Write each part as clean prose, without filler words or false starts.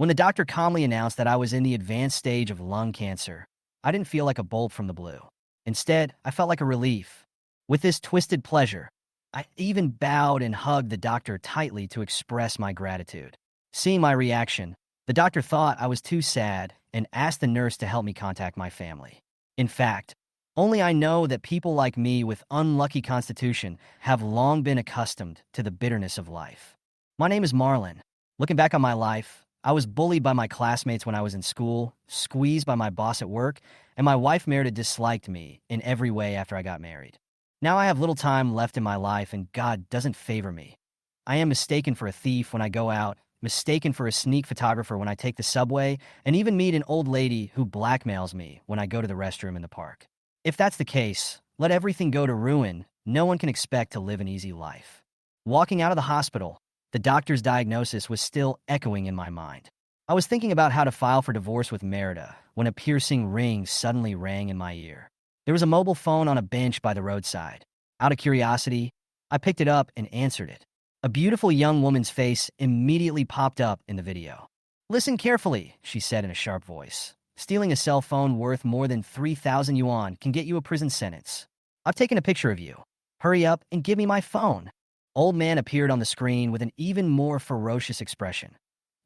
When the doctor calmly announced that I was in the advanced stage of lung cancer, I didn't feel like a bolt from the blue. Instead, I felt like a relief. With this twisted pleasure, I even bowed and hugged the doctor tightly to express my gratitude. Seeing my reaction, the doctor thought I was too sad and asked the nurse to help me contact my family. In fact, only I know that people like me with unlucky constitution have long been accustomed to the bitterness of life. My name is Marlon. Looking back on my life, I was bullied by my classmates when I was in school, squeezed by my boss at work, and my wife Meredith disliked me in every way after I got married. Now I have little time left in my life and God doesn't favor me. I am mistaken for a thief when I go out, mistaken for a sneak photographer when I take the subway, and even meet an old lady who blackmails me when I go to the restroom in the park. If that's the case, let everything go to ruin. No one can expect to live an easy life. Walking out of the hospital, the doctor's diagnosis was still echoing in my mind. I was thinking about how to file for divorce with Merida when a piercing ring suddenly rang in my ear. There was a mobile phone on a bench by the roadside. Out of curiosity, I picked it up and answered it. A beautiful young woman's face immediately popped up in the video. "Listen carefully," she said in a sharp voice. "Stealing a cell phone worth more than 3,000 yuan can get you a prison sentence. I've taken a picture of you. Hurry up and give me my phone." Old man appeared on the screen with an even more ferocious expression.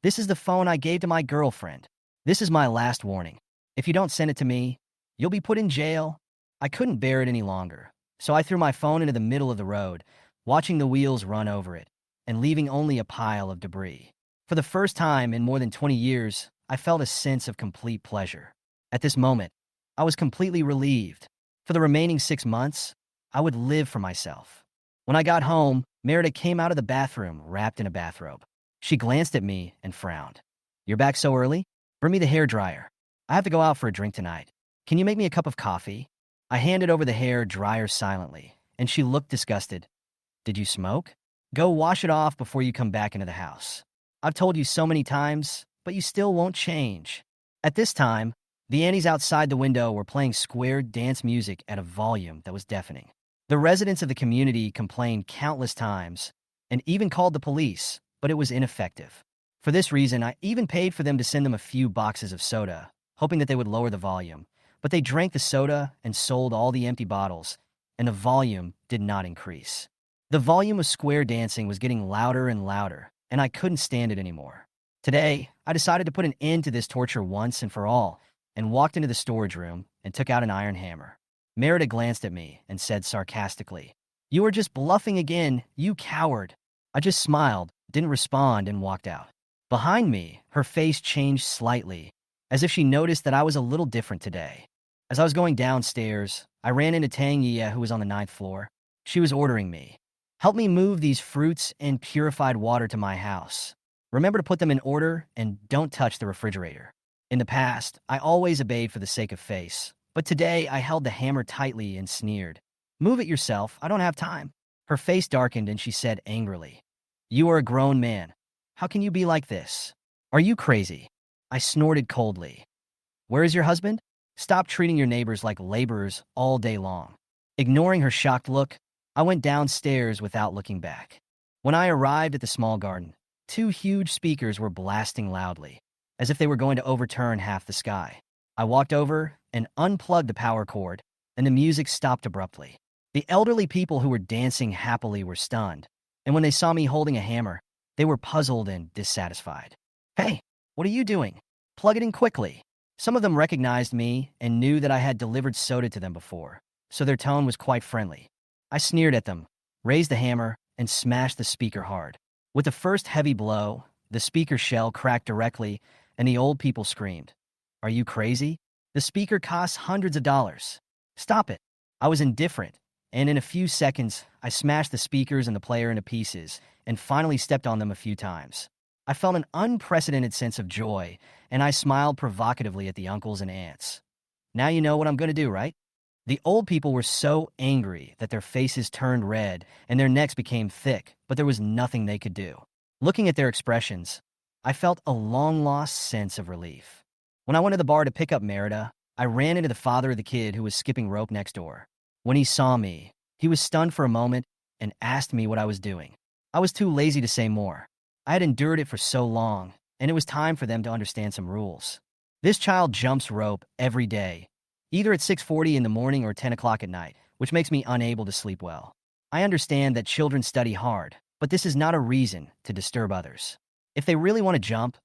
"This is the phone I gave to my girlfriend. This is my last warning. If you don't send it to me, you'll be put in jail." I couldn't bear it any longer, so I threw my phone into the middle of the road, watching the wheels run over it, and leaving only a pile of debris. For the first time in more than 20 years, I felt a sense of complete pleasure. At this moment, I was completely relieved. For the remaining 6 months, I would live for myself. When I got home, Merida came out of the bathroom wrapped in a bathrobe. She glanced at me and frowned. "You're back so early? Bring me the hairdryer. I have to go out for a drink tonight. Can you make me a cup of coffee?" I handed over the hair dryer silently, and she looked disgusted. "Did you smoke? Go wash it off before you come back into the house. I've told you so many times, but you still won't change." At this time, the aunties outside the window were playing square dance music at a volume that was deafening. The residents of the community complained countless times and even called the police, but it was ineffective. For this reason, I even paid for them to send them a few boxes of soda, hoping that they would lower the volume. But they drank the soda and sold all the empty bottles, and the volume did not increase. The volume of square dancing was getting louder and louder, and I couldn't stand it anymore. Today, I decided to put an end to this torture once and for all, and walked into the storage room and took out an iron hammer. Merida glanced at me and said sarcastically, "You are just bluffing again, you coward." I just smiled, didn't respond, and walked out. Behind me, her face changed slightly, as if she noticed that I was a little different today. As I was going downstairs, I ran into Tang Yia, who was on the 9th floor. She was ordering me, "Help me move these fruits and purified water to my house. Remember to put them in order and don't touch the refrigerator." In the past, I always obeyed for the sake of face, but today I held the hammer tightly and sneered. "Move it yourself, I don't have time." Her face darkened and she said angrily, "You are a grown man. How can you be like this? Are you crazy?" I snorted coldly. "Where is your husband? Stop treating your neighbors like laborers all day long." Ignoring her shocked look, I went downstairs without looking back. When I arrived at the small garden, 2 huge speakers were blasting loudly, as if they were going to overturn half the sky. I walked over and unplugged the power cord, and the music stopped abruptly. The elderly people who were dancing happily were stunned, and when they saw me holding a hammer, they were puzzled and dissatisfied. "Hey, what are you doing? Plug it in quickly." Some of them recognized me and knew that I had delivered soda to them before, so their tone was quite friendly. I sneered at them, raised the hammer, and smashed the speaker hard. With the first heavy blow, the speaker shell cracked directly, and the old people screamed, "Are you crazy? The speaker costs hundreds of dollars. Stop it." I was indifferent, and in a few seconds, I smashed the speakers and the player into pieces, and finally stepped on them a few times. I felt an unprecedented sense of joy, and I smiled provocatively at the uncles and aunts. "Now you know what I'm going to do, right?" The old people were so angry that their faces turned red and their necks became thick, but there was nothing they could do. Looking at their expressions, I felt a long-lost sense of relief. When I went to the bar to pick up Merida, I ran into the father of the kid who was skipping rope next door. When he saw me, he was stunned for a moment and asked me what I was doing. I was too lazy to say more. I had endured it for so long, and it was time for them to understand some rules. This child jumps rope every day, either at 6:40 in the morning or 10 o'clock at night, which makes me unable to sleep well. I understand that children study hard, but this is not a reason to disturb others. If they really want to jump,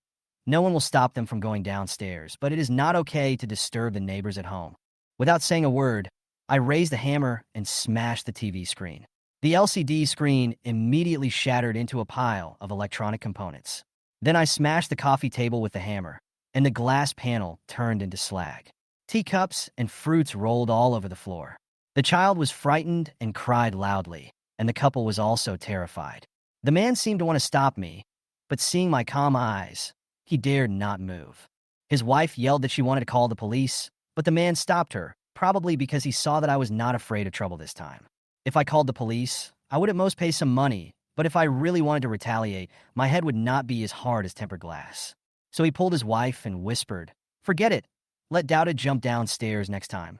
no one will stop them from going downstairs, but it is not okay to disturb the neighbors at home. Without saying a word, I raised the hammer and smashed the TV screen. The LCD screen immediately shattered into a pile of electronic components. Then I smashed the coffee table with the hammer, and the glass panel turned into slag. Teacups and fruits rolled all over the floor. The child was frightened and cried loudly, and the couple was also terrified. The man seemed to want to stop me, but seeing my calm eyes, he dared not move. His wife yelled that she wanted to call the police, but the man stopped her, probably because he saw that I was not afraid of trouble this time. If I called the police, I would at most pay some money, but if I really wanted to retaliate, my head would not be as hard as tempered glass. So he pulled his wife and whispered, "Forget it. Let Dowda jump downstairs next time."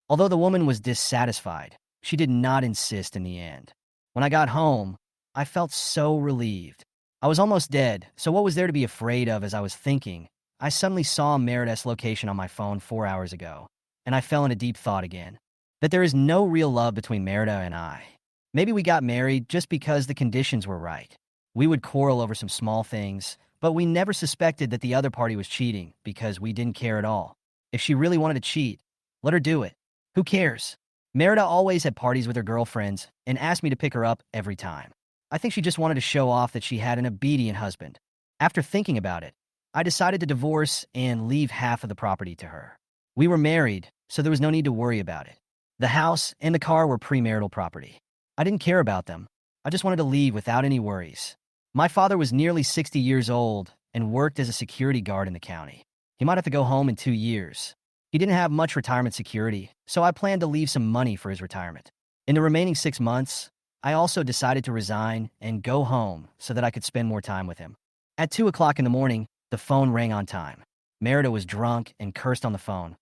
Although the woman was dissatisfied, she did not insist in the end. When I got home, I felt so relieved. I was almost dead, so what was there to be afraid of? As I was thinking, I suddenly saw Merida's location on my phone 4 hours ago, and I fell into deep thought again. That there is no real love between Merida and I. Maybe we got married just because the conditions were right. We would quarrel over some small things, but we never suspected that the other party was cheating because we didn't care at all. If she really wanted to cheat, let her do it. Who cares? Merida always had parties with her girlfriends and asked me to pick her up every time. I think she just wanted to show off that she had an obedient husband. After thinking about it, I decided to divorce and leave half of the property to her. We were married, so there was no need to worry about it. The house and the car were premarital property. I didn't care about them. I just wanted to leave without any worries. My father was nearly 60 years old and worked as a security guard in the county. He might have to go home in 2 years. He didn't have much retirement security, so I planned to leave some money for his retirement. In the remaining 6 months, I also decided to resign and go home so that I could spend more time with him. At 2 o'clock in the morning, the phone rang on time. Merida was drunk and cursed on the phone.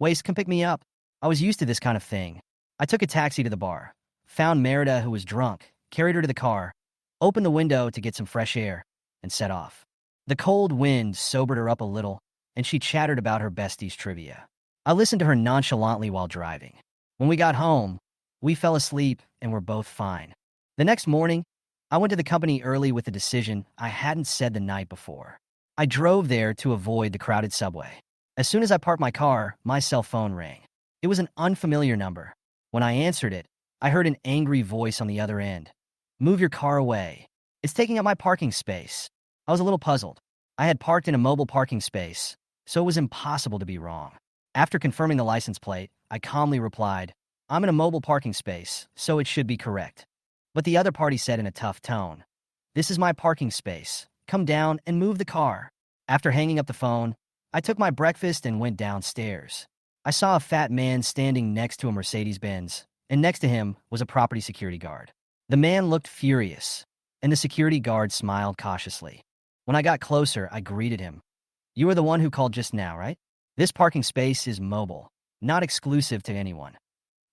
"Waste, come pick me up." I was used to this kind of thing. I took a taxi to the bar, found Merida, who was drunk, carried her to the car, opened the window to get some fresh air, and set off. The cold wind sobered her up a little, and she chattered about her bestie's trivia. I listened to her nonchalantly while driving. When we got home, we fell asleep and were both fine. The next morning, I went to the company early with a decision I hadn't said the night before. I drove there to avoid the crowded subway. As soon as I parked my car, my cell phone rang. It was an unfamiliar number. When I answered it, I heard an angry voice on the other end. "Move your car away. It's taking up my parking space." I was a little puzzled. I had parked in a mobile parking space, so it was impossible to be wrong. After confirming the license plate, I calmly replied, "I'm in a mobile parking space, so it should be correct." But the other party said in a tough tone, "This is my parking space. Come down and move the car." After hanging up the phone, I took my breakfast and went downstairs. I saw a fat man standing next to a Mercedes-Benz, and next to him was a property security guard. The man looked furious, and the security guard smiled cautiously. When I got closer, I greeted him. "You are the one who called just now, right? This parking space is mobile, not exclusive to anyone."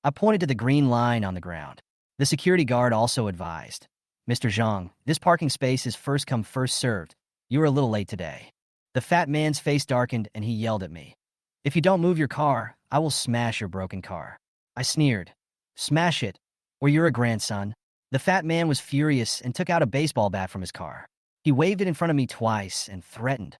I pointed to the green line on the ground. The security guard also advised, "Mr. Zhang, this parking space is first come, first served. You are a little late today." The fat man's face darkened and he yelled at me, "If you don't move your car, I will smash your broken car." I sneered, "Smash it, or you're a grandson." The fat man was furious and took out a baseball bat from his car. He waved it in front of me twice and threatened,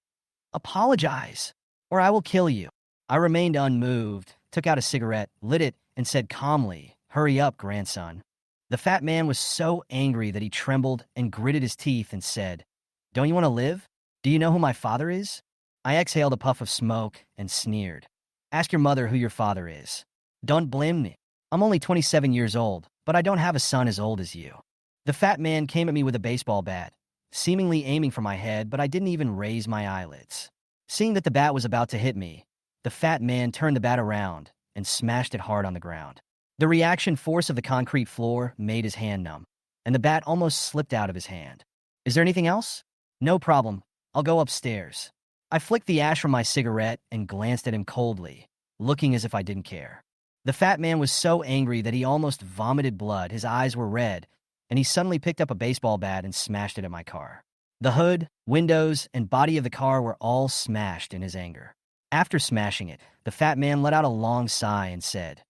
"Apologize, or I will kill you." I remained unmoved, took out a cigarette, lit it, and said calmly, "Hurry up, grandson." The fat man was so angry that he trembled and gritted his teeth and said, "Don't you want to live? Do you know who my father is?" I exhaled a puff of smoke and sneered, "Ask your mother who your father is. Don't blame me. I'm only 27 years old, but I don't have a son as old as you." The fat man came at me with a baseball bat, seemingly aiming for my head, but I didn't even raise my eyelids. Seeing that the bat was about to hit me, the fat man turned the bat around and smashed it hard on the ground. The reaction force of the concrete floor made his hand numb, and the bat almost slipped out of his hand. "Is there anything else?" "No problem. I'll go upstairs." I flicked the ash from my cigarette and glanced at him coldly, looking as if I didn't care. The fat man was so angry that he almost vomited blood. His eyes were red, and he suddenly picked up a baseball bat and smashed it at my car. The hood, windows, and body of the car were all smashed in his anger. After smashing it, the fat man let out a long sigh and said,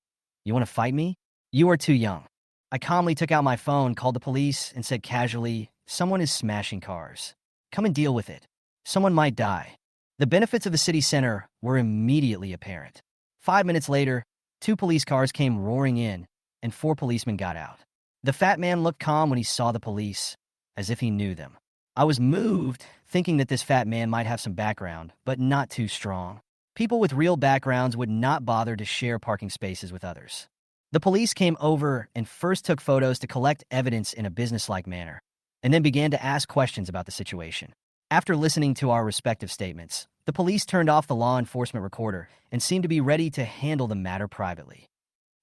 "You want to fight me? You are too young." I calmly took out my phone, called the police, and said casually, "Someone is smashing cars. Come and deal with it. Someone might die." The benefits of the city center were immediately apparent. 5 minutes later, 2 police cars came roaring in, and 4 policemen got out. The fat man looked calm when he saw the police, as if he knew them. I was moved, thinking that this fat man might have some background, but not too strong. People with real backgrounds would not bother to share parking spaces with others. The police came over and first took photos to collect evidence in a businesslike manner, and then began to ask questions about the situation. After listening to our respective statements, the police turned off the law enforcement recorder and seemed to be ready to handle the matter privately.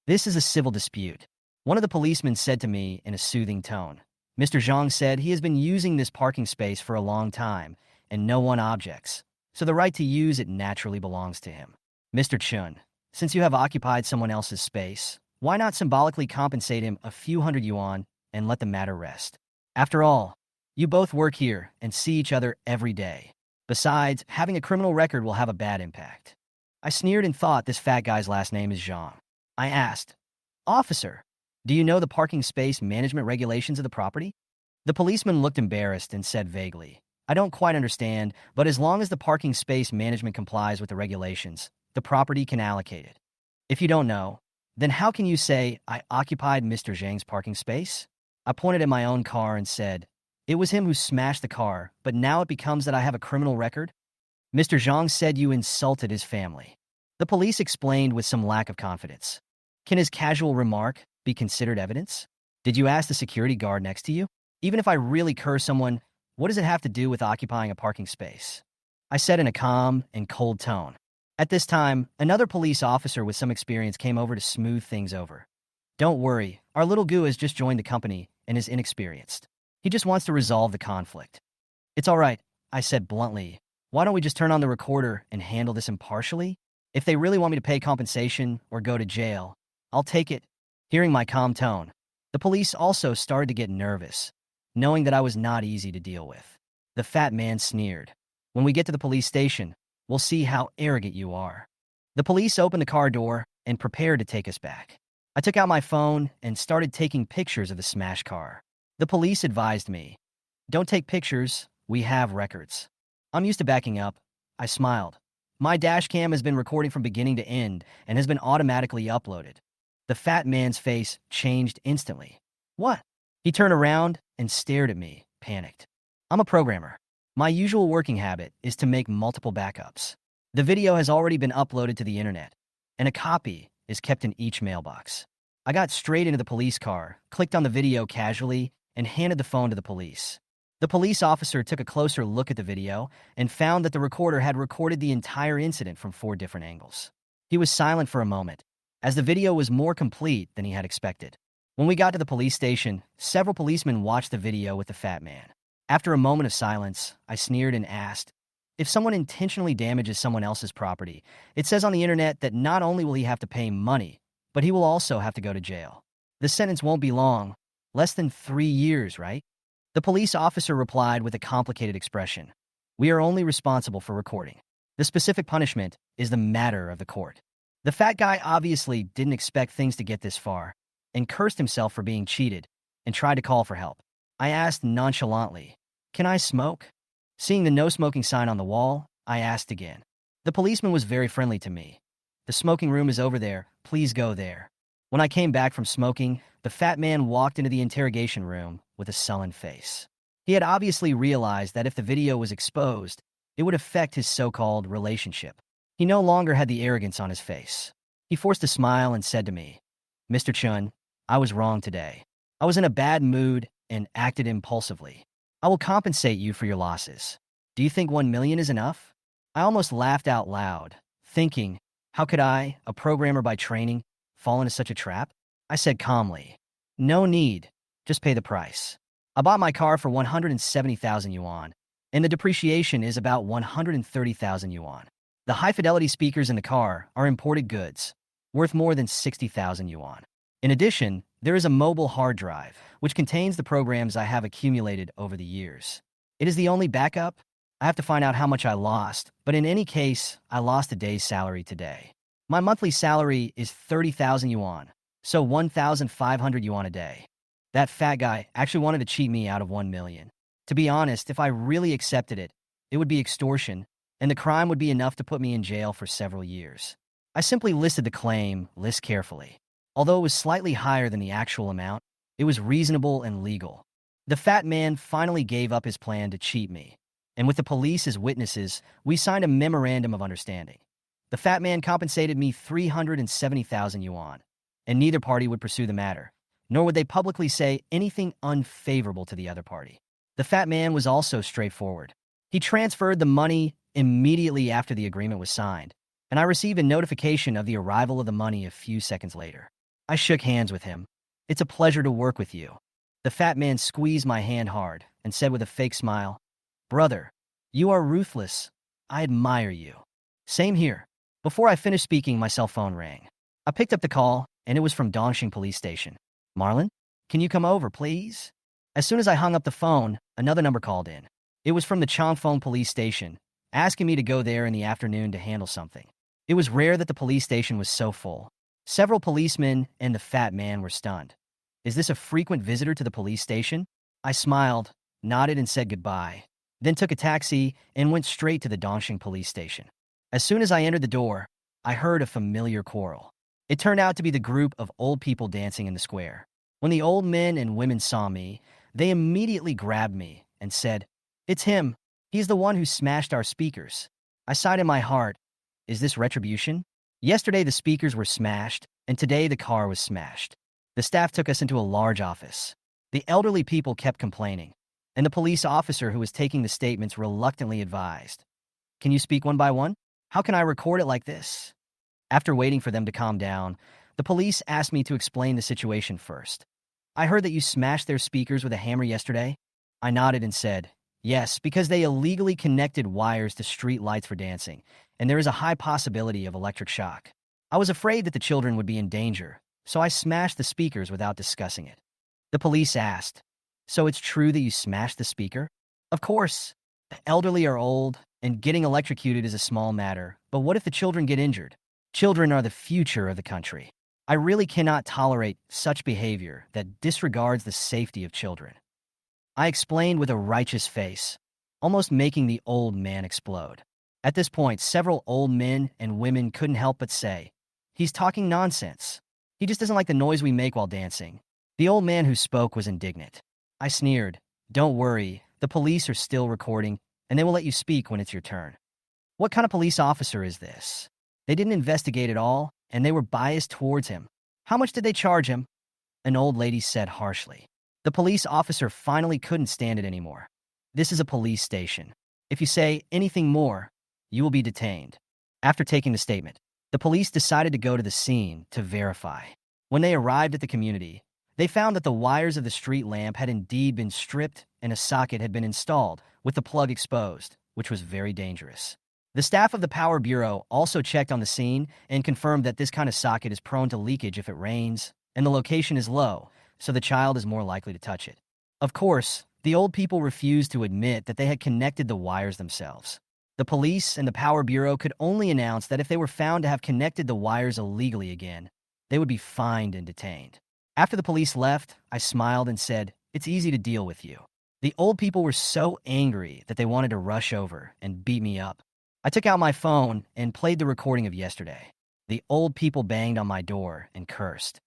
"This is a civil dispute," one of the policemen said to me in a soothing tone. "Mr. Zhang said he has been using this parking space for a long time, and no one objects, so the right to use it naturally belongs to him. Mr. Chun, since you have occupied someone else's space, why not symbolically compensate him a few hundred yuan and let the matter rest? After all, you both work here and see each other every day. Besides, having a criminal record will have a bad impact." I sneered and thought this fat guy's last name is Zhang. I asked, "Officer, do you know the parking space management regulations of the property?" The policeman looked embarrassed and said vaguely, "I don't quite understand, but as long as the parking space management complies with the regulations, the property can allocate it. If you don't know, then how can you say I occupied Mr. Zhang's parking space?" I pointed at my own car and said, "It was him who smashed the car, but now it becomes that I have a criminal record?" "Mr. Zhang said you insulted his family." The police explained with some lack of confidence. "Can his casual remark be considered evidence? Did you ask the security guard next to you? Even if I really curse someone, what does it have to do with occupying a parking space?" I said in a calm and cold tone. At this time, another police officer with some experience came over to smooth things over. "Don't worry, our little goo has just joined the company and is inexperienced. He just wants to resolve the conflict." "It's all right," I said bluntly. "Why don't we just turn on the recorder and handle this impartially? If they really want me to pay compensation or go to jail, I'll take it." Hearing my calm tone, the police also started to get nervous, knowing that I was not easy to deal with. The fat man sneered, "When we get to the police station, we'll see how arrogant you are." The police opened the car door and prepared to take us back. I took out my phone and started taking pictures of the smashed car. The police advised me, "Don't take pictures, we have records." I'm used to backing up. I smiled. My dash cam has been recording from beginning to end and has been automatically uploaded. The fat man's face changed instantly. "What?" He turned around and stared at me, panicked. "I'm a programmer. My usual working habit is to make multiple backups. The video has already been uploaded to the internet, and a copy is kept in each mailbox." I got straight into the police car, clicked on the video casually, and handed the phone to the police. The police officer took a closer look at the video and found that the recorder had recorded the entire incident from 4 different angles. He was silent for a moment, as the video was more complete than he had expected. When we got to the police station, several policemen watched the video with the fat man. After a moment of silence, I sneered and asked, "If someone intentionally damages someone else's property, it says on the internet that not only will he have to pay money, but he will also have to go to jail. The sentence won't be long, less than 3 years, right?" The police officer replied with a complicated expression, "We are only responsible for recording. The specific punishment is the matter of the court." The fat guy obviously didn't expect things to get this far, and cursed himself for being cheated, and tried to call for help. I asked nonchalantly, "Can I smoke?" Seeing the no smoking sign on the wall, I asked again. The policeman was very friendly to me. "The smoking room is over there, please go there." When I came back from smoking, the fat man walked into the interrogation room with a sullen face. He had obviously realized that if the video was exposed, it would affect his so-called relationship. He no longer had the arrogance on his face. He forced a smile and said to me, "Mr. Chun, I was wrong today. I was in a bad mood and acted impulsively. I will compensate you for your losses. Do you think 1 million is enough?" I almost laughed out loud, thinking, how could I, a programmer by training, fall into such a trap? I said calmly, "No need, just pay the price. I bought my car for 170,000 yuan, and the depreciation is about 130,000 yuan. The high-fidelity speakers in the car are imported goods, worth more than 60,000 yuan. In addition, there is a mobile hard drive, which contains the programs I have accumulated over the years. It is the only backup. I have to find out how much I lost, but in any case, I lost a day's salary today. My monthly salary is 30,000 yuan, so 1,500 yuan a day. That fat guy actually wanted to cheat me out of 1 million. To be honest, if I really accepted it, it would be extortion, and the crime would be enough to put me in jail for several years. I simply listed the claim list carefully. Although it was slightly higher than the actual amount, it was reasonable and legal. The fat man finally gave up his plan to cheat me, and with the police as witnesses, we signed a memorandum of understanding. The fat man compensated me 370,000 yuan, and neither party would pursue the matter, nor would they publicly say anything unfavorable to the other party. The fat man was also straightforward. He transferred the money immediately after the agreement was signed, and I received a notification of the arrival of the money a few seconds later. I shook hands with him. "It's a pleasure to work with you." The fat man squeezed my hand hard and said with a fake smile, "Brother, you are ruthless. I admire you." "Same here." Before I finished speaking, my cell phone rang. I picked up the call, and it was from Dongxing Police Station. "Marlon, can you come over, please?" As soon as I hung up the phone, another number called in. It was from the Changfeng Police Station, asking me to go there in the afternoon to handle something. It was rare that the police station was so full. Several policemen and the fat man were stunned. "Is this a frequent visitor to the police station?" I smiled, nodded, and said goodbye, then took a taxi and went straight to the Dongxing Police Station. As soon as I entered the door, I heard a familiar quarrel. It turned out to be the group of old people dancing in the square. When the old men and women saw me, they immediately grabbed me and said, "It's him. He's the one who smashed our speakers." I sighed in my heart. Is this retribution? Yesterday the speakers were smashed, and today the car was smashed. The staff took us into a large office. The elderly people kept complaining, and the police officer who was taking the statements reluctantly advised, "Can you speak one by one? How can I record it like this?" After waiting for them to calm down, the police asked me to explain the situation first. "I heard that you smashed their speakers with a hammer yesterday." I nodded and said, "Yes, because they illegally connected wires to street lights for dancing, and there is a high possibility of electric shock. I was afraid that the children would be in danger, so I smashed the speakers without discussing it." The police asked, "So it's true that you smashed the speaker?" "Of course. The elderly are old, and getting electrocuted is a small matter, but what if the children get injured? Children are the future of the country. I really cannot tolerate such behavior that disregards the safety of children." I explained with a righteous face, almost making the old man explode. At this point, several old men and women couldn't help but say, "He's talking nonsense. He just doesn't like the noise we make while dancing." The old man who spoke was indignant. I sneered, "Don't worry, the police are still recording, and they will let you speak when it's your turn." What kind of police officer is this? They didn't investigate at all, and they were biased towards him. "How much did they charge him?" An old lady said harshly. The police officer finally couldn't stand it anymore. "This is a police station. If you say anything more, you will be detained." After taking the statement, the police decided to go to the scene to verify. When they arrived at the community, they found that the wires of the street lamp had indeed been stripped and a socket had been installed, with the plug exposed, which was very dangerous. The staff of the Power Bureau also checked on the scene and confirmed that this kind of socket is prone to leakage if it rains, and the location is low, so the child is more likely to touch it. Of course, the old people refused to admit that they had connected the wires themselves. The police and the Power Bureau could only announce that if they were found to have connected the wires illegally again, they would be fined and detained. After the police left, I smiled and said, "It's easy to deal with you." The old people were so angry that they wanted to rush over and beat me up. I took out my phone and played the recording of yesterday. The old people banged on my door and cursed.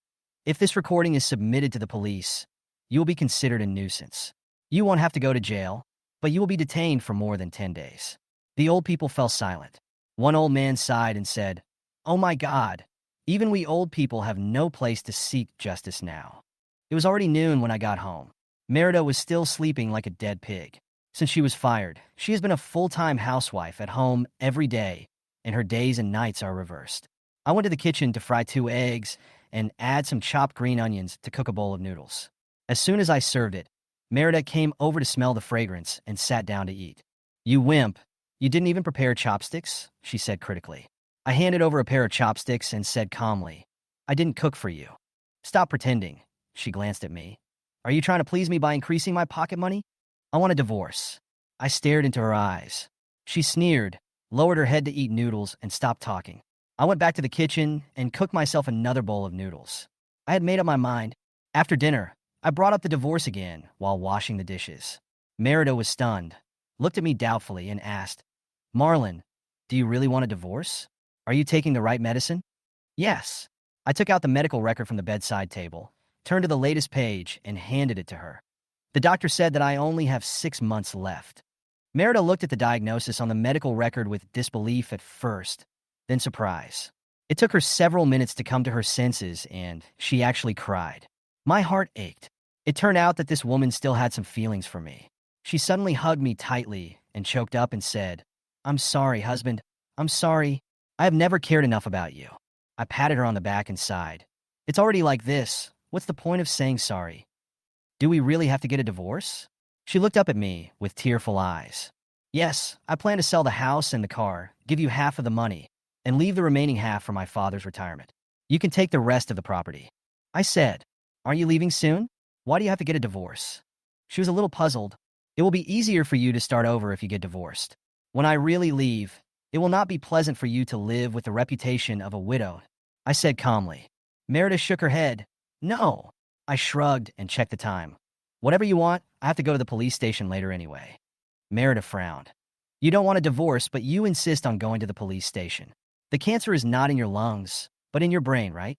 "If this recording is submitted to the police, you will be considered a nuisance. You won't have to go to jail, but you will be detained for more than 10 days. The old people fell silent. One old man sighed and said, "Oh my God, even we old people have no place to seek justice now." It was already noon when I got home. Merida was still sleeping like a dead pig. Since she was fired, she has been a full-time housewife at home every day, and her days and nights are reversed. I went to the kitchen to fry 2 eggs and add some chopped green onions to cook a bowl of noodles. As soon as I served it, Merida came over to smell the fragrance and sat down to eat. "You wimp, you didn't even prepare chopsticks?" she said critically. I handed over a pair of chopsticks and said calmly, "I didn't cook for you." "Stop pretending." She glanced at me. "Are you trying to please me by increasing my pocket money?" "I want a divorce." I stared into her eyes. She sneered, lowered her head to eat noodles, and stopped talking. I went back to the kitchen and cooked myself another bowl of noodles. I had made up my mind. After dinner, I brought up the divorce again while washing the dishes. Merida was stunned, looked at me doubtfully, and asked, Marlon, do you really want a divorce? Are you taking the right medicine? Yes. I took out the medical record from the bedside table, turned to the latest page, and handed it to her. The doctor said that I only have 6 months left. Merida looked at the diagnosis on the medical record with disbelief at first, then surprise. It took her several minutes to come to her senses, and she actually cried. My heart ached. It turned out that this woman still had some feelings for me. She suddenly hugged me tightly and choked up and said, I'm sorry, husband. I'm sorry. I have never cared enough about you. I patted her on the back and sighed. It's already like this. What's the point of saying sorry? Do we really have to get a divorce? She looked up at me with tearful eyes. Yes, I plan to sell the house and the car, give you half of the money, and leave the remaining half for my father's retirement. You can take the rest of the property. I said, aren't you leaving soon? Why do you have to get a divorce? She was a little puzzled. It will be easier for you to start over if you get divorced. When I really leave, it will not be pleasant for you to live with the reputation of a widow, I said calmly. Merida shook her head. No. I shrugged and checked the time. Whatever you want, I have to go to the police station later anyway. Merida frowned. You don't want a divorce, but you insist on going to the police station. The cancer is not in your lungs, but in your brain, right?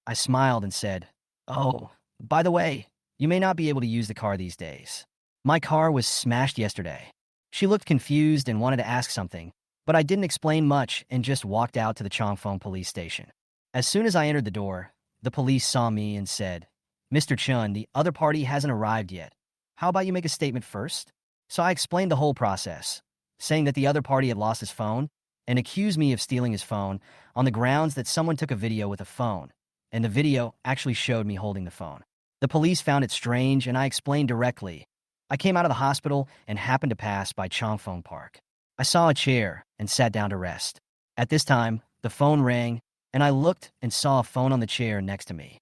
I smiled and said, Oh, by the way, you may not be able to use the car these days. My car was smashed yesterday. She looked confused and wanted to ask something, but I didn't explain much and just walked out to the Chongfeng police station. As soon as I entered the door, the police saw me and said, Mr. Chun, the other party hasn't arrived yet. How about you make a statement first? So I explained the whole process, saying that the other party had lost his phone and accused me of stealing his phone on the grounds that someone took a video with a phone, and the video actually showed me holding the phone. The police found it strange, and I explained directly. I came out of the hospital and happened to pass by Chongfeng Park. I saw a chair and sat down to rest. At this time, the phone rang, and I looked and saw a phone on the chair next to me.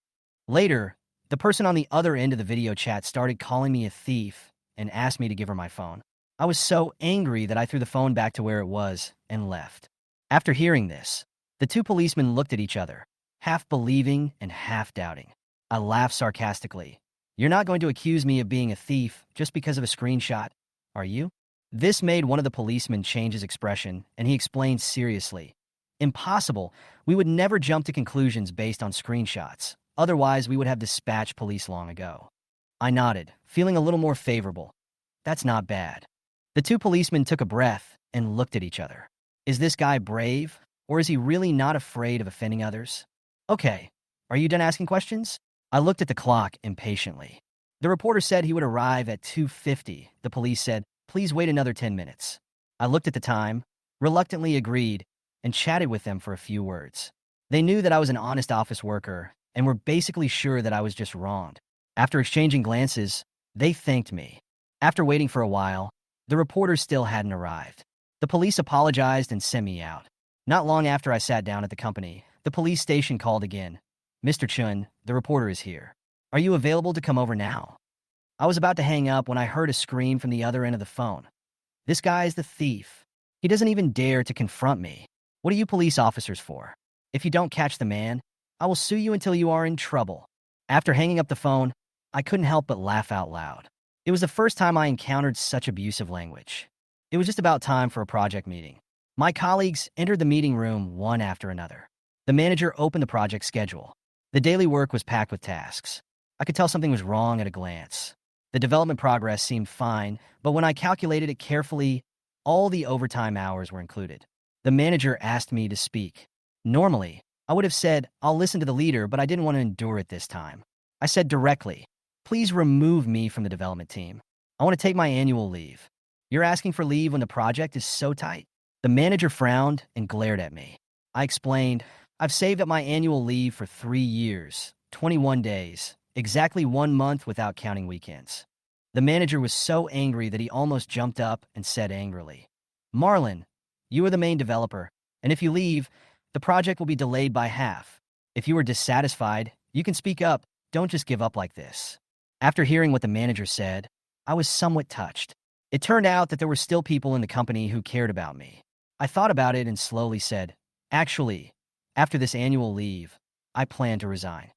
Later, the person on the other end of the video chat started calling me a thief and asked me to give her my phone. I was so angry that I threw the phone back to where it was and left. After hearing this, the two policemen looked at each other, half believing and half doubting. I laughed sarcastically. You're not going to accuse me of being a thief just because of a screenshot, are you? This made one of the policemen change his expression, and he explained seriously. Impossible. We would never jump to conclusions based on screenshots. Otherwise, we would have dispatched police long ago. I nodded, feeling a little more favorable. That's not bad. The two policemen took a breath and looked at each other. Is this guy brave, or is he really not afraid of offending others? Okay, are you done asking questions? I looked at the clock impatiently. The reporter said he would arrive at 2:50. The police said, please wait another 10 minutes. I looked at the time, reluctantly agreed, and chatted with them for a few words. They knew that I was an honest office worker and were basically sure that I was just wronged. After exchanging glances, they thanked me. After waiting for a while, the reporters still hadn't arrived. The police apologized and sent me out. Not long after I sat down at the company, the police station called again. Mr. Chun, the reporter is here. Are you available to come over now? I was about to hang up when I heard a scream from the other end of the phone. This guy is the thief. He doesn't even dare to confront me. What are you police officers for? If you don't catch the man, I will sue you until you are in trouble. After hanging up the phone, I couldn't help but laugh out loud. It was the first time I encountered such abusive language. It was just about time for a project meeting. My colleagues entered the meeting room one after another. The manager opened the project schedule. The daily work was packed with tasks. I could tell something was wrong at a glance. The development progress seemed fine, but when I calculated it carefully, all the overtime hours were included. The manager asked me to speak. Normally, I would have said, I'll listen to the leader, but I didn't want to endure it this time. I said directly, please remove me from the development team. I want to take my annual leave. You're asking for leave when the project is so tight? The manager frowned and glared at me. I explained, I've saved up my annual leave for 3 years, 21 days, exactly 1 month without counting weekends. The manager was so angry that he almost jumped up and said angrily, Marlon, you are the main developer, and if you leave, the project will be delayed by half. If you are dissatisfied, you can speak up. Don't just give up like this. After hearing what the manager said, I was somewhat touched. It turned out that there were still people in the company who cared about me. I thought about it and slowly said, actually, after this annual leave, I plan to resign.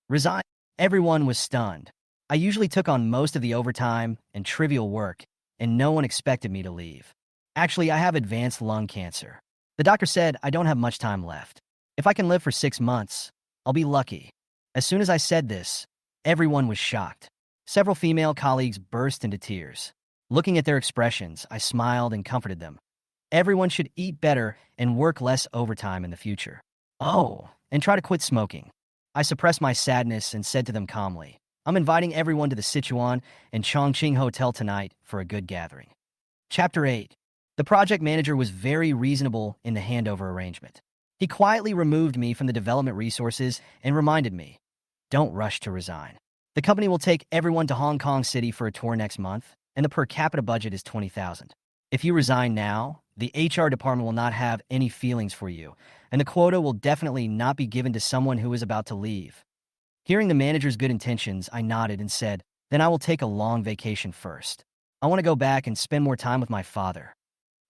Resign? Everyone was stunned. I usually took on most of the overtime and trivial work, and no one expected me to leave. Actually, I have advanced lung cancer. The doctor said I don't have much time left. If I can live for 6 months, I'll be lucky. As soon as I said this, everyone was shocked. Several female colleagues burst into tears. Looking at their expressions, I smiled and comforted them. Everyone should eat better and work less overtime in the future. Oh, and try to quit smoking. I suppressed my sadness and said to them calmly, I'm inviting everyone to the Sichuan and Chongqing Hotel tonight for a good gathering. Chapter 8. The project manager was very reasonable in the handover arrangement. He quietly removed me from the development resources and reminded me, don't rush to resign. The company will take everyone to Hong Kong City for a tour next month, and the per capita budget is 20,000. If you resign now, the HR department will not have any feelings for you, and the quota will definitely not be given to someone who is about to leave. Hearing the manager's good intentions, I nodded and said, then I will take a long vacation first. I want to go back and spend more time with my father.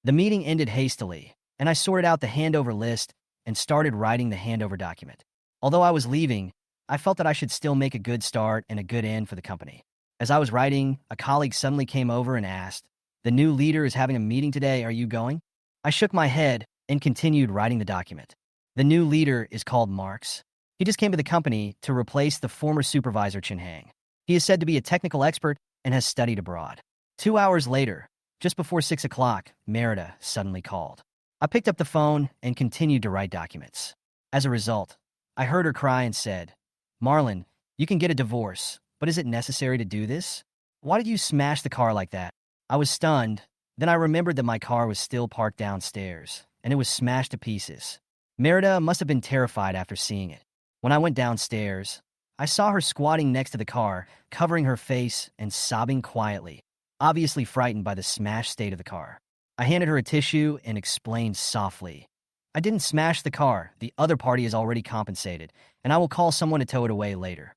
The meeting ended hastily, and I sorted out the handover list and started writing the handover document. Although I was leaving, I felt that I should still make a good start and a good end for the company. As I was writing, a colleague suddenly came over and asked, the new leader is having a meeting today, are you going? I shook my head and continued writing the document. The new leader is called Marx. He just came to the company to replace the former supervisor Chin Hang. He is said to be a technical expert and has studied abroad. 2 hours later, just before 6 o'clock, Merida suddenly called. I picked up the phone and continued to write documents. As a result, I heard her cry and said, Marlon, you can get a divorce, but is it necessary to do this? Why did you smash the car like that? I was stunned. Then I remembered that my car was still parked downstairs, and it was smashed to pieces. Merida must have been terrified after seeing it. When I went downstairs, I saw her squatting next to the car, covering her face and sobbing quietly, obviously frightened by the smashed state of the car. I handed her a tissue and explained softly, I didn't smash the car, the other party is already compensated, and I will call someone to tow it away later.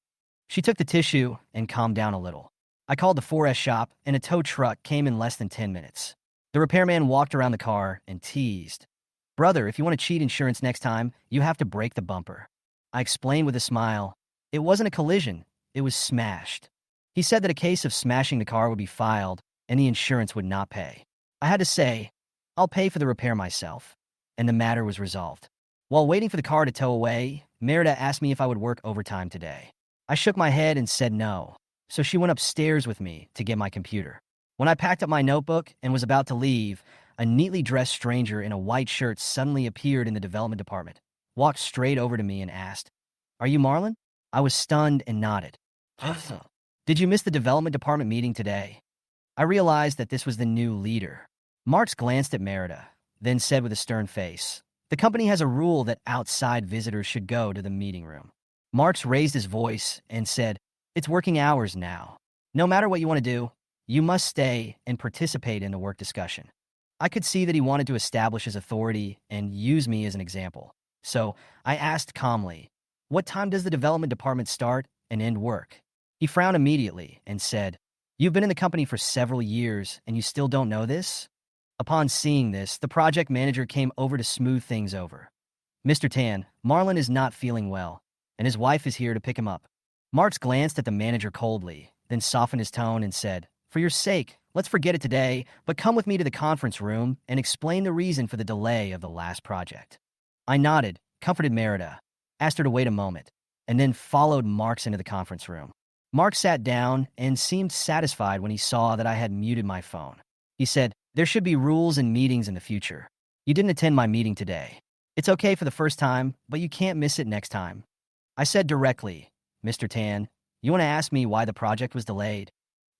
She took the tissue and calmed down a little. I called the 4S shop, and a tow truck came in less than 10 minutes. The repairman walked around the car and teased, Brother, if you want to cheat insurance next time, you have to break the bumper. I explained with a smile, it wasn't a collision, it was smashed. He said that a case of smashing the car would be filed, and the insurance would not pay. I had to say, I'll pay for the repair myself, and the matter was resolved. While waiting for the car to tow away, Merida asked me if I would work overtime today. I shook my head and said no, so she went upstairs with me to get my computer. When I packed up my notebook and was about to leave, a neatly dressed stranger in a white shirt suddenly appeared in the development department, walked straight over to me and asked, Are you Marlon? I was stunned and nodded. Did you miss the development department meeting today? I realized that this was the new leader. Marx glanced at Merida, then said with a stern face, The company has a rule that outside visitors should go to the meeting room. Marx raised his voice and said, It's working hours now. No matter what you want to do, you must stay and participate in the work discussion. I could see that he wanted to establish his authority and use me as an example. So I asked calmly, What time does the development department start and end work? He frowned immediately and said, You've been in the company for several years and you still don't know this? Upon seeing this, the project manager came over to smooth things over. Mr. Tan, Marlon is not feeling well, and his wife is here to pick him up. Marx glanced at the manager coldly, then softened his tone and said, For your sake, let's forget it today, but come with me to the conference room and explain the reason for the delay of the last project. I nodded, comforted Merida, asked her to wait a moment, and then followed Marx into the conference room. Marx sat down and seemed satisfied when he saw that I had muted my phone. He said, There should be rules in meetings in the future. You didn't attend my meeting today. It's okay for the first time, but you can't miss it next time. I said directly, Mr. Tan, you want to ask me why the project was delayed?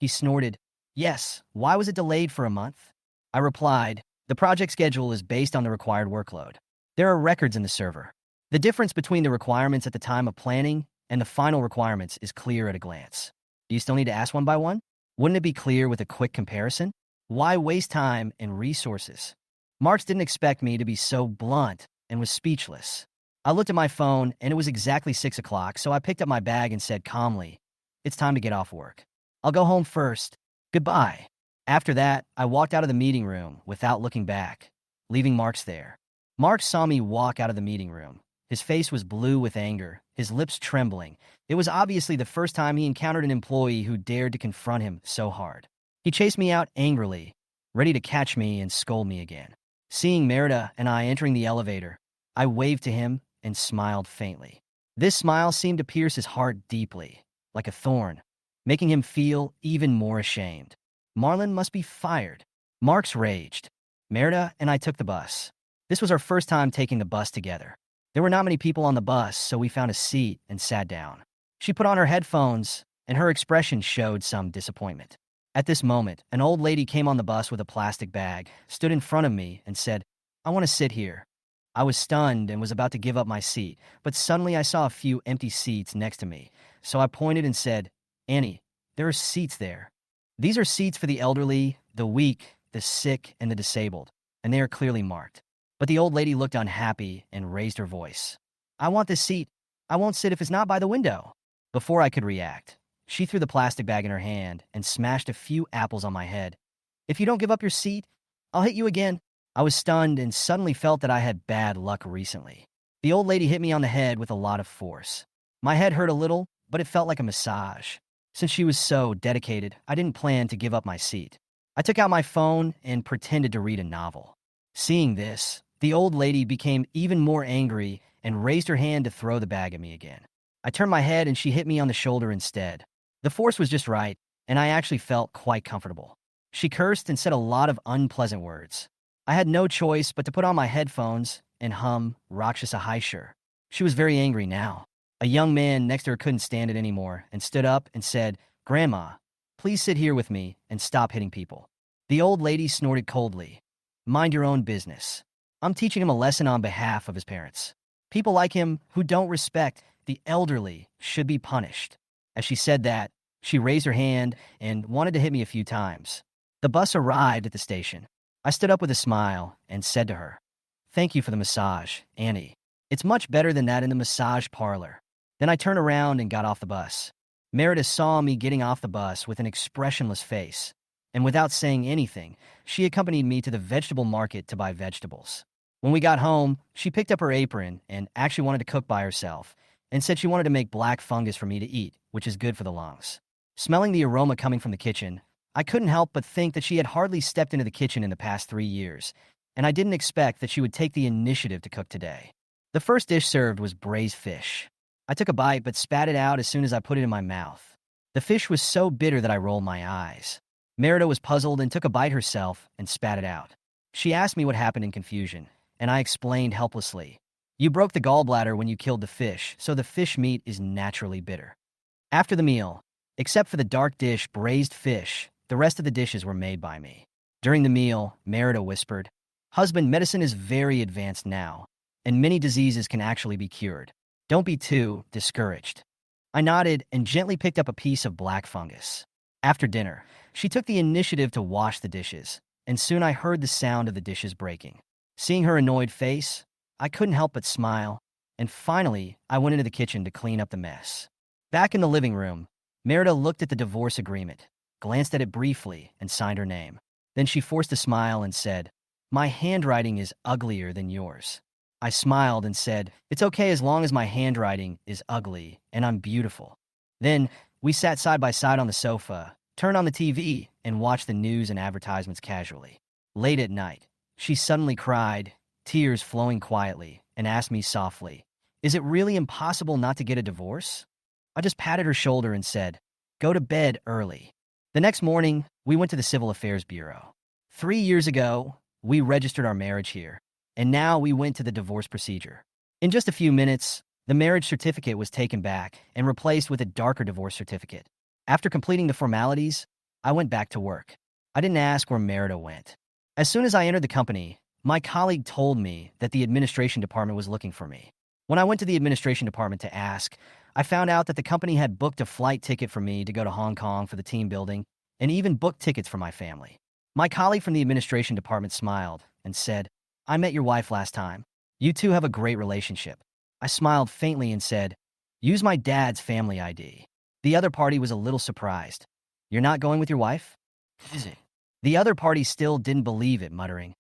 He snorted, Yes, why was it delayed for a month? I replied, The project schedule is based on the required workload. There are records in the server. The difference between the requirements at the time of planning and the final requirements is clear at a glance. Do you still need to ask one by one? Wouldn't it be clear with a quick comparison? Why waste time and resources? Marx didn't expect me to be so blunt and was speechless. I looked at my phone and it was exactly 6 o'clock, so I picked up my bag and said calmly, It's time to get off work. I'll go home first. Goodbye. After that, I walked out of the meeting room without looking back, leaving Marks there. Marks saw me walk out of the meeting room. His face was blue with anger, his lips trembling. It was obviously the first time he encountered an employee who dared to confront him so hard. He chased me out angrily, ready to catch me and scold me again. Seeing Merida and I entering the elevator, I waved to him and smiled faintly. This smile seemed to pierce his heart deeply, like a thorn, making him feel even more ashamed. Marlon must be fired. Marks raged. Merida and I took the bus. This was our first time taking the bus together. There were not many people on the bus, so we found a seat and sat down. She put on her headphones, and her expression showed some disappointment. At this moment, an old lady came on the bus with a plastic bag, stood in front of me, and said, "I want to sit here." I was stunned and was about to give up my seat, but suddenly I saw a few empty seats next to me, so I pointed and said, "Annie, there are seats there. These are seats for the elderly, the weak, the sick, and the disabled, and they are clearly marked." But the old lady looked unhappy and raised her voice. "I want this seat. I won't sit if it's not by the window." Before I could react, she threw the plastic bag in her hand and smashed a few apples on my head. "If you don't give up your seat, I'll hit you again." I was stunned and suddenly felt that I had bad luck recently. The old lady hit me on the head with a lot of force. My head hurt a little, but it felt like a massage. Since she was so dedicated, I didn't plan to give up my seat. I took out my phone and pretended to read a novel. Seeing this, the old lady became even more angry and raised her hand to throw the bag at me again. I turned my head and she hit me on the shoulder instead. The force was just right, and I actually felt quite comfortable. She cursed and said a lot of unpleasant words. I had no choice but to put on my headphones and hum Rakshasa Haishur. She was very angry now. A young man next to her couldn't stand it anymore and stood up and said, "Grandma, please sit here with me and stop hitting people." The old lady snorted coldly. "Mind your own business. I'm teaching him a lesson on behalf of his parents. People like him who don't respect the elderly should be punished." As she said that, she raised her hand and wanted to hit me a few times. The bus arrived at the station. I stood up with a smile and said to her, "Thank you for the massage, Annie. It's much better than that in the massage parlor." Then I turned around and got off the bus. Merida saw me getting off the bus with an expressionless face, and without saying anything, she accompanied me to the vegetable market to buy vegetables. When we got home, she picked up her apron and actually wanted to cook by herself, and said she wanted to make black fungus for me to eat, which is good for the lungs. Smelling the aroma coming from the kitchen, I couldn't help but think that she had hardly stepped into the kitchen in the past 3 years, and I didn't expect that she would take the initiative to cook today. The first dish served was braised fish. I took a bite but spat it out as soon as I put it in my mouth. The fish was so bitter that I rolled my eyes. Merida was puzzled and took a bite herself and spat it out. She asked me what happened in confusion, and I explained helplessly. "You broke the gallbladder when you killed the fish, so the fish meat is naturally bitter." After the meal, except for the dark dish braised fish, the rest of the dishes were made by me. During the meal, Merida whispered, "Husband, medicine is very advanced now, and many diseases can actually be cured. Don't be too discouraged." I nodded and gently picked up a piece of black fungus. After dinner, she took the initiative to wash the dishes, and soon I heard the sound of the dishes breaking. Seeing her annoyed face, I couldn't help but smile, and finally, I went into the kitchen to clean up the mess. Back in the living room, Merida looked at the divorce agreement, glanced at it briefly, and signed her name. Then she forced a smile and said, "My handwriting is uglier than yours." I smiled and said, "It's okay as long as my handwriting is ugly and I'm beautiful." Then we sat side by side on the sofa, turned on the TV, and watched the news and advertisements casually. Late at night, she suddenly cried, tears flowing quietly, and asked me softly, "Is it really impossible not to get a divorce?" I just patted her shoulder and said, "Go to bed early." The next morning, we went to the Civil Affairs Bureau. 3 years ago, we registered our marriage here, and now we went to the divorce procedure. In just a few minutes, the marriage certificate was taken back and replaced with a darker divorce certificate. After completing the formalities, I went back to work. I didn't ask where Merida went. As soon as I entered the company, my colleague told me that the administration department was looking for me. When I went to the administration department to ask, I found out that the company had booked a flight ticket for me to go to Hong Kong for the team building and even booked tickets for my family. My colleague from the administration department smiled and said, "I met your wife last time. You two have a great relationship." I smiled faintly and said, "Use my dad's family ID." The other party was a little surprised. "You're not going with your wife?" "Is it?" The other party still didn't believe it, muttering,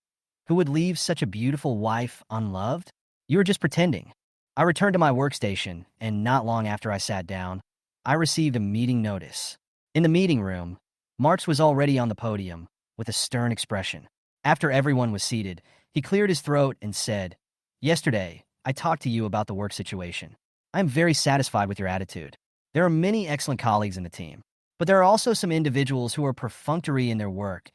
"Who would leave such a beautiful wife unloved? You were just pretending." I returned to my workstation, and not long after I sat down, I received a meeting notice. In the meeting room, Marx was already on the podium with a stern expression. After everyone was seated, he cleared his throat and said, "Yesterday, I talked to you about the work situation. I am very satisfied with your attitude. There are many excellent colleagues in the team, but there are also some individuals who are perfunctory in their work,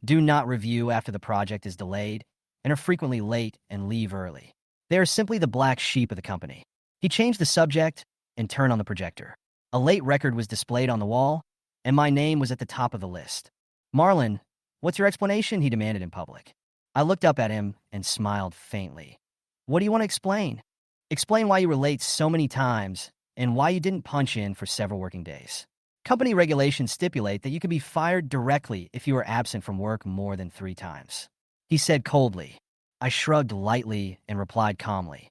do not review after the project is delayed, and are frequently late and leave early. They are simply the black sheep of the company." He changed the subject and turned on the projector. A late record was displayed on the wall, and my name was at the top of the list. "Marlon, what's your explanation?" he demanded in public. I looked up at him and smiled faintly. "What do you want to explain?" "Explain why you were late so many times and why you didn't punch in for several working days. Company regulations stipulate that you can be fired directly if you are absent from work more than 3 times." He said coldly. I shrugged lightly and replied calmly,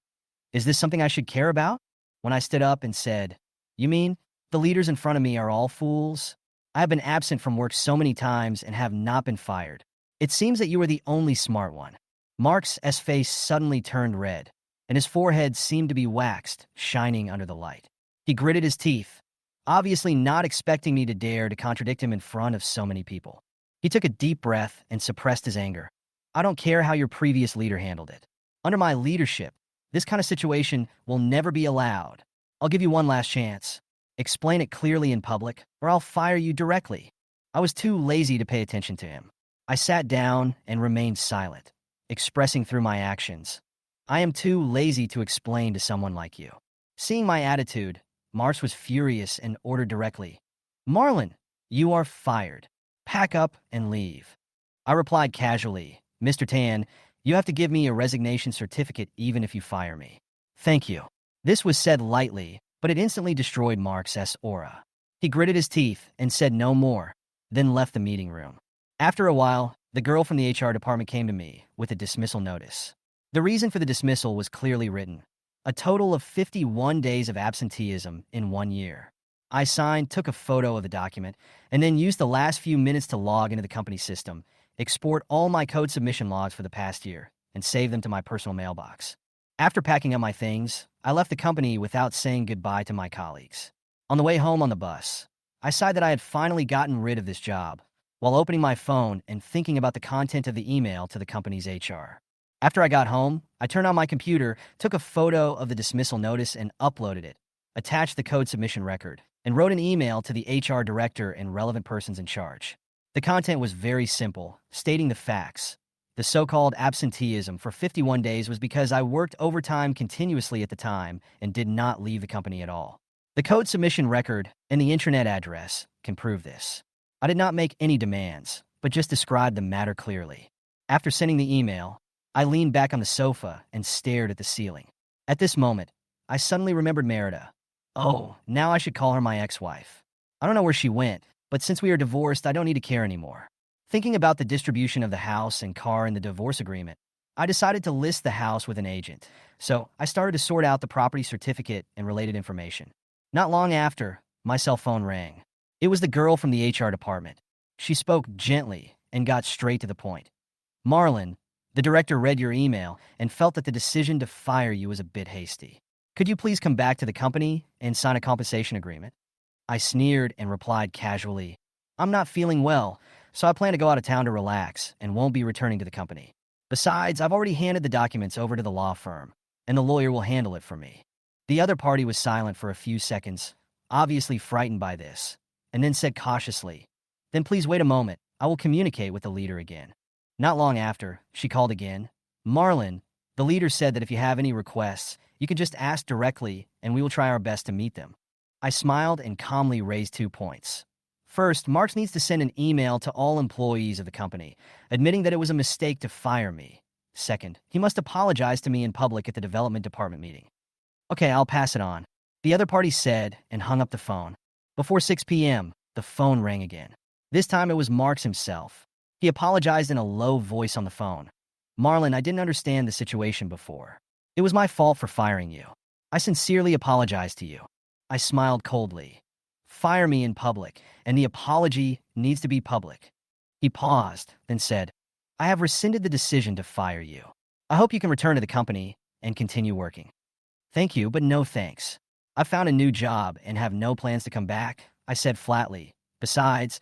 "Is this something I should care about?" When I stood up and said, "You mean the leaders in front of me are all fools? I have been absent from work so many times and have not been fired. It seems that you are the only smart one." Mark's face suddenly turned red, and his forehead seemed to be waxed, shining under the light. He gritted his teeth, obviously not expecting me to dare to contradict him in front of so many people. He took a deep breath and suppressed his anger. "I don't care how your previous leader handled it. Under my leadership, this kind of situation will never be allowed. I'll give you one last chance. Explain it clearly in public, or I'll fire you directly." I was too lazy to pay attention to him. I sat down and remained silent, expressing through my actions, "I am too lazy to explain to someone like you." Seeing my attitude, Mars was furious and ordered directly, "Marlon, you are fired. Pack up and leave." I replied casually, "Mr. Tan, you have to give me a resignation certificate even if you fire me." "Thank you." This was said lightly, but it instantly destroyed Mark's aura. He gritted his teeth and said no more, then left the meeting room. After a while, the girl from the HR department came to me with a dismissal notice. The reason for the dismissal was clearly written: a total of 51 days of absenteeism in 1 year. I signed, took a photo of the document, and then used the last few minutes to log into the company system, export all my code submission logs for the past year, and save them to my personal mailbox. After packing up my things, I left the company without saying goodbye to my colleagues. On the way home on the bus, I sighed that I had finally gotten rid of this job, while opening my phone and thinking about the content of the email to the company's HR. After I got home, I turned on my computer, took a photo of the dismissal notice and uploaded it, attached the code submission record, and wrote an email to the HR director and relevant persons in charge. The content was very simple, stating the facts. The so-called absenteeism for 51 days was because I worked overtime continuously at the time and did not leave the company at all. The code submission record and the intranet address can prove this. I did not make any demands, but just described the matter clearly. After sending the email, I leaned back on the sofa and stared at the ceiling. At this moment, I suddenly remembered Merida. Oh, now I should call her my ex-wife. I don't know where she went, but since we are divorced, I don't need to care anymore. Thinking about the distribution of the house and car in the divorce agreement, I decided to list the house with an agent, so I started to sort out the property certificate and related information. Not long after, my cell phone rang. It was the girl from the HR department. She spoke gently and got straight to the point. "Marlon, the director read your email and felt that the decision to fire you was a bit hasty. Could you please come back to the company and sign a compensation agreement?" I sneered and replied casually, "I'm not feeling well, so I plan to go out of town to relax and won't be returning to the company. Besides, I've already handed the documents over to the law firm, and the lawyer will handle it for me." The other party was silent for a few seconds, obviously frightened by this, and then said cautiously, "Then please wait a moment. I will communicate with the leader again." Not long after, she called again. "Marlon, the leader said that if you have any requests, you can just ask directly, and we will try our best to meet them." I smiled and calmly raised 2 points. First, Marx needs to send an email to all employees of the company, admitting that it was a mistake to fire me. Second, he must apologize to me in public at the development department meeting. "Okay, I'll pass it on," the other party said and hung up the phone. Before 6 p.m., the phone rang again. This time it was Marx himself. He apologized in a low voice on the phone. "Marlon, I didn't understand the situation before. It was my fault for firing you. I sincerely apologize to you." I smiled coldly. "Fire me in public, and the apology needs to be public." He paused, then said, I have rescinded the decision to fire you. I hope you can return to the company and continue working. Thank you, but no thanks. I found a new job and have no plans to come back, I said flatly. Besides,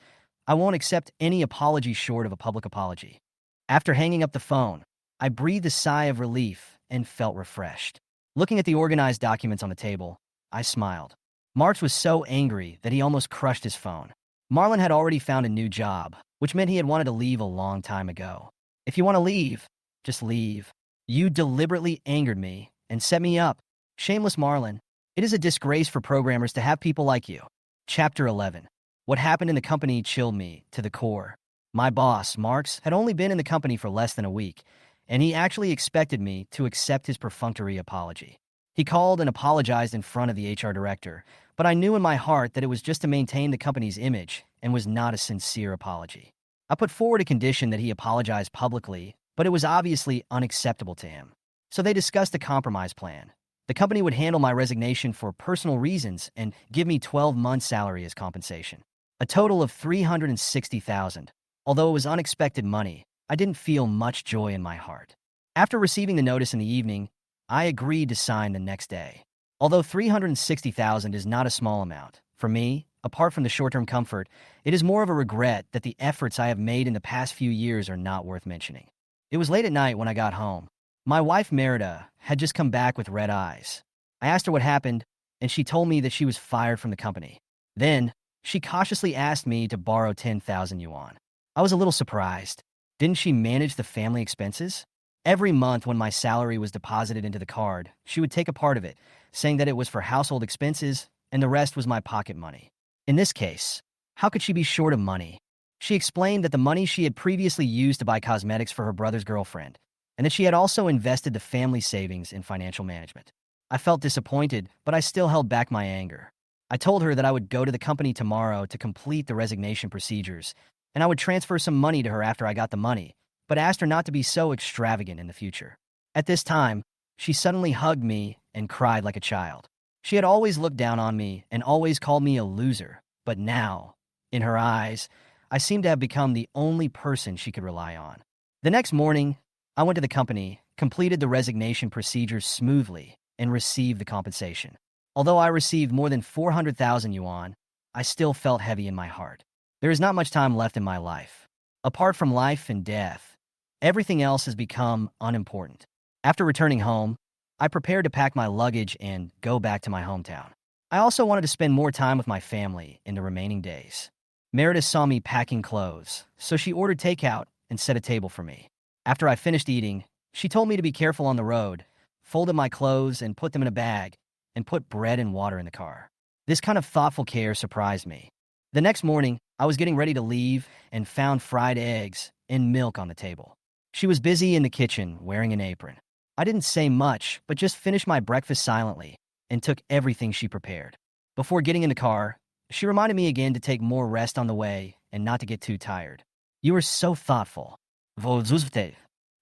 I won't accept any apology short of a public apology. After hanging up the phone, I breathed a sigh of relief and felt refreshed. Looking at the organized documents on the table, I smiled. March was so angry that he almost crushed his phone. Marlon had already found a new job, which meant he had wanted to leave a long time ago. If you want to leave, just leave. You deliberately angered me and set me up. Shameless Marlon. It is a disgrace for programmers to have people like you. Chapter 11. What happened in the company chilled me to the core. My boss, Marx, had only been in the company for less than a week, and he actually expected me to accept his perfunctory apology. He called and apologized in front of the HR director, but I knew in my heart that it was just to maintain the company's image and was not a sincere apology. I put forward a condition that he apologize publicly, but it was obviously unacceptable to him. So they discussed a compromise plan. The company would handle my resignation for personal reasons and give me 12 months' salary as compensation. A total of $360,000. Although it was unexpected money, I didn't feel much joy in my heart. After receiving the notice in the evening, I agreed to sign the next day. Although $360,000 is not a small amount, for me, apart from the short-term comfort, it is more of a regret that the efforts I have made in the past few years are not worth mentioning. It was late at night when I got home. My wife, Merida, had just come back with red eyes. I asked her what happened, and she told me that she was fired from the company. Then, she cautiously asked me to borrow 10,000 yuan. I was a little surprised. Didn't she manage the family expenses? Every month when my salary was deposited into the card, she would take a part of it, saying that it was for household expenses and the rest was my pocket money. In this case, how could she be short of money? She explained that the money she had previously used to buy cosmetics for her brother's girlfriend, and that she had also invested the family savings in financial management. I felt disappointed, but I still held back my anger. I told her that I would go to the company tomorrow to complete the resignation procedures, and I would transfer some money to her after I got the money, but asked her not to be so extravagant in the future. At this time, she suddenly hugged me and cried like a child. She had always looked down on me and always called me a loser, but now, in her eyes, I seemed to have become the only person she could rely on. The next morning, I went to the company, completed the resignation procedures smoothly, and received the compensation. Although I received more than 400,000 yuan, I still felt heavy in my heart. There is not much time left in my life. Apart from life and death, everything else has become unimportant. After returning home, I prepared to pack my luggage and go back to my hometown. I also wanted to spend more time with my family in the remaining days. Meredith saw me packing clothes, so she ordered takeout and set a table for me. After I finished eating, she told me to be careful on the road, folded my clothes and put them in a bag, and put bread and water in the car. This kind of thoughtful care surprised me. The next morning, I was getting ready to leave and found fried eggs and milk on the table. She was busy in the kitchen, wearing an apron. I didn't say much, but just finished my breakfast silently and took everything she prepared. Before getting in the car, she reminded me again to take more rest on the way and not to get too tired. You were so thoughtful.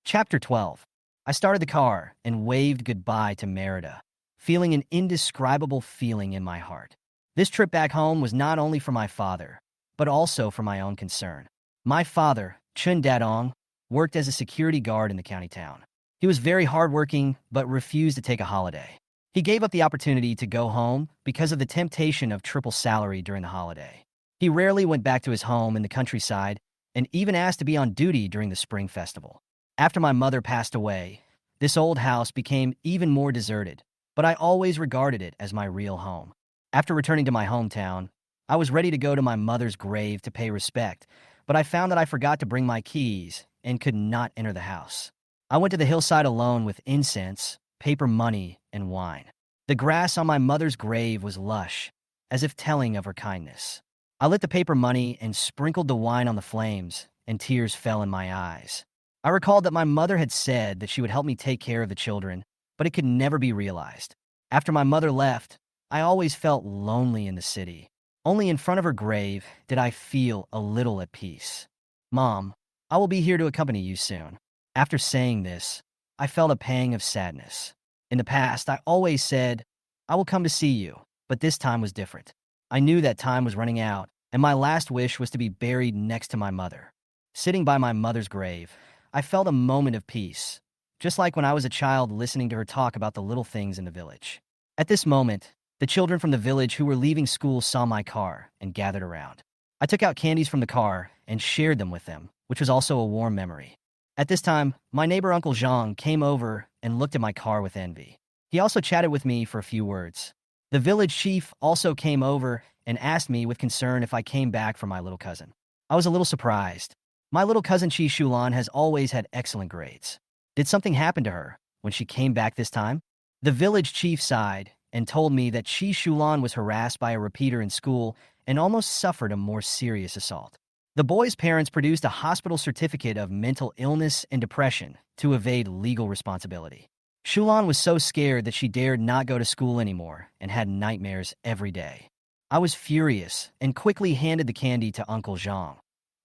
Chapter 12. I started the car and waved goodbye to Merida, feeling an indescribable feeling in my heart. This trip back home was not only for my father, but also for my own concern. My father, Chun Dadong, worked as a security guard in the county town. He was very hardworking, but refused to take a holiday. He gave up the opportunity to go home because of the temptation of triple salary during the holiday. He rarely went back to his home in the countryside and even asked to be on duty during the spring festival. After my mother passed away, this old house became even more deserted, but I always regarded it as my real home. After returning to my hometown, I was ready to go to my mother's grave to pay respect, but I found that I forgot to bring my keys and could not enter the house. I went to the hillside alone with incense, paper money, and wine. The grass on my mother's grave was lush, as if telling of her kindness. I lit the paper money and sprinkled the wine on the flames, and tears fell in my eyes. I recalled that my mother had said that she would help me take care of the children, but it could never be realized. After my mother left, I always felt lonely in the city. Only in front of her grave did I feel a little at peace. Mom, I will be here to accompany you soon. After saying this, I felt a pang of sadness. In the past, I always said, I will come to see you, but this time was different. I knew that time was running out, and my last wish was to be buried next to my mother. Sitting by my mother's grave, I felt a moment of peace, just like when I was a child listening to her talk about the little things in the village. At this moment, the children from the village who were leaving school saw my car and gathered around. I took out candies from the car and shared them with them, which was also a warm memory. At this time, my neighbor Uncle Zhang came over and looked at my car with envy. He also chatted with me for a few words. The village chief also came over and asked me with concern if I came back for my little cousin. I was a little surprised. My little cousin Chi Shulan has always had excellent grades. Did something happen to her when she came back this time? The village chief sighed and told me that Chi Shulan was harassed by a repeater in school and almost suffered a more serious assault. The boy's parents produced a hospital certificate of mental illness and depression to evade legal responsibility. Shulan was so scared that she dared not go to school anymore and had nightmares every day. I was furious and quickly handed the candy to Uncle Zhang,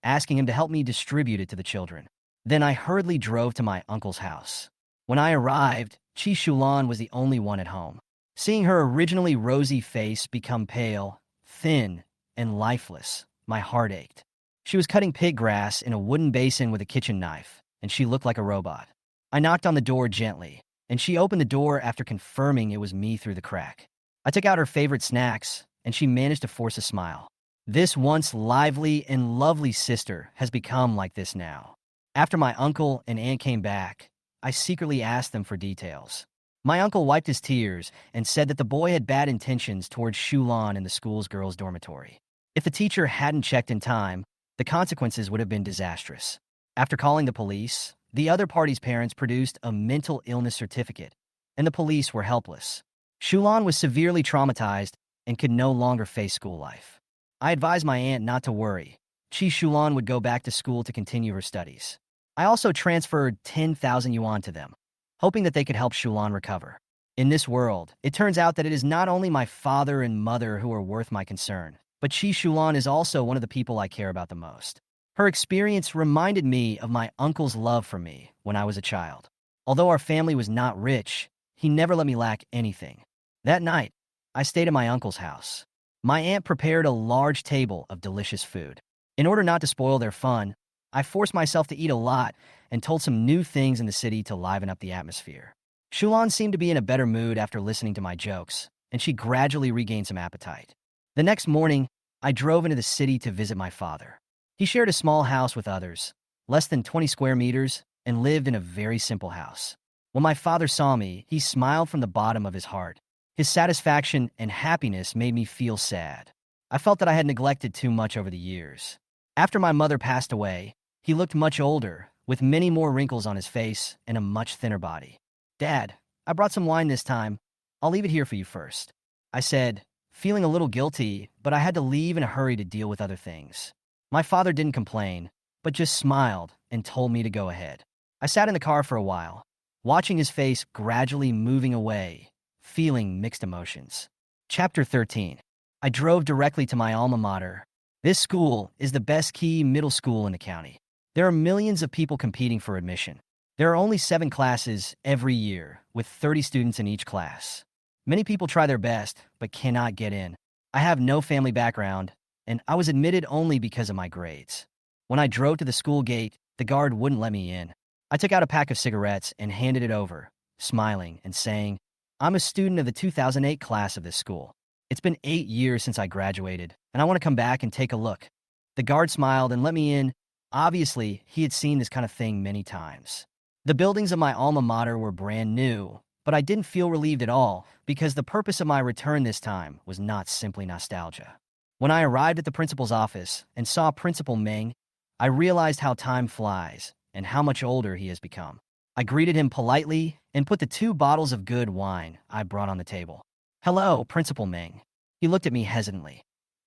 asking him to help me distribute it to the children. Then I hurriedly drove to my uncle's house. When I arrived, Chi Shulan was the only one at home. Seeing her originally rosy face become pale, thin, and lifeless, my heart ached. She was cutting pig grass in a wooden basin with a kitchen knife, and she looked like a robot. I knocked on the door gently, and she opened the door after confirming it was me through the crack. I took out her favorite snacks, and she managed to force a smile. This once lively and lovely sister has become like this now. After my uncle and aunt came back, I secretly asked them for details. My uncle wiped his tears and said that the boy had bad intentions towards Shulan in the school's girls' dormitory. If the teacher hadn't checked in time, the consequences would have been disastrous. After calling the police, the other party's parents produced a mental illness certificate, and the police were helpless. Shulan was severely traumatized and could no longer face school life. I advised my aunt not to worry. Chi Shulan would go back to school to continue her studies. I also transferred 10,000 yuan to them, hoping that they could help Shulan recover. In this world, it turns out that it is not only my father and mother who are worth my concern, but Chi Shulan is also one of the people I care about the most. Her experience reminded me of my uncle's love for me when I was a child. Although our family was not rich, he never let me lack anything. That night, I stayed at my uncle's house. My aunt prepared a large table of delicious food. In order not to spoil their fun, I forced myself to eat a lot and told some new things in the city to liven up the atmosphere. Shulan seemed to be in a better mood after listening to my jokes, and she gradually regained some appetite. The next morning, I drove into the city to visit my father. He shared a small house with others, less than 20 square meters, and lived in a very simple house. When my father saw me, he smiled from the bottom of his heart. His satisfaction and happiness made me feel sad. I felt that I had neglected too much over the years. After my mother passed away, he looked much older, with many more wrinkles on his face and a much thinner body. "Dad, I brought some wine this time. I'll leave it here for you first," I said, feeling a little guilty, but I had to leave in a hurry to deal with other things. My father didn't complain, but just smiled and told me to go ahead. I sat in the car for a while, watching his face gradually moving away, feeling mixed emotions. Chapter 13. I drove directly to my alma mater. This school is the best key middle school in the county. There are millions of people competing for admission. There are only 7 classes every year, with 30 students in each class. Many people try their best, but cannot get in. I have no family background, and I was admitted only because of my grades. When I drove to the school gate, the guard wouldn't let me in. I took out a pack of cigarettes and handed it over, smiling and saying, "I'm a student of the 2008 class of this school. It's been 8 years since I graduated, and I want to come back and take a look." The guard smiled and let me in. Obviously, he had seen this kind of thing many times. The buildings of my alma mater were brand new, but I didn't feel relieved at all because the purpose of my return this time was not simply nostalgia. When I arrived at the principal's office and saw Principal Meng, I realized how time flies and how much older he has become. I greeted him politely and put the 2 bottles of good wine I brought on the table. "Hello, Principal Meng." He looked at me hesitantly.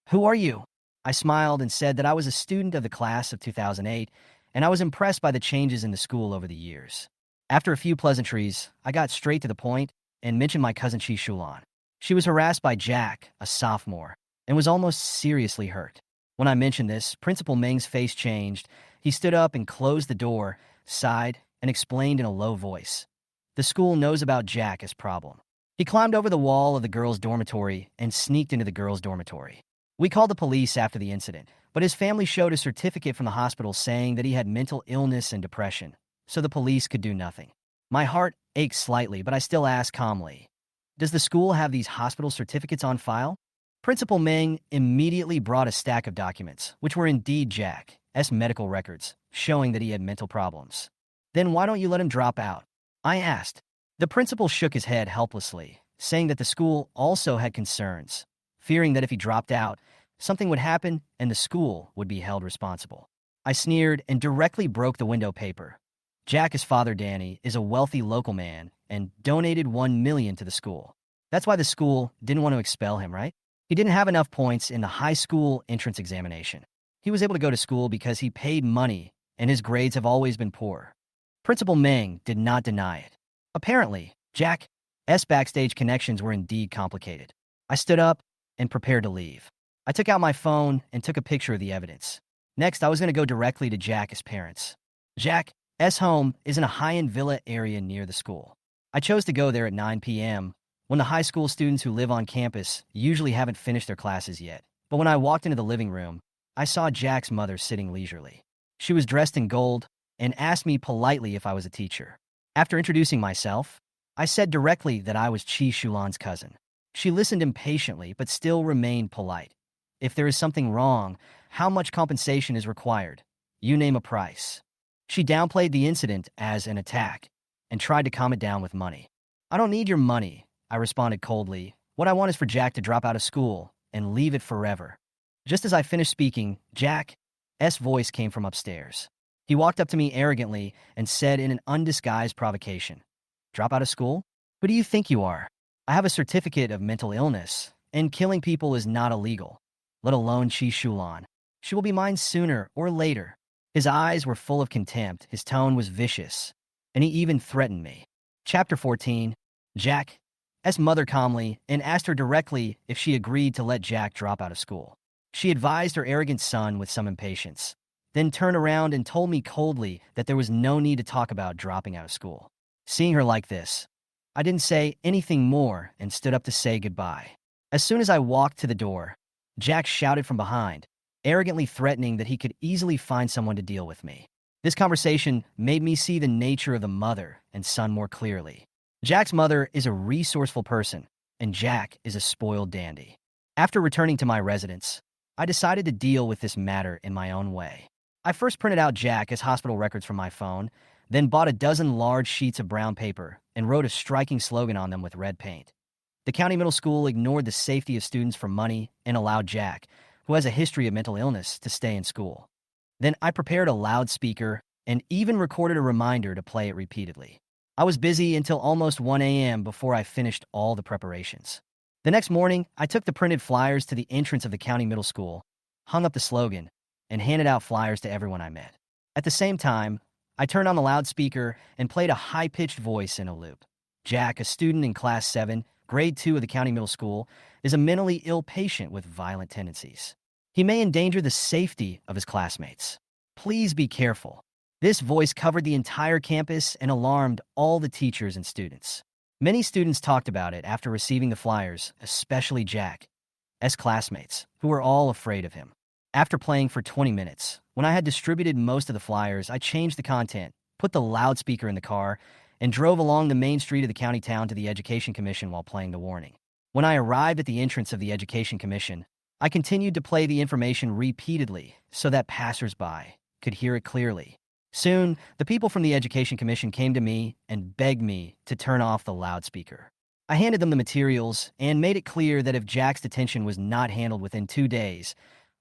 "Who are you?" I smiled and said that I was a student of the class of 2008, and I was impressed by the changes in the school over the years. After a few pleasantries, I got straight to the point and mentioned my cousin Chi Shulan. She was harassed by Jack, a sophomore, and was almost seriously hurt. When I mentioned this, Principal Meng's face changed. He stood up and closed the door, sighed, and explained in a low voice. "The school knows about Jack's problem." He climbed over the wall of the girls' dormitory and sneaked into the girls' dormitory. We called the police after the incident, But his family showed a certificate from the hospital saying that he had mental illness and depression, so the police could do nothing. My heart ached slightly, but I still asked calmly, "Does the school have these hospital certificates on file?" Principal Meng immediately brought a stack of documents, which were indeed Jack's medical records, showing that he had mental problems. "Then why don't you let him drop out?" I asked. The principal shook his head helplessly, saying that the school also had concerns, fearing that if he dropped out, something would happen and the school would be held responsible. I sneered and directly broke the window paper. Jack's father, Danny, is a wealthy local man and donated $1 million to the school. That's why the school didn't want to expel him, right? He didn't have enough points in the high school entrance examination. He was able to go to school because he paid money, and his grades have always been poor. Principal Meng did not deny it. Apparently, Jack's backstage connections were indeed complicated. I stood up and prepared to leave. I took out my phone and took a picture of the evidence. Next, I was going to go directly to Jack's parents. Jack's home is in a high-end villa area near the school. I chose to go there at 9 p.m., when the high school students who live on campus usually haven't finished their classes yet. But when I walked into the living room, I saw Jack's mother sitting leisurely. She was dressed in gold and asked me politely if I was a teacher. After introducing myself, I said directly that I was Chi Shulan's cousin. She listened impatiently but still remained polite. "If there is something wrong, how much compensation is required? You name a price." She downplayed the incident as an attack and tried to calm it down with money. "I don't need your money," I responded coldly. "What I want is for Jack to drop out of school and leave it forever." Just as I finished speaking, Jack's voice came from upstairs. He walked up to me arrogantly and said in an undisguised provocation, "Drop out of school? Who do you think you are? I have a certificate of mental illness, and killing people is not illegal, let alone Chi Shulan. She will be mine sooner or later." His eyes were full of contempt, his tone was vicious, and he even threatened me. Chapter 14. Jack's mother calmly and asked her directly if she agreed to let Jack drop out of school. She advised her arrogant son with some impatience, then turned around and told me coldly that there was no need to talk about dropping out of school. Seeing her like this, I didn't say anything more and stood up to say goodbye. As soon as I walked to the door, Jack shouted from behind, arrogantly threatening that he could easily find someone to deal with me. This conversation made me see the nature of the mother and son more clearly. Jack's mother is a resourceful person, and Jack is a spoiled dandy. After returning to my residence, I decided to deal with this matter in my own way. I first printed out Jack's hospital records from my phone, then bought a dozen large sheets of brown paper and wrote a striking slogan on them with red paint. The county middle school ignored the safety of students for money and allowed Jack, who has a history of mental illness, to stay in school. Then I prepared a loudspeaker and even recorded a reminder to play it repeatedly. I was busy until almost 1 a.m. before I finished all the preparations. The next morning, I took the printed flyers to the entrance of the county middle school, hung up the slogan, and handed out flyers to everyone I met. At the same time, I turned on the loudspeaker and played a high-pitched voice in a loop. Jack, a student in Class 7, Grade 2 of the county middle school, is a mentally ill patient with violent tendencies. He may endanger the safety of his classmates. Please be careful. This voice covered the entire campus and alarmed all the teachers and students. Many students talked about it after receiving the flyers, especially Jack's classmates, who were all afraid of him. After playing for 20 minutes, when I had distributed most of the flyers, I changed the content, put the loudspeaker in the car, and drove along the main street of the county town to the Education Commission while playing the warning. When I arrived at the entrance of the Education Commission, I continued to play the information repeatedly so that passersby could hear it clearly. Soon, the people from the Education Commission came to me and begged me to turn off the loudspeaker. I handed them the materials and made it clear that if Jack's detention was not handled within 2 days,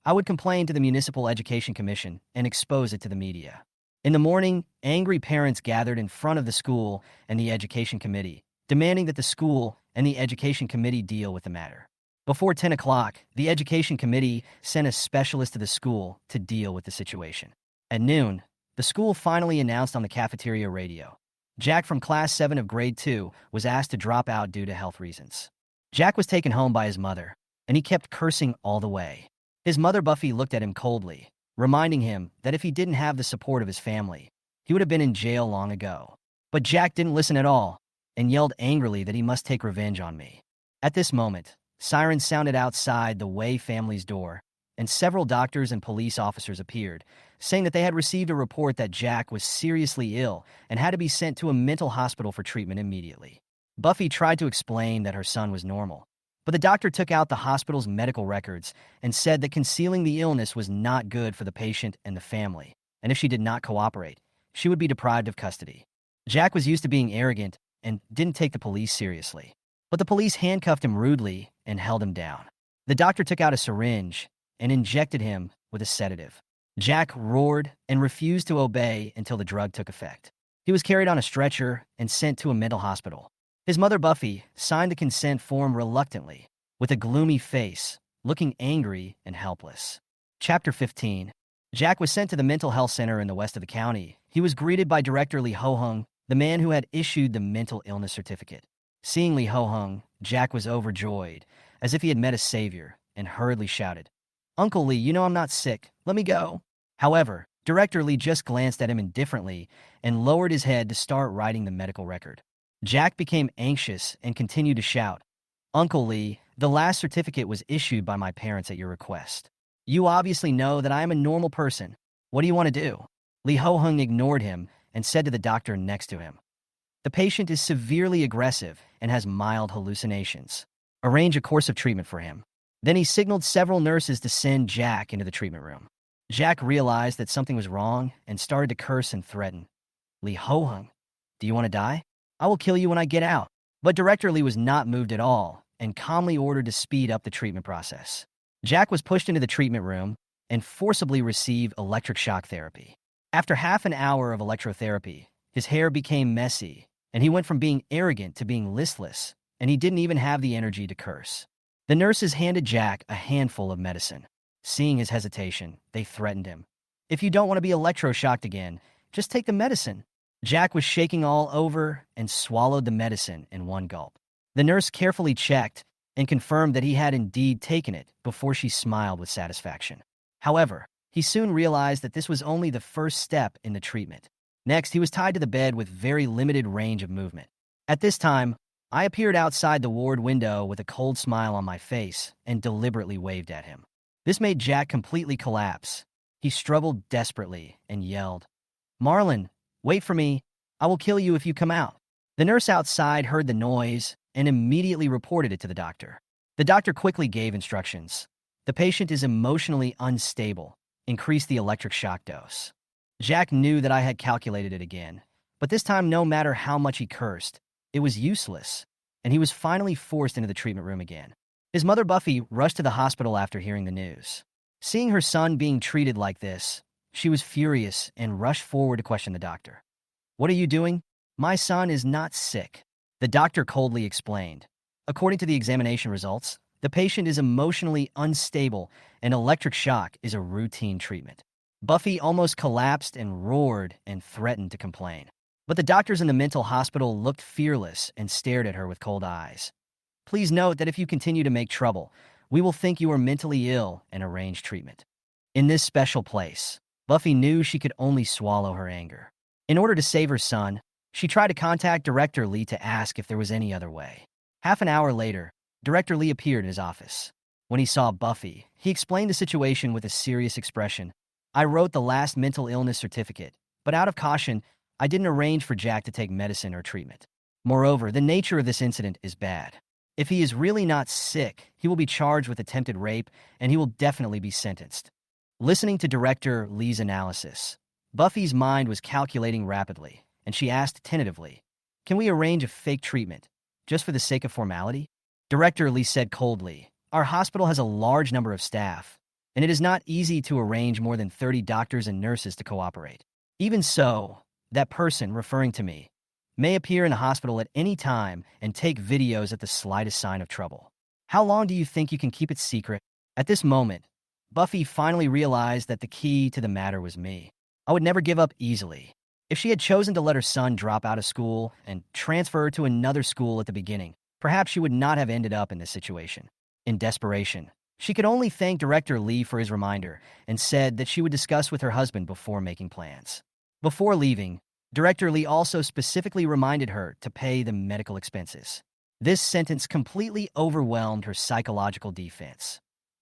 I would complain to the Municipal Education Commission and expose it to the media. In the morning, angry parents gathered in front of the school and the Education Committee, demanding that the school and the Education Committee deal with the matter. Before 10 o'clock, the Education Committee sent a specialist to the school to deal with the situation. At noon, the school finally announced on the cafeteria radio. Jack from Class 7 of Grade 2 was asked to drop out due to health reasons. Jack was taken home by his mother, and he kept cursing all the way. His mother, Buffy, looked at him coldly, reminding him that if he didn't have the support of his family, he would have been in jail long ago. But Jack didn't listen at all and yelled angrily that he must take revenge on me. At this moment, sirens sounded outside the Way family's door, and several doctors and police officers appeared, saying that they had received a report that Jack was seriously ill and had to be sent to a mental hospital for treatment immediately. Buffy tried to explain that her son was normal, but the doctor took out the hospital's medical records and said that concealing the illness was not good for the patient and the family, and if she did not cooperate, she would be deprived of custody. Jack was used to being arrogant and didn't take the police seriously, but the police handcuffed him rudely and held him down. The doctor took out a syringe and injected him with a sedative. Jack roared and refused to obey until the drug took effect. He was carried on a stretcher and sent to a mental hospital. His mother, Buffy, signed the consent form reluctantly, with a gloomy face, looking angry and helpless. Chapter 15. Jack was sent to the mental health center in the west of the county. He was greeted by Director Lee Ho-hung, the man who had issued the mental illness certificate. Seeing Lee Ho-hung, Jack was overjoyed, as if he had met a savior, and hurriedly shouted, "Uncle Lee, you know I'm not sick. Let me go." However, Director Lee just glanced at him indifferently and lowered his head to start writing the medical record. Jack became anxious and continued to shout, "Uncle Lee, the last certificate was issued by my parents at your request. You obviously know that I am a normal person. What do you want to do?" Lee Ho-hung ignored him and said to the doctor next to him, "The patient is severely aggressive and has mild hallucinations. Arrange a course of treatment for him." Then he signaled several nurses to send Jack into the treatment room. Jack realized that something was wrong and started to curse and threaten. "Lee Ho-hung, do you want to die? I will kill you when I get out." But Director Lee was not moved at all and calmly ordered to speed up the treatment process. Jack was pushed into the treatment room and forcibly received electric shock therapy. After half an hour of electrotherapy, his hair became messy, and he went from being arrogant to being listless, and he didn't even have the energy to curse. The nurses handed Jack a handful of medicine. Seeing his hesitation, they threatened him. "If you don't want to be electroshocked again, just take the medicine." Jack was shaking all over and swallowed the medicine in one gulp. The nurse carefully checked and confirmed that he had indeed taken it before she smiled with satisfaction. However, he soon realized that this was only the first step in the treatment. Next, he was tied to the bed with very limited range of movement. At this time, I appeared outside the ward window with a cold smile on my face and deliberately waved at him. This made Jack completely collapse. He struggled desperately and yelled, "Marlon, wait for me. I will kill you if you come out." The nurse outside heard the noise and immediately reported it to the doctor. The doctor quickly gave instructions. "The patient is emotionally unstable. Increase the electric shock dose." Jack knew that I had calculated it again, but this time no matter how much he cursed, it was useless, and he was finally forced into the treatment room again. His mother Buffy rushed to the hospital after hearing the news. Seeing her son being treated like this, she was furious and rushed forward to question the doctor. "What are you doing? My son is not sick," the doctor coldly explained. "According to the examination results, the patient is emotionally unstable and electric shock is a routine treatment." Buffy almost collapsed and roared and threatened to complain. But the doctors in the mental hospital looked fearless and stared at her with cold eyes. "Please note that if you continue to make trouble, we will think you are mentally ill and arrange treatment." In this special place, Buffy knew she could only swallow her anger. In order to save her son, she tried to contact Director Lee to ask if there was any other way. Half an hour later, Director Lee appeared in his office. When he saw Buffy, he explained the situation with a serious expression. "I wrote the last mental illness certificate, but out of caution, I didn't arrange for Jack to take medicine or treatment. Moreover, the nature of this incident is bad. If he is really not sick, he will be charged with attempted rape, and he will definitely be sentenced." Listening to Director Lee's analysis, Buffy's mind was calculating rapidly, and she asked tentatively, "Can we arrange a fake treatment, just for the sake of formality?" Director Lee said coldly, "Our hospital has a large number of staff, and it is not easy to arrange more than 30 doctors and nurses to cooperate. Even so, that person, referring to me, may appear in the hospital at any time and take videos at the slightest sign of trouble. How long do you think you can keep it secret?" At this moment, Buffy finally realized that the key to the matter was me. I would never give up easily. If she had chosen to let her son drop out of school and transfer to another school at the beginning, perhaps she would not have ended up in this situation. In desperation, she could only thank Director Lee for his reminder and said that she would discuss with her husband before making plans. Before leaving, Director Lee also specifically reminded her to pay the medical expenses. This sentence completely overwhelmed her psychological defense.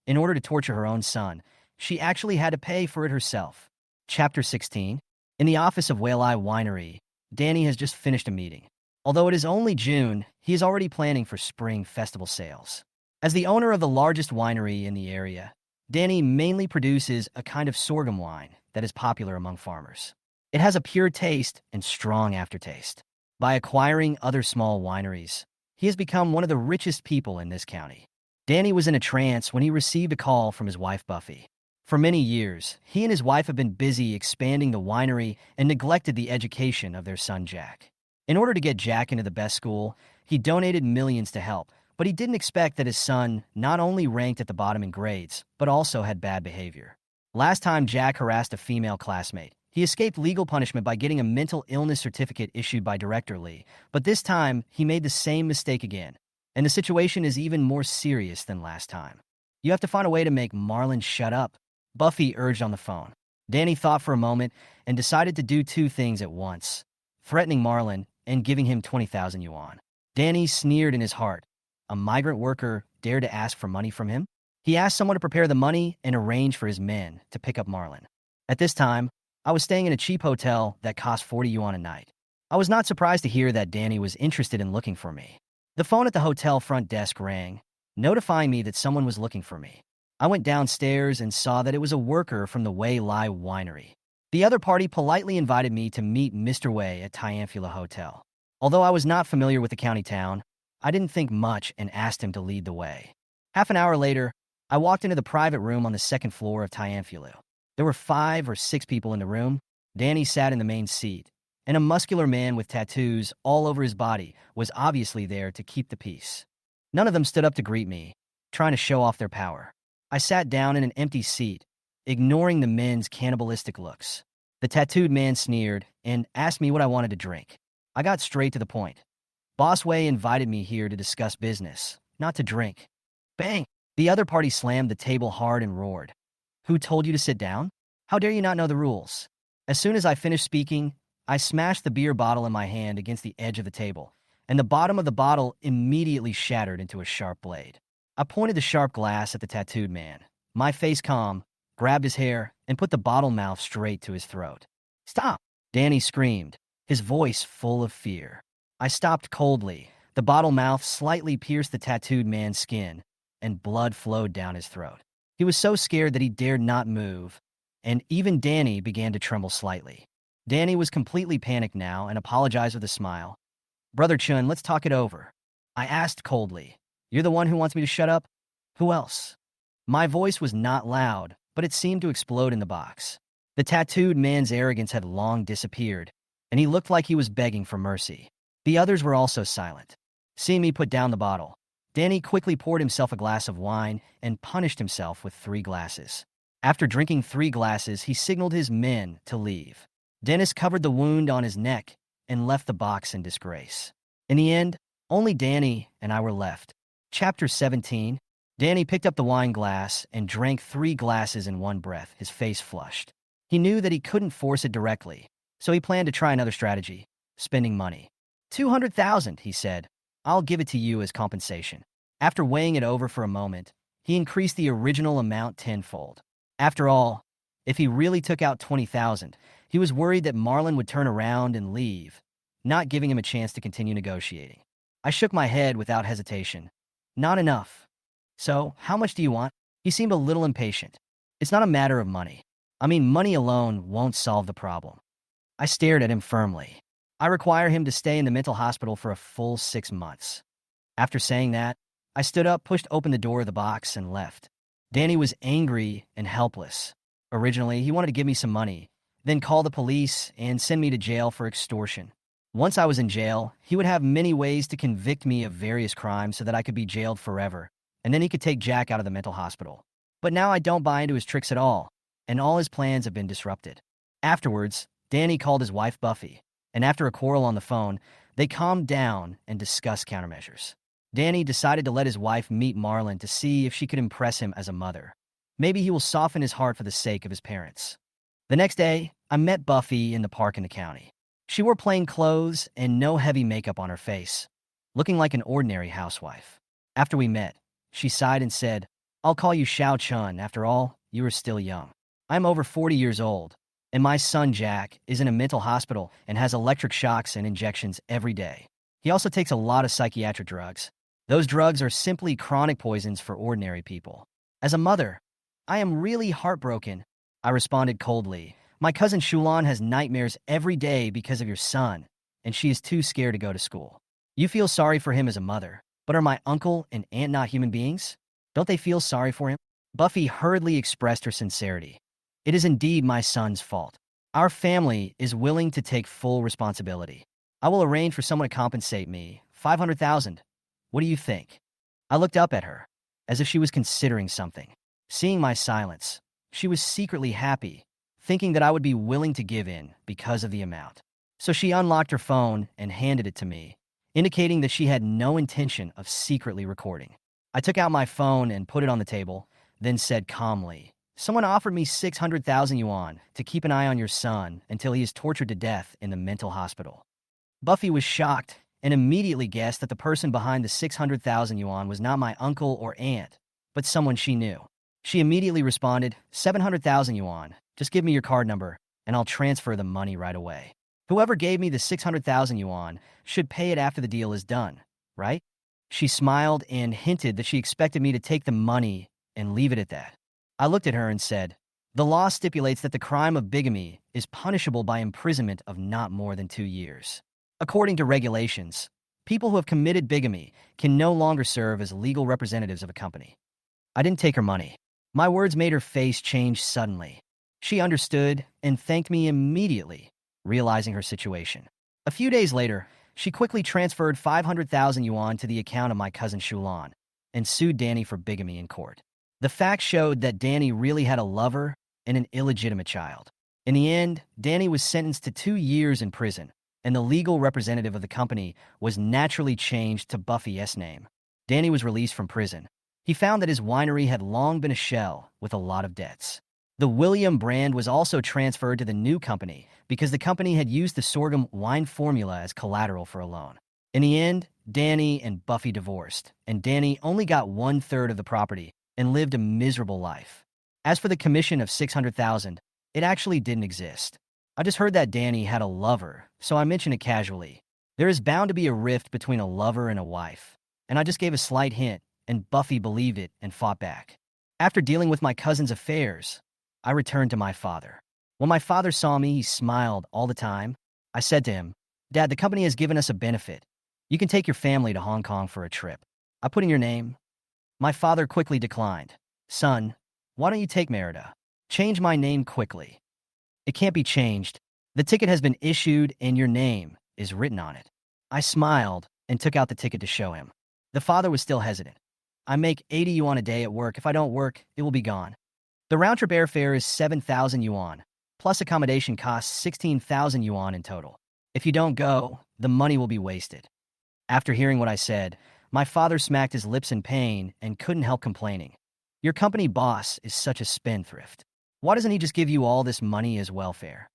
In order to torture her own son, she actually had to pay for it herself. Chapter 16. In the office of Whale Eye Winery, Danny has just finished a meeting. Although it is only June, he is already planning for spring festival sales. As the owner of the largest winery in the area, Danny mainly produces a kind of sorghum wine that is popular among farmers. It has a pure taste and strong aftertaste. By acquiring other small wineries, he has become one of the richest people in this county. Danny was in a trance when he received a call from his wife Buffy. For many years, he and his wife have been busy expanding the winery and neglected the education of their son Jack. In order to get Jack into the best school, he donated millions to help, but he didn't expect that his son not only ranked at the bottom in grades, but also had bad behavior. Last time Jack harassed a female classmate, he escaped legal punishment by getting a mental illness certificate issued by Director Lee, but this time he made the same mistake again, and the situation is even more serious than last time. You have to find a way to make Marlon shut up, Buffy urged on the phone. Danny thought for a moment and decided to do two things at once, threatening Marlon and giving him 20,000 yuan. Danny sneered in his heart. A migrant worker dared to ask for money from him? He asked someone to prepare the money and arrange for his men to pick up Marlon. At this time, I was staying in a cheap hotel that cost 40 yuan a night. I was not surprised to hear that Danny was interested in looking for me. The phone at the hotel front desk rang, notifying me that someone was looking for me. I went downstairs and saw that it was a worker from the Wei Lai Winery. The other party politely invited me to meet Mr. Wei at Tianfula Hotel. Although I was not familiar with the county town, I didn't think much and asked him to lead the way. Half an hour later, I walked into the private room on the second floor of Tianfula. There were 5 or 6 people in the room. Danny sat in the main seat, and a muscular man with tattoos all over his body was obviously there to keep the peace. None of them stood up to greet me, trying to show off their power. I sat down in an empty seat, ignoring the men's cannibalistic looks. The tattooed man sneered and asked me what I wanted to drink. I got straight to the point. Boss Wei invited me here to discuss business, not to drink. Bang! The other party slammed the table hard and roared. Who told you to sit down? How dare you not know the rules? As soon as I finished speaking, I smashed the beer bottle in my hand against the edge of the table, and the bottom of the bottle immediately shattered into a sharp blade. I pointed the sharp glass at the tattooed man. My face calm, grabbed his hair, and put the bottle mouth straight to his throat. Stop! Danny screamed, his voice full of fear. I stopped coldly. The bottle mouth slightly pierced the tattooed man's skin, and blood flowed down his throat. He was so scared that he dared not move, and even Danny began to tremble slightly. Danny was completely panicked now and apologized with a smile. Brother Chun, let's talk it over. I asked coldly. You're the one who wants me to shut up? Who else? My voice was not loud, but it seemed to explode in the box. The tattooed man's arrogance had long disappeared, and he looked like he was begging for mercy. The others were also silent. Seeing me put down the bottle, Danny quickly poured himself a glass of wine and punished himself with 3 glasses. After drinking 3 glasses, he signaled his men to leave. Dennis covered the wound on his neck and left the box in disgrace. In the end, only Danny and I were left. Chapter 17. Danny picked up the wine glass and drank 3 glasses in one breath, his face flushed. He knew that he couldn't force it directly, so he planned to try another strategy, spending money. 200,000, he said. I'll give it to you as compensation. After weighing it over for a moment, he increased the original amount tenfold. After all, if he really took out 20,000, he was worried that Marlon would turn around and leave, not giving him a chance to continue negotiating. I shook my head without hesitation. Not enough. So, how much do you want? He seemed a little impatient. It's not a matter of money. I mean, money alone won't solve the problem. I stared at him firmly. I require him to stay in the mental hospital for a full 6 months. After saying that, I stood up, pushed open the door of the box, and left. Danny was angry and helpless. Originally, he wanted to give me some money, then call the police and send me to jail for extortion. Once I was in jail, he would have many ways to convict me of various crimes so that I could be jailed forever, and then he could take Jack out of the mental hospital. But now I don't buy into his tricks at all, and all his plans have been disrupted. Afterwards, Danny called his wife Buffy, and after a quarrel on the phone, they calmed down and discussed countermeasures. Danny decided to let his wife meet Marlon to see if she could impress him as a mother. Maybe he will soften his heart for the sake of his parents. The next day, I met Buffy in the park in the county. She wore plain clothes and no heavy makeup on her face, looking like an ordinary housewife. After we met, she sighed and said, I'll call you Xiao Chun. After all, you are still young. I'm over 40 years old, and my son Jack is in a mental hospital and has electric shocks and injections every day. He also takes a lot of psychiatric drugs. Those drugs are simply chronic poisons for ordinary people. As a mother, I am really heartbroken. I responded coldly. My cousin Shulan has nightmares every day because of your son, and she is too scared to go to school. You feel sorry for him as a mother, but are my uncle and aunt not human beings? Don't they feel sorry for him? Buffy hurriedly expressed her sincerity. It is indeed my son's fault. Our family is willing to take full responsibility. I will arrange for someone to compensate me. 500,000. What do you think? I looked up at her, as if she was considering something. Seeing my silence, she was secretly happy, thinking that I would be willing to give in because of the amount. So she unlocked her phone and handed it to me, indicating that she had no intention of secretly recording. I took out my phone and put it on the table, then said calmly, "Someone offered me 600,000 yuan to keep an eye on your son until he is tortured to death in the mental hospital." Buffy was shocked and immediately guessed that the person behind the 600,000 yuan was not my uncle or aunt, but someone she knew. She immediately responded, 700,000 yuan, just give me your card number, and I'll transfer the money right away. Whoever gave me the 600,000 yuan should pay it after the deal is done, right? She smiled and hinted that she expected me to take the money and leave it at that. I looked at her and said, the law stipulates that the crime of bigamy is punishable by imprisonment of not more than 2 years. According to regulations, people who have committed bigamy can no longer serve as legal representatives of a company. I didn't take her money. My words made her face change suddenly. She understood and thanked me immediately, realizing her situation. A few days later, she quickly transferred 500,000 yuan to the account of my cousin Shulan and sued Danny for bigamy in court. The facts showed that Danny really had a lover and an illegitimate child. In the end, Danny was sentenced to 2 years in prison, and the legal representative of the company was naturally changed to Buffy's name. Danny was released from prison. He found that his winery had long been a shell with a lot of debts. The William brand was also transferred to the new company because the company had used the sorghum wine formula as collateral for a loan. In the end, Danny and Buffy divorced, and Danny only got 1/3 of the property and lived a miserable life. As for the commission of 600,000, it actually didn't exist. I just heard that Danny had a lover, so I mentioned it casually. There is bound to be a rift between a lover and a wife, and I just gave a slight hint, and Buffy believed it and fought back. After dealing with my cousin's affairs, I returned to my father. When my father saw me, he smiled all the time. I said to him, "Dad, the company has given us a benefit. You can take your family to Hong Kong for a trip. I put in your name." My father quickly declined. "Son, why don't you take Merida? Change my name quickly." "It can't be changed. The ticket has been issued and your name is written on it." I smiled and took out the ticket to show him. The father was still hesitant. "I make 80 yuan a day at work. If I don't work, it will be gone. The round-trip airfare is 7,000 yuan, plus accommodation costs 16,000 yuan in total. If you don't go, the money will be wasted." After hearing what I said, my father smacked his lips in pain and couldn't help complaining. "Your company boss is such a spendthrift. Why doesn't he just give you all this money as welfare?"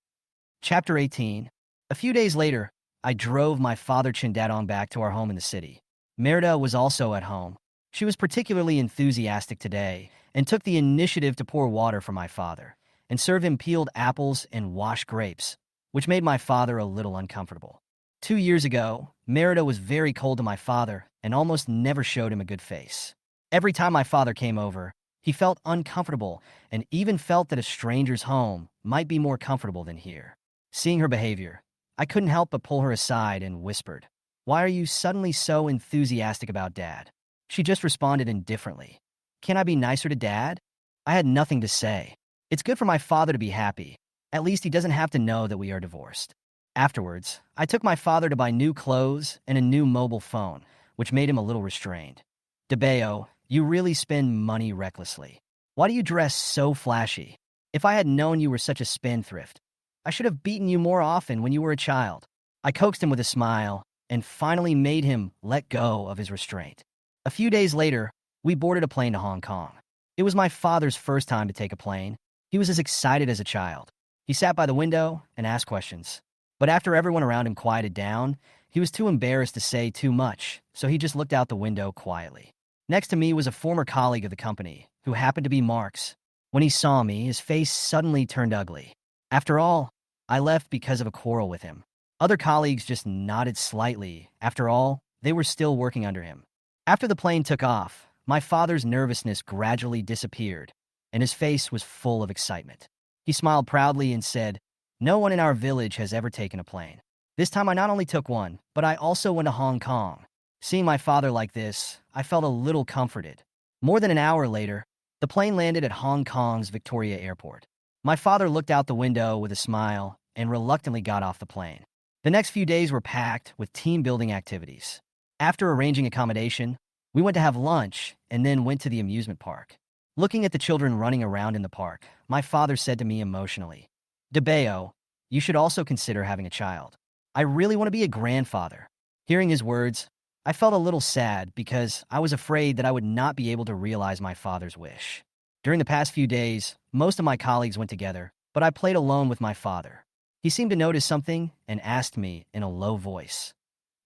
Chapter 18. A few days later, I drove my father Chindadong back to our home in the city. Merida was also at home. She was particularly enthusiastic today and took the initiative to pour water for my father and serve him peeled apples and washed grapes, which made my father a little uncomfortable. 2 years ago, Merida was very cold to my father and almost never showed him a good face. Every time my father came over, he felt uncomfortable and even felt that a stranger's home might be more comfortable than here. Seeing her behavior, I couldn't help but pull her aside and whispered, "Why are you suddenly so enthusiastic about Dad?" She just responded indifferently. "Can I be nicer to Dad?" I had nothing to say. It's good for my father to be happy. At least he doesn't have to know that we are divorced. Afterwards, I took my father to buy new clothes and a new mobile phone, which made him a little restrained. "DeBeo, you really spend money recklessly. Why do you dress so flashy? If I had known you were such a spendthrift, I should have beaten you more often when you were a child." I coaxed him with a smile and finally made him let go of his restraint. A few days later, we boarded a plane to Hong Kong. It was my father's first time to take a plane. He was as excited as a child. He sat by the window and asked questions. But after everyone around him quieted down, he was too embarrassed to say too much, so he just looked out the window quietly. Next to me was a former colleague of the company, who happened to be Mark's. When he saw me, his face suddenly turned ugly. After all, I left because of a quarrel with him. Other colleagues just nodded slightly. After all, they were still working under him. After the plane took off, my father's nervousness gradually disappeared, and his face was full of excitement. He smiled proudly and said, "No one in our village has ever taken a plane. This time I not only took one, but I also went to Hong Kong." Seeing my father like this, I felt a little comforted. More than an hour later, the plane landed at Hong Kong's Victoria Airport. My father looked out the window with a smile and reluctantly got off the plane. The next few days were packed with team-building activities. After arranging accommodation, we went to have lunch and then went to the amusement park. Looking at the children running around in the park, my father said to me emotionally, "DeBeo, you should also consider having a child. I really want to be a grandfather." Hearing his words, I felt a little sad because I was afraid that I would not be able to realize my father's wish. During the past few days, most of my colleagues went together, but I played alone with my father. He seemed to notice something and asked me in a low voice,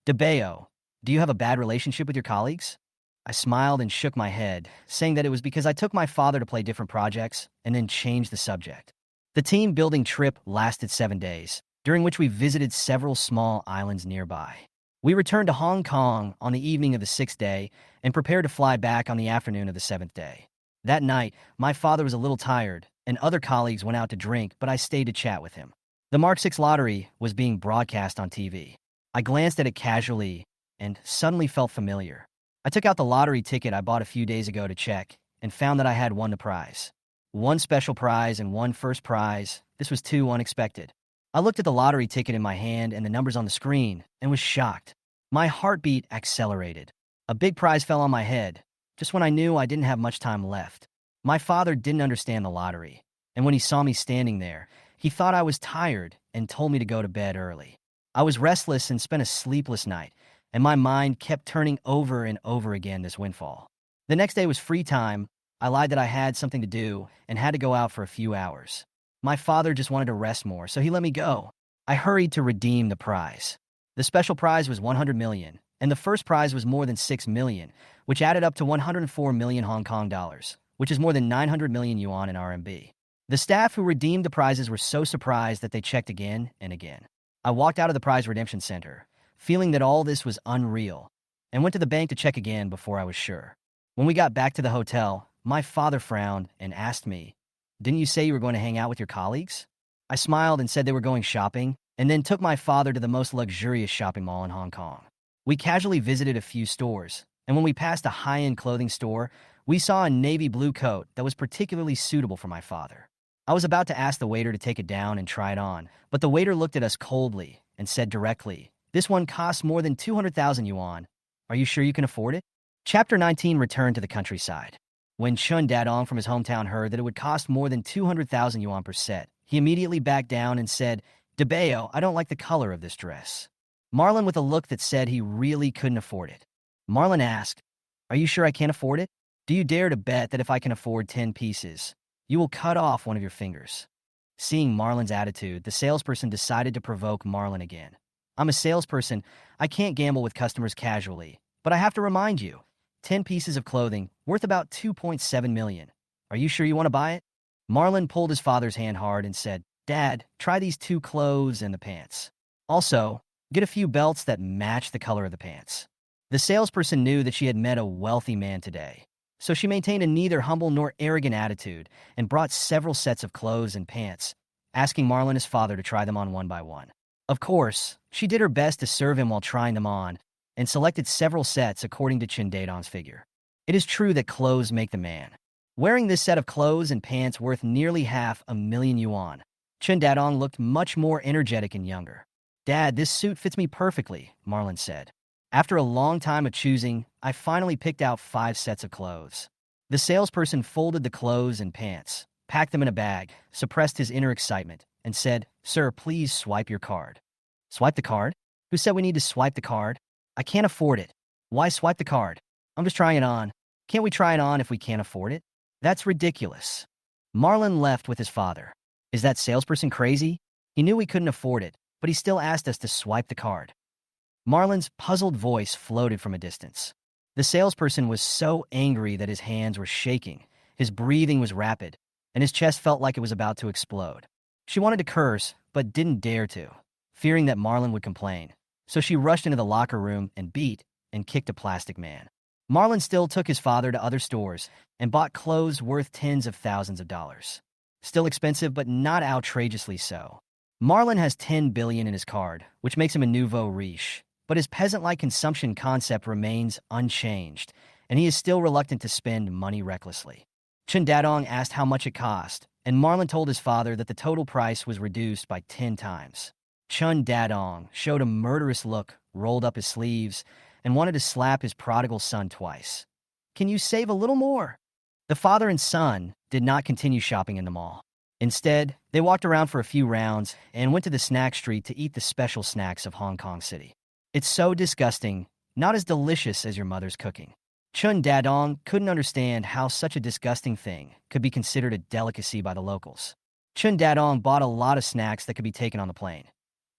"DeBeo, do you have a bad relationship with your colleagues?" I smiled and shook my head, saying that it was because I took my father to play different projects and then changed the subject. The team-building trip lasted 7 days, during which we visited several small islands nearby. We returned to Hong Kong on the evening of the 6th day and prepared to fly back on the afternoon of the 7th day. That night, my father was a little tired, and other colleagues went out to drink, but I stayed to chat with him. The Mark 6 lottery was being broadcast on TV. I glanced at it casually and suddenly felt familiar. I took out the lottery ticket I bought a few days ago to check and found that I had won the prize. One special prize and one first prize. This was too unexpected. I looked at the lottery ticket in my hand and the numbers on the screen and was shocked. My heartbeat accelerated. A big prize fell on my head, just when I knew I didn't have much time left. My father didn't understand the lottery, and when he saw me standing there, he thought I was tired and told me to go to bed early. I was restless and spent a sleepless night, and my mind kept turning over and over again this windfall. The next day was free time. I lied that I had something to do and had to go out for a few hours. My father just wanted to rest more, so he let me go. I hurried to redeem the prize. The special prize was 100 million, and the first prize was more than 6 million, which added up to 104 million Hong Kong dollars, which is more than 900 million yuan in RMB. The staff who redeemed the prizes were so surprised that they checked again and again. I walked out of the prize redemption center, feeling that all this was unreal, and went to the bank to check again before I was sure. When we got back to the hotel, my father frowned and asked me, "Didn't you say you were going to hang out with your colleagues?" I smiled and said they were going shopping, and then took my father to the most luxurious shopping mall in Hong Kong. We casually visited a few stores, and when we passed a high-end clothing store, we saw a navy blue coat that was particularly suitable for my father. I was about to ask the waiter to take it down and try it on, but the waiter looked at us coldly and said directly, "This one costs more than 200,000 yuan. Are you sure you can afford it?" Chapter 19 returned to the countryside. When Chun Dadong from his hometown heard that it would cost more than 200,000 yuan per set, he immediately backed down and said, "DeBeo, I don't like the color of this dress." Marlon with a look that said he really couldn't afford it. Marlon asked, "Are you sure I can't afford it? Do you dare to bet that if I can afford 10 pieces, you will cut off one of your fingers?" Seeing Marlon's attitude, the salesperson decided to provoke Marlon again. "I'm a salesperson. I can't gamble with customers casually, but I have to remind you, 10 pieces of clothing worth about 2.7 million. Are you sure you want to buy it?" Marlon pulled his father's hand hard and said, "Dad, try these 2 clothes and the pants. Also, get a few belts that match the color of the pants." The salesperson knew that she had met a wealthy man today, so she maintained a neither humble nor arrogant attitude and brought several sets of clothes and pants, asking Marlon and his father to try them on one by one. Of course, she did her best to serve him while trying them on, and selected several sets according to Chin Dadong's figure. It is true that clothes make the man. Wearing this set of clothes and pants worth nearly 500,000 yuan, Chin Dadong looked much more energetic and younger. "Dad, this suit fits me perfectly," Marlon said. "After a long time of choosing, I finally picked out 5 sets of clothes." The salesperson folded the clothes and pants, packed them in a bag, suppressed his inner excitement, and said, "Sir, please swipe your card." "Swipe the card? Who said we need to swipe the card? I can't afford it. Why swipe the card? I'm just trying it on. Can't we try it on if we can't afford it? That's ridiculous." Marlon left with his father. Is that salesperson crazy? He knew we couldn't afford it, but he still asked us to swipe the card. Marlon's puzzled voice floated from a distance. The salesperson was so angry that his hands were shaking, His breathing was rapid, and his chest felt like it was about to explode. She wanted to curse, but didn't dare to, fearing that Marlon would complain. So she rushed into the locker room and beat and kicked a plastic man. Marlon still took his father to other stores and bought clothes worth tens of thousands of dollars. Still expensive, but not outrageously so. Marlon has 10 billion in his card, which makes him a nouveau riche, but his peasant-like consumption concept remains unchanged, and he is still reluctant to spend money recklessly. Chun Dadong asked how much it cost, and Marlon told his father that the total price was reduced by 10 times. Chun Dadong showed a murderous look, rolled up his sleeves, and wanted to slap his prodigal son twice. Can you save a little more? The father and son did not continue shopping in the mall. Instead, they walked around for a few rounds and went to the snack street to eat the special snacks of Hong Kong City. It's so disgusting, not as delicious as your mother's cooking. Chun Dadong couldn't understand how such a disgusting thing could be considered a delicacy by the locals. Chun Dadong bought a lot of snacks that could be taken on the plane.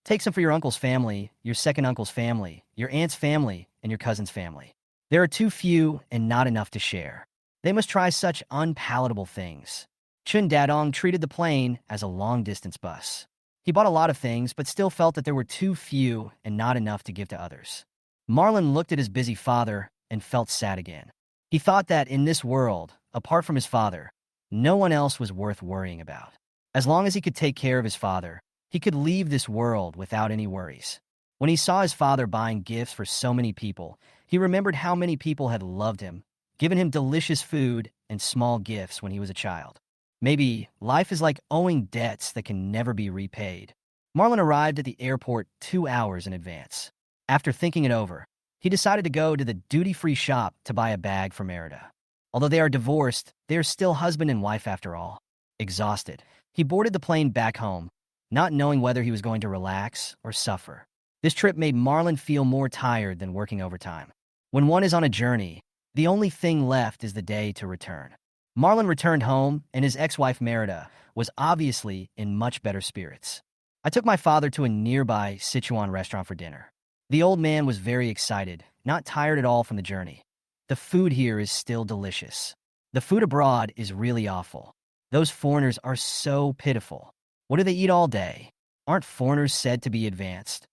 Take some for your uncle's family, your second uncle's family, your aunt's family, and your cousin's family. There are too few and not enough to share. They must try such unpalatable things. Chun Dadong treated the plane as a long-distance bus. He bought a lot of things, but still felt that there were too few and not enough to give to others. Marlon looked at his busy father and felt sad again. He thought that in this world, apart from his father, no one else was worth worrying about. As long as he could take care of his father, he could leave this world without any worries. When he saw his father buying gifts for so many people, he remembered how many people had loved him, given him delicious food and small gifts when he was a child. Maybe life is like owing debts that can never be repaid. Marlon arrived at the airport 2 hours in advance. After thinking it over, he decided to go to the duty-free shop to buy a bag for Merida. Although they are divorced, they are still husband and wife after all. Exhausted, he boarded the plane back home, not knowing whether he was going to relax or suffer. This trip made Marlon feel more tired than working overtime. When one is on a journey, the only thing left is the day to return. Marlon returned home, and his ex-wife Merida was obviously in much better spirits. I took my father to a nearby Sichuan restaurant for dinner. The old man was very excited, not tired at all from the journey. The food here is still delicious. The food abroad is really awful. Those foreigners are so pitiful. What do they eat all day? Aren't foreigners said to be advanced?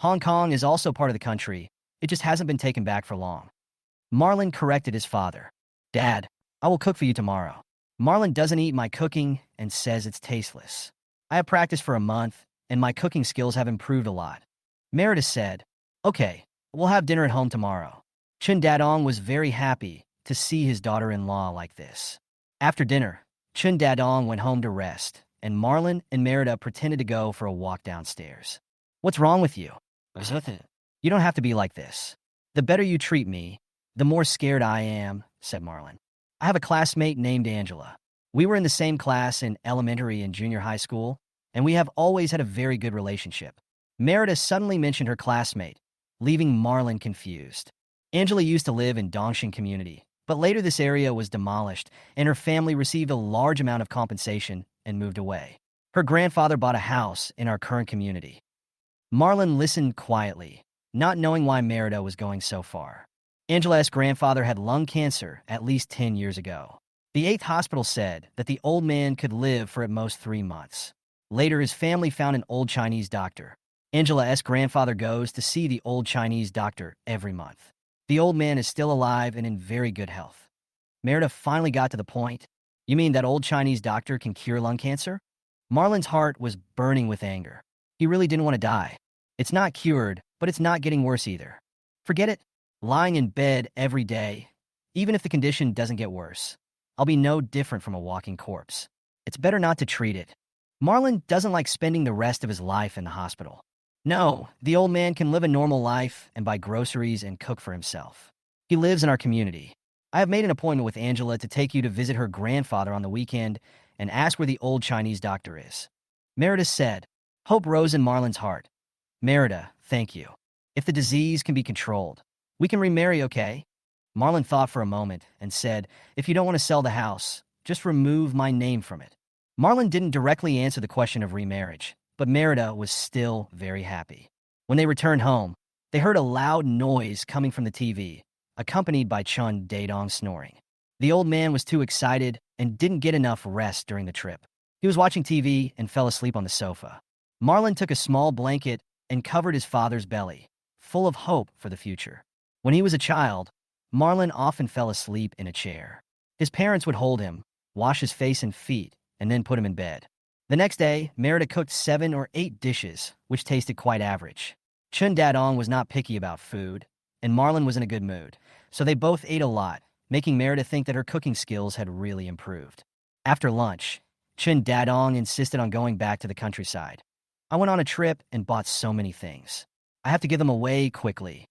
Hong Kong is also part of the country. It just hasn't been taken back for long. Marlon corrected his father. Dad, I will cook for you tomorrow. Marlon doesn't eat my cooking and says it's tasteless. I have practiced for a month, and my cooking skills have improved a lot. Merida said, Okay, we'll have dinner at home tomorrow. Chun Dadong was very happy to see his daughter-in-law like this. After dinner, Chun Dadong went home to rest, and Marlon and Merida pretended to go for a walk downstairs. What's wrong with you? You don't have to be like this. The better you treat me, the more scared I am, said Marlon. I have a classmate named Angela. We were in the same class in elementary and junior high school, and we have always had a very good relationship. Merida suddenly mentioned her classmate, leaving Marlon confused. Angela used to live in Dongxing community, but later this area was demolished, and her family received a large amount of compensation and moved away. Her grandfather bought a house in our current community. Marlon listened quietly, not knowing why Merida was going so far. Angela's grandfather had lung cancer at least 10 years ago. The 8th hospital said that the old man could live for at most 3 months. Later, his family found an old Chinese doctor. Angela's grandfather goes to see the old Chinese doctor every month. The old man is still alive and in very good health. Merida finally got to the point. You mean that old Chinese doctor can cure lung cancer? Marlon's heart was burning with anger. He really didn't want to die. It's not cured, but it's not getting worse either. Forget it. Lying in bed every day, even if the condition doesn't get worse, I'll be no different from a walking corpse. It's better not to treat it. Marlon doesn't like spending the rest of his life in the hospital. No, the old man can live a normal life and buy groceries and cook for himself. He lives in our community. I have made an appointment with Angela to take you to visit her grandfather on the weekend and ask where the old Chinese doctor is. Merida said. Hope rose in Marlon's heart. Merida, thank you. If the disease can be controlled, we can remarry, okay? Marlon thought for a moment and said, if you don't want to sell the house, just remove my name from it. Marlon didn't directly answer the question of remarriage, but Merida was still very happy. When they returned home, they heard a loud noise coming from the TV, accompanied by Chun Dadong snoring. The old man was too excited and didn't get enough rest during the trip. He was watching TV and fell asleep on the sofa. Marlon took a small blanket and covered his father's belly, full of hope for the future. When he was a child, Marlon often fell asleep in a chair. His parents would hold him, wash his face and feet, and then put him in bed. The next day, Merida cooked 7 or 8 dishes, which tasted quite average. Chun Dadong was not picky about food, and Marlon was in a good mood, so they both ate a lot, making Merida think that her cooking skills had really improved. After lunch, Chun Dadong insisted on going back to the countryside. I went on a trip and bought so many things. I have to give them away quickly.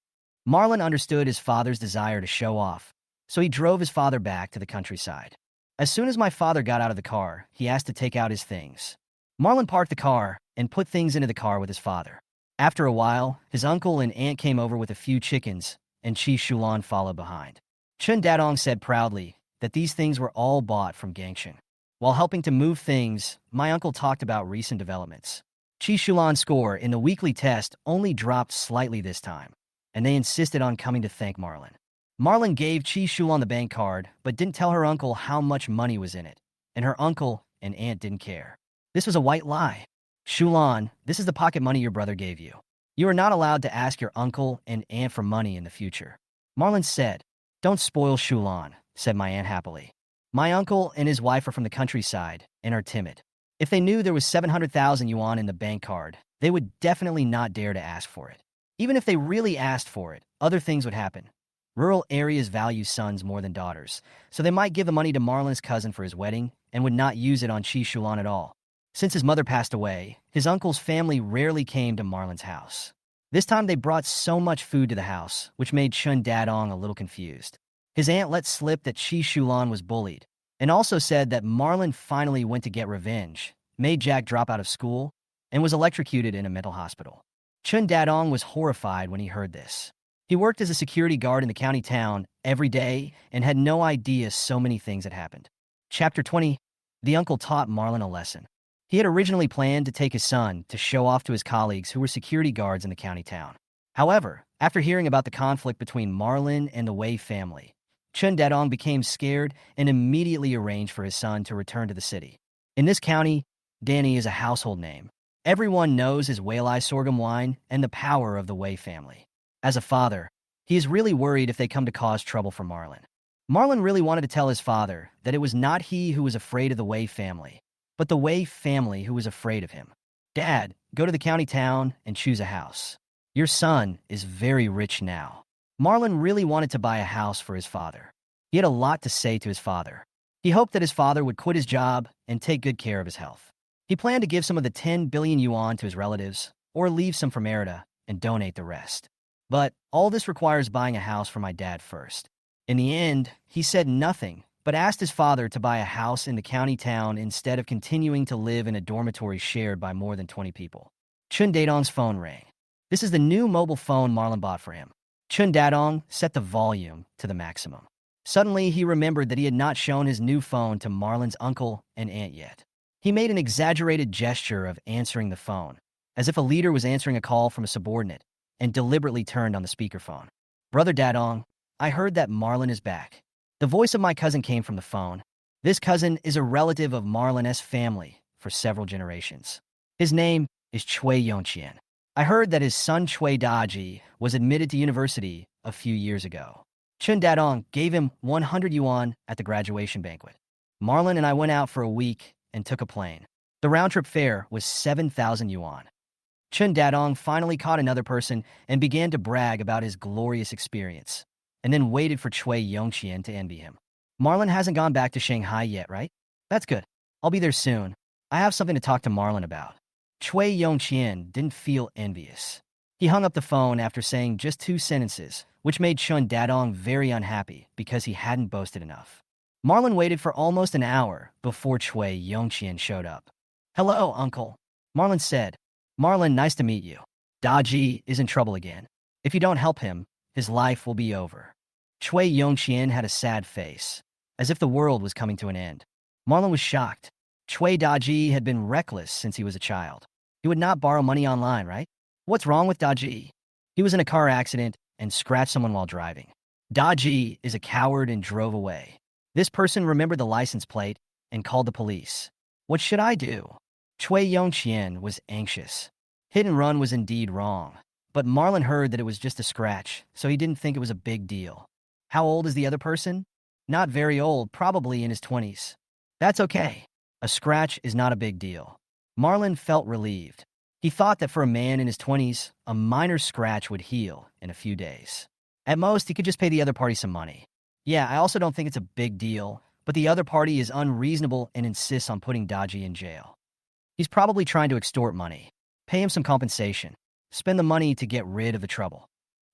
Marlon understood his father's desire to show off, so he drove his father back to the countryside. As soon as my father got out of the car, he asked to take out his things. Marlon parked the car and put things into the car with his father. After a while, his uncle and aunt came over with a few chickens, and Chi Shulan followed behind. Chun Dadong said proudly that these things were all bought from Gangshan. While helping to move things, my uncle talked about recent developments. Chi Shulan's score in the weekly test only dropped slightly this time, and they insisted on coming to thank Marlon. Marlon gave Chi Shulan the bank card, but didn't tell her uncle how much money was in it, and her uncle and aunt didn't care. This was a white lie. Shulan, this is the pocket money your brother gave you. You are not allowed to ask your uncle and aunt for money in the future. Marlon said, "Don't spoil Shulan," said my aunt happily. My uncle and his wife are from the countryside and are timid. If they knew there was 700,000 yuan in the bank card, they would definitely not dare to ask for it. Even if they really asked for it, other things would happen. Rural areas value sons more than daughters, so they might give the money to Marlon's cousin for his wedding and would not use it on Chi Shulan at all. Since his mother passed away, his uncle's family rarely came to Marlon's house. This time they brought so much food to the house, which made Chun Dadong a little confused. His aunt let slip that Chi Shulan was bullied, and also said that Marlon finally went to get revenge, made Jack drop out of school, and was electrocuted in a mental hospital. Chun Dadong was horrified when he heard this. He worked as a security guard in the county town every day and had no idea so many things had happened. Chapter 20. The uncle taught Marlon a lesson. He had originally planned to take his son to show off to his colleagues who were security guards in the county town. However, after hearing about the conflict between Marlon and the Wei family, Chun Dadong became scared and immediately arranged for his son to return to the city. In this county, Danny is a household name. Everyone knows his Wei sorghum wine and the power of the Wei family. As a father, he is really worried if they come to cause trouble for Marlon. Marlon really wanted to tell his father that it was not he who was afraid of the Wei family, but the Wei family who was afraid of him. Dad, go to the county town and choose a house. Your son is very rich now. Marlon really wanted to buy a house for his father. He had a lot to say to his father. He hoped that his father would quit his job and take good care of his health. He planned to give some of the 10 billion yuan to his relatives, or leave some for Merida and donate the rest. But all this requires buying a house for my dad first. In the end, he said nothing, but asked his father to buy a house in the county town instead of continuing to live in a dormitory shared by more than 20 people. Chun Dadong's phone rang. This is the new mobile phone Marlon bought for him. Chun Dadong set the volume to the maximum. Suddenly, he remembered that he had not shown his new phone to Marlon's uncle and aunt yet. He made an exaggerated gesture of answering the phone, as if a leader was answering a call from a subordinate, and deliberately turned on the speakerphone. "Brother Dadong, I heard that Marlon is back." The voice of my cousin came from the phone. This cousin is a relative of Marlon's family for several generations. His name is Chui Yongqian. I heard that his son Chui Daji was admitted to university a few years ago. Chun Dadong gave him 100 yuan at the graduation banquet. Marlon and I went out for a week and took a plane. The round-trip fare was 7,000 yuan. Chun Dadong finally caught another person and began to brag about his glorious experience, and then waited for Chui Yongqian to envy him. "Marlon hasn't gone back to Shanghai yet, right? That's good. I'll be there soon. I have something to talk to Marlon about." Chui Yongqian didn't feel envious. He hung up the phone after saying just 2 sentences, which made Chun Dadong very unhappy because he hadn't boasted enough. Marlon waited for almost an hour before Chui Yongqian showed up. "Hello, uncle," Marlon said. "Marlon, nice to meet you. Daji is in trouble again. If you don't help him, his life will be over." Chui Yongqian had a sad face, as if the world was coming to an end. Marlon was shocked. Chui Daji had been reckless since he was a child. He would not borrow money online, right? What's wrong with Daji? He was in a car accident and scratched someone while driving. Daji is a coward and drove away. This person remembered the license plate and called the police. What should I do? Chui Yongqian was anxious. Hit and run was indeed wrong. But Marlon heard that it was just a scratch, so he didn't think it was a big deal. How old is the other person? Not very old, probably in his 20s. That's okay. A scratch is not a big deal. Marlon felt relieved. He thought that for a man in his 20s, a minor scratch would heal in a few days. At most, he could just pay the other party some money. Yeah, I also don't think it's a big deal, but the other party is unreasonable and insists on putting Dodgy in jail. He's probably trying to extort money. Pay him some compensation. Spend the money to get rid of the trouble.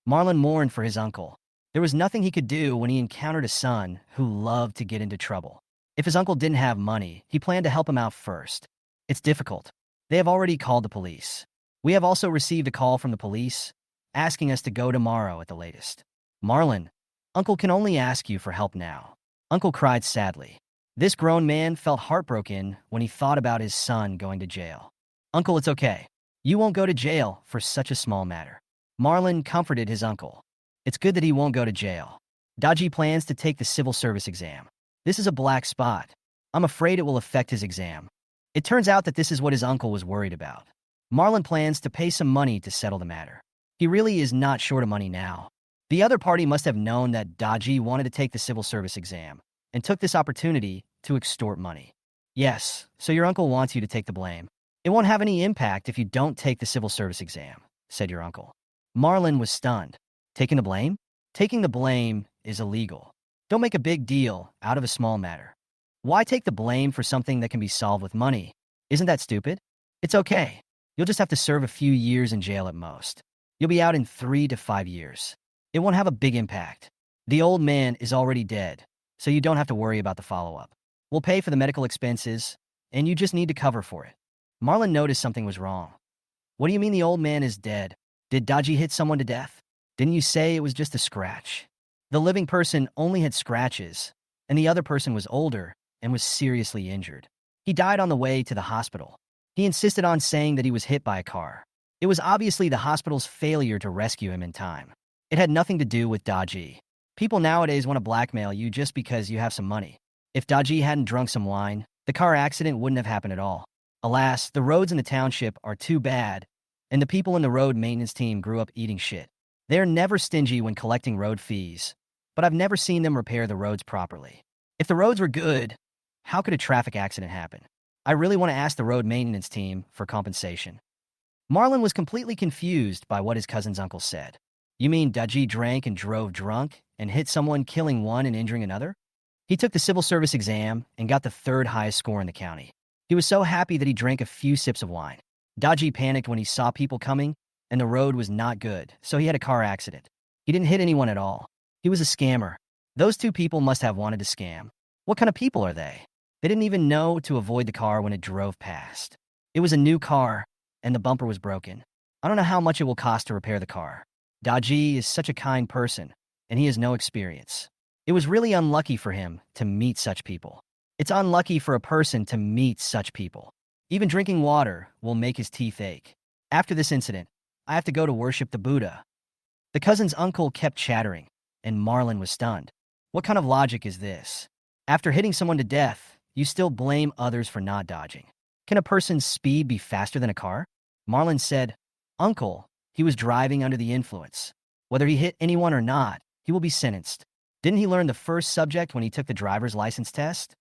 Marlon mourned for his uncle. There was nothing he could do when he encountered a son who loved to get into trouble. If his uncle didn't have money, he planned to help him out first. It's difficult. They have already called the police. We have also received a call from the police, asking us to go tomorrow at the latest. Marlon, Uncle can only ask you for help now. Uncle cried sadly. This grown man felt heartbroken when he thought about his son going to jail. Uncle, it's okay. You won't go to jail for such a small matter. Marlon comforted his uncle. It's good that he won't go to jail. Dodgy plans to take the civil service exam. This is a black spot. I'm afraid it will affect his exam. It turns out that this is what his uncle was worried about. Marlon plans to pay some money to settle the matter. He really is not short of money now. The other party must have known that Dodgy wanted to take the civil service exam and took this opportunity to extort money. Yes, so your uncle wants you to take the blame. It won't have any impact if you don't take the civil service exam, said your uncle. Marlon was stunned. Taking the blame? Taking the blame is illegal. Don't make a big deal out of a small matter. Why take the blame for something that can be solved with money? Isn't that stupid? It's okay. You'll just have to serve a few years in jail at most. You'll be out in 3 to 5 years. It won't have a big impact. The old man is already dead, so you don't have to worry about the follow-up. We'll pay for the medical expenses, and you just need to cover for it. Marlon noticed something was wrong. What do you mean the old man is dead? Did Dodgy hit someone to death? Didn't you say it was just a scratch? The living person only had scratches, and the other person was older and was seriously injured. He died on the way to the hospital. He insisted on saying that he was hit by a car. It was obviously the hospital's failure to rescue him in time. It had nothing to do with Dodgy. People nowadays want to blackmail you just because you have some money. If Dodgy hadn't drunk some wine, the car accident wouldn't have happened at all. Alas, the roads in the township are too bad, and the people in the road maintenance team grew up eating shit. They're never stingy when collecting road fees, but I've never seen them repair the roads properly. If the roads were good, how could a traffic accident happen? I really want to ask the road maintenance team for compensation. Marlon was completely confused by what his cousin's uncle said. You mean Dudgy drank and drove drunk and hit someone, killing one and injuring another? He took the civil service exam and got the third highest score in the county. He was so happy that he drank a few sips of wine. Dodgy panicked when he saw people coming, and the road was not good, so he had a car accident. He didn't hit anyone at all. He was a scammer. Those two people must have wanted to scam. What kind of people are they? They didn't even know to avoid the car when it drove past. It was a new car, and the bumper was broken. I don't know how much it will cost to repair the car. Dodgy is such a kind person, and he has no experience. It was really unlucky for him to meet such people. It's unlucky for a person to meet such people. Even drinking water will make his teeth ache. After this incident, I have to go to worship the Buddha. The cousin's uncle kept chattering, and Marlon was stunned. What kind of logic is this? After hitting someone to death, you still blame others for not dodging. Can a person's speed be faster than a car? Marlon said, Uncle, he was driving under the influence. Whether he hit anyone or not, he will be sentenced. Didn't he learn the first subject when he took the driver's license test?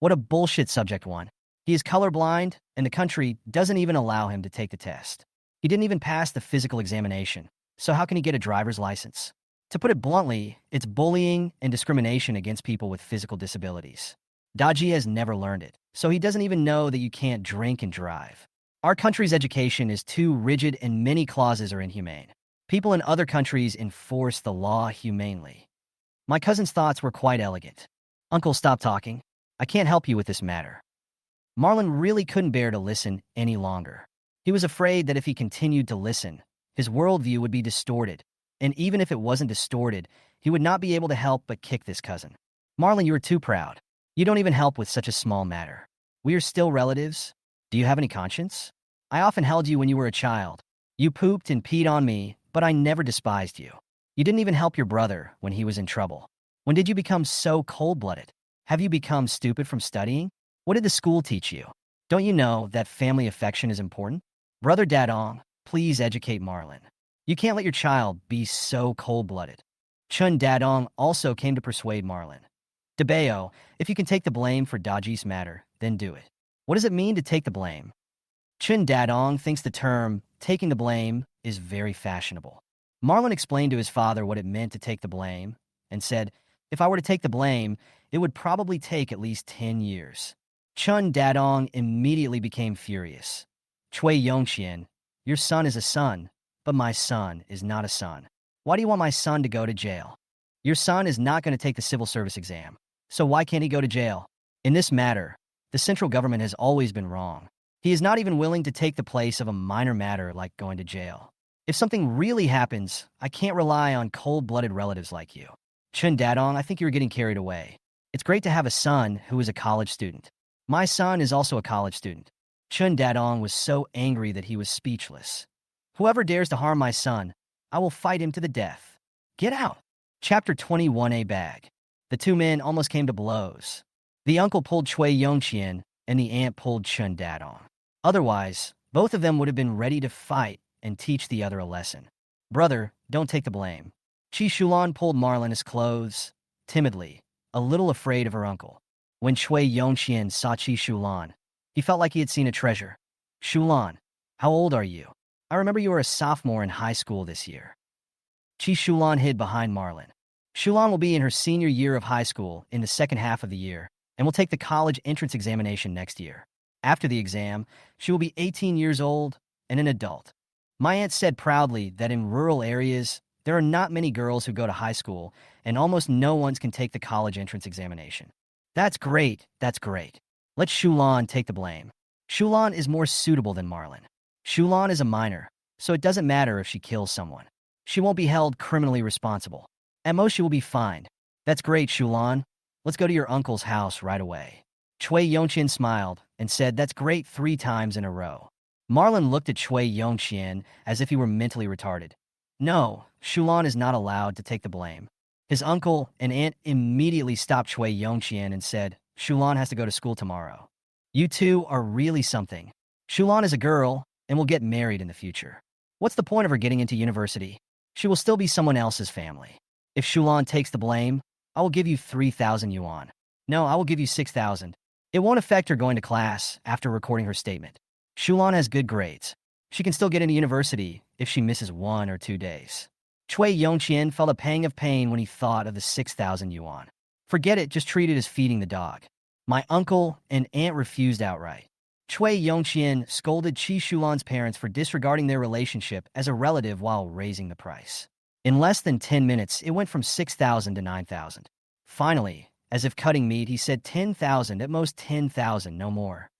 What a bullshit subject one. He is colorblind, and the country doesn't even allow him to take the test. He didn't even pass the physical examination, so how can he get a driver's license? To put it bluntly, it's bullying and discrimination against people with physical disabilities. Dodgy has never learned it, so he doesn't even know that you can't drink and drive. Our country's education is too rigid and many clauses are inhumane. People in other countries enforce the law humanely. My cousin's thoughts were quite elegant. Uncle, stop talking. I can't help you with this matter. Marlon really couldn't bear to listen any longer. He was afraid that if he continued to listen, his worldview would be distorted, and even if it wasn't distorted, he would not be able to help but kick this cousin. Marlon, you are too proud. You don't even help with such a small matter. We are still relatives. Do you have any conscience? I often held you when you were a child. You pooped and peed on me, but I never despised you. You didn't even help your brother when he was in trouble. When did you become so cold-blooded? Have you become stupid from studying? What did the school teach you? Don't you know that family affection is important? Brother Dadong, please educate Marlon. You can't let your child be so cold-blooded. Chun Dadong also came to persuade Marlon. Debeo, if you can take the blame for Daji's matter, then do it. What does it mean to take the blame? Chun Dadong thinks the term taking the blame is very fashionable. Marlon explained to his father what it meant to take the blame and said, if I were to take the blame, it would probably take at least 10 years. Chun Dadong immediately became furious. Chui Yongqian, your son is a son, but my son is not a son. Why do you want my son to go to jail? Your son is not going to take the civil service exam, so why can't he go to jail? In this matter, the central government has always been wrong. He is not even willing to take the place of a minor matter like going to jail. If something really happens, I can't rely on cold-blooded relatives like you. Chun Dadong, I think you're getting carried away. It's great to have a son who is a college student. My son is also a college student. Chun Dadong was so angry that he was speechless. Whoever dares to harm my son, I will fight him to the death. Get out. Chapter 21A Bag. The two men almost came to blows. The uncle pulled Chui Yongqian, and the aunt pulled Chun Dadong. Otherwise, both of them would have been ready to fight and teach the other a lesson. Brother, don't take the blame. Chi Shulan pulled Marlon his clothes, timidly, a little afraid of her uncle. When Chui Yongqian saw Chi Shulan, he felt like he had seen a treasure. Shulan, how old are you? I remember you were a sophomore in high school this year. Chi Shulan hid behind Marlon. Shulan will be in her senior year of high school in the second half of the year and will take the college entrance examination next year. After the exam, she will be 18 years old and an adult. My aunt said proudly that in rural areas, there are not many girls who go to high school, and almost no one can take the college entrance examination. That's great, that's great. Let Shulan take the blame. Shulan is more suitable than Marlon. Shulan is a minor, so it doesn't matter if she kills someone. She won't be held criminally responsible. At most, she will be fined. That's great, Shulan. Let's go to your uncle's house right away. Chui Yongqian smiled and said, that's great 3 times in a row. Marlon looked at Chui Yongqian as if he were mentally retarded. No, Shulan is not allowed to take the blame. His uncle and aunt immediately stopped Chui Yongqian and said, Shulan has to go to school tomorrow. You two are really something. Shulan is a girl and will get married in the future. What's the point of her getting into university? She will still be someone else's family. If Shulan takes the blame, I will give you 3,000 yuan. No, I will give you 6,000. It won't affect her going to class after recording her statement. Shulan has good grades. She can still get into university if she misses 1 or 2 days. Chui Yongqian felt a pang of pain when he thought of the 6,000 yuan. Forget it, just treat it as feeding the dog. My uncle and aunt refused outright. Chui Yongqian scolded Chi Shulan's parents for disregarding their relationship as a relative while raising the price. In less than 10 minutes, it went from 6,000 to 9,000. Finally, as if cutting meat, he said 10,000, at most 10,000, no more.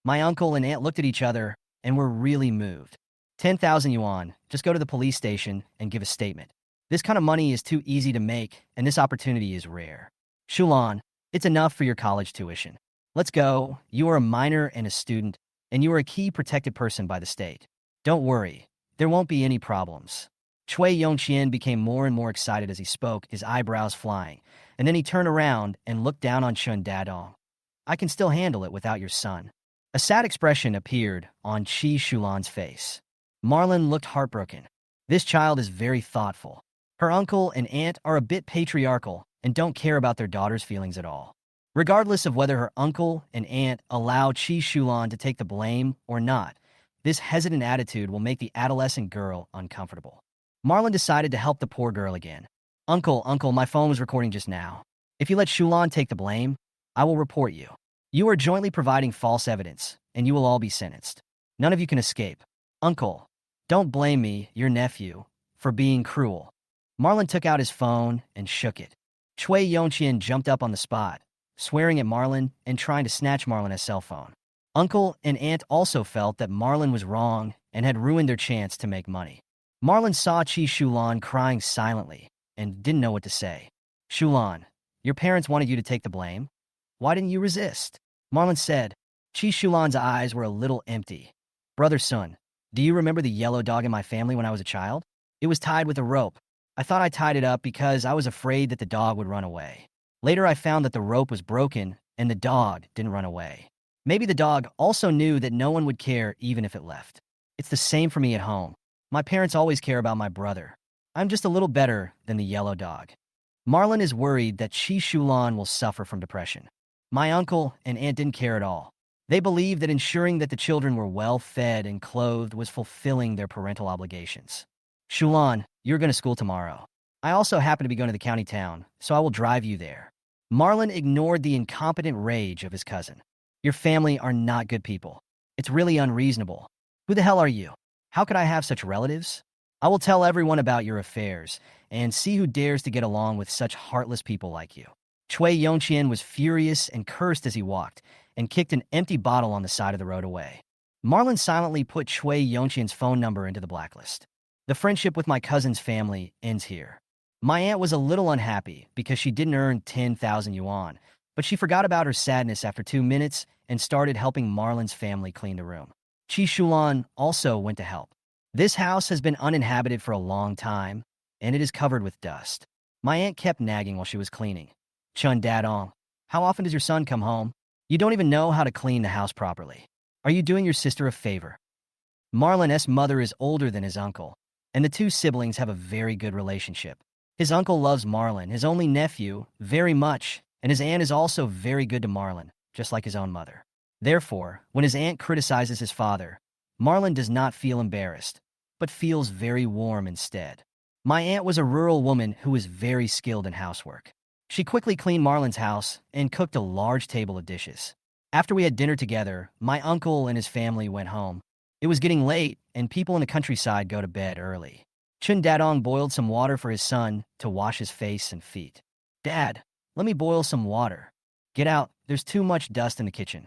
My uncle and aunt looked at each other and were really moved. 10,000 yuan, just go to the police station and give a statement. This kind of money is too easy to make, and this opportunity is rare. Shulan, it's enough for your college tuition. Let's go. You are a minor and a student, and you are a key protected person by the state. Don't worry, there won't be any problems. Chui Yongqian became more and more excited as he spoke, his eyebrows flying, and then he turned around and looked down on Chun Dadong. I can still handle it without your son. A sad expression appeared on Chi Shulan's face. Marlon looked heartbroken. This child is very thoughtful. Her uncle and aunt are a bit patriarchal and don't care about their daughter's feelings at all. Regardless of whether her uncle and aunt allow Chi Shulan to take the blame or not, this hesitant attitude will make the adolescent girl uncomfortable. Marlon decided to help the poor girl again. Uncle, my phone was recording just now. If you let Shulan take the blame, I will report you. You are jointly providing false evidence, and you will all be sentenced. None of you can escape. Uncle, don't blame me, your nephew, for being cruel. Marlon took out his phone and shook it. Chui Yongqian jumped up on the spot, swearing at Marlon and trying to snatch Marlon's cell phone. Uncle and aunt also felt that Marlon was wrong and had ruined their chance to make money. Marlon saw Chi Shulan crying silently and didn't know what to say. Shulan, your parents wanted you to take the blame. Why didn't you resist? Marlon said. Chi Shulan's eyes were a little empty. Brother Sun, do you remember the yellow dog in my family when I was a child? It was tied with a rope. I thought I tied it up because I was afraid that the dog would run away. Later, I found that the rope was broken and the dog didn't run away. Maybe the dog also knew that no one would care even if it left. It's the same for me at home. My parents always care about my brother. I'm just a little better than the yellow dog. Marlon is worried that Chi Shulan will suffer from depression. My uncle and aunt didn't care at all. They believed that ensuring that the children were well fed and clothed was fulfilling their parental obligations. Shulan, you're going to school tomorrow. I also happen to be going to the county town, so I will drive you there. Marlon ignored the incompetent rage of his cousin. Your family are not good people. It's really unreasonable. Who the hell are you? How could I have such relatives? I will tell everyone about your affairs and see who dares to get along with such heartless people like you. Chui Yongqian was furious and cursed as he walked and kicked an empty bottle on the side of the road away. Marlon silently put Chui Yongqian's phone number into the blacklist. The friendship with my cousin's family ends here. My aunt was a little unhappy because she didn't earn 10,000 yuan, but she forgot about her sadness after 2 minutes and started helping Marlon's family clean the room. Chi Shulan also went to help. This house has been uninhabited for a long time, and it is covered with dust. My aunt kept nagging while she was cleaning. Chun Dadong, how often does your son come home? You don't even know how to clean the house properly. Are you doing your sister a favor? Marlon's mother is older than his uncle, and the two siblings have a very good relationship. His uncle loves Marlon, his only nephew, very much, and his aunt is also very good to Marlon, just like his own mother. Therefore, when his aunt criticizes his father, Marlon does not feel embarrassed, but feels very warm instead. My aunt was a rural woman who was very skilled in housework. She quickly cleaned Marlon's house and cooked a large table of dishes. After we had dinner together, my uncle and his family went home. It was getting late, and people in the countryside go to bed early. Chun Dadong boiled some water for his son to wash his face and feet. Dad, let me boil some water. Get out, there's too much dust in the kitchen.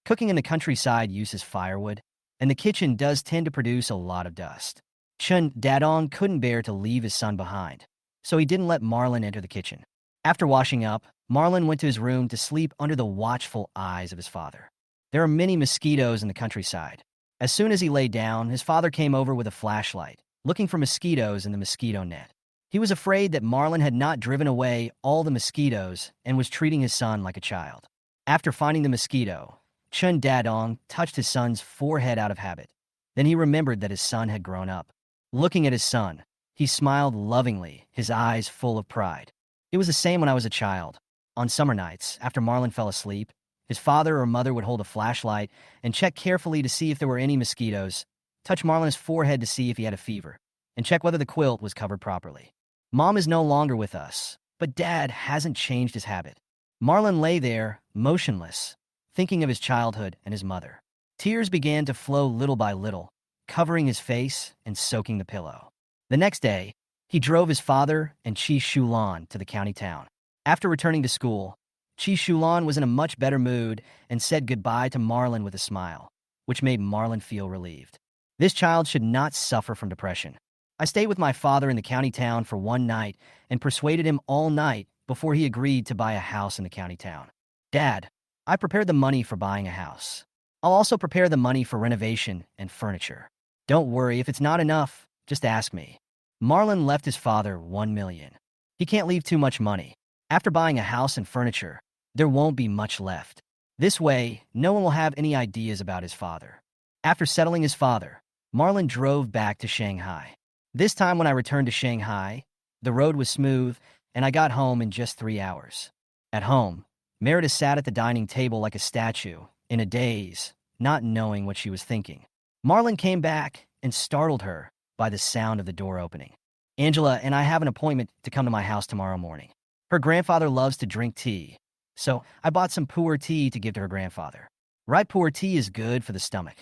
Cooking in the countryside uses firewood, and the kitchen does tend to produce a lot of dust. Chun Dadong couldn't bear to leave his son behind, so he didn't let Marlon enter the kitchen. After washing up, Marlon went to his room to sleep under the watchful eyes of his father. There are many mosquitoes in the countryside. As soon as he lay down, his father came over with a flashlight, looking for mosquitoes in the mosquito net. He was afraid that Marlon had not driven away all the mosquitoes and was treating his son like a child. After finding the mosquito, Chun Dadong touched his son's forehead out of habit. Then he remembered that his son had grown up. Looking at his son, he smiled lovingly, his eyes full of pride. It was the same when I was a child. On summer nights, after Marlon fell asleep, his father or mother would hold a flashlight and check carefully to see if there were any mosquitoes, touch Marlon's forehead to see if he had a fever, and check whether the quilt was covered properly. Mom is no longer with us, but Dad hasn't changed his habit. Marlon lay there, motionless, thinking of his childhood and his mother. Tears began to flow little by little, covering his face and soaking the pillow. The next day, he drove his father and Chi Shulan to the county town. After returning to school, Chi Shulan was in a much better mood and said goodbye to Marlon with a smile, which made Marlon feel relieved. This child should not suffer from depression. I stayed with my father in the county town for one night and persuaded him all night before he agreed to buy a house in the county town. Dad, I prepared the money for buying a house. I'll also prepare the money for renovation and furniture. Don't worry, if it's not enough, just ask me. Marlon left his father 1 million. He can't leave too much money. After buying a house and furniture, there won't be much left. This way, no one will have any ideas about his father. After settling his father, Marlon drove back to Shanghai. This time when I returned to Shanghai, the road was smooth, and I got home in just 3 hours. At home, Merida sat at the dining table like a statue, in a daze, not knowing what she was thinking. Marlon came back and startled her by the sound of the door opening. Angela and I have an appointment to come to my house tomorrow morning. Her grandfather loves to drink tea, so I bought some pu'er tea to give to her grandfather. Right pu'er tea is good for the stomach.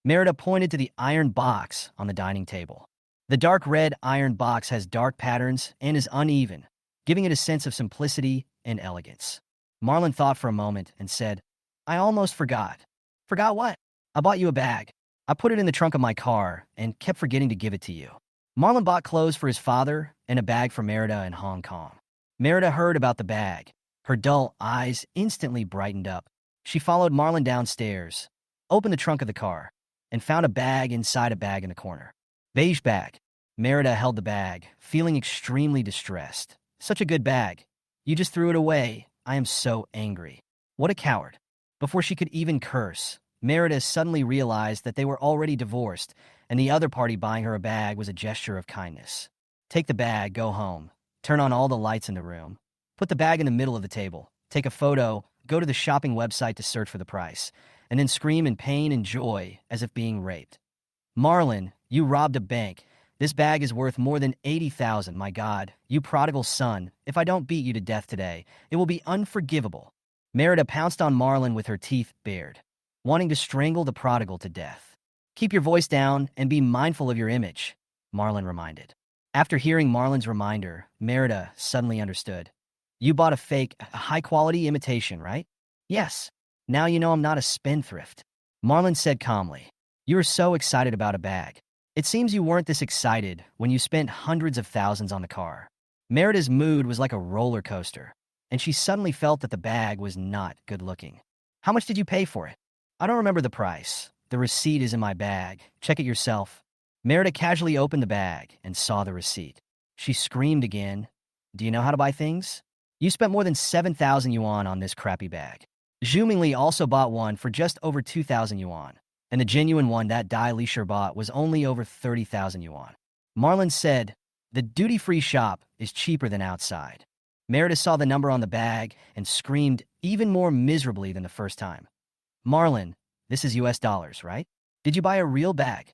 Merida pointed to the iron box on the dining table. The dark red iron box has dark patterns and is uneven, giving it a sense of simplicity and elegance. Marlon thought for a moment and said, I almost forgot. Forgot what? I bought you a bag. I put it in the trunk of my car and kept forgetting to give it to you. Marlon bought clothes for his father and a bag for Merida in Hong Kong. Merida heard about the bag. Her dull eyes instantly brightened up. She followed Marlon downstairs, opened the trunk of the car, and found a bag inside a bag in the corner. Beige bag. Merida held the bag, feeling extremely distressed. Such a good bag. You just threw it away. I am so angry. What a coward. Before she could even curse, Merida suddenly realized that they were already divorced, and the other party buying her a bag was a gesture of kindness. Take the bag, go home, turn on all the lights in the room, put the bag in the middle of the table, take a photo, go to the shopping website to search for the price, and then scream in pain and joy as if being raped. Marlon, you robbed a bank. This bag is worth more than 80,000. My God, you prodigal son. If I don't beat you to death today, it will be unforgivable. Merida pounced on Marlon with her teeth bared, wanting to strangle the prodigal to death. Keep your voice down and be mindful of your image, Marlon reminded. After hearing Marlon's reminder, Merida suddenly understood. You bought a fake, a high-quality imitation, right? Yes. Now you know I'm not a spendthrift. Marlon said calmly. You were so excited about a bag. It seems you weren't this excited when you spent hundreds of thousands on the car. Merida's mood was like a roller coaster, and she suddenly felt that the bag was not good looking. How much did you pay for it? I don't remember the price. The receipt is in my bag. Check it yourself. Merida casually opened the bag and saw the receipt. She screamed again. Do you know how to buy things? You spent more than 7,000 yuan on this crappy bag. Zhu Mingli also bought one for just over 2,000 yuan, and the genuine one that Dai Lisher bought was only over 30,000 yuan. Marlon said, the duty-free shop is cheaper than outside. Merida saw the number on the bag and screamed even more miserably than the first time. Marlon, this is US dollars, right? Did you buy a real bag?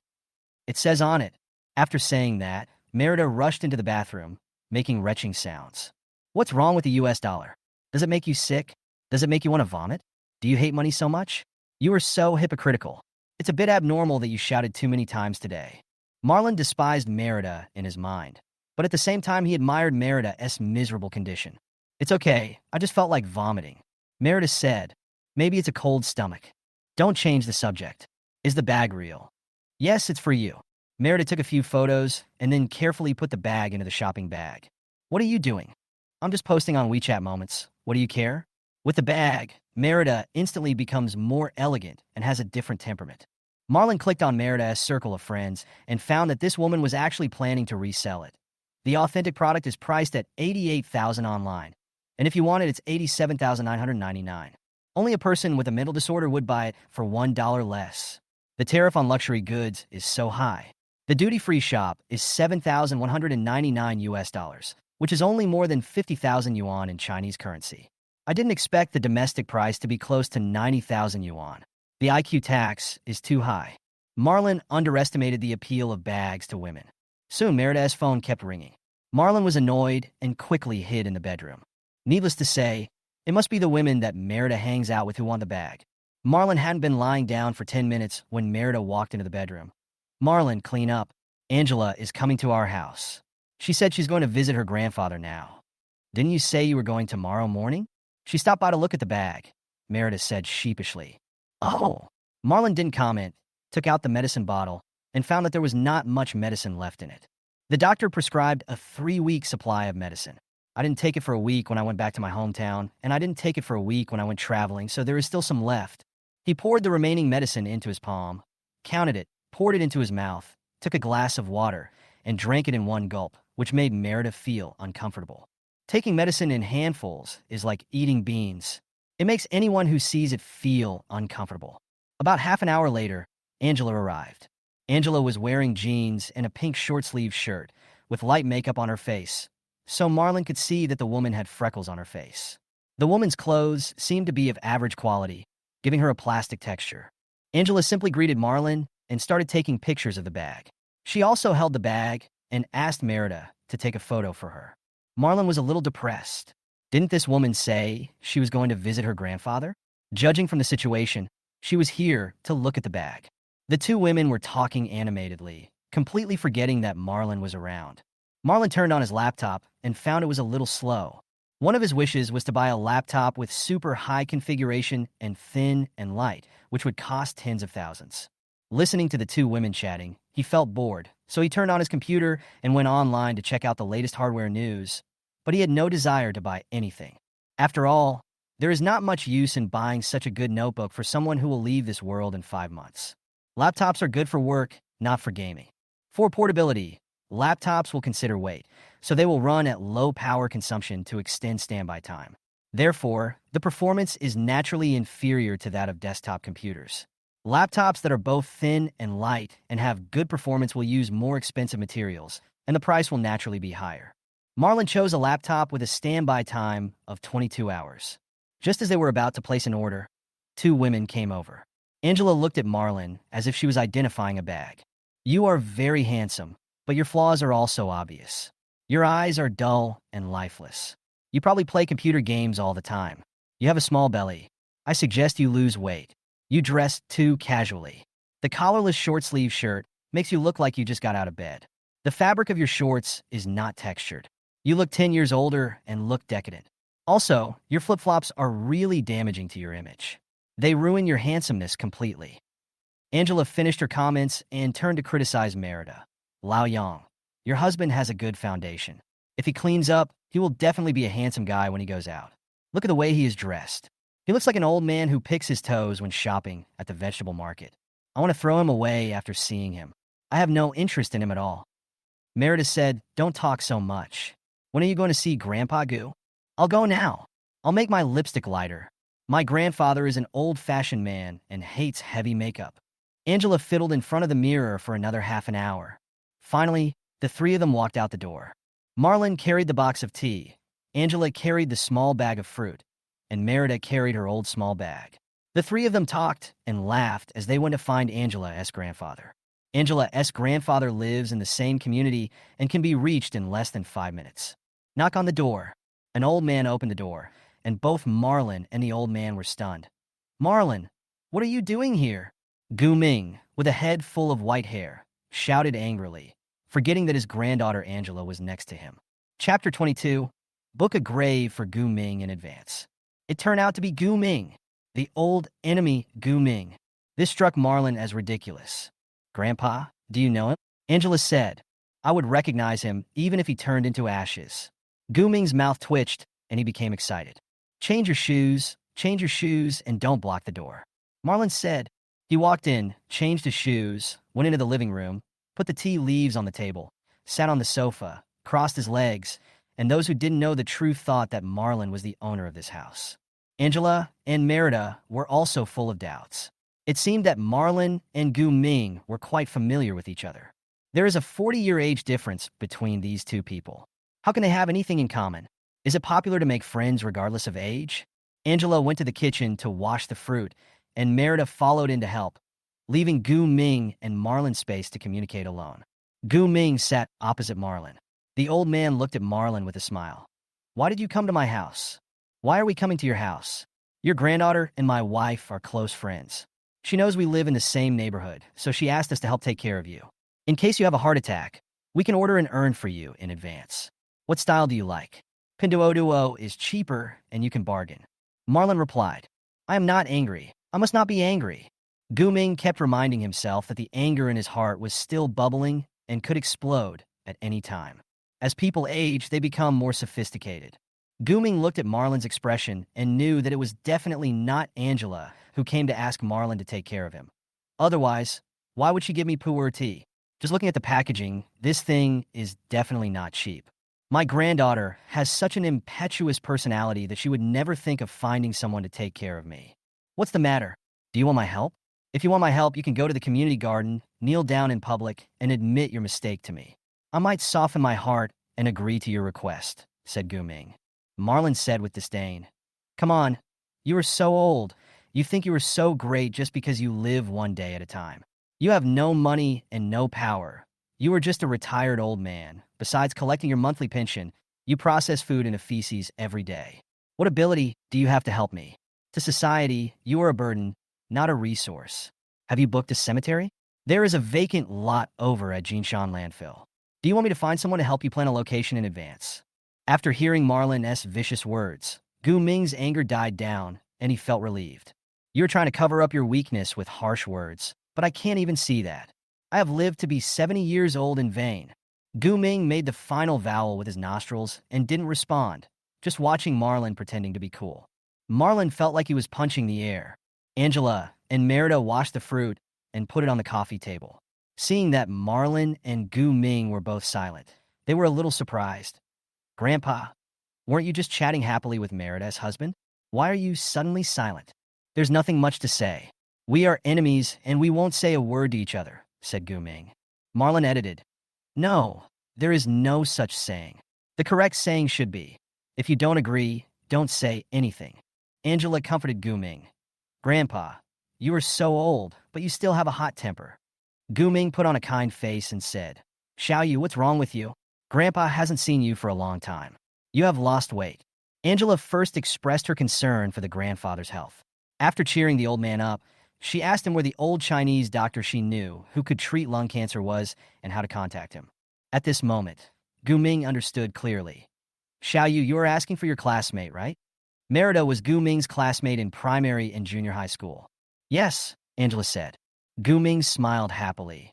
It says on it. After saying that, Merida rushed into the bathroom, making retching sounds. What's wrong with the US dollar? Does it make you sick? Does it make you want to vomit? Do you hate money so much? You are so hypocritical. It's a bit abnormal that you shouted too many times today. Marlon despised Merida in his mind, but at the same time he admired Merida's miserable condition. It's okay, I just felt like vomiting. Merida said, maybe it's a cold stomach. Don't change the subject. Is the bag real? Yes, it's for you. Merida took a few photos and then carefully put the bag into the shopping bag. What are you doing? I'm just posting on WeChat moments. What do you care? With the bag, Merida instantly becomes more elegant and has a different temperament. Marlon clicked on Merida's circle of friends and found that this woman was actually planning to resell it. The authentic product is priced at 88,000 online, and if you want it, it's 87,999. Only a person with a mental disorder would buy it for $1 less. The tariff on luxury goods is so high. The duty-free shop is 7,199 US dollars, which is only more than 50,000 yuan in Chinese currency. I didn't expect the domestic price to be close to 90,000 yuan. The IQ tax is too high. Marlon underestimated the appeal of bags to women. Soon, Merida's phone kept ringing. Marlon was annoyed and quickly hid in the bedroom. Needless to say, it must be the women that Merida hangs out with who want the bag. Marlon hadn't been lying down for 10 minutes when Merida walked into the bedroom. Marlon, clean up. Angela is coming to our house. She said she's going to visit her grandfather now. Didn't you say you were going tomorrow morning? She stopped by to look at the bag, Merida said sheepishly. Oh. Marlon didn't comment, took out the medicine bottle, and found that there was not much medicine left in it. The doctor prescribed a 3-week supply of medicine. I didn't take it for a week when I went back to my hometown, and I didn't take it for a week when I went traveling, so there is still some left. He poured the remaining medicine into his palm, counted it, poured it into his mouth, took a glass of water, and drank it in one gulp, which made Merida feel uncomfortable. Taking medicine in handfuls is like eating beans. It makes anyone who sees it feel uncomfortable. About half an hour later, Angela arrived. Angela was wearing jeans and a pink short-sleeved shirt, with light makeup on her face, so Marlon could see that the woman had freckles on her face. The woman's clothes seemed to be of average quality, giving her a plastic texture. Angela simply greeted Marlon and started taking pictures of the bag. She also held the bag and asked Merida to take a photo for her. Marlon was a little depressed. Didn't this woman say she was going to visit her grandfather? Judging from the situation, she was here to look at the bag. The two women were talking animatedly, completely forgetting that Marlon was around. Marlon turned on his laptop and found it was a little slow. One of his wishes was to buy a laptop with super high configuration and thin and light, which would cost tens of thousands. Listening to the two women chatting, he felt bored, so he turned on his computer and went online to check out the latest hardware news, but he had no desire to buy anything. After all, there is not much use in buying such a good notebook for someone who will leave this world in 5 months. Laptops are good for work, not for gaming. For portability, laptops will consider weight, so they will run at low power consumption to extend standby time. Therefore, the performance is naturally inferior to that of desktop computers. Laptops that are both thin and light and have good performance will use more expensive materials, and the price will naturally be higher. Marlon chose a laptop with a standby time of 22 hours. Just as they were about to place an order, two women came over. Angela looked at Marlon as if she was identifying a bag. You are very handsome, but your flaws are also obvious. Your eyes are dull and lifeless. You probably play computer games all the time. You have a small belly. I suggest you lose weight. You dress too casually. The collarless short-sleeve shirt makes you look like you just got out of bed. The fabric of your shorts is not textured. You look 10 years older and look decadent. Also, your flip-flops are really damaging to your image. They ruin your handsomeness completely. Angela finished her comments and turned to criticize Merida. Lao Yang, your husband has a good foundation. If he cleans up, he will definitely be a handsome guy when he goes out. Look at the way he is dressed. He looks like an old man who picks his toes when shopping at the vegetable market. I want to throw him away after seeing him. I have no interest in him at all. Merida said, don't talk so much. When are you going to see Grandpa Goo? I'll go now. I'll make my lipstick lighter. My grandfather is an old-fashioned man and hates heavy makeup. Angela fiddled in front of the mirror for another half an hour. Finally, the three of them walked out the door. Marlon carried the box of tea. Angela carried the small bag of fruit, and Merida carried her old small bag. The three of them talked and laughed as they went to find Angela's grandfather. Angela's grandfather lives in the same community and can be reached in less than 5 minutes. Knock on the door. An old man opened the door, and both Marlon and the old man were stunned. Marlon, what are you doing here? Gu Ming, with a head full of white hair, shouted angrily, forgetting that his granddaughter Angela was next to him. Chapter 22. Book a grave for Gu Ming in advance. It turned out to be Gu Ming, the old enemy Gu Ming. This struck Marlon as ridiculous. Grandpa, do you know him? Angela said, I would recognize him even if he turned into ashes. Gu Ming's mouth twitched, and he became excited. Change your shoes, and don't block the door. Marlon said. He walked in, changed his shoes, went into the living room, put the tea leaves on the table, sat on the sofa, crossed his legs, and those who didn't know the truth thought that Marlon was the owner of this house. Angela and Merida were also full of doubts. It seemed that Marlon and Gu Ming were quite familiar with each other. There is a 40-year age difference between these two people. How can they have anything in common? Is it popular to make friends regardless of age? Angela went to the kitchen to wash the fruit, and Merida followed in to help, leaving Gu Ming and Marlon space to communicate alone. Gu Ming sat opposite Marlon. The old man looked at Marlon with a smile. Why did you come to my house? Why are we coming to your house? Your granddaughter and my wife are close friends. She knows we live in the same neighborhood, so she asked us to help take care of you. In case you have a heart attack, we can order an urn for you in advance. What style do you like? Pinduoduo is cheaper, and you can bargain. Marlon replied, I am not angry. I must not be angry. Gu Ming kept reminding himself that the anger in his heart was still bubbling and could explode at any time. As people age, they become more sophisticated. Gu Ming looked at Marlon's expression and knew that it was definitely not Angela who came to ask Marlon to take care of him. Otherwise, why would she give me pu'er tea? Just looking at the packaging, this thing is definitely not cheap. My granddaughter has such an impetuous personality that she would never think of finding someone to take care of me. What's the matter? Do you want my help? If you want my help, you can go to the community garden, kneel down in public, and admit your mistake to me. I might soften my heart and agree to your request, said Gu Ming. Marlon said with disdain, Come on, you are so old. You think you are so great just because you live one day at a time. You have no money and no power. You are just a retired old man. Besides collecting your monthly pension, you process food into feces every day. What ability do you have to help me? To society, you are a burden, not a resource. Have you booked a cemetery? There is a vacant lot over at Jinshan landfill. Do you want me to find someone to help you plan a location in advance? After hearing Marlon's vicious words, Gu Ming's anger died down, and he felt relieved. You're trying to cover up your weakness with harsh words, but I can't even see that. I have lived to be 70 years old in vain. Gu Ming made the final vowel with his nostrils and didn't respond, just watching Marlon pretending to be cool. Marlon felt like he was punching the air. Angela and Merida washed the fruit and put it on the coffee table. Seeing that Marlon and Gu Ming were both silent, they were a little surprised. Grandpa, Weren't you just chatting happily with Merida's husband? Why are you suddenly silent? There's nothing much to say. We are enemies, and we won't say a word to each other, said Guming. Marlon edited. No, there is no such saying. The correct saying should be, if you don't agree, don't say anything. Angela comforted Guming. Grandpa, you are so old, but you still have a hot temper. Guming put on a kind face and said, Xiaoyu, what's wrong with you? Grandpa hasn't seen you for a long time. You have lost weight. Angela first expressed her concern for the grandfather's health. After cheering the old man up, she asked him where the old Chinese doctor she knew who could treat lung cancer was and how to contact him. At this moment, Guming understood clearly. Xiaoyu, you are asking for your classmate, right? Merida was Guming's classmate in primary and junior high school. Yes, Angela said. Guming smiled happily.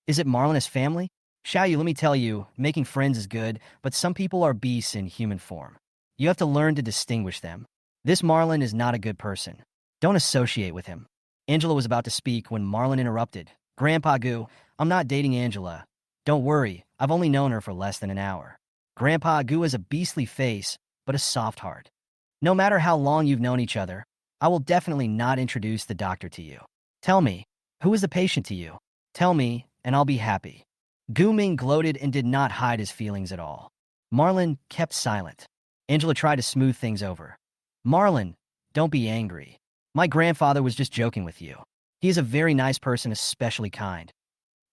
Is it Marlon family? Xiaoyu, let me tell you, making friends is good, but some people are beasts in human form. You have to learn to distinguish them. This Marlon is not a good person. Don't associate with him. Angela was about to speak when Marlon interrupted. Grandpa Gu, I'm not dating Angela. Don't worry, I've only known her for less than an hour. Grandpa Gu has a beastly face, but a soft heart. No matter how long you've known each other, I will definitely not introduce the doctor to you. Tell me, who is the patient to you? Tell me, and I'll be happy. Guming gloated and did not hide his feelings at all. Marlon kept silent. Angela tried to smooth things over. Marlon, don't be angry. My grandfather was just joking with you. He is a very nice person, especially kind.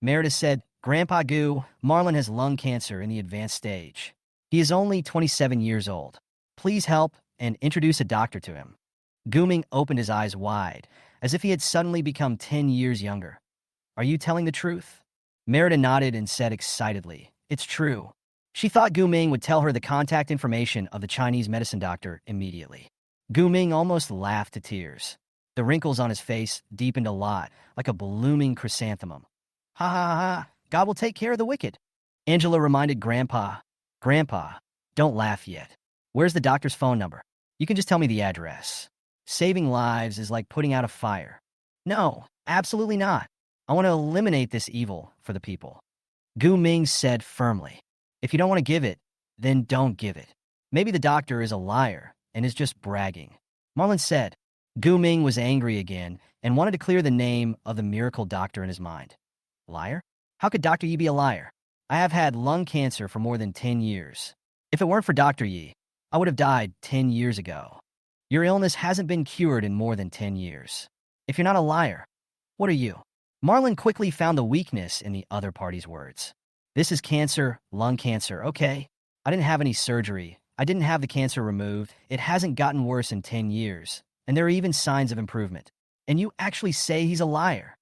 Meredith said, Grandpa Gu, Marlon has lung cancer in the advanced stage. He is only 27 years old. Please help and introduce a doctor to him. Guming opened his eyes wide, as if he had suddenly become 10 years younger. Are you telling the truth? Merida nodded and said excitedly, It's true. She thought Guming would tell her the contact information of the Chinese medicine doctor immediately. Guming almost laughed to tears. The wrinkles on his face deepened a lot, like a blooming chrysanthemum. Ha ha ha, God will take care of the wicked. Angela reminded Grandpa, Grandpa, don't laugh yet. Where's the doctor's phone number? You can just tell me the address. Saving lives is like putting out a fire. No, absolutely not. I want to eliminate this evil for the people. Gu Ming said firmly. If you don't want to give it, then don't give it. Maybe the doctor is a liar and is just bragging. Marlon said. Gu Ming was angry again and wanted to clear the name of the miracle doctor in his mind. Liar? How could Dr. Yi be a liar? I have had lung cancer for more than 10 years. If it weren't for Dr. Yi, I would have died 10 years ago. Your illness hasn't been cured in more than 10 years. If you're not a liar, what are you? Marlon quickly found the weakness in the other party's words. This is cancer, lung cancer, okay? I didn't have any surgery. I didn't have the cancer removed. It hasn't gotten worse in 10 years. And there are even signs of improvement. And you actually say he's a liar.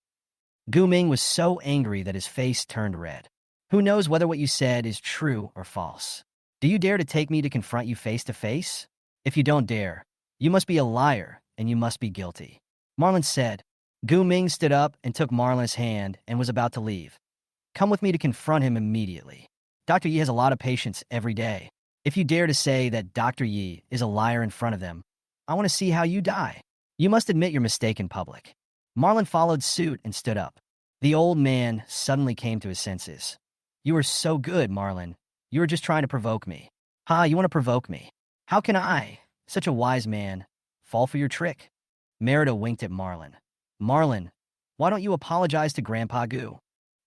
Gu Ming was so angry that his face turned red. Who knows whether what you said is true or false? Do you dare to take me to confront you face to face? If you don't dare, you must be a liar and you must be guilty. Marlon said. Gu Ming stood up and took Marlon's hand and was about to leave. Come with me to confront him immediately. Dr. Yi has a lot of patients every day. If you dare to say that Dr. Yi is a liar in front of them, I want to see how you die. You must admit your mistake in public. Marlon followed suit and stood up. The old man suddenly came to his senses. You are so good, Marlon. You are just trying to provoke me. Ha, you want to provoke me? How can I, such a wise man, fall for your trick? Merida winked at Marlon. Marlon, why don't you apologize to Grandpa Gu?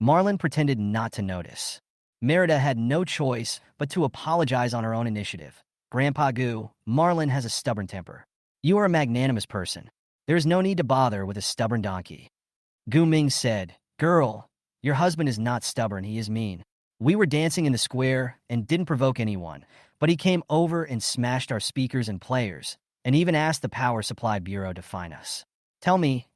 Marlon pretended not to notice. Merida had no choice but to apologize on her own initiative. Grandpa Gu, Marlon has a stubborn temper. You are a magnanimous person. There is no need to bother with a stubborn donkey. Gu Ming said, Girl, your husband is not stubborn, he is mean. We were dancing in the square and didn't provoke anyone, but he came over and smashed our speakers and players, and even asked the Power Supply Bureau to fine us. Tell me,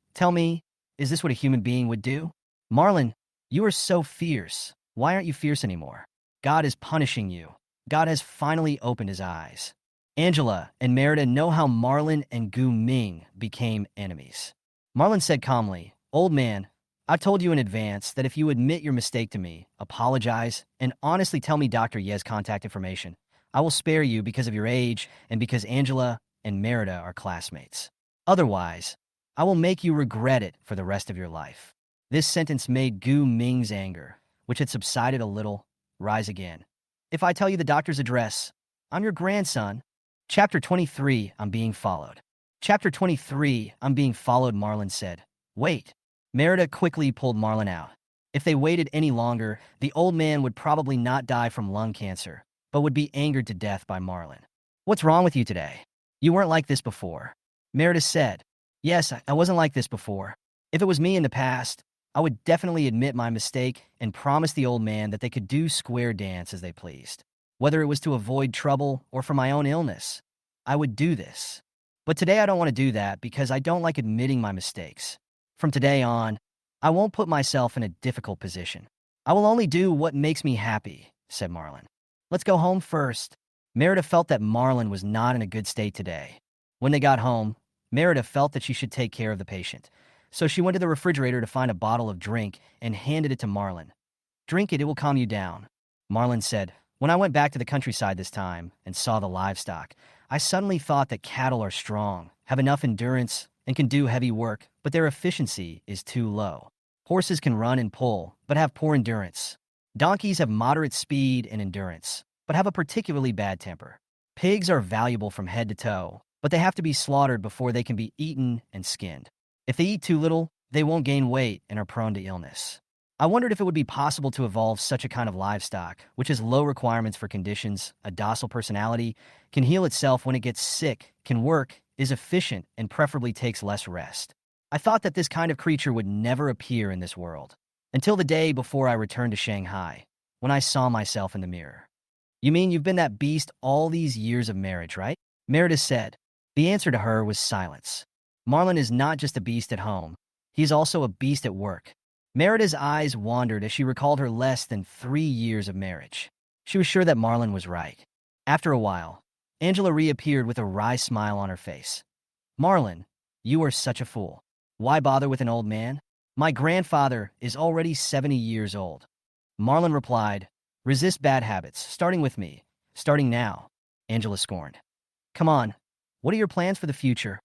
is this what a human being would do? Marlon, you are so fierce. Why aren't you fierce anymore? God is punishing you. God has finally opened his eyes. Angela and Merida know how Marlon and Gu Ming became enemies. Marlon said calmly, Old man, I've told you in advance that if you admit your mistake to me, apologize, and honestly tell me Dr. Ye's contact information, I will spare you because of your age and because Angela and Merida are classmates. Otherwise, I will make you regret it for the rest of your life. This sentence made Gu Ming's anger, which had subsided a little, rise again. If I tell you the doctor's address, I'm your grandson. Chapter 23, I'm being followed. Chapter 23, I'm being followed, Marlon said. Wait. Merida quickly pulled Marlon out. If they waited any longer, the old man would probably not die from lung cancer, but would be angered to death by Marlon. What's wrong with you today? You weren't like this before. Merida said. Yes, I wasn't like this before. If it was me in the past, I would definitely admit my mistake and promise the old man that they could do square dance as they pleased. Whether it was to avoid trouble or for my own illness, I would do this. But today I don't want to do that because I don't like admitting my mistakes. From today on, I won't put myself in a difficult position. I will only do what makes me happy, said Marlon. Let's go home first. Merida felt that Marlon was not in a good state today. When they got home, Merida felt that she should take care of the patient. So she went to the refrigerator to find a bottle of drink and handed it to Marlon. Drink it, it will calm you down. Marlon said, when I went back to the countryside this time and saw the livestock, I suddenly thought that cattle are strong, have enough endurance, and can do heavy work, but their efficiency is too low. Horses can run and pull, but have poor endurance. Donkeys have moderate speed and endurance, but have a particularly bad temper. Pigs are valuable from head to toe, but they have to be slaughtered before they can be eaten and skinned. If they eat too little, they won't gain weight and are prone to illness. I wondered if it would be possible to evolve such a kind of livestock, which has low requirements for conditions, a docile personality, can heal itself when it gets sick, can work, is efficient, and preferably takes less rest. I thought that this kind of creature would never appear in this world, until the day before I returned to Shanghai, when I saw myself in the mirror. You mean you've been that beast all these years of marriage, right? Merida said. The answer to her was silence. Marlon is not just a beast at home, he's also a beast at work. Merida's eyes wandered as she recalled her less than 3 years of marriage. She was sure that Marlon was right. After a while, Angela reappeared with a wry smile on her face. Marlon, you are such a fool. Why bother with an old man? My grandfather is already 70 years old. Marlon replied, resist bad habits, starting with me, starting now. Angela scorned. Come on, what are your plans for the future?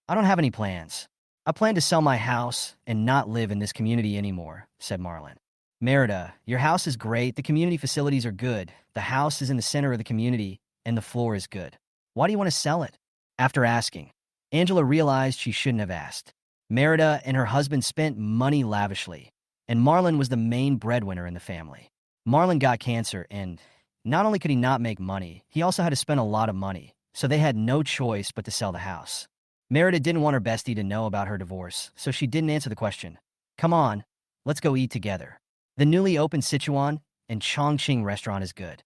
I don't have any plans. I plan to sell my house and not live in this community anymore, said Marlon. Merida, your house is great, the community facilities are good, the house is in the center of the community, and the floor is good. Why do you want to sell it? After asking, Angela realized she shouldn't have asked. Merida and her husband spent money lavishly, and Marlon was the main breadwinner in the family. Marlon got cancer, and not only could he not make money, he also had to spend a lot of money, so they had no choice but to sell the house. Merida didn't want her bestie to know about her divorce, so she didn't answer the question. Come on, let's go eat together. The newly opened Sichuan and Chongqing restaurant is good.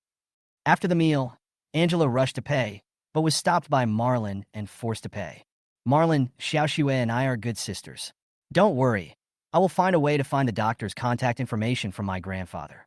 After the meal, Angela rushed to pay, but was stopped by Marlon and forced to pay. Marlon, Xiaoxue, and I are good sisters. Don't worry, I will find a way to find the doctor's contact information from my grandfather.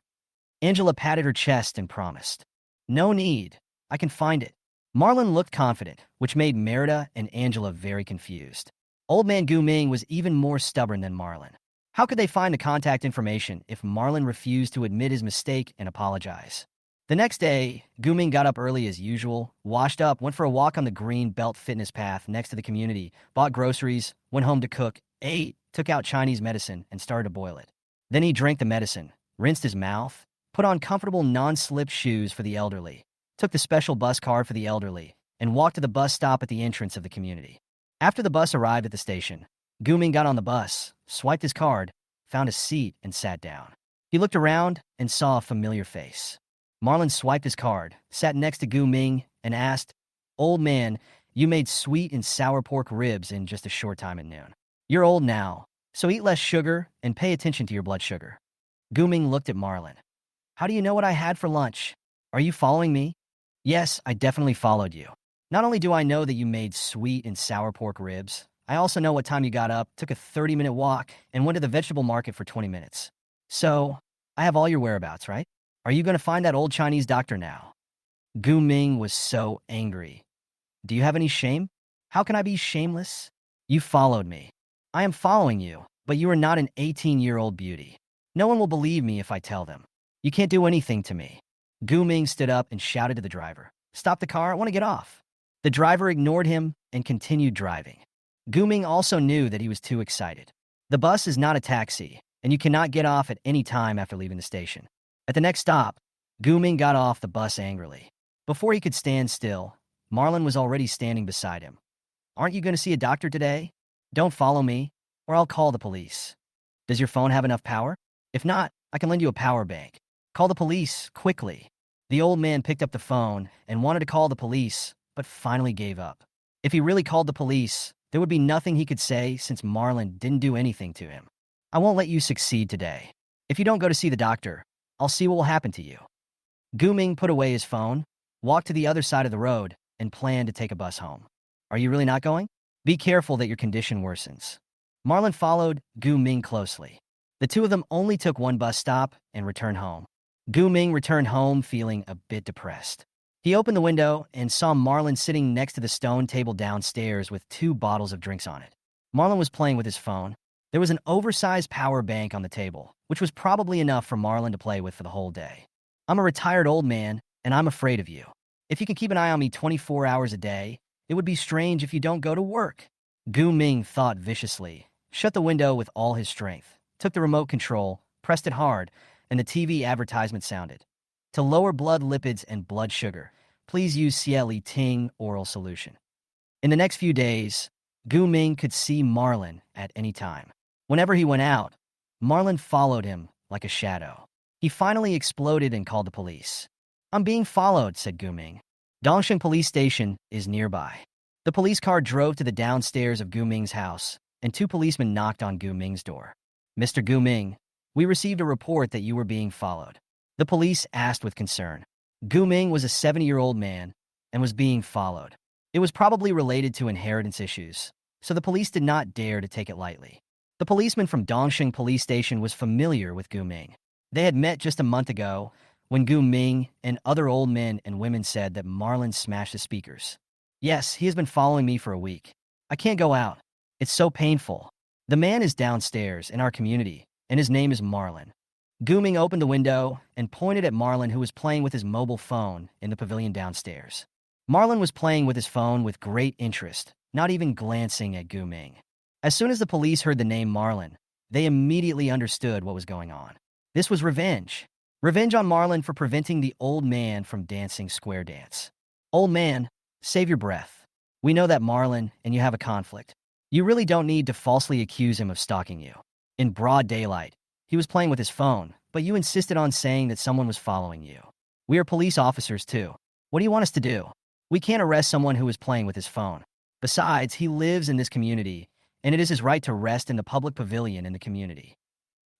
Angela patted her chest and promised. No need, I can find it. Marlon looked confident, which made Merida and Angela very confused. Old man Gu Ming was even more stubborn than Marlon. How could they find the contact information if Marlon refused to admit his mistake and apologize? The next day, Gu Ming got up early as usual, washed up, went for a walk on the green belt fitness path next to the community, bought groceries, went home to cook, ate, took out Chinese medicine, and started to boil it. Then he drank the medicine, rinsed his mouth, put on comfortable non-slip shoes for the elderly, took the special bus card for the elderly, and walked to the bus stop at the entrance of the community. After the bus arrived at the station, Gu Ming got on the bus, swiped his card, found a seat, and sat down. He looked around and saw a familiar face. Marlon swiped his card, sat next to Gu Ming, and asked, Old man, you made sweet and sour pork ribs in just a short time at noon. You're old now, so eat less sugar and pay attention to your blood sugar. Gu Ming looked at Marlon. How do you know what I had for lunch? Are you following me? Yes, I definitely followed you. Not only do I know that you made sweet and sour pork ribs, I also know what time you got up, took a 30-minute walk, and went to the vegetable market for 20 minutes. So, I have all your whereabouts, right? Are you going to find that old Chinese doctor now? Gu Ming was so angry. Do you have any shame? How can I be shameless? You followed me. I am following you, but you are not an 18-year-old beauty. No one will believe me if I tell them. You can't do anything to me. Gu Ming stood up and shouted to the driver. Stop the car, I want to get off. The driver ignored him and continued driving. Gu Ming also knew that he was too excited. The bus is not a taxi, and you cannot get off at any time after leaving the station. At the next stop, Gu Ming got off the bus angrily. Before he could stand still, Marlon was already standing beside him. Aren't you going to see a doctor today? Don't follow me, or I'll call the police. Does your phone have enough power? If not, I can lend you a power bank. Call the police, quickly. The old man picked up the phone and wanted to call the police, but finally gave up. If he really called the police, there would be nothing he could say since Marlon didn't do anything to him. I won't let you succeed today. If you don't go to see the doctor, I'll see what will happen to you. Ming put away his phone, walked to the other side of the road, and planned to take a bus home. Are you really not going? Be careful that your condition worsens. Marlon followed Ming closely. The two of them only took one bus stop and returned home. Ming returned home feeling a bit depressed. He opened the window and saw Marlon sitting next to the stone table downstairs with 2 bottles of drinks on it. Marlon was playing with his phone. There was an oversized power bank on the table, which was probably enough for Marlon to play with for the whole day. I'm a retired old man, and I'm afraid of you. If you can keep an eye on me 24 hours a day, it would be strange if you don't go to work. Ming thought viciously, shut the window with all his strength, took the remote control, pressed it hard, and the TV advertisement sounded. To lower blood lipids and blood sugar, please use CLE Ting oral solution. In the next few days, Ming could see Marlon at any time. Whenever he went out, Marlon followed him like a shadow. He finally exploded and called the police. I'm being followed, said Ming. Dongsheng police station is nearby. The police car drove to the downstairs of Ming's house, and 2 policemen knocked on Ming's door. Mr. Ming, we received a report that you were being followed. The police asked with concern. Ming was a 70-year-old man and was being followed. It was probably related to inheritance issues, so the police did not dare to take it lightly. The policeman from Dongsheng police station was familiar with Ming. They had met just a month ago when Ming and other old men and women said that Marlon smashed the speakers. Yes, he has been following me for a week. I can't go out. It's so painful. The man is downstairs in our community, and his name is Marlon. Ming opened the window and pointed at Marlon, who was playing with his mobile phone in the pavilion downstairs. Marlon was playing with his phone with great interest, not even glancing at Ming. As soon as the police heard the name Marlon, they immediately understood what was going on. This was revenge. Revenge on Marlon for preventing the old man from dancing square dance. Old man, save your breath. We know that Marlon and you have a conflict. You really don't need to falsely accuse him of stalking you. In broad daylight, he was playing with his phone, but you insisted on saying that someone was following you. We are police officers too. What do you want us to do? We can't arrest someone who is playing with his phone. Besides, he lives in this community, and it is his right to rest in the public pavilion in the community.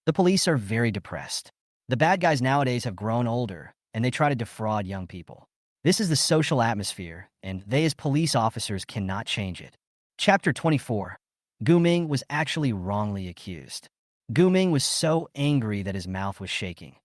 The police are very depressed. The bad guys nowadays have grown older, and they try to defraud young people. This is the social atmosphere, and they as police officers cannot change it. Chapter 24. Ming was actually wrongly accused. Ming was so angry that his mouth was shaking.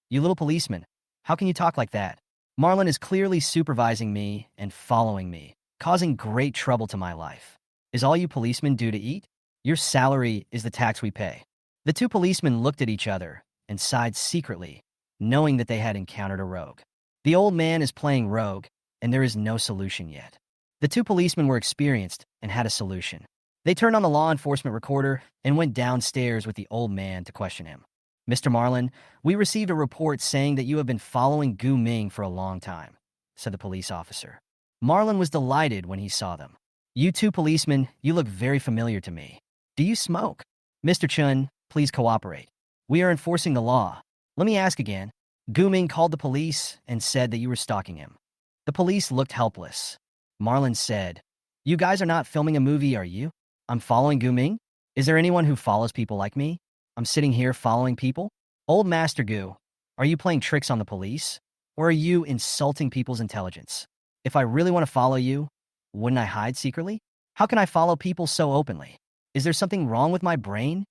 You little policeman, how can you talk like that? Marlon is clearly supervising me and following me, causing great trouble to my life. Is all you policemen do to eat? Your salary is the tax we pay. The 2 policemen looked at each other and sighed secretly, knowing that they had encountered a rogue. The old man is playing rogue, and there is no solution yet. The 2 policemen were experienced and had a solution. They turned on the law enforcement recorder and went downstairs with the old man to question him. Mr. Marlon, we received a report saying that you have been following Ming for a long time, said the police officer. Marlon was delighted when he saw them. You 2 policemen, you look very familiar to me. Do you smoke? Mr. Chun, please cooperate. We are enforcing the law. Let me ask again. Ming called the police and said that you were stalking him. The police looked helpless. Marlon said, You guys are not filming a movie, are you? I'm following Ming? Is there anyone who follows people like me? I'm sitting here following people? Old Master Gu, are you playing tricks on the police? Or are you insulting people's intelligence? If I really want to follow you, wouldn't I hide secretly? How can I follow people so openly? Is there something wrong with my brain?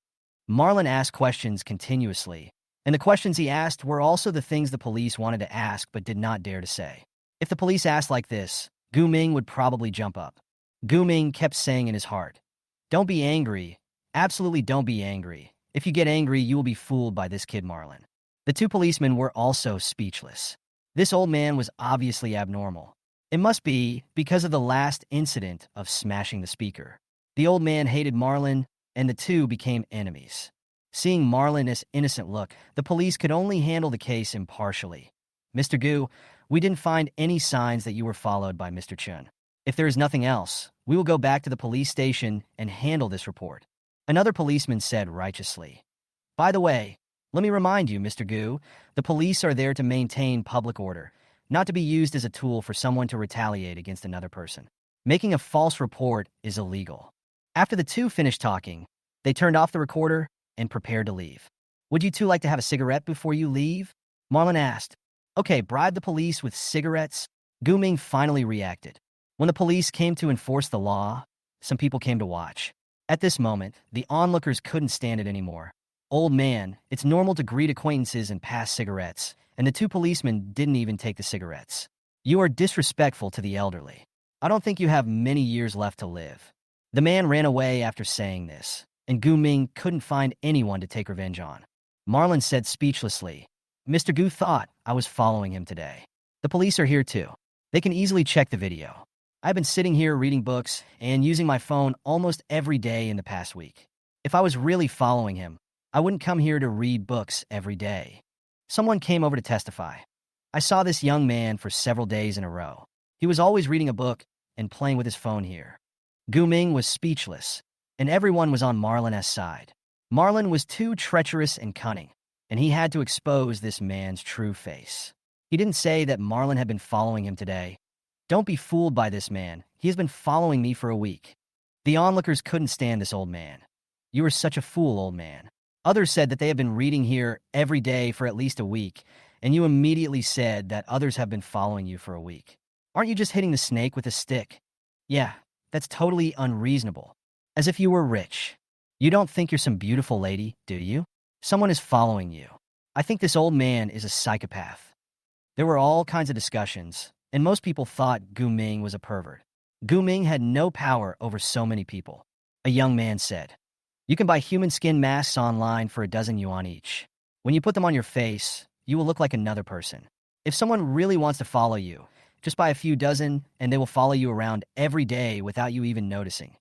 Marlon asked questions continuously, and the questions he asked were also the things the police wanted to ask but did not dare to say. If the police asked like this, Ming would probably jump up. Ming kept saying in his heart, Don't be angry. Absolutely don't be angry. If you get angry, you will be fooled by this kid Marlon. The 2 policemen were also speechless. This old man was obviously abnormal. It must be because of the last incident of smashing the speaker. The old man hated Marlon, and the 2 became enemies. Seeing Marlon's innocent look, the police could only handle the case impartially. Mr. Gu, We didn't find any signs that you were followed by Mr. Chun. If there is nothing else, we will go back to the police station and handle this report." Another policeman said righteously. "By the way, let me remind you, Mr. Gu, the police are there to maintain public order, not to be used as a tool for someone to retaliate against another person. Making a false report is illegal." After the two finished talking, they turned off the recorder and prepared to leave. "Would you two like to have a cigarette before you leave?" Marlon asked. "Okay, bribe the police with cigarettes." Guming finally reacted. When the police came to enforce the law, some people came to watch. At this moment, the onlookers couldn't stand it anymore. "Old man, it's normal to greet acquaintances and pass cigarettes," and the two policemen didn't even take the cigarettes. "You are disrespectful to the elderly. I don't think you have many years left to live." The man ran away after saying this, and Gu Ming couldn't find anyone to take revenge on. Marlon said speechlessly, "Mr. Gu thought I was following him today. The police are here too. They can easily check the video. I've been sitting here reading books and using my phone almost every day in the past week. If I was really following him, I wouldn't come here to read books every day." Someone came over to testify. "I saw this young man for several days in a row. He was always reading a book and playing with his phone here." Gu Ming was speechless, and everyone was on Marlon's side. Marlon was too treacherous and cunning, and he had to expose this man's true face. He didn't say that Marlon had been following him today. "Don't be fooled by this man. He has been following me for a week." The onlookers couldn't stand this old man. "You are such a fool, old man." Others said that they have been reading here every day for at least a week, and you immediately said that others have been following you for a week. Aren't you just hitting the snake with a stick? Yeah, that's totally unreasonable. As if you were rich. You don't think you're some beautiful lady, do you? Someone is following you. I think this old man is a psychopath. There were all kinds of discussions, and most people thought Gu Ming was a pervert. Gu Ming had no power over so many people. A young man said, "You can buy human skin masks online for 12 yuan each. When you put them on your face, you will look like another person. If someone really wants to follow you, just buy a few dozen and they will follow you around every day without you even noticing."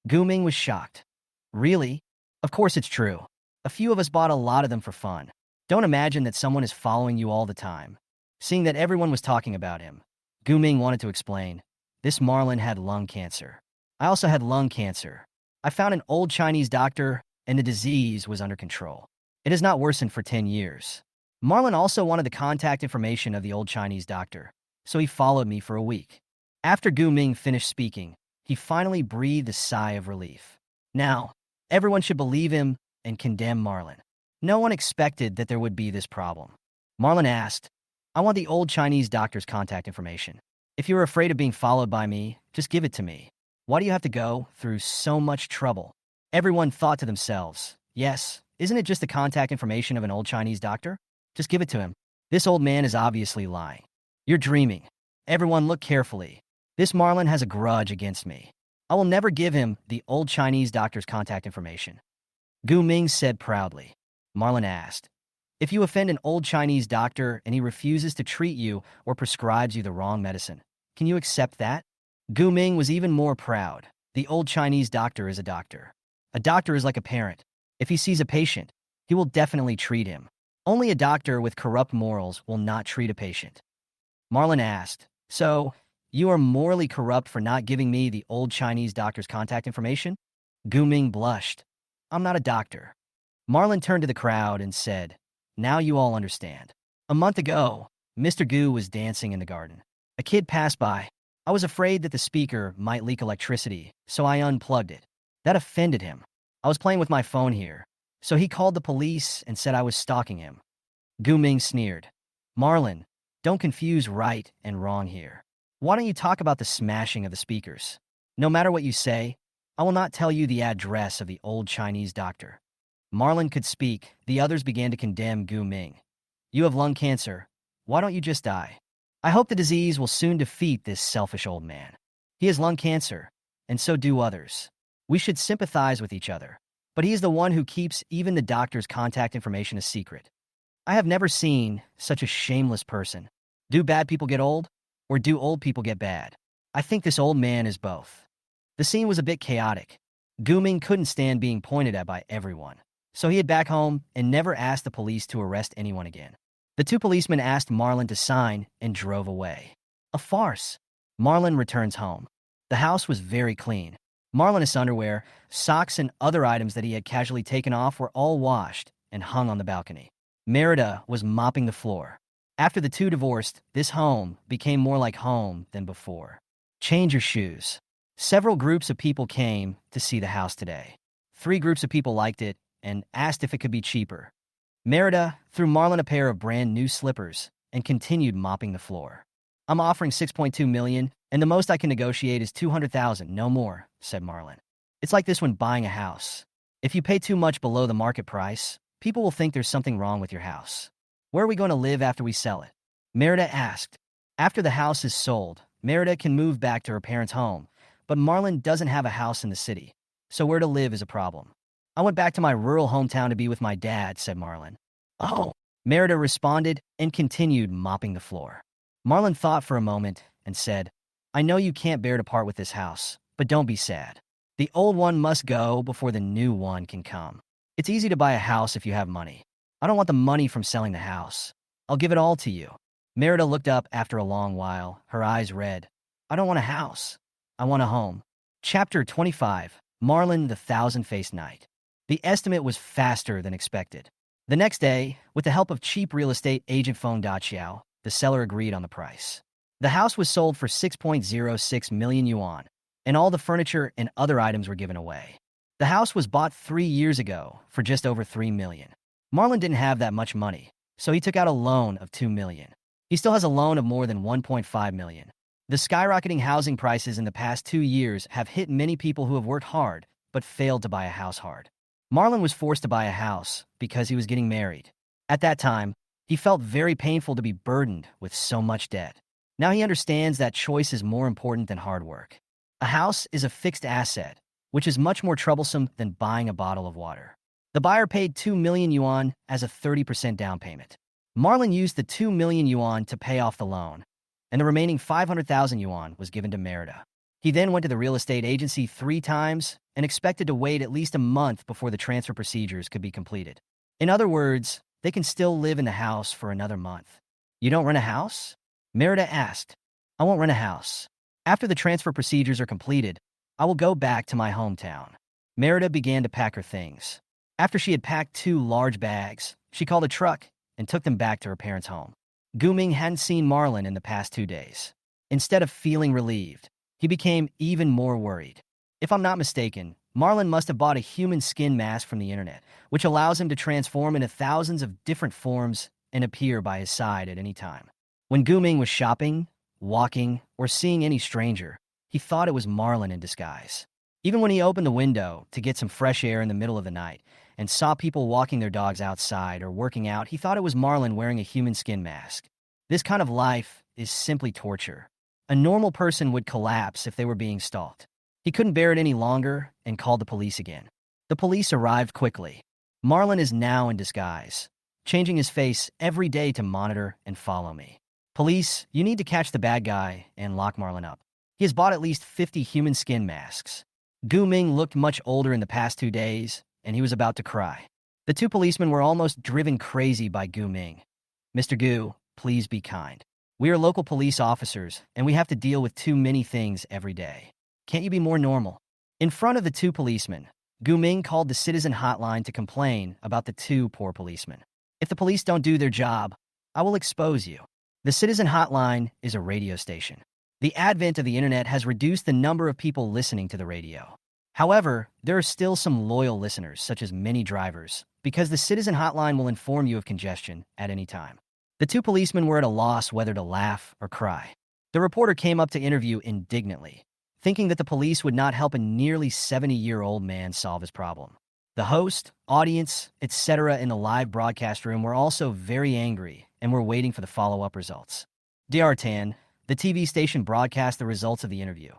Gu Ming was shocked. "Really? Of course it's true. A few of us bought a lot of them for fun. Don't imagine that someone is following you all the time." Seeing that everyone was talking about him, Gu Ming wanted to explain, "This Marlon had lung cancer. I also had lung cancer. I found an old Chinese doctor, and the disease was under control. It has not worsened for 10 years. Marlon also wanted the contact information of the old Chinese doctor, so he followed me for a week." After Gu Ming finished speaking, he finally breathed a sigh of relief. Now, everyone should believe him and condemn Marlon. No one expected that there would be this problem. Marlon asked, "I want the old Chinese doctor's contact information. If you're afraid of being followed by me, just give it to me. Why do you have to go through so much trouble?" Everyone thought to themselves, "Yes, isn't it just the contact information of an old Chinese doctor? Just give it to him. This old man is obviously lying. You're dreaming. Everyone look carefully. This Marlon has a grudge against me. I will never give him the old Chinese doctor's contact information." Gu Ming said proudly. Marlon asked, "If you offend an old Chinese doctor and he refuses to treat you or prescribes you the wrong medicine, can you accept that?" Gu Ming was even more proud. The old Chinese doctor is a doctor. A doctor is like a parent. If he sees a patient, he will definitely treat him. Only a doctor with corrupt morals will not treat a patient. Marlon asked, "So, you are morally corrupt for not giving me the old Chinese doctor's contact information?" Gu Ming blushed. "I'm not a doctor." Marlon turned to the crowd and said, "Now you all understand. A month ago, Mr. Gu was dancing in the garden. A kid passed by. I was afraid that the speaker might leak electricity, so I unplugged it. That offended him. I was playing with my phone here, so he called the police and said I was stalking him." Gu Ming sneered. "Marlon, don't confuse right and wrong here. Why don't you talk about the smashing of the speakers? No matter what you say, I will not tell you the address of the old Chinese doctor." Marlon could speak. The others began to condemn Gu Ming. "You have lung cancer. Why don't you just die? I hope the disease will soon defeat this selfish old man. He has lung cancer, and so do others. We should sympathize with each other. But he is the one who keeps even the doctor's contact information a secret. I have never seen such a shameless person. Do bad people get old, or do old people get bad? I think this old man is both." The scene was a bit chaotic. Gu Ming couldn't stand being pointed at by everyone, so he hid back home and never asked the police to arrest anyone again. The two policemen asked Marlon to sign and drove away. A farce. Marlon returns home. The house was very clean. Marlon's underwear, socks, and other items that he had casually taken off were all washed and hung on the balcony. Merida was mopping the floor. After the two divorced, this home became more like home than before. Change your shoes. Several groups of people came to see the house today. 3 groups of people liked it and asked if it could be cheaper. Merida threw Marlon a pair of brand new slippers and continued mopping the floor. I'm offering $6.2 million, and the most I can negotiate is $200,000, no more, said Marlon. It's like this when buying a house. If you pay too much below the market price, people will think there's something wrong with your house. Where are we going to live after we sell it? Merida asked. After the house is sold, Merida can move back to her parents' home, but Marlon doesn't have a house in the city, so where to live is a problem. I went back to my rural hometown to be with my dad, said Marlon. Oh, Merida responded and continued mopping the floor. Marlon thought for a moment and said, I know you can't bear to part with this house, but don't be sad. The old one must go before the new one can come. It's easy to buy a house if you have money. I don't want the money from selling the house. I'll give it all to you. Merida looked up after a long while, her eyes red. I don't want a house. I want a home. Chapter 25, Marlon the Thousand-Faced Knight. The estimate was faster than expected. The next day, with the help of cheap real estate agent Feng Daqiao, the seller agreed on the price. The house was sold for 6.06 million yuan, and all the furniture and other items were given away. The house was bought 3 years ago for just over 3 million. Marlon didn't have that much money, so he took out a loan of 2 million. He still has a loan of more than 1.5 million. The skyrocketing housing prices in the past 2 years have hit many people who have worked hard but failed to buy a house hard. Marlon was forced to buy a house because he was getting married. At that time, he felt very painful to be burdened with so much debt. Now he understands that choice is more important than hard work. A house is a fixed asset, which is much more troublesome than buying a bottle of water. The buyer paid 2 million yuan as a 30% down payment. Marlon used the 2 million yuan to pay off the loan, and the remaining 500,000 yuan was given to Merida. He then went to the real estate agency 3 times and expected to wait at least a month before the transfer procedures could be completed. In other words, they can still live in the house for another month. You don't rent a house? Merida asked. I won't rent a house. After the transfer procedures are completed, I will go back to my hometown. Merida began to pack her things. After she had packed 2 large bags, she called a truck and took them back to her parents' home. Guming hadn't seen Marlon in the past 2 days. Instead of feeling relieved, he became even more worried. If I'm not mistaken, Marlon must have bought a human skin mask from the internet, which allows him to transform into thousands of different forms and appear by his side at any time. When Guming was shopping, walking, or seeing any stranger, he thought it was Marlon in disguise. Even when he opened the window to get some fresh air in the middle of the night and saw people walking their dogs outside or working out, he thought it was Marlon wearing a human skin mask. This kind of life is simply torture. A normal person would collapse if they were being stalked. He couldn't bear it any longer and called the police again. The police arrived quickly. Marlon is now in disguise, changing his face every day to monitor and follow me. Police, you need to catch the bad guy and lock Marlon up. He has bought at least 50 human skin masks. Gu Ming looked much older in the past 2 days, and he was about to cry. The 2 policemen were almost driven crazy by Gu Ming. Mr. Gu, please be kind. We are local police officers, and we have to deal with too many things every day. Can't you be more normal? In front of the 2 policemen, Gu Ming called the citizen hotline to complain about the 2 poor policemen. If the police don't do their job, I will expose you. The citizen hotline is a radio station. The advent of the internet has reduced the number of people listening to the radio. However, there are still some loyal listeners, such as many drivers, because the citizen hotline will inform you of congestion at any time. The 2 policemen were at a loss whether to laugh or cry. The reporter came up to interview indignantly, thinking that the police would not help a nearly 70-year-old man solve his problem. The host, audience, etc. in the live broadcast room were also very angry and were waiting for the follow-up results. D'Artan, the TV station broadcast the results of the interview.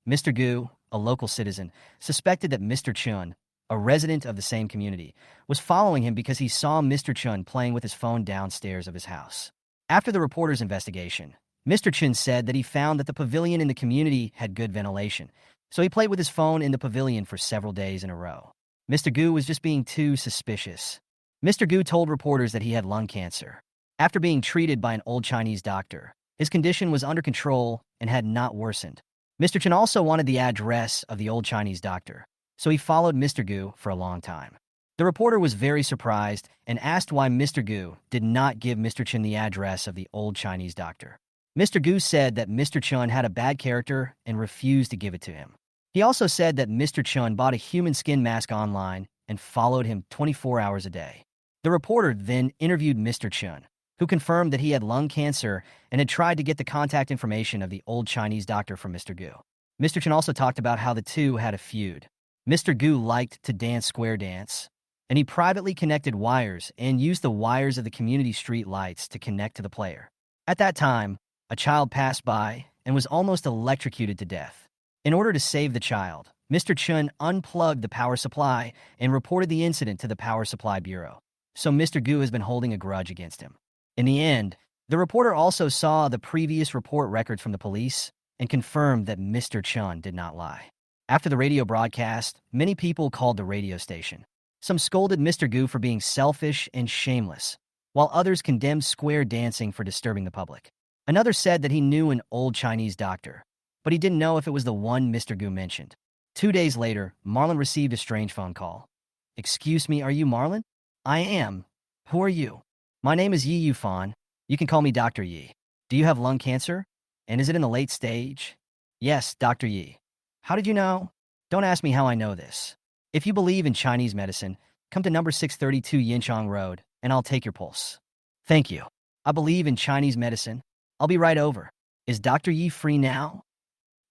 Mr. Gu, a local citizen, suspected that Mr. Chun, a resident of the same community, was following him because he saw Mr. Chun playing with his phone downstairs of his house. After the reporter's investigation, Mr. Chun said that he found that the pavilion in the community had good ventilation, so he played with his phone in the pavilion for several days in a row. Mr. Gu was just being too suspicious. Mr. Gu told reporters that he had lung cancer. After being treated by an old Chinese doctor, his condition was under control and had not worsened. Mr. Chen also wanted the address of the old Chinese doctor, so he followed Mr. Gu for a long time. The reporter was very surprised and asked why Mr. Gu did not give Mr. Chen the address of the old Chinese doctor. Mr. Gu said that Mr. Chen had a bad character and refused to give it to him. He also said that Mr. Chen bought a human skin mask online and followed him 24 hours a day. The reporter then interviewed Mr. Chen, who confirmed that he had lung cancer and had tried to get the contact information of the old Chinese doctor from Mr. Gu. Mr. Chen also talked about how the two had a feud. Mr. Gu liked to dance square dance, and he privately connected wires and used the wires of the community street lights to connect to the player. At that time, a child passed by and was almost electrocuted to death. In order to save the child, Mr. Chen unplugged the power supply and reported the incident to the Power Supply Bureau. So Mr. Gu has been holding a grudge against him. In the end, the reporter also saw the previous report records from the police and confirmed that Mr. Chen did not lie. After the radio broadcast, many people called the radio station. Some scolded Mr. Gu for being selfish and shameless, while others condemned square dancing for disturbing the public. Another said that he knew an old Chinese doctor, but he didn't know if it was the one Mr. Gu mentioned. 2 days later, Marlon received a strange phone call. "Excuse me, are you Marlon?" "I am. Who are you?" "My name is Yi Yufan. You can call me Dr. Yi. Do you have lung cancer? And is it in the late stage?" "Yes, Dr. Yi." "How did you know?" "Don't ask me how I know this. If you believe in Chinese medicine, come to number 632 Yinchang Road, and I'll take your pulse." "Thank you. I believe in Chinese medicine. I'll be right over. Is Dr. Yi free now?"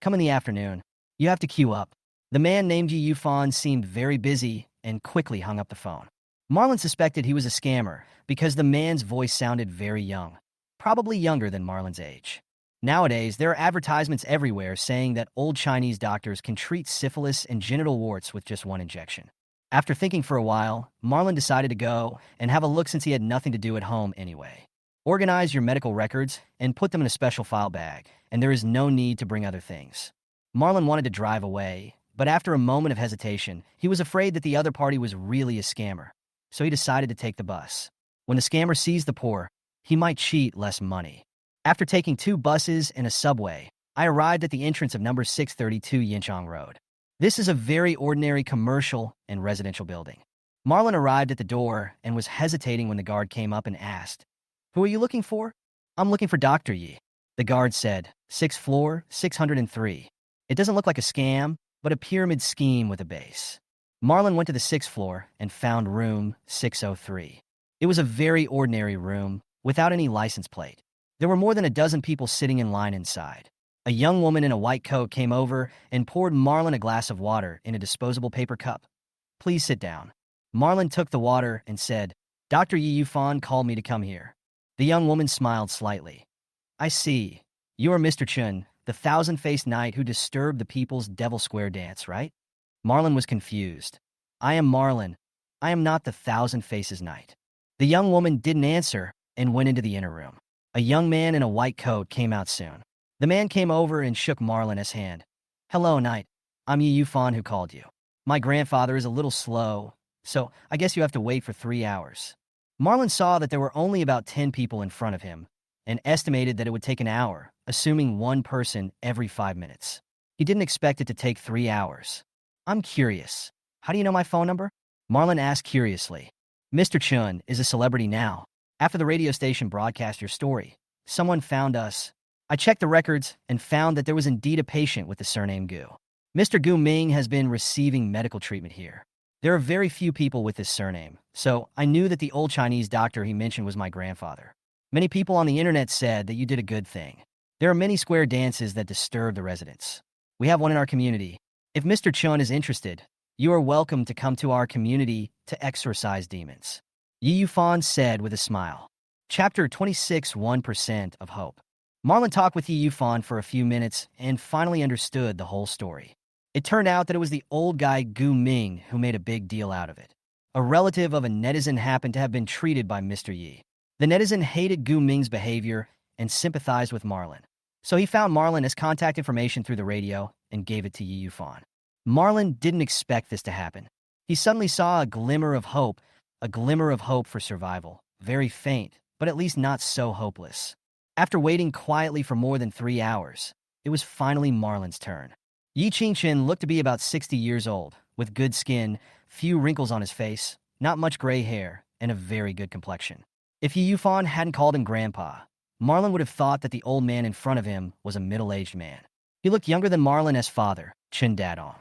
"Come in the afternoon. You have to queue up." The man named Yi Yufan seemed very busy and quickly hung up the phone. Marlon suspected he was a scammer because the man's voice sounded very young, probably younger than Marlon's age. Nowadays, there are advertisements everywhere saying that old Chinese doctors can treat syphilis and genital warts with just one injection. After thinking for a while, Marlon decided to go and have a look since he had nothing to do at home anyway. Organize your medical records and put them in a special file bag, and there is no need to bring other things. Marlon wanted to drive away, but after a moment of hesitation, he was afraid that the other party was really a scammer, so he decided to take the bus. When the scammer sees the poor, he might cheat less money. After taking 2 buses and a subway, I arrived at the entrance of number 632 Yinchang Road. This is a very ordinary commercial and residential building. Marlon arrived at the door and was hesitating when the guard came up and asked, "Who are you looking for?" "I'm looking for Dr. Yi." The guard said, "6th floor, 603. It doesn't look like a scam, but a pyramid scheme with a base." Marlon went to the 6th floor and found room 603. It was a very ordinary room without any license plate. There were more than a dozen people sitting in line inside. A young woman in a white coat came over and poured Marlon a glass of water in a disposable paper cup. "Please sit down." Marlon took the water and said, "Dr. Yi Yufan called me to come here." The young woman smiled slightly. "I see. You are Mr. Chen, the thousand-faced knight who disturbed the people's Devil Square dance, right?" Marlon was confused. "I am Marlon. I am not the Thousand Faces Knight." The young woman didn't answer and went into the inner room. A young man in a white coat came out soon. The man came over and shook Marlon's hand. "Hello, Knight. I'm Yi Yufan who called you. My grandfather is a little slow, so I guess you have to wait for 3 hours." Marlon saw that there were only about 10 people in front of him and estimated that it would take an hour, assuming one person every 5 minutes. He didn't expect it to take 3 hours. "I'm curious. How do you know my phone number?" Marlon asked curiously. "Mr. Chun is a celebrity now. After the radio station broadcast your story, someone found us. I checked the records and found that there was indeed a patient with the surname Gu. Mr. Gu Ming has been receiving medical treatment here. There are very few people with this surname, so I knew that the old Chinese doctor he mentioned was my grandfather. Many people on the internet said that you did a good thing. There are many square dances that disturb the residents. We have one in our community. If Mr. Chun is interested, you are welcome to come to our community to exorcise demons." Yi Yufan said with a smile. Chapter 26, 1% of Hope. Marlon talked with Yi Yufan for a few minutes and finally understood the whole story. It turned out that it was the old guy Gu Ming who made a big deal out of it. A relative of a netizen happened to have been treated by Mr. Yi. The netizen hated Gu Ming's behavior and sympathized with Marlon. So he found Marlon as contact information through the radio and gave it to Yi Yufan. Marlon didn't expect this to happen. He suddenly saw a glimmer of hope for survival, very faint, but at least not so hopeless. After waiting quietly for more than 3 hours, it was finally Marlon's turn. Yi Qingchen looked to be about 60 years old, with good skin, few wrinkles on his face, not much gray hair, and a very good complexion. If Yi Yufan hadn't called him Grandpa, Marlon would have thought that the old man in front of him was a middle-aged man. He looked younger than Marlon's father, Chen Dadong.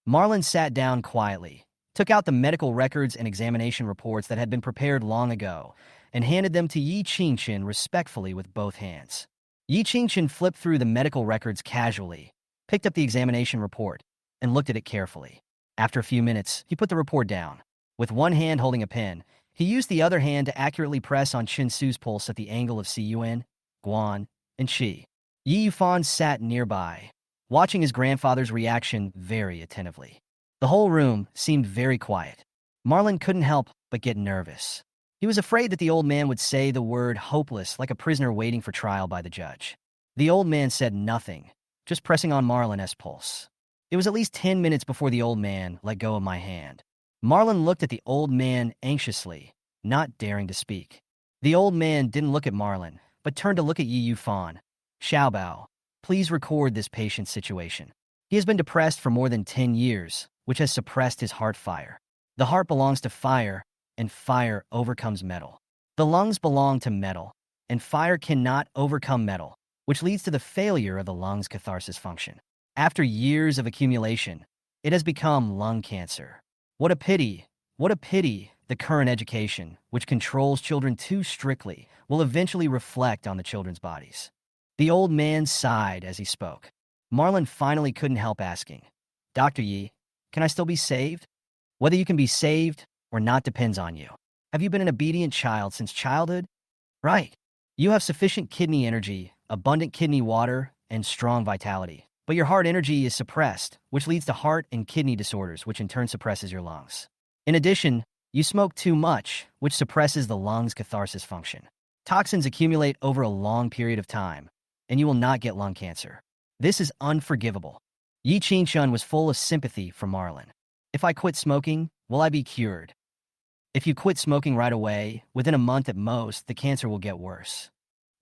Marlon sat down quietly, took out the medical records and examination reports that had been prepared long ago, and handed them to Yi Qingchen respectfully with both hands. Yi Qingchen flipped through the medical records casually, picked up the examination report, and looked at it carefully. After a few minutes, he put the report down. With one hand holding a pen, he used the other hand to accurately press on Chen Su's pulse at the angle of Cun, Guan, and Qi. Yi Yufan sat nearby, watching his grandfather's reaction very attentively. The whole room seemed very quiet. Marlon couldn't help but get nervous. He was afraid that the old man would say the word hopeless like a prisoner waiting for trial by the judge. The old man said nothing, just pressing on Marlon's pulse. It was at least 10 minutes before the old man let go of my hand. Marlon looked at the old man anxiously, not daring to speak. The old man didn't look at Marlon, but turned to look at Yi Yufan. Xiaobao, please record this patient's situation. He has been depressed for more than 10 years, which has suppressed his heart fire. The heart belongs to fire, and fire overcomes metal. The lungs belong to metal, and fire cannot overcome metal, which leads to the failure of the lungs' catharsis function. After years of accumulation, it has become lung cancer. What a pity, what a pity the current education, which controls children too strictly, will eventually reflect on the children's bodies. The old man sighed as he spoke. Marlon finally couldn't help asking, Dr. Yi, can I still be saved? Whether you can be saved or not depends on you. Have you been an obedient child since childhood? Right. You have sufficient kidney energy, abundant kidney water, and strong vitality. But your heart energy is suppressed, which leads to heart and kidney disorders, which in turn suppresses your lungs. In addition, you smoke too much, which suppresses the lungs' catharsis function. Toxins accumulate over a long period of time, and you will not get lung cancer. This is unforgivable. Yi Qingchen was full of sympathy for Marlon. If I quit smoking, will I be cured? If you quit smoking right away, within a month at most, the cancer will get worse.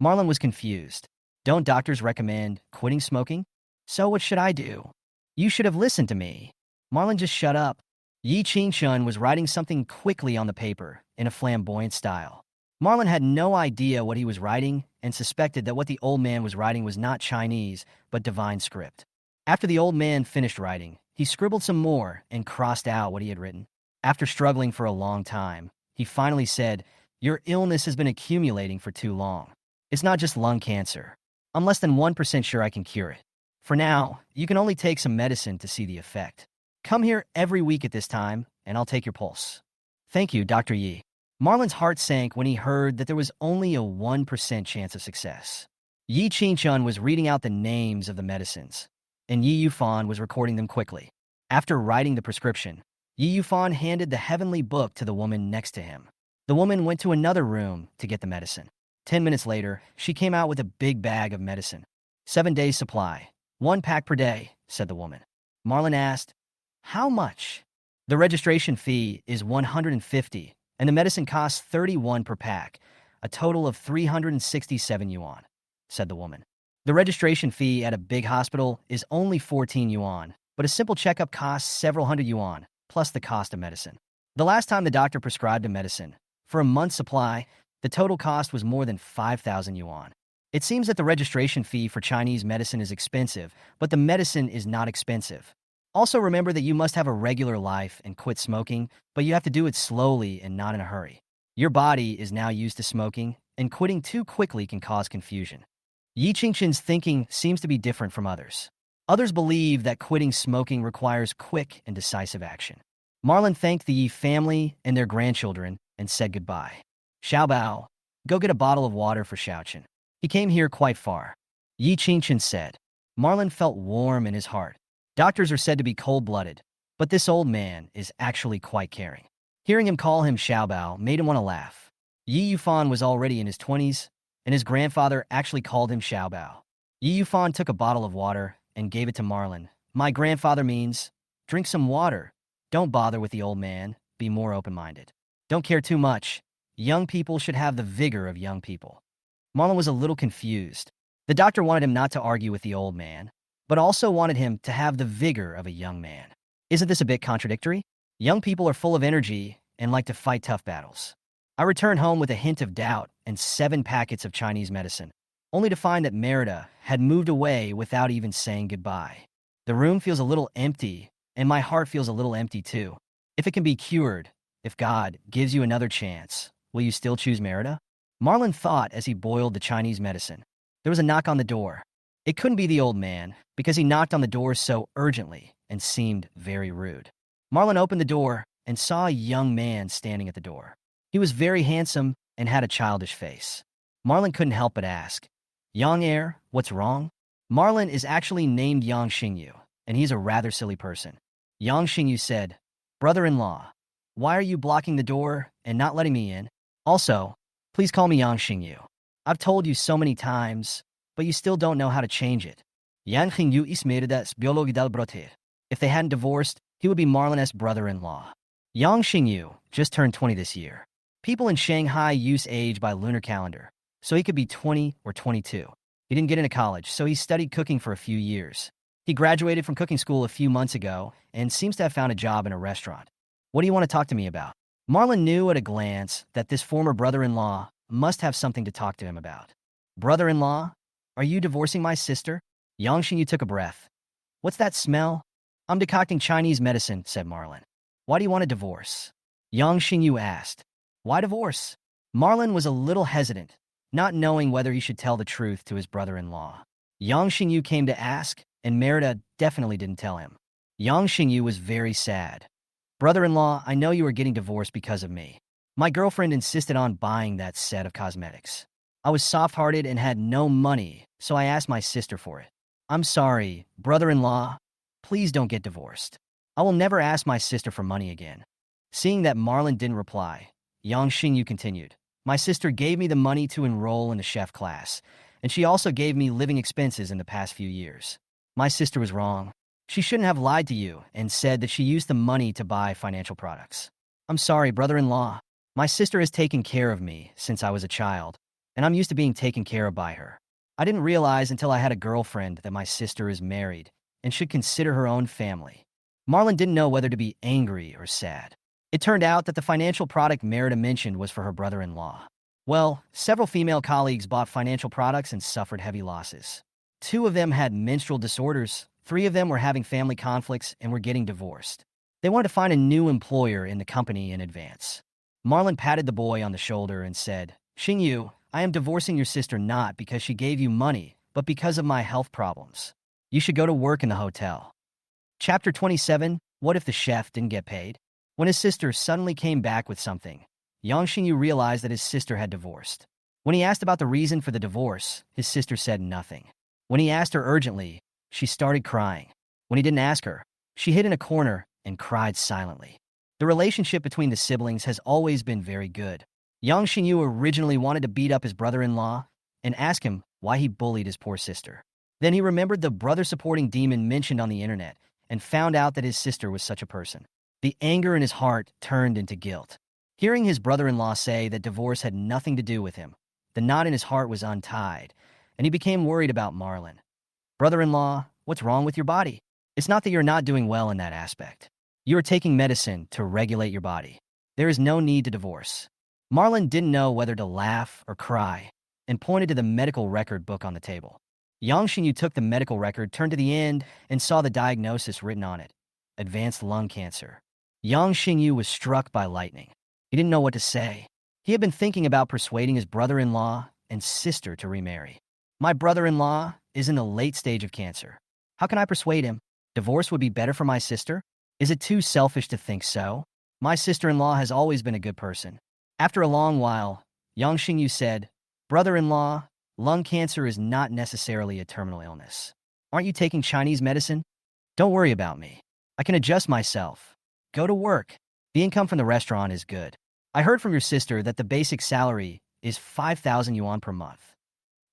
Marlon was confused. Don't doctors recommend quitting smoking? So what should I do? You should have listened to me. Marlon just shut up. Yi Qingchen was writing something quickly on the paper, in a flamboyant style. Marlon had no idea what he was writing and suspected that what the old man was writing was not Chinese, but divine script. After the old man finished writing, he scribbled some more and crossed out what he had written. After struggling for a long time, he finally said, Your illness has been accumulating for too long. It's not just lung cancer. I'm less than 1% sure I can cure it. For now, you can only take some medicine to see the effect. Come here every week at this time, and I'll take your pulse. Thank you, Dr. Yi. Marlon's heart sank when he heard that there was only a 1% chance of success. Yi Qingchen was reading out the names of the medicines, and Yi Yufan was recording them quickly. After writing the prescription, Yi Yufan handed the heavenly book to the woman next to him. The woman went to another room to get the medicine. 10 minutes later, she came out with a big bag of medicine. 7 days' supply. 1 pack per day, said the woman. Marlon asked, How much? The registration fee is 150, and the medicine costs 31 per pack, a total of 367 yuan, said the woman. The registration fee at a big hospital is only 14 yuan, but a simple checkup costs several hundred yuan, plus the cost of medicine. The last time the doctor prescribed a medicine, for a month's supply, the total cost was more than 5,000 yuan. It seems that the registration fee for Chinese medicine is expensive, but the medicine is not expensive. Also remember that you must have a regular life and quit smoking, but you have to do it slowly and not in a hurry. Your body is now used to smoking, and quitting too quickly can cause confusion. Yi Qingchen's thinking seems to be different from others. Others believe that quitting smoking requires quick and decisive action. Marlon thanked the Yi family and their grandchildren and said goodbye. Xiaobao, go get a bottle of water for Xiaochen. He came here quite far. Yi Qingchen said. Marlon felt warm in his heart. Doctors are said to be cold-blooded, but this old man is actually quite caring. Hearing him call him Xiaobao made him want to laugh. Yi Yufan was already in his 20s, and his grandfather actually called him Xiaobao. Yi Yufan took a bottle of water and gave it to Marlon. My grandfather means, drink some water. Don't bother with the old man. Be more open-minded. Don't care too much. Young people should have the vigor of young people. Marlon was a little confused. The doctor wanted him not to argue with the old man, but also wanted him to have the vigor of a young man. Isn't this a bit contradictory? Young people are full of energy and like to fight tough battles. I returned home with a hint of doubt and 7 packets of Chinese medicine, only to find that Merida had moved away without even saying goodbye. The room feels a little empty, and my heart feels a little empty too. If it can be cured, if God gives you another chance, will you still choose Merida? Marlon thought as he boiled the Chinese medicine. There was a knock on the door. It couldn't be the old man, because he knocked on the door so urgently and seemed very rude. Marlon opened the door and saw a young man standing at the door. He was very handsome and had a childish face. Marlon couldn't help but ask, "Young heir, what's wrong?" Marlon is actually named Yang Xingyu, and he's a rather silly person. Yang Xingyu said, "Brother-in-law, why are you blocking the door and not letting me in? Also, please call me Yang Xingyu. I've told you so many times, but you still don't know how to change it." Yang Xingyu is Merida's biologidal brother. If they hadn't divorced, he would be Marlon's brother-in-law. Yang Xingyu just turned 20 this year. People in Shanghai use age by lunar calendar, so he could be 20 or 22. He didn't get into college, so he studied cooking for a few years. He graduated from cooking school a few months ago and seems to have found a job in a restaurant. "What do you want to talk to me about?" Marlon knew at a glance that this former brother-in-law must have something to talk to him about. "Brother-in-law, are you divorcing my sister?" Yang Xingyu took a breath. "What's that smell?" "I'm decocting Chinese medicine," said Marlon. "Why do you want a divorce?" Yang Xingyu asked. "Why divorce?" Marlon was a little hesitant, not knowing whether he should tell the truth to his brother-in-law. Yang Xingyu came to ask, and Merida definitely didn't tell him. Yang Xingyu was very sad. "Brother-in-law, I know you are getting divorced because of me. My girlfriend insisted on buying that set of cosmetics. I was soft-hearted and had no money, so I asked my sister for it. I'm sorry, brother-in-law. Please don't get divorced. I will never ask my sister for money again." Seeing that Marlon didn't reply, Yang Xingyu continued, "My sister gave me the money to enroll in a chef class, and she also gave me living expenses in the past few years. My sister was wrong. She shouldn't have lied to you and said that she used the money to buy financial products. I'm sorry, brother-in-law. My sister has taken care of me since I was a child, and I'm used to being taken care of by her. I didn't realize until I had a girlfriend that my sister is married and should consider her own family." Marlon didn't know whether to be angry or sad. It turned out that the financial product Merida mentioned was for her brother-in-law. Well, several female colleagues bought financial products and suffered heavy losses. 2 of them had menstrual disorders, 3 of them were having family conflicts and were getting divorced. They wanted to find a new employer in the company in advance. Marlon patted the boy on the shoulder and said, "Xingyu, I am divorcing your sister not because she gave you money, but because of my health problems. You should go to work in the hotel." Chapter 27, What if the chef didn't get paid? When his sister suddenly came back with something, Yang Xingyu realized that his sister had divorced. When he asked about the reason for the divorce, his sister said nothing. When he asked her urgently, she started crying. When he didn't ask her, she hid in a corner and cried silently. The relationship between the siblings has always been very good. Yang Xingyu originally wanted to beat up his brother-in-law and ask him why he bullied his poor sister. Then he remembered the brother-supporting demon mentioned on the internet and found out that his sister was such a person. The anger in his heart turned into guilt. Hearing his brother-in-law say that divorce had nothing to do with him, the knot in his heart was untied, and he became worried about Marlon. "Brother-in-law, what's wrong with your body? It's not that you're not doing well in that aspect. You are taking medicine to regulate your body. There is no need to divorce." Marlon didn't know whether to laugh or cry and pointed to the medical record book on the table. Yang Xingyu took the medical record, turned to the end, and saw the diagnosis written on it: advanced lung cancer. Yang Xingyu was struck by lightning. He didn't know what to say. He had been thinking about persuading his brother-in-law and sister to remarry. "My brother-in-law is in the late stage of cancer. How can I persuade him? Divorce would be better for my sister? Is it too selfish to think so? My sister-in-law has always been a good person." After a long while, Yang Xingyu said, "Brother-in-law, lung cancer is not necessarily a terminal illness. Aren't you taking Chinese medicine? Don't worry about me. I can adjust myself. Go to work. The income from the restaurant is good. I heard from your sister that the basic salary is 5,000 yuan per month."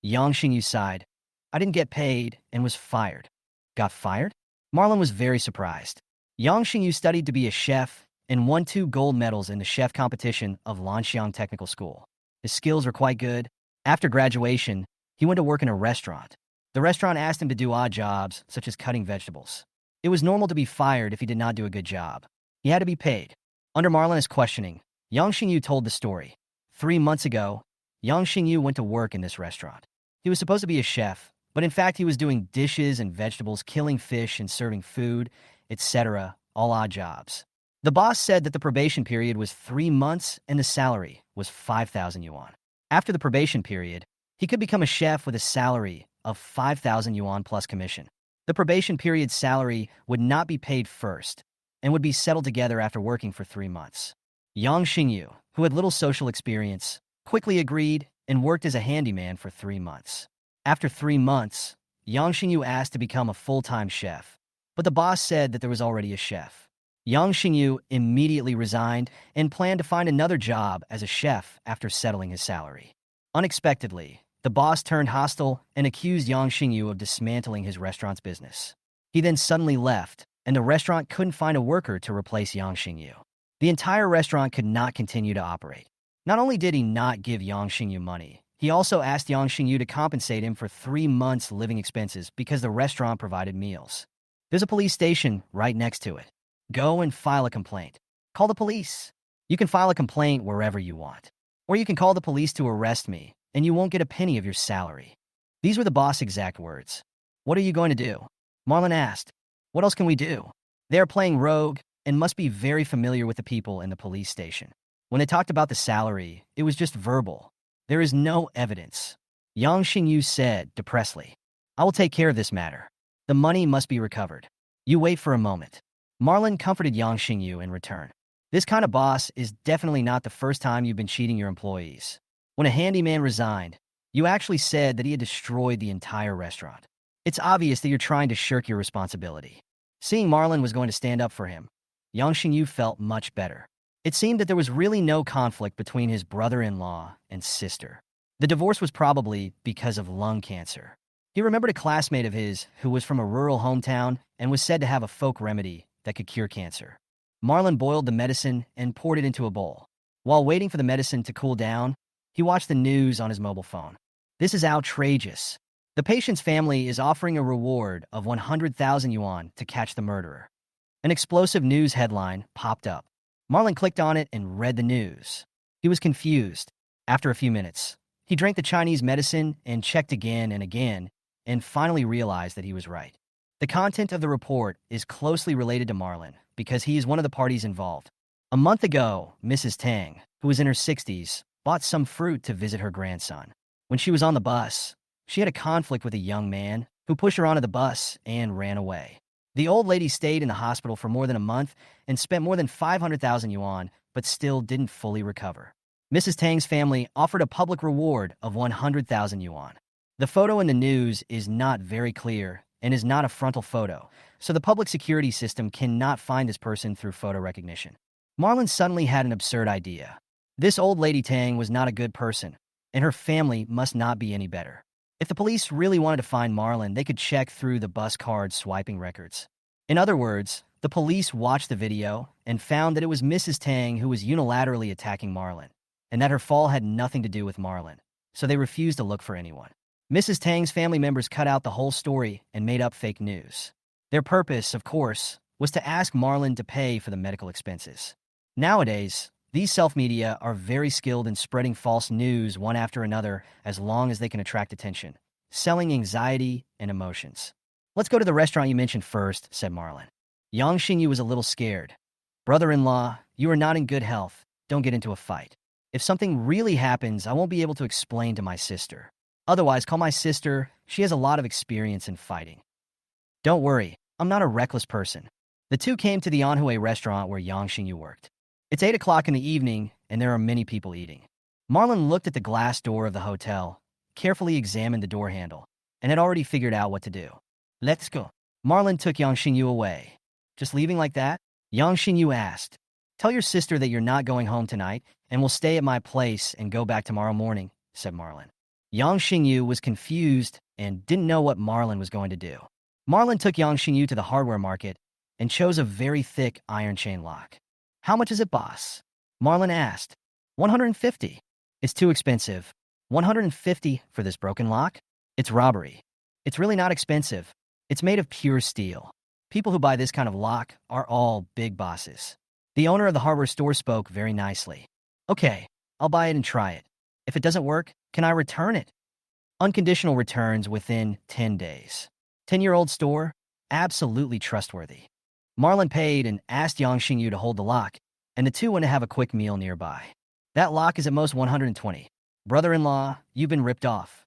Yang Xingyu sighed. "I didn't get paid and was fired." "Got fired?" Marlon was very surprised. Yang Xingyu studied to be a chef and won 2 gold medals in the chef competition of Lanxiang Technical School. His skills were quite good. After graduation, he went to work in a restaurant. The restaurant asked him to do odd jobs, such as cutting vegetables. It was normal to be fired if he did not do a good job. He had to be paid. Under Marlon's questioning, Yang Xingyu told the story. 3 months ago, Yang Xingyu went to work in this restaurant. He was supposed to be a chef, but in fact he was doing dishes and vegetables, killing fish and serving food, etc., all odd jobs. The boss said that the probation period was 3 months and the salary was 5,000 yuan. After the probation period, he could become a chef with a salary of 5,000 yuan plus commission. The probation period salary would not be paid first and would be settled together after working for 3 months. Yang Xingyu, who had little social experience, quickly agreed and worked as a handyman for 3 months. After 3 months, Yang Xingyu asked to become a full-time chef, but the boss said that there was already a chef. Yang Xingyu immediately resigned and planned to find another job as a chef after settling his salary. Unexpectedly, the boss turned hostile and accused Yang Xingyu of dismantling his restaurant's business. He then suddenly left, and the restaurant couldn't find a worker to replace Yang Xingyu. The entire restaurant could not continue to operate. Not only did he not give Yang Xingyu money, he also asked Yang Xingyu to compensate him for 3 months' living expenses because the restaurant provided meals. There's a police station right next to it. Go and file a complaint. Call the police. You can file a complaint wherever you want. Or you can call the police to arrest me, and you won't get a penny of your salary. These were the boss' exact words. What are you going to do? Marlon asked. What else can we do? They are playing rogue and must be very familiar with the people in the police station. When they talked about the salary, it was just verbal. There is no evidence. Yang Xingyu said, depressedly. I will take care of this matter. The money must be recovered. You wait for a moment. Marlon comforted Yang Xingyu in return. This kind of boss is definitely not the first time you've been cheating your employees. When a handyman resigned, you actually said that he had destroyed the entire restaurant. It's obvious that you're trying to shirk your responsibility. Seeing Marlon was going to stand up for him, Yang Xingyu felt much better. It seemed that there was really no conflict between his brother-in-law and sister. The divorce was probably because of lung cancer. He remembered a classmate of his who was from a rural hometown and was said to have a folk remedy that could cure cancer. Marlon boiled the medicine and poured it into a bowl. While waiting for the medicine to cool down, he watched the news on his mobile phone. This is outrageous. The patient's family is offering a reward of 100,000 yuan to catch the murderer. An explosive news headline popped up. Marlon clicked on it and read the news. He was confused. After a few minutes, he drank the Chinese medicine and checked again and finally realized that he was right. The content of the report is closely related to Marlon because he is one of the parties involved. A month ago, Mrs. Tang, who was in her 60s, bought some fruit to visit her grandson. When she was on the bus, she had a conflict with a young man who pushed her onto the bus and ran away. The old lady stayed in the hospital for more than a month and spent more than 500,000 yuan, but still didn't fully recover. Mrs. Tang's family offered a public reward of 100,000 yuan. The photo in the news is not very clear and is not a frontal photo, so the public security system cannot find this person through photo recognition. Marlon suddenly had an absurd idea. This old lady Tang was not a good person, and her family must not be any better. If the police really wanted to find Marlon, they could check through the bus card swiping records. In other words, the police watched the video and found that it was Mrs. Tang who was unilaterally attacking Marlon, and that her fall had nothing to do with Marlon, so they refused to look for anyone. Mrs. Tang's family members cut out the whole story and made up fake news. Their purpose, of course, was to ask Marlon to pay for the medical expenses. Nowadays, these self-media are very skilled in spreading false news one after another as long as they can attract attention, selling anxiety and emotions. Let's go to the restaurant you mentioned first, said Marlon. Yang Xingyu was a little scared. Brother-in-law, you are not in good health. Don't get into a fight. If something really happens, I won't be able to explain to my sister. Otherwise, call my sister. She has a lot of experience in fighting. Don't worry, I'm not a reckless person. The two came to the Anhui restaurant where Yang Xingyu worked. It's 8 o'clock in the evening, and there are many people eating. Marlon looked at the glass door of the hotel, carefully examined the door handle, and had already figured out what to do. Let's go. Marlon took Yang Xingyu away. Just leaving like that? Yang Xingyu asked. Tell your sister that you're not going home tonight, and will stay at my place and go back tomorrow morning, said Marlon. Yang Xingyu was confused and didn't know what Marlon was going to do. Marlon took Yang Xingyu to the hardware market and chose a very thick iron chain lock. How much is it, boss? Marlon asked. 150. It's too expensive. 150 for this broken lock? It's robbery. It's really not expensive. It's made of pure steel. People who buy this kind of lock are all big bosses. The owner of the hardware store spoke very nicely. Okay, I'll buy it and try it. If it doesn't work, can I return it? Unconditional returns within 10 days. 10-year-old store? Absolutely trustworthy. Marlon paid and asked Yang Xingyu to hold the lock, and the two went to have a quick meal nearby. That lock is at most 120. Brother-in-law, you've been ripped off.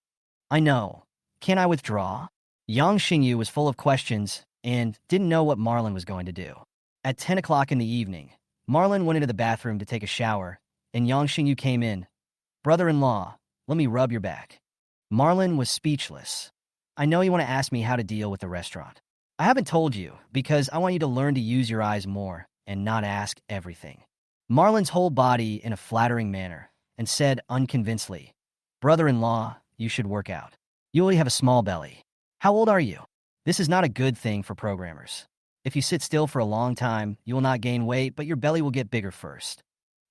I know. Can I withdraw? Yang Xingyu was full of questions and didn't know what Marlon was going to do. At 10 o'clock in the evening, Marlon went into the bathroom to take a shower, and Yang Xingyu came in. Brother-in-law, let me rub your back. Marlon was speechless. I know you want to ask me how to deal with the restaurant. I haven't told you because I want you to learn to use your eyes more and not ask everything. Marlon's whole body in a flattering manner and said unconvincedly, Brother-in-law, you should work out. You only have a small belly. How old are you? This is not a good thing for programmers. If you sit still for a long time, you will not gain weight, but your belly will get bigger first.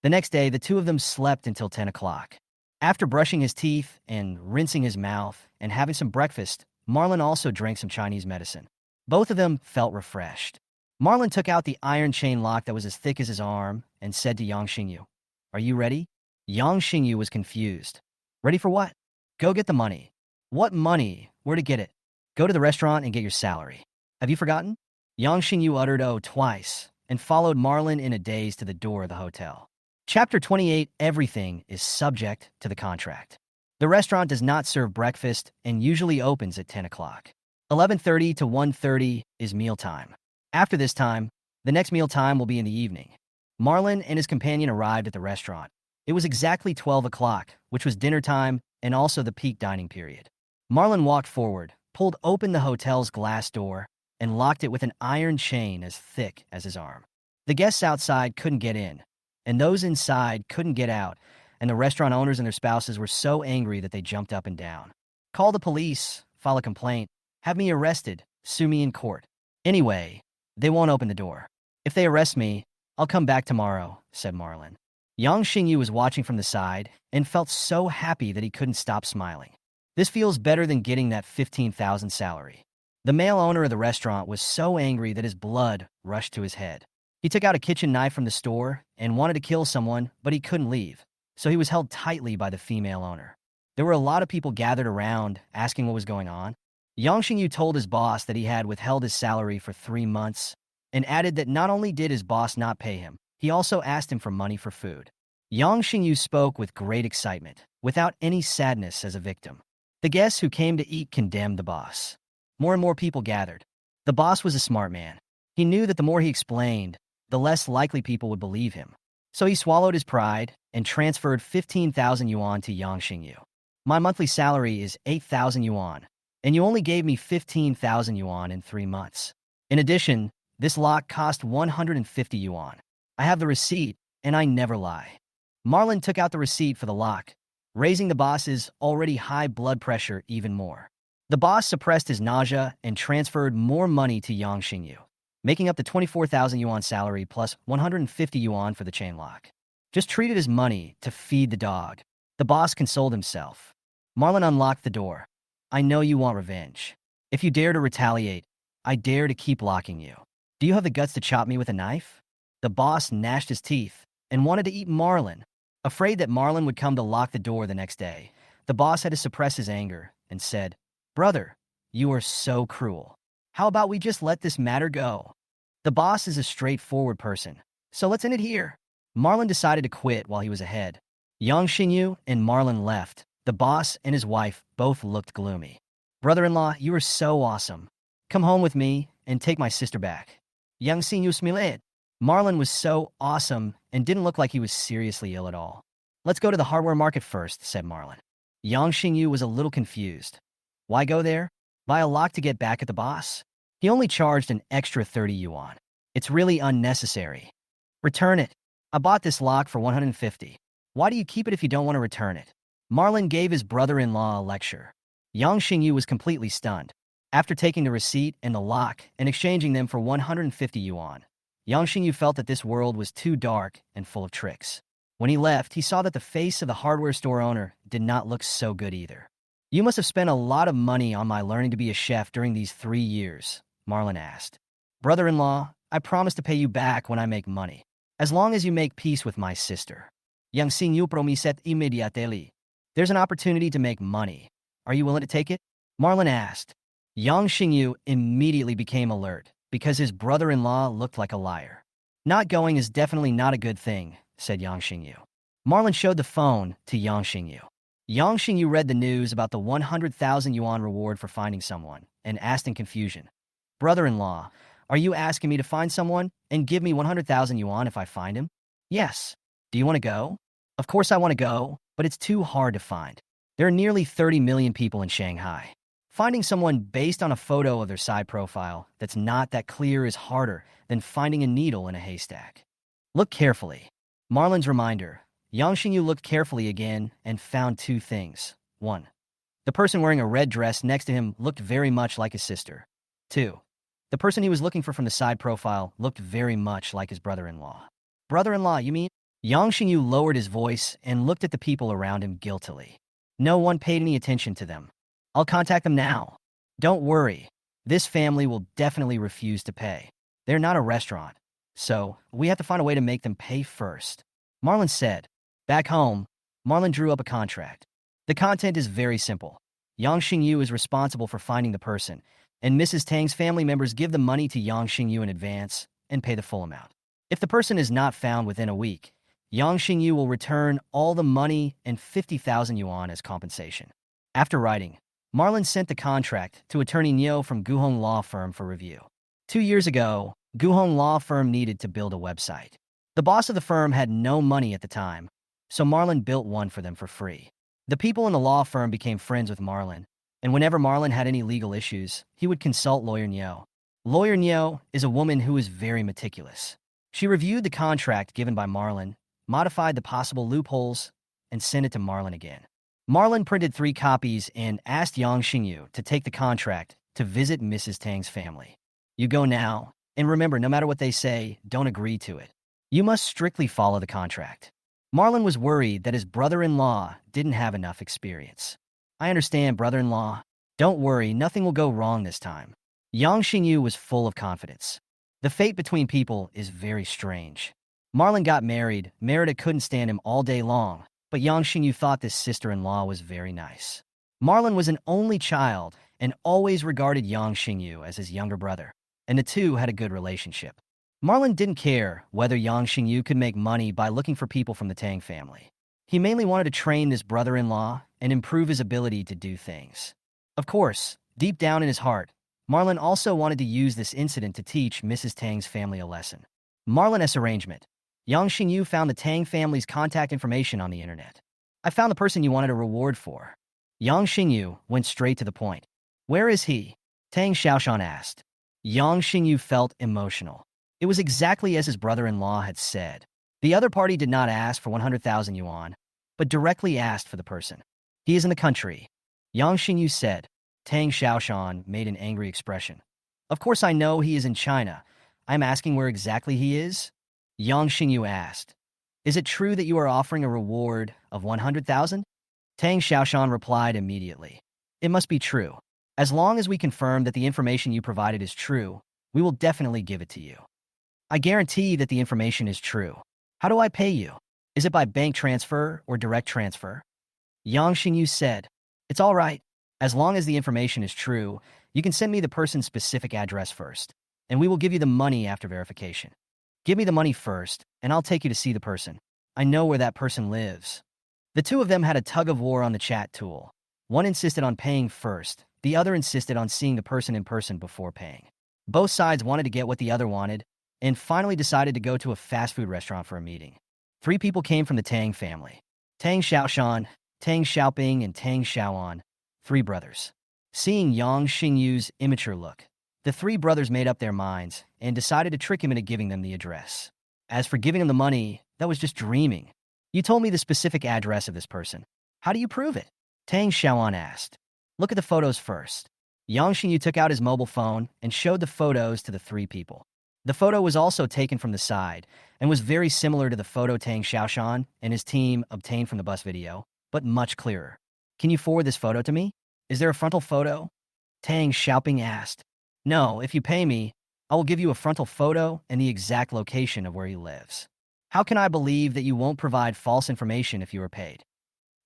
The next day, the two of them slept until 10 o'clock. After brushing his teeth and rinsing his mouth and having some breakfast, Marlon also drank some Chinese medicine. Both of them felt refreshed. Marlon took out the iron chain lock that was as thick as his arm and said to Yang Xingyu, Are you ready? Yang Xingyu was confused. Ready for what? Go get the money. What money? Where to get it? Go to the restaurant and get your salary. Have you forgotten? Yang Xingyu uttered "oh" twice and followed Marlon in a daze to the door of the hotel. Chapter 28, Everything is subject to the contract. The restaurant does not serve breakfast and usually opens at 10 o'clock. 11:30 to 1:30 is mealtime. After this time, the next mealtime will be in the evening. Marlon and his companion arrived at the restaurant. It was exactly 12 o'clock, which was dinner time and also the peak dining period. Marlon walked forward, pulled open the hotel's glass door, and locked it with an iron chain as thick as his arm. The guests outside couldn't get in, and those inside couldn't get out, and the restaurant owners and their spouses were so angry that they jumped up and down. Call the police, file a complaint, have me arrested, sue me in court. Anyway, they won't open the door. If they arrest me, I'll come back tomorrow, said Marlon. Yang Xingyu was watching from the side and felt so happy that he couldn't stop smiling. This feels better than getting that 15,000 salary. The male owner of the restaurant was so angry that his blood rushed to his head. He took out a kitchen knife from the store and wanted to kill someone, but he couldn't leave, so he was held tightly by the female owner. There were a lot of people gathered around asking what was going on. Yang Xingyu told his boss that he had withheld his salary for 3 months and added that not only did his boss not pay him, he also asked him for money for food. Yang Xingyu spoke with great excitement, without any sadness as a victim. The guests who came to eat condemned the boss. More and more people gathered. The boss was a smart man. He knew that the more he explained, the less likely people would believe him. So he swallowed his pride and transferred 15,000 yuan to Yang Xingyu. My monthly salary is 8,000 yuan, and you only gave me 15,000 yuan in 3 months. In addition, this lock cost 150 yuan. I have the receipt, and I never lie. Marlon took out the receipt for the lock, raising the boss's already high blood pressure even more. The boss suppressed his nausea and transferred more money to Yang Xingyu, making up the 24,000 yuan salary plus 150 yuan for the chain lock. Just treat it as money to feed the dog. The boss consoled himself. Marlon unlocked the door. I know you want revenge. If you dare to retaliate, I dare to keep locking you. Do you have the guts to chop me with a knife? The boss gnashed his teeth and wanted to eat Marlon. Afraid that Marlon would come to lock the door the next day, the boss had to suppress his anger and said, Brother, you are so cruel. How about we just let this matter go? The boss is a straightforward person, so let's end it here. Marlon decided to quit while he was ahead. Yang Xingyu and Marlon left. The boss and his wife both looked gloomy. Brother-in-law, you are so awesome. Come home with me and take my sister back. Yang Xingyu smiled. Marlon was so awesome and didn't look like he was seriously ill at all. Let's go to the hardware market first, said Marlon. Yang Xingyu was a little confused. Why go there? Buy a lock to get back at the boss? He only charged an extra 30 yuan. It's really unnecessary. Return it. I bought this lock for 150. Why do you keep it if you don't want to return it? Marlon gave his brother-in-law a lecture. Yang Xingyu was completely stunned. After taking the receipt and the lock and exchanging them for 150 yuan, Yang Xingyu felt that this world was too dark and full of tricks. When he left, he saw that the face of the hardware store owner did not look so good either. You must have spent a lot of money on my learning to be a chef during these 3 years, Marlon asked. Brother-in-law, I promise to pay you back when I make money, as long as you make peace with my sister. Yang Xingyu promiset immediately. There's an opportunity to make money. Are you willing to take it? Marlon asked. Yang Xingyu immediately became alert because his brother-in-law looked like a liar. Not going is definitely not a good thing, said Yang Xingyu. Marlon showed the phone to Yang Xingyu. Yang Xingyu read the news about the 100,000 yuan reward for finding someone and asked in confusion, Brother-in-law, are you asking me to find someone and give me 100,000 yuan if I find him? Yes. Do you want to go? Of course I want to go, but it's too hard to find. There are nearly 30 million people in Shanghai. Finding someone based on a photo of their side profile that's not that clear is harder than finding a needle in a haystack. Look carefully. Marlon's reminder. Yang Xingyu looked carefully again and found 2 things. 1. The person wearing a red dress next to him looked very much like his sister. 2. The person he was looking for from the side profile looked very much like his brother-in-law. Brother-in-law, you mean? Yang Xingyu lowered his voice and looked at the people around him guiltily. No one paid any attention to them. I'll contact them now. Don't worry. This family will definitely refuse to pay. They're not a restaurant. So, we have to find a way to make them pay first. Marlon said. Back home, Marlon drew up a contract. The content is very simple. Yang Xingyu is responsible for finding the person, and Mrs. Tang's family members give the money to Yang Xingyu in advance and pay the full amount. If the person is not found within a week, Yang Xingyu will return all the money and 50,000 yuan as compensation. After writing, Marlon sent the contract to attorney Nyo from Guhong Law Firm for review. 2 years ago, Guhong Law Firm needed to build a website. The boss of the firm had no money at the time, so Marlon built one for them for free. The people in the law firm became friends with Marlon, and whenever Marlon had any legal issues, he would consult Lawyer Nyo. Lawyer Nyo is a woman who is very meticulous. She reviewed the contract given by Marlon, modified the possible loopholes, and sent it to Marlon again. Marlon printed 3 copies and asked Yang Xingyu to take the contract to visit Mrs. Tang's family. You go now, and remember, no matter what they say, don't agree to it. You must strictly follow the contract. Marlon was worried that his brother-in-law didn't have enough experience. I understand, brother-in-law. Don't worry, nothing will go wrong this time. Yang Xingyu was full of confidence. The fate between people is very strange. Marlon got married. Merida couldn't stand him all day long, but Yang Xingyu thought this sister-in-law was very nice. Marlon was an only child and always regarded Yang Xingyu as his younger brother, and the two had a good relationship. Marlon didn't care whether Yang Xingyu could make money by looking for people from the Tang family. He mainly wanted to train this brother-in-law and improve his ability to do things. Of course, deep down in his heart, Marlon also wanted to use this incident to teach Mrs. Tang's family a lesson. Marlon's arrangement. Yang Xingyu found the Tang family's contact information on the internet. I found the person you wanted a reward for. Yang Xingyu went straight to the point. Where is he? Tang Xiaoshan asked. Yang Xingyu felt emotional. It was exactly as his brother-in-law had said. The other party did not ask for 100,000 yuan, but directly asked for the person. He is in the country. Yang Xingyu said. Tang Xiaoshan made an angry expression. Of course I know he is in China. I'm asking where exactly he is? Yang Xingyu asked. Is it true that you are offering a reward of 100,000? Tang Xiaoshan replied immediately. It must be true. As long as we confirm that the information you provided is true, we will definitely give it to you. I guarantee that the information is true. How do I pay you? Is it by bank transfer or direct transfer? Yang Xingyu said. It's all right. As long as the information is true, you can send me the person's specific address first, and we will give you the money after verification. Give me the money first, and I'll take you to see the person. I know where that person lives. The two of them had a tug-of-war on the chat tool. One insisted on paying first, the other insisted on seeing the person in person before paying. Both sides wanted to get what the other wanted, and finally decided to go to a fast food restaurant for a meeting. 3 people came from the Tang family. Tang Xiaoshan, Tang Xiaoping, and Tang Xiaoan, 3 brothers. Seeing Yang Xingyu's immature look, the 3 brothers made up their minds and decided to trick him into giving them the address. As for giving him the money, that was just dreaming. You told me the specific address of this person. How do you prove it? Tang Xiaoan asked. Look at the photos first. Yang Xingyu took out his mobile phone and showed the photos to the 3 people. The photo was also taken from the side and was very similar to the photo Tang Xiaoshan and his team obtained from the bus video, but much clearer. Can you forward this photo to me? Is there a frontal photo? Tang Xiaoping asked. No, if you pay me, I will give you a frontal photo and the exact location of where he lives. How can I believe that you won't provide false information if you are paid?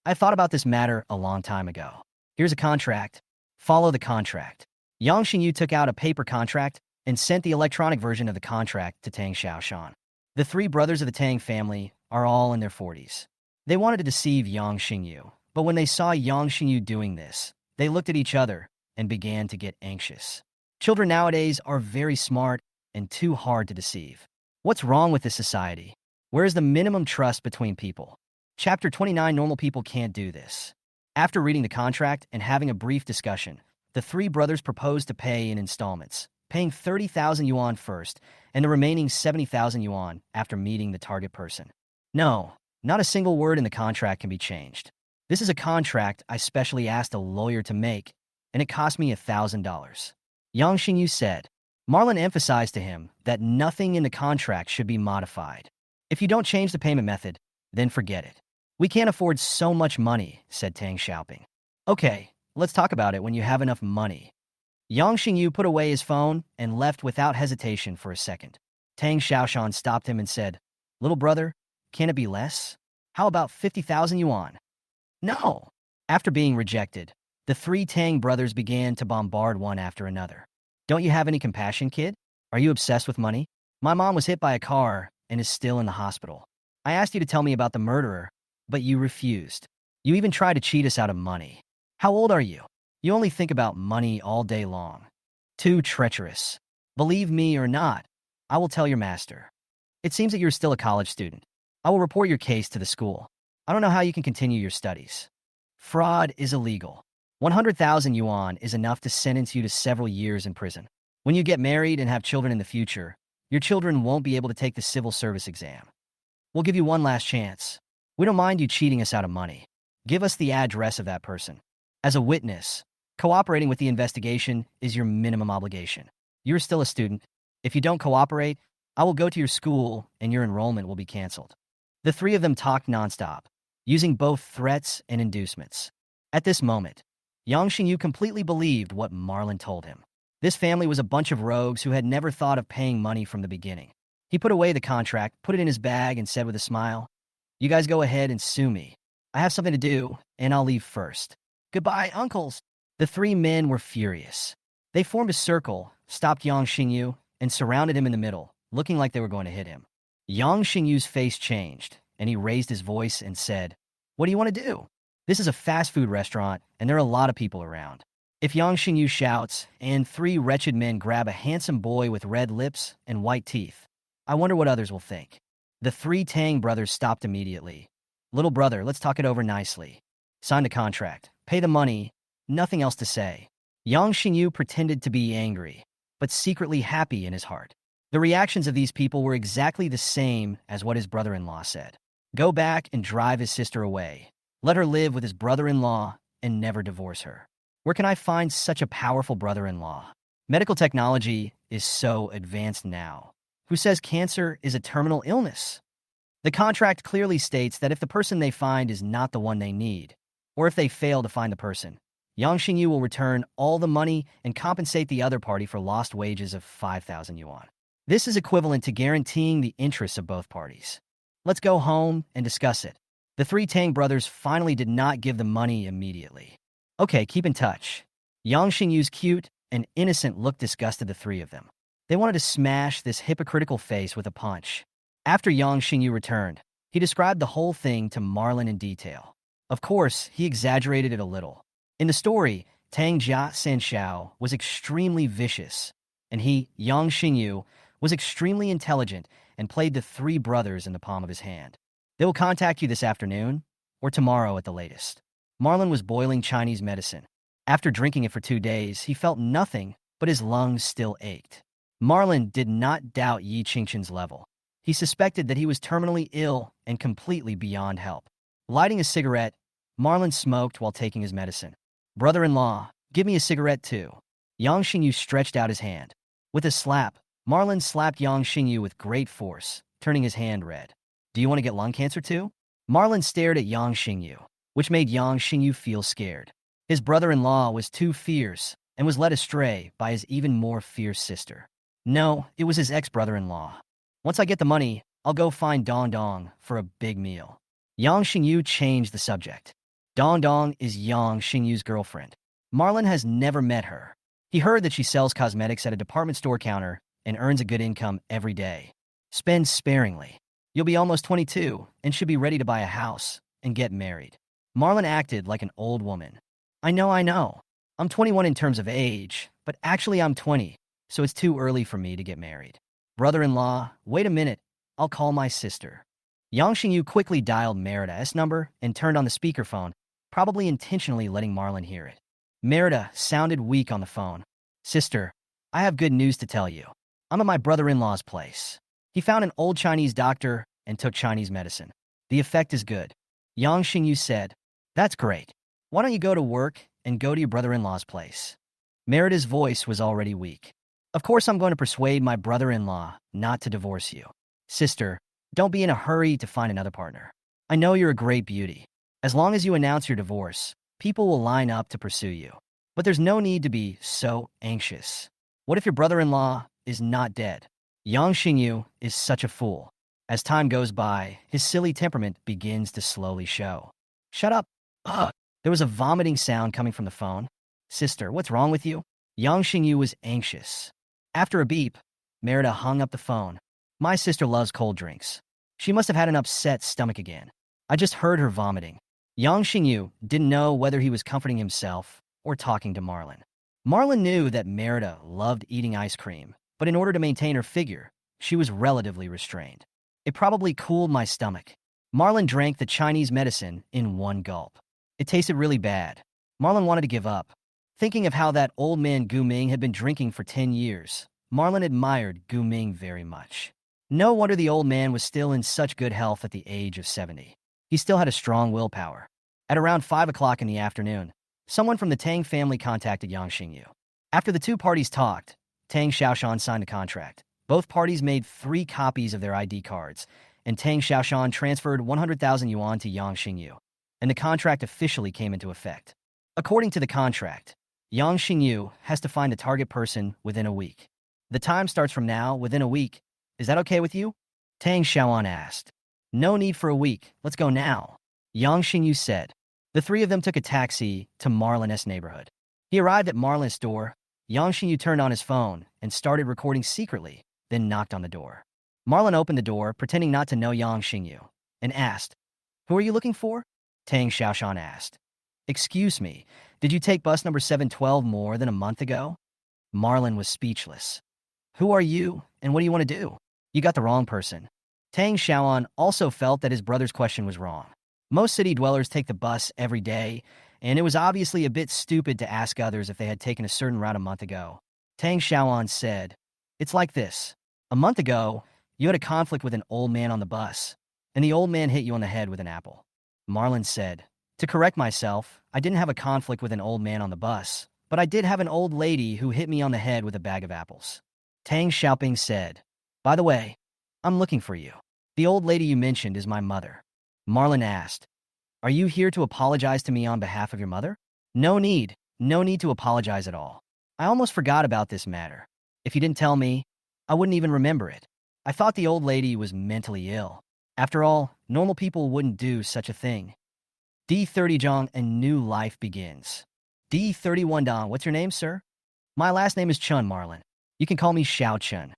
I thought about this matter a long time ago. Here's a contract. Follow the contract. Yang Xingyu took out a paper contract and sent the electronic version of the contract to Tang Xiaoshan. The three brothers of the Tang family are all in their 40s. They wanted to deceive Yang Xingyu, but when they saw Yang Xingyu doing this, they looked at each other and began to get anxious. Children nowadays are very smart and too hard to deceive. What's wrong with this society? Where is the minimum trust between people? Chapter 29. Normal people can't do this. After reading the contract and having a brief discussion, the three brothers proposed to pay in installments, paying 30,000 yuan first and the remaining 70,000 yuan after meeting the target person. No, not a single word in the contract can be changed. This is a contract I specially asked a lawyer to make, and it cost me $1,000. Yang Xingyu said. Marlon emphasized to him that nothing in the contract should be modified. If you don't change the payment method, then forget it. We can't afford so much money, said Tang Xiaoping. Okay, let's talk about it when you have enough money. Yang Xingyu put away his phone and left without hesitation for a second. Tang Xiaoshan stopped him and said, Little brother, can it be less? How about 50,000 yuan? No. After being rejected, the three Tang brothers began to bombard one after another. Don't you have any compassion, kid? Are you obsessed with money? My mom was hit by a car and is still in the hospital. I asked you to tell me about the murderer, but you refused. You even tried to cheat us out of money. How old are you? You only think about money all day long. Too treacherous. Believe me or not, I will tell your master. It seems that you're still a college student. I will report your case to the school. I don't know how you can continue your studies. Fraud is illegal. 100,000 yuan is enough to sentence you to several years in prison. When you get married and have children in the future, your children won't be able to take the civil service exam. We'll give you one last chance. We don't mind you cheating us out of money. Give us the address of that person. As a witness, cooperating with the investigation is your minimum obligation. You're still a student. If you don't cooperate, I will go to your school and your enrollment will be canceled. The three of them talked nonstop, using both threats and inducements. At this moment, Yang Xingyu completely believed what Marlon told him. This family was a bunch of rogues who had never thought of paying money from the beginning. He put away the contract, put it in his bag, and said with a smile, You guys go ahead and sue me. I have something to do, and I'll leave first. Goodbye, uncles. The three men were furious. They formed a circle, stopped Yang Xingyu, and surrounded him in the middle, looking like they were going to hit him. Yang Xingyu's face changed, and he raised his voice and said, What do you want to do? This is a fast food restaurant, and there are a lot of people around. If Yang Xingyu shouts, and three wretched men grab a handsome boy with red lips and white teeth, I wonder what others will think. The three Tang brothers stopped immediately. Little brother, let's talk it over nicely. Sign the contract. Pay the money. Nothing else to say. Yang Xingyu pretended to be angry, but secretly happy in his heart. The reactions of these people were exactly the same as what his brother-in-law said. Go back and drive his sister away. Let her live with his brother-in-law and never divorce her. Where can I find such a powerful brother-in-law? Medical technology is so advanced now. Who says cancer is a terminal illness? The contract clearly states that if the person they find is not the one they need, or if they fail to find the person, Yang Xingyu will return all the money and compensate the other party for lost wages of 5,000 yuan. This is equivalent to guaranteeing the interests of both parties. Let's go home and discuss it. The three Tang brothers finally did not give the money immediately. Okay, keep in touch. Yang Xingyu's cute and innocent look disgusted the three of them. They wanted to smash this hypocritical face with a punch. After Yang Xingyu returned, he described the whole thing to Marlon in detail. Of course, he exaggerated it a little. In the story, Tang Jia Sanxiao was extremely vicious, and he, Yang Xingyu, was extremely intelligent and played the three brothers in the palm of his hand. They will contact you this afternoon or tomorrow at the latest. Marlon was boiling Chinese medicine. After drinking it for 2 days, he felt nothing, but his lungs still ached. Marlon did not doubt Yi Qingchen's level. He suspected that he was terminally ill and completely beyond help. Lighting a cigarette, Marlon smoked while taking his medicine. Brother-in-law, give me a cigarette too. Yang Xingyu stretched out his hand. With a slap, Marlon slapped Yang Xingyu with great force, turning his hand red. Do you want to get lung cancer too? Marlon stared at Yang Xingyu, which made Yang Xingyu feel scared. His brother-in-law was too fierce and was led astray by his even more fierce sister. No, it was his ex-brother-in-law. Once I get the money, I'll go find Dong Dong for a big meal. Yang Xingyu changed the subject. Dong Dong is Yang Xingyu's girlfriend. Marlon has never met her. He heard that she sells cosmetics at a department store counter and earns a good income every day. Spend sparingly. You'll be almost 22 and should be ready to buy a house and get married. Marlon acted like an old woman. I know. I'm 21 in terms of age, but actually I'm 20, so it's too early for me to get married. Brother-in-law, wait a minute. I'll call my sister. Yang Xingyu quickly dialed Merida's number and turned on the speakerphone, probably intentionally letting Marlon hear it. Merida sounded weak on the phone. Sister, I have good news to tell you. I'm at my brother-in-law's place. He found an old Chinese doctor and took Chinese medicine. The effect is good. Yang Xingyu said, That's great. Why don't you go to work and go to your brother-in-law's place? Merida's voice was already weak. Of course I'm going to persuade my brother-in-law not to divorce you. Sister, don't be in a hurry to find another partner. I know you're a great beauty. As long as you announce your divorce, people will line up to pursue you. But there's no need to be so anxious. What if your brother-in-law is not dead? Yang Xingyu is such a fool. As time goes by, his silly temperament begins to slowly show. Shut up. Ugh. There was a vomiting sound coming from the phone. Sister, what's wrong with you? Yang Xingyu was anxious. After a beep, Merida hung up the phone. My sister loves cold drinks. She must have had an upset stomach again. I just heard her vomiting. Yang Xingyu didn't know whether he was comforting himself or talking to Marlon. Marlon knew that Merida loved eating ice cream, but in order to maintain her figure, she was relatively restrained. It probably cooled my stomach. Marlon drank the Chinese medicine in one gulp. It tasted really bad. Marlon wanted to give up. Thinking of how that old man Gu Ming had been drinking for 10 years, Marlon admired Gu Ming very much. No wonder the old man was still in such good health at the age of 70. He still had a strong willpower. At around 5 o'clock in the afternoon, someone from the Tang family contacted Yang Xingyu. After the two parties talked, Tang Xiaoshan signed a contract. Both parties made 3 copies of their ID cards, and Tang Xiaoshan transferred 100,000 yuan to Yang Xingyu, and the contract officially came into effect. According to the contract, Yang Xingyu has to find a target person within a week. The time starts from now, within a week. Is that okay with you? Tang Xiaoan asked. No need for a week. Let's go now. Yang Xingyu said. The 3 of them took a taxi to Marlon's neighborhood. He arrived at Marlon's door. Yang Xingyu turned on his phone and started recording secretly, then knocked on the door. Marlon opened the door, pretending not to know Yang Xingyu, and asked, Who are you looking for? Tang Xiaoshan asked. Excuse me, did you take bus number 712 more than a month ago? Marlon was speechless. Who are you, and what do you want to do? You got the wrong person. Tang Xiaoan also felt that his brother's question was wrong. Most city dwellers take the bus every day, and it was obviously a bit stupid to ask others if they had taken a certain route a month ago. Tang Xiaoan said, It's like this. A month ago, you had a conflict with an old man on the bus, and the old man hit you on the head with an apple. Marlon said, To correct myself, I didn't have a conflict with an old man on the bus, but I did have an old lady who hit me on the head with a bag of apples. Tang Xiaoping said, By the way, I'm looking for you. The old lady you mentioned is my mother. Marlon asked, Are you here to apologize to me on behalf of your mother? No need to apologize at all. I almost forgot about this matter. If you didn't tell me, I wouldn't even remember it. I thought the old lady was mentally ill. After all, normal people wouldn't do such a thing. D30 Zhang, a new life begins. D31 Dong, what's your name, sir? My last name is Chun, Marlon. You can call me Xiao Chun.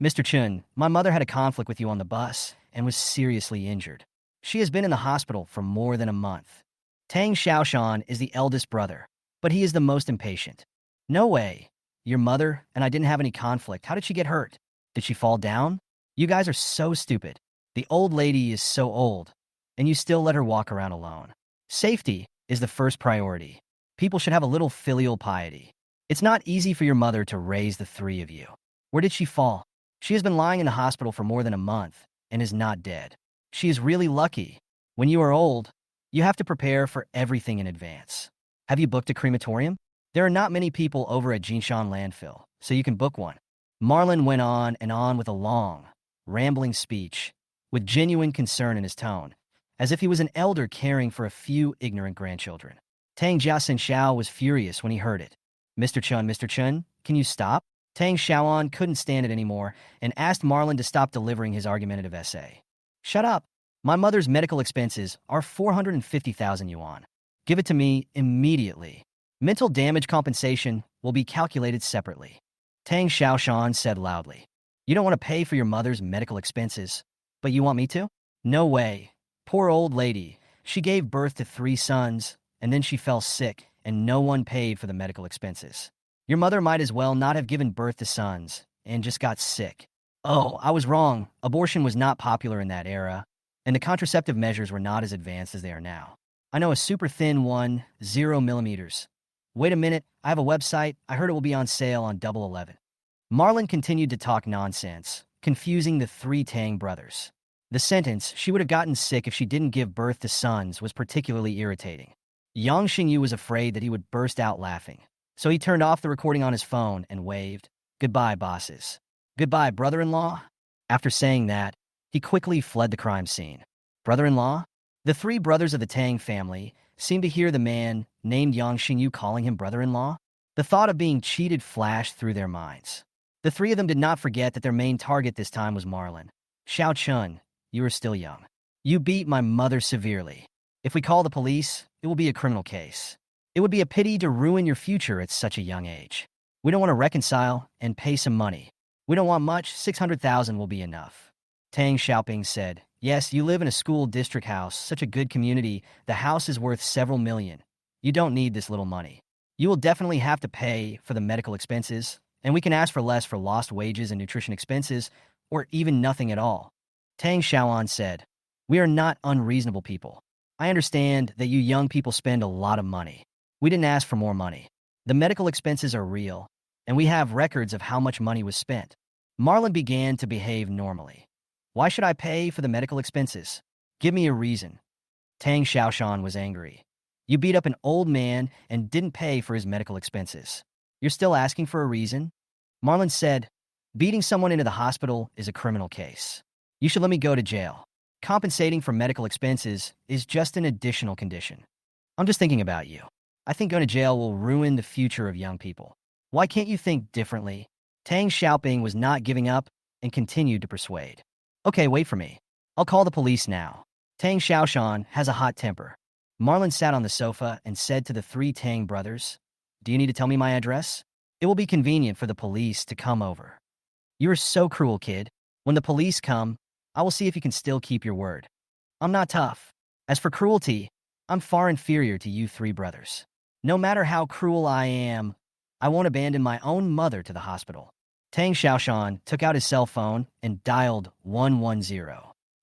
Mr. Chun, my mother had a conflict with you on the bus and was seriously injured. She has been in the hospital for more than a month. Tang Xiaoshan is the eldest brother, but he is the most impatient. No way. Your mother and I didn't have any conflict. How did she get hurt? Did she fall down? You guys are so stupid. The old lady is so old, and you still let her walk around alone. Safety is the first priority. People should have a little filial piety. It's not easy for your mother to raise the 3 of you. Where did she fall? She has been lying in the hospital for more than a month and is not dead. She is really lucky. When you are old, you have to prepare for everything in advance. Have you booked a crematorium? There are not many people over at Jinshan landfill, so you can book one. Marlon went on and on with a long, rambling speech, with genuine concern in his tone, as if he was an elder caring for a few ignorant grandchildren. Tang Jiasen was furious when he heard it. Mr. Chun, can you stop? Tang Xiaoan couldn't stand it anymore and asked Marlon to stop delivering his argumentative essay. Shut up. My mother's medical expenses are 450,000 yuan. Give it to me immediately. Mental damage compensation will be calculated separately. Tang Xiaoshan said loudly. You don't want to pay for your mother's medical expenses, but you want me to? No way. Poor old lady. She gave birth to 3 sons, and then she fell sick, and no one paid for the medical expenses. Your mother might as well not have given birth to sons, and just got sick. Oh, I was wrong. Abortion was not popular in that era, and the contraceptive measures were not as advanced as they are now. I know a super thin one, 0 millimeters. Wait a minute, I have a website. I heard it will be on sale on Double 11. Marlon continued to talk nonsense, confusing the 3 Tang brothers. The sentence, she would have gotten sick if she didn't give birth to sons, was particularly irritating. Yang Xingyu was afraid that he would burst out laughing, so he turned off the recording on his phone and waved, Goodbye, bosses. Goodbye, brother-in-law. After saying that, he quickly fled the crime scene. Brother-in-law? The 3 brothers of the Tang family seemed to hear the man named Yang Xingyu calling him brother-in-law. The thought of being cheated flashed through their minds. The 3 of them did not forget that their main target this time was Marlon. Xiao Chun, you are still young. You beat my mother severely. If we call the police, it will be a criminal case. It would be a pity to ruin your future at such a young age. We don't want to reconcile and pay some money. We don't want much, 600,000 will be enough. Tang Xiaoping said, Yes, you live in a school district house, such a good community. The house is worth several million. You don't need this little money. You will definitely have to pay for the medical expenses, and we can ask for less for lost wages and nutrition expenses, or even nothing at all. Tang Xiaoan said, We are not unreasonable people. I understand that you young people spend a lot of money. We didn't ask for more money. The medical expenses are real, and we have records of how much money was spent. Marlon began to behave normally. Why should I pay for the medical expenses? Give me a reason. Tang Xiaoshan was angry. You beat up an old man and didn't pay for his medical expenses. You're still asking for a reason? Marlon said, Beating someone into the hospital is a criminal case. You should let me go to jail. Compensating for medical expenses is just an additional condition. I'm just thinking about you. I think going to jail will ruin the future of young people. Why can't you think differently? Tang Xiaoping was not giving up and continued to persuade. Okay, wait for me. I'll call the police now. Tang Xiaoshan has a hot temper. Marlon sat on the sofa and said to the 3 Tang brothers, Do you need to tell me my address? It will be convenient for the police to come over. You are so cruel, kid. When the police come, I will see if you can still keep your word. I'm not tough. As for cruelty, I'm far inferior to you 3 brothers. No matter how cruel I am, I won't abandon my own mother to the hospital. Tang Xiaoshan took out his cell phone and dialed 110.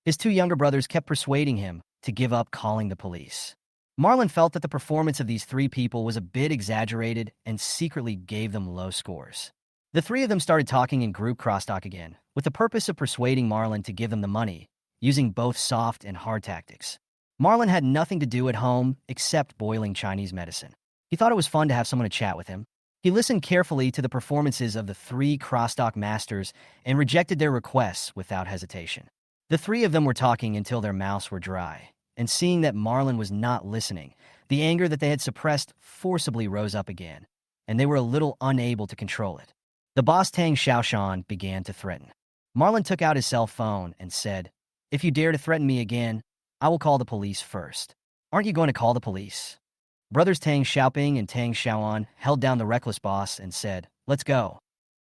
His 2 younger brothers kept persuading him to give up calling the police. Marlon felt that the performance of these 3 people was a bit exaggerated and secretly gave them low scores. The 3 of them started talking in group crosstalk again, with the purpose of persuading Marlon to give them the money, using both soft and hard tactics. Marlon had nothing to do at home except boiling Chinese medicine. He thought it was fun to have someone to chat with him. He listened carefully to the performances of the 3 crosstalk masters and rejected their requests without hesitation. The 3 of them were talking until their mouths were dry, and seeing that Marlon was not listening, the anger that they had suppressed forcibly rose up again, and they were a little unable to control it. The boss Tang Xiaoshan began to threaten. Marlon took out his cell phone and said, If you dare to threaten me again, I will call the police first. Aren't you going to call the police? Brothers Tang Xiaoping and Tang Xiaoan held down the reckless boss and said, Let's go.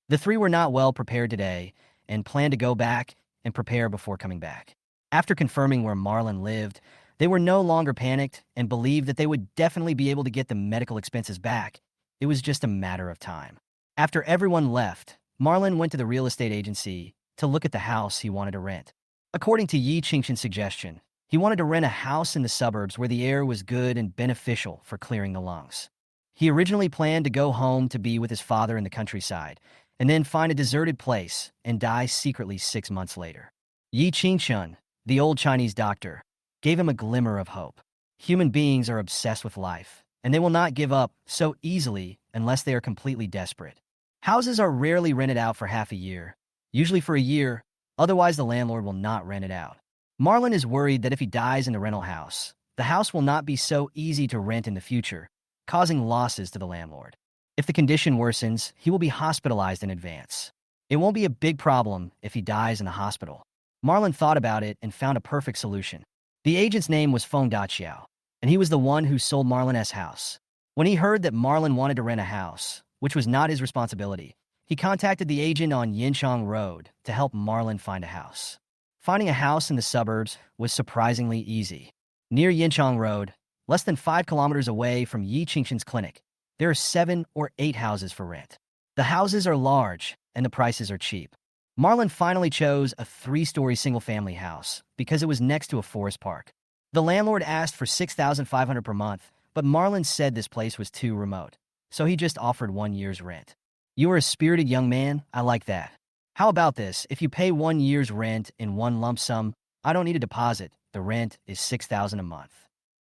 The 3 were not well prepared today and planned to go back and prepare before coming back. After confirming where Marlon lived, they were no longer panicked and believed that they would definitely be able to get the medical expenses back. It was just a matter of time. After everyone left, Marlon went to the real estate agency to look at the house he wanted to rent. According to Yi Qingshan's suggestion, he wanted to rent a house in the suburbs where the air was good and beneficial for clearing the lungs. He originally planned to go home to be with his father in the countryside, and then find a deserted place and die secretly 6 months later. Yi Qingshan, the old Chinese doctor, gave him a glimmer of hope. Human beings are obsessed with life, and they will not give up so easily unless they are completely desperate. Houses are rarely rented out for half a year, usually for a year, otherwise the landlord will not rent it out. Marlon is worried that if he dies in the rental house, the house will not be so easy to rent in the future, causing losses to the landlord. If the condition worsens, he will be hospitalized in advance. It won't be a big problem if he dies in the hospital. Marlon thought about it and found a perfect solution. The agent's name was Feng Daqiao, and he was the one who sold Marlon's house. When he heard that Marlon wanted to rent a house, which was not his responsibility, he contacted the agent on Yinchang Road to help Marlon find a house. Finding a house in the suburbs was surprisingly easy. Near Yinchang Road, less than 5 kilometers away from Yi Qingshan's clinic, there are 7 or 8 houses for rent. The houses are large, and the prices are cheap. Marlon finally chose a 3-story single-family house because it was next to a forest park. The landlord asked for $6,500 per month, but Marlon said this place was too remote, so he just offered 1 year's rent. You are a spirited young man, I like that. How about this, if you pay 1 year's rent in one lump sum, I don't need a deposit, the rent is $6,000 a month.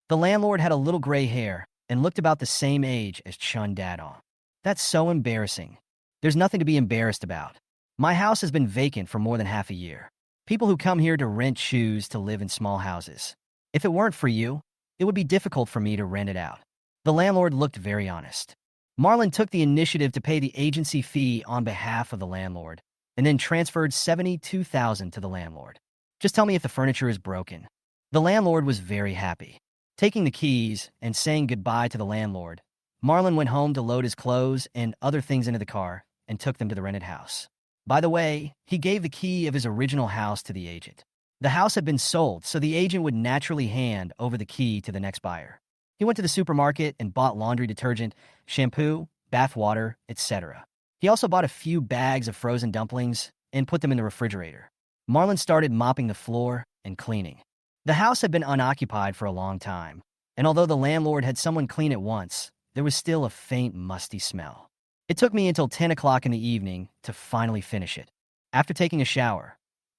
The landlord had a little gray hair and looked about the same age as Chun Dadong. That's so embarrassing. There's nothing to be embarrassed about. My house has been vacant for more than half a year. People who come here to rent choose to live in small houses. If it weren't for you, it would be difficult for me to rent it out. The landlord looked very honest. Marlon took the initiative to pay the agency fee on behalf of the landlord, and then transferred $72,000 to the landlord. Just tell me if the furniture is broken. The landlord was very happy. Taking the keys and saying goodbye to the landlord, Marlon went home to load his clothes and other things into the car and took them to the rented house. By the way, he gave the key of his original house to the agent. The house had been sold, so the agent would naturally hand over the key to the next buyer. He went to the supermarket and bought laundry detergent, shampoo, bath water, etc. He also bought a few bags of frozen dumplings and put them in the refrigerator. Marlon started mopping the floor and cleaning. The house had been unoccupied for a long time, and although the landlord had someone clean it once, there was still a faint musty smell. It took me until 10 o'clock in the evening to finally finish it. After taking a shower,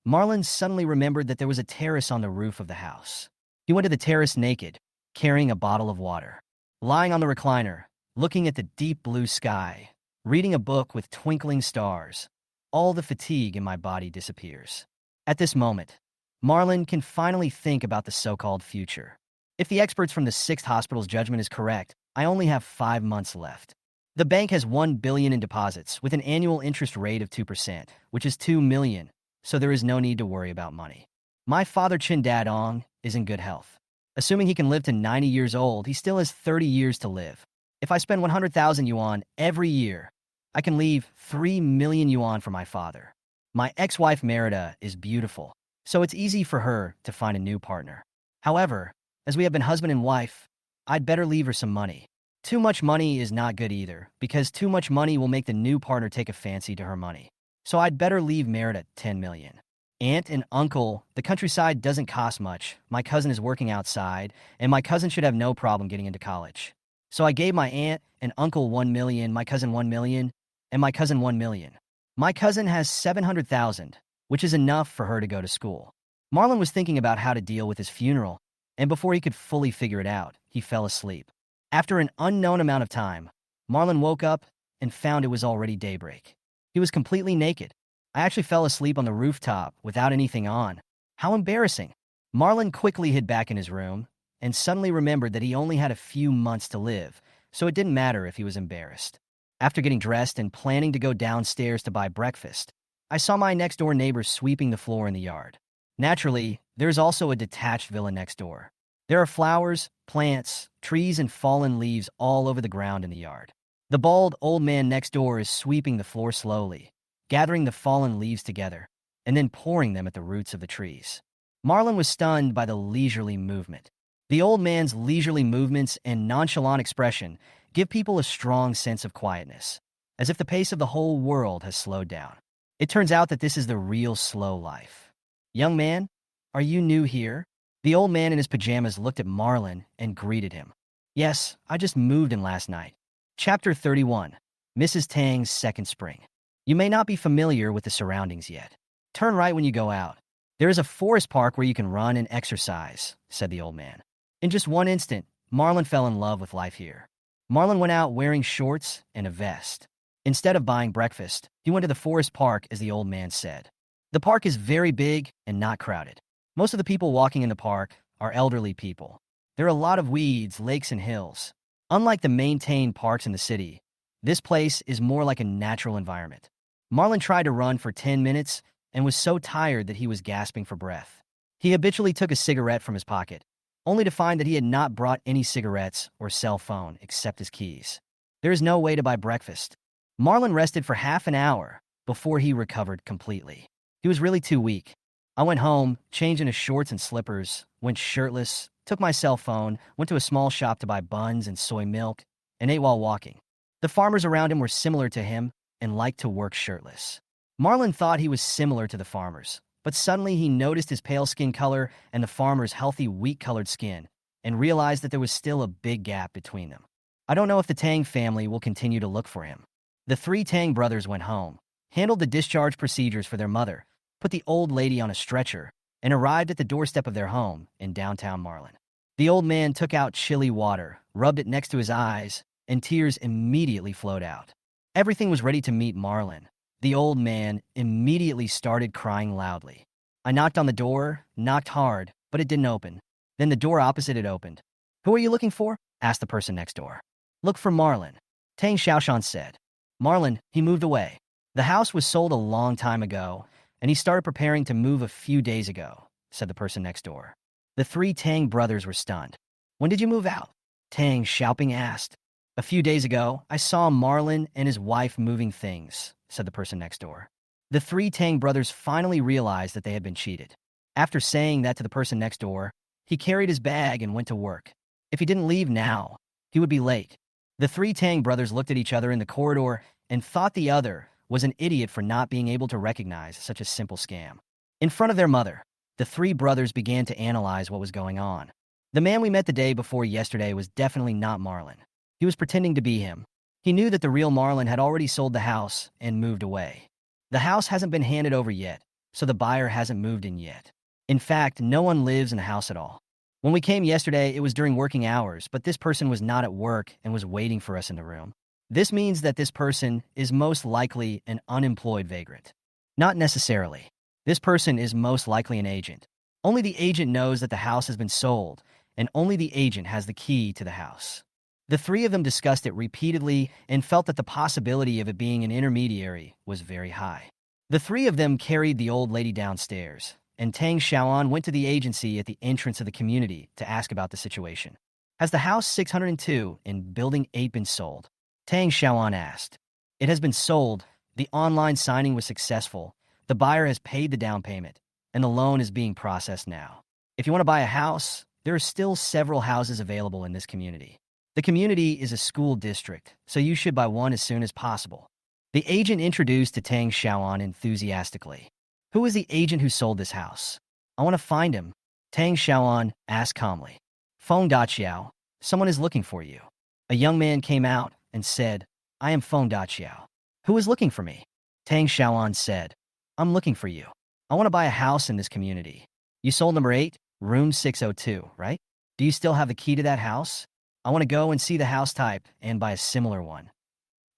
Marlon suddenly remembered that there was a terrace on the roof of the house. He went to the terrace naked, carrying a bottle of water. Lying on the recliner, looking at the deep blue sky, reading a book with twinkling stars, all the fatigue in my body disappears. At this moment, Marlon can finally think about the so-called future. If the experts from the 6th hospital's judgment is correct, I only have 5 months left. The bank has $1 billion in deposits with an annual interest rate of 2%, which is $2 million, so there is no need to worry about money. My father Chin Dadong is in good health. Assuming he can live to 90 years old, he still has 30 years to live. If I spend 100,000 yuan every year, I can leave 3 million yuan for my father. My ex-wife Merida is beautiful, so it's easy for her to find a new partner. However, as we have been husband and wife, I'd better leave her some money. Too much money is not good either, because too much money will make the new partner take a fancy to her money. So I'd better leave Merida 10 million. Aunt and uncle, the countryside doesn't cost much. My cousin is working outside, and my cousin should have no problem getting into college. So I gave my aunt and uncle 1 million, my cousin 1 million, and my cousin 1 million. My cousin has 700,000, which is enough for her to go to school. Marlon was thinking about how to deal with his funeral, and before he could fully figure it out, he fell asleep. After an unknown amount of time, Marlon woke up and found it was already daybreak. He was completely naked. I actually fell asleep on the rooftop without anything on. How embarrassing. Marlon quickly hid back in his room and suddenly remembered that he only had a few months to live, so it didn't matter if he was embarrassed. After getting dressed and planning to go downstairs to buy breakfast, I saw my next-door neighbor sweeping the floor in the yard. Naturally, there's also a detached villa next door. There are flowers, plants, trees, and fallen leaves all over the ground in the yard. The bald old man next door is sweeping the floor slowly, gathering the fallen leaves together, and then pouring them at the roots of the trees. Marlon was stunned by the leisurely movement. The old man's leisurely movements and nonchalant expression give people a strong sense of quietness, as if the pace of the whole world has slowed down. It turns out that this is the real slow life. Young man, are you new here? The old man in his pajamas looked at Marlon and greeted him. Yes, I just moved in last night. Chapter 31. Mrs. Tang's Second Spring. You may not be familiar with the surroundings yet. Turn right when you go out. There is a forest park where you can run and exercise, said the old man. In just one instant, Marlon fell in love with life here. Marlon went out wearing shorts and a vest. Instead of buying breakfast, he went to the forest park, as the old man said. The park is very big and not crowded. Most of the people walking in the park are elderly people. There are a lot of weeds, lakes, and hills. Unlike the maintained parks in the city, this place is more like a natural environment. Marlon tried to run for 10 minutes and was so tired that he was gasping for breath. He habitually took a cigarette from his pocket, only to find that he had not brought any cigarettes or cell phone except his keys. There is no way to buy breakfast. Marlon rested for half an hour before he recovered completely. He was really too weak. I went home, changed into shorts and slippers, went shirtless, took my cell phone, went to a small shop to buy buns and soy milk, and ate while walking. The farmers around him were similar to him and liked to work shirtless. Marlon thought he was similar to the farmers, but suddenly he noticed his pale skin color and the farmers' healthy, wheat-colored skin, and realized that there was still a big gap between them. I don't know if the Tang family will continue to look for him. The three Tang brothers went home, handled the discharge procedures for their mother, put the old lady on a stretcher, and arrived at the doorstep of their home in downtown Marlon. The old man took out chilly water, rubbed it next to his eyes, and tears immediately flowed out. Everything was ready to meet Marlon. The old man immediately started crying loudly. I knocked on the door, knocked hard, but it didn't open. Then the door opposite it opened. "Who are you looking for?" asked the person next door. "Look for Marlon," Tang Xiaoshan said. Marlon, he moved away. The house was sold a long time ago, and he started preparing to move a few days ago, said the person next door. The three Tang brothers were stunned. "When did you move out?" Tang Xiaoping asked. "A few days ago, I saw Marlon and his wife moving things," said the person next door. The three Tang brothers finally realized that they had been cheated. After saying that to the person next door, he carried his bag and went to work. If he didn't leave now, he would be late. The three Tang brothers looked at each other in the corridor and thought the other was an idiot for not being able to recognize such a simple scam. In front of their mother, the three brothers began to analyze what was going on. The man we met the day before yesterday was definitely not Marlon. He was pretending to be him. He knew that the real Marlon had already sold the house and moved away. The house hasn't been handed over yet, so the buyer hasn't moved in yet. In fact, no one lives in the house at all. When we came yesterday, it was during working hours, but this person was not at work and was waiting for us in the room. This means that this person is most likely an unemployed vagrant. Not necessarily. This person is most likely an agent. Only the agent knows that the house has been sold, and only the agent has the key to the house. The three of them discussed it repeatedly and felt that the possibility of it being an intermediary was very high. The three of them carried the old lady downstairs, and Tang Xiaoan went to the agency at the entrance of the community to ask about the situation. "Has the house 602 in Building 8 been sold?" Tang Xiaoan asked. "It has been sold. The online signing was successful. The buyer has paid the down payment, and the loan is being processed now. If you want to buy a house, there are still several houses available in this community. The community is a school district, so you should buy one as soon as possible." The agent introduced to Tang Xiaoan enthusiastically. "Who is the agent who sold this house? I want to find him," Tang Xiaoan asked calmly. "Feng Daqiao, someone is looking for you." A young man came out and said, "I am Feng Daqiao." "Who is looking for me?" Tang Xiaoan said, "I'm looking for you. I want to buy a house in this community. You sold number 8, room 602, right? Do you still have the key to that house? I want to go and see the house type and buy a similar one."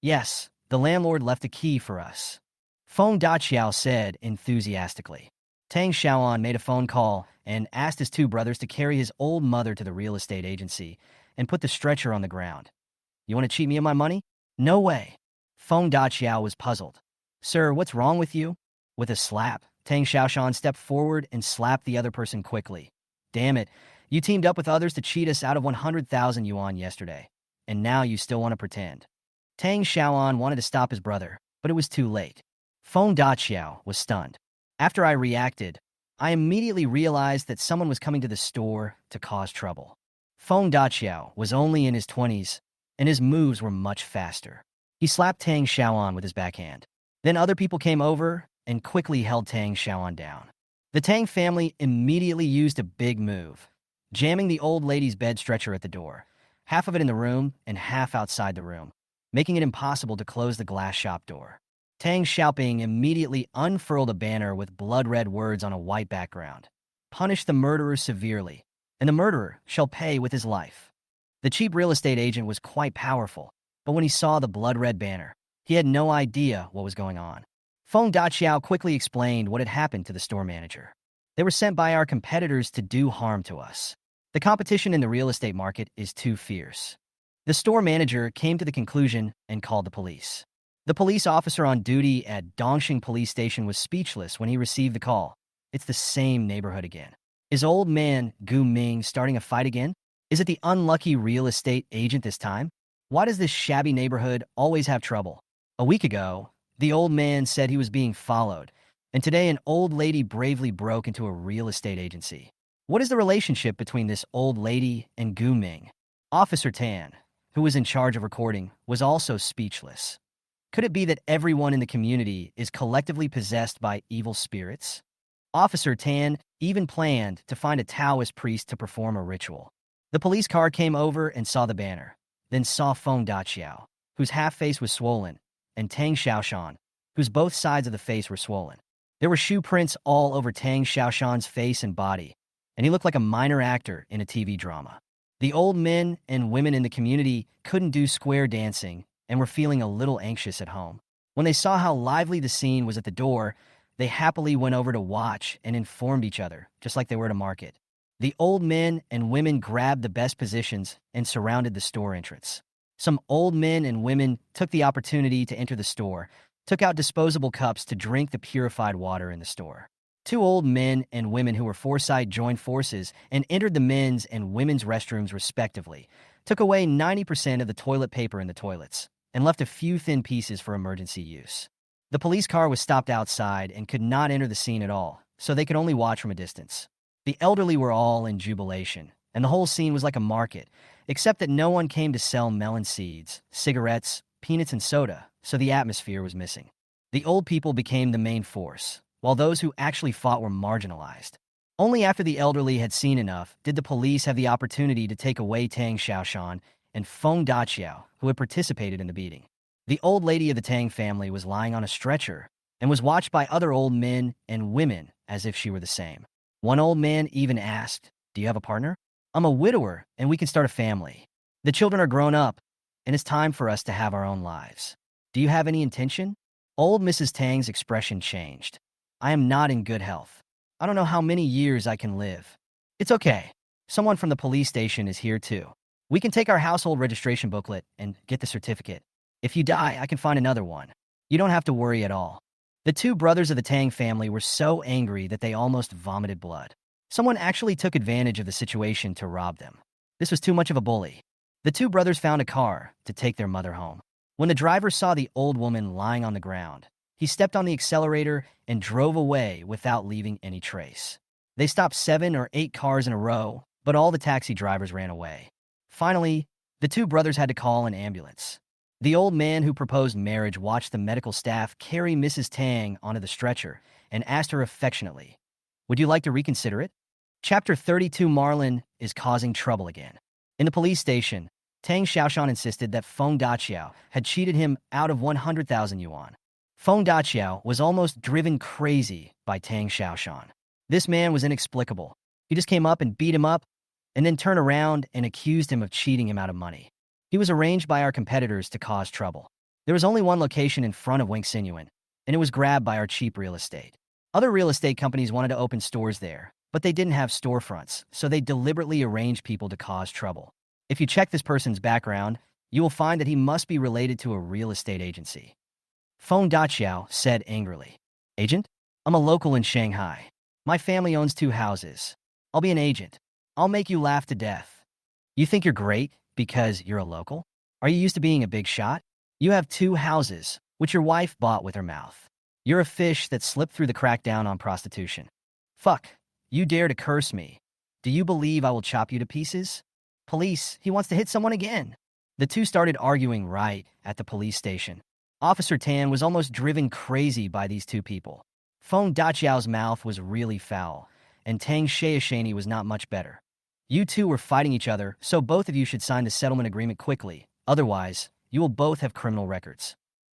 "Yes, the landlord left a key for us," Feng Daqiao said enthusiastically. Tang Xiaoan made a phone call and asked his two brothers to carry his old mother to the real estate agency and put the stretcher on the ground. "You want to cheat me of my money?" "No way." Feng Daqiao was puzzled. "Sir, what's wrong with you?" With a slap, Tang Xiaoshan stepped forward and slapped the other person quickly. "Damn it, you teamed up with others to cheat us out of 100,000 yuan yesterday, and now you still want to pretend." Tang Xiaoan wanted to stop his brother, but it was too late. Feng Daqiao was stunned. After I reacted, I immediately realized that someone was coming to the store to cause trouble. Feng Daqiao was only in his 20s, and his moves were much faster. He slapped Tang Xiaoan with his backhand. Then other people came over and quickly held Tang Xiaoan down. The Tang family immediately used a big move, jamming the old lady's bed stretcher at the door, half of it in the room and half outside the room, making it impossible to close the glass shop door. Tang Xiaoping immediately unfurled a banner with blood-red words on a white background. "Punish the murderer severely, and the murderer shall pay with his life." The cheap real estate agent was quite powerful, but when he saw the blood-red banner, He had no idea what was going on. Feng Daqiao quickly explained what had happened to the store manager. They were sent by our competitors to do harm to us. The competition in the real estate market is too fierce. The store manager came to the conclusion and called the police. The police officer on duty at Dongxing Police Station was speechless when he received the call. It's the same neighborhood again. Is old man Gu Ming starting a fight again? Is it the unlucky real estate agent this time? Why does this shabby neighborhood always have trouble? A week ago, the old man said he was being followed, and today an old lady bravely broke into a real estate agency. What is the relationship between this old lady and Gu Ming? Officer Tan, who was in charge of recording, was also speechless. Could it be that everyone in the community is collectively possessed by evil spirits? Officer Tan even planned to find a Taoist priest to perform a ritual. The police car came over and saw the banner, then saw Feng Daqiao, whose half face was swollen, and Tang Xiaoshan, whose both sides of the face were swollen. There were shoe prints all over Tang Xiaoshan's face and body, and he looked like a minor actor in a TV drama. The old men and women in the community couldn't do square dancing and were feeling a little anxious at home. When they saw how lively the scene was at the door, they happily went over to watch and informed each other, just like they were at a market. The old men and women grabbed the best positions and surrounded the store entrance. Some old men and women took the opportunity to enter the store, took out disposable cups to drink the purified water in the store. Two old men and women who were Foresight joined forces and entered the men's and women's restrooms respectively, took away 90% of the toilet paper in the toilets, and left a few thin pieces for emergency use. The police car was stopped outside and could not enter the scene at all, so they could only watch from a distance. The elderly were all in jubilation, and the whole scene was like a market, except that no one came to sell melon seeds, cigarettes, peanuts, and soda, so the atmosphere was missing. The old people became the main force, while those who actually fought were marginalized. Only after the elderly had seen enough did the police have the opportunity to take away Tang Xiaoshan and Feng Daqiao, who had participated in the beating. The old lady of the Tang family was lying on a stretcher and was watched by other old men and women as if she were the same. One old man even asked, "Do you have a partner? I'm a widower and we can start a family. The children are grown up and it's time for us to have our own lives. Do you have any intention?" Old Mrs. Tang's expression changed. "I am not in good health. I don't know how many years I can live." "It's okay. Someone from the police station is here too. We can take our household registration booklet and get the certificate. If you die, I can find another one. You don't have to worry at all." The two brothers of the Tang family were so angry that they almost vomited blood. Someone actually took advantage of the situation to rob them. This was too much of a bully. The two brothers found a car to take their mother home. When the driver saw the old woman lying on the ground, he stepped on the accelerator and drove away without leaving any trace. They stopped 7 or 8 cars in a row, but all the taxi drivers ran away. Finally, the two brothers had to call an ambulance. The old man who proposed marriage watched the medical staff carry Mrs. Tang onto the stretcher and asked her affectionately, "Would you like to reconsider it?" Chapter 32. Marlon is causing trouble again. In the police station, Tang Xiaoshan insisted that Feng Daqiao had cheated him out of 100,000 yuan. Feng Daqiao was almost driven crazy by Tang Xiaoshan. This man was inexplicable. He just came up and beat him up, and then turned around and accused him of cheating him out of money. He was arranged by our competitors to cause trouble. There was only one location in front of Wingsinuan, and it was grabbed by our cheap real estate. Other real estate companies wanted to open stores there, but they didn't have storefronts, so they deliberately arranged people to cause trouble. If you check this person's background, you will find that he must be related to a real estate agency. Feng Daqiao said angrily, "Agent? I'm a local in Shanghai. My family owns 2 houses. I'll be an agent. I'll make you laugh to death. You think you're great because you're a local? Are you used to being a big shot? You have 2 houses, which your wife bought with her mouth. You're a fish that slipped through the crackdown on prostitution. Fuck, you dare to curse me. Do you believe I will chop you to pieces? Police, he wants to hit someone again." The two started arguing right at the police station. Officer Tan was almost driven crazy by these two people. Feng Daqiao's mouth was really foul, and Tang Xiaoshani was not much better. "You two were fighting each other, so both of you should sign the settlement agreement quickly. Otherwise, you will both have criminal records."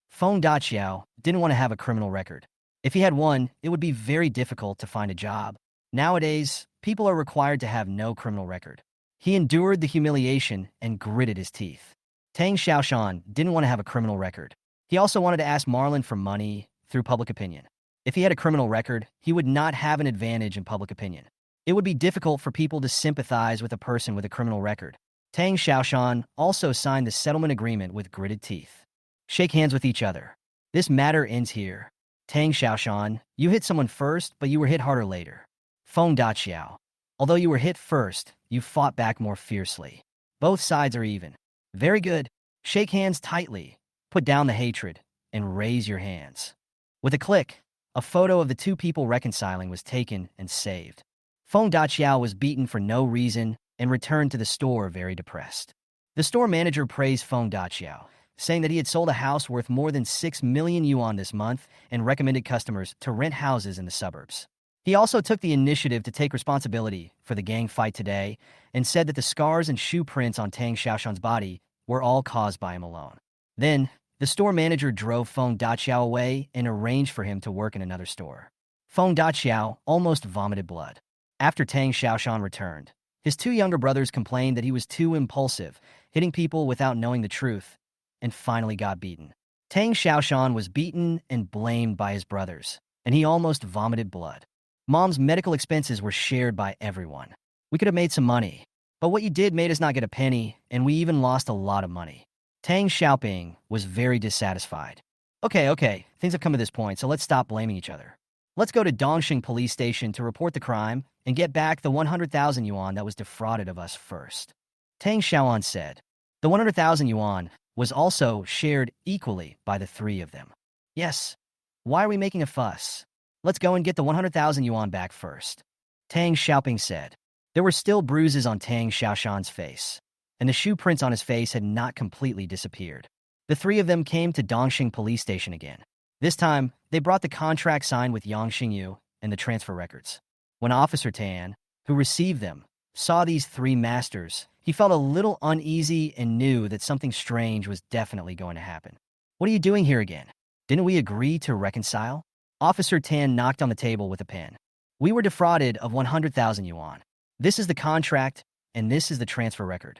Feng Daqiao didn't want to have a criminal record. If he had one, it would be very difficult to find a job. Nowadays, people are required to have no criminal record. He endured the humiliation and gritted his teeth. Tang Xiaoshan didn't want to have a criminal record. He also wanted to ask Marlon for money through public opinion. If he had a criminal record, he would not have an advantage in public opinion. It would be difficult for people to sympathize with a person with a criminal record. Tang Xiaoshan also signed the settlement agreement with gritted teeth. Shake hands with each other. This matter ends here. Tang Xiaoshan, you hit someone first, but you were hit harder later. Feng Daqiao. Although you were hit first, you fought back more fiercely. Both sides are even. Very good. Shake hands tightly. Put down the hatred, and raise your hands. With a click, a photo of the two people reconciling was taken and saved. Feng Daqiao was beaten for no reason and returned to the store very depressed. The store manager praised Feng Daqiao, saying that he had sold a house worth more than 6 million yuan this month and recommended customers to rent houses in the suburbs. He also took the initiative to take responsibility for the gang fight today and said that the scars and shoe prints on Tang Xiaoshan's body were all caused by him alone. Then, the store manager drove Feng Daqiao away and arranged for him to work in another store. Feng Daqiao almost vomited blood. After Tang Xiaoshan returned, his two younger brothers complained that he was too impulsive, hitting people without knowing the truth, and finally got beaten. Tang Xiaoshan was beaten and blamed by his brothers, and he almost vomited blood. Mom's medical expenses were shared by everyone. We could have made some money, but what you did made us not get a penny, and we even lost a lot of money. Tang Xiaoping was very dissatisfied. Okay, things have come to this point, so let's stop blaming each other. Let's go to Dongxing police station to report the crime and get back the 100,000 yuan that was defrauded of us first. Tang Xiaoan said. The 100,000 yuan was also shared equally by the three of them. Yes. Why are we making a fuss? Let's go and get the 100,000 yuan back first. Tang Xiaoping said. There were still bruises on Tang Xiaoshan's face, and the shoe prints on his face had not completely disappeared. The three of them came to Dongxing police station again. This time, they brought the contract signed with Yang Xingyu and the transfer records. When Officer Tan, who received them, saw these three masters, he felt a little uneasy and knew that something strange was definitely going to happen. What are you doing here again? Didn't we agree to reconcile? Officer Tan knocked on the table with a pen. We were defrauded of 100,000 yuan. This is the contract, and this is the transfer record.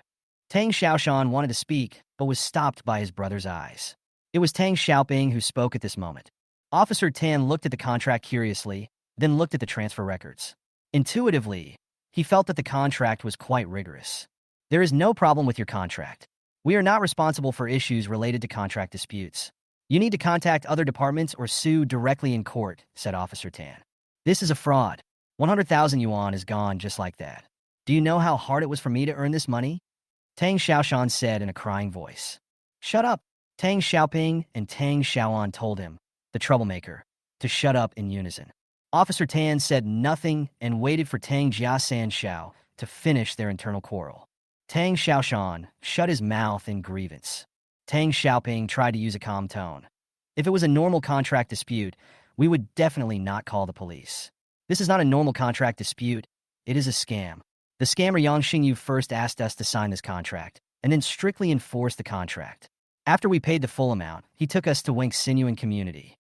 Tang Xiaoshan wanted to speak, but was stopped by his brother's eyes. It was Tang Xiaoping who spoke at this moment. Officer Tan looked at the contract curiously, then looked at the transfer records. Intuitively, he felt that the contract was quite rigorous. There is no problem with your contract. We are not responsible for issues related to contract disputes. You need to contact other departments or sue directly in court, said Officer Tan. This is a fraud. 100,000 yuan is gone just like that. Do you know how hard it was for me to earn this money? Tang Xiaoshan said in a crying voice. Shut up. Tang Xiaoping and Tang Xiaoan told him, the troublemaker, to shut up in unison. Officer Tan said nothing and waited for Tang Jiasan Xiao to finish their internal quarrel. Tang Xiaoshan shut his mouth in grievance. Tang Xiaoping tried to use a calm tone. If it was a normal contract dispute, we would definitely not call the police. This is not a normal contract dispute. It is a scam. The scammer Yang Xingyu first asked us to sign this contract, and then strictly enforced the contract. After we paid the full amount, he took us to Wink Sinuan Community.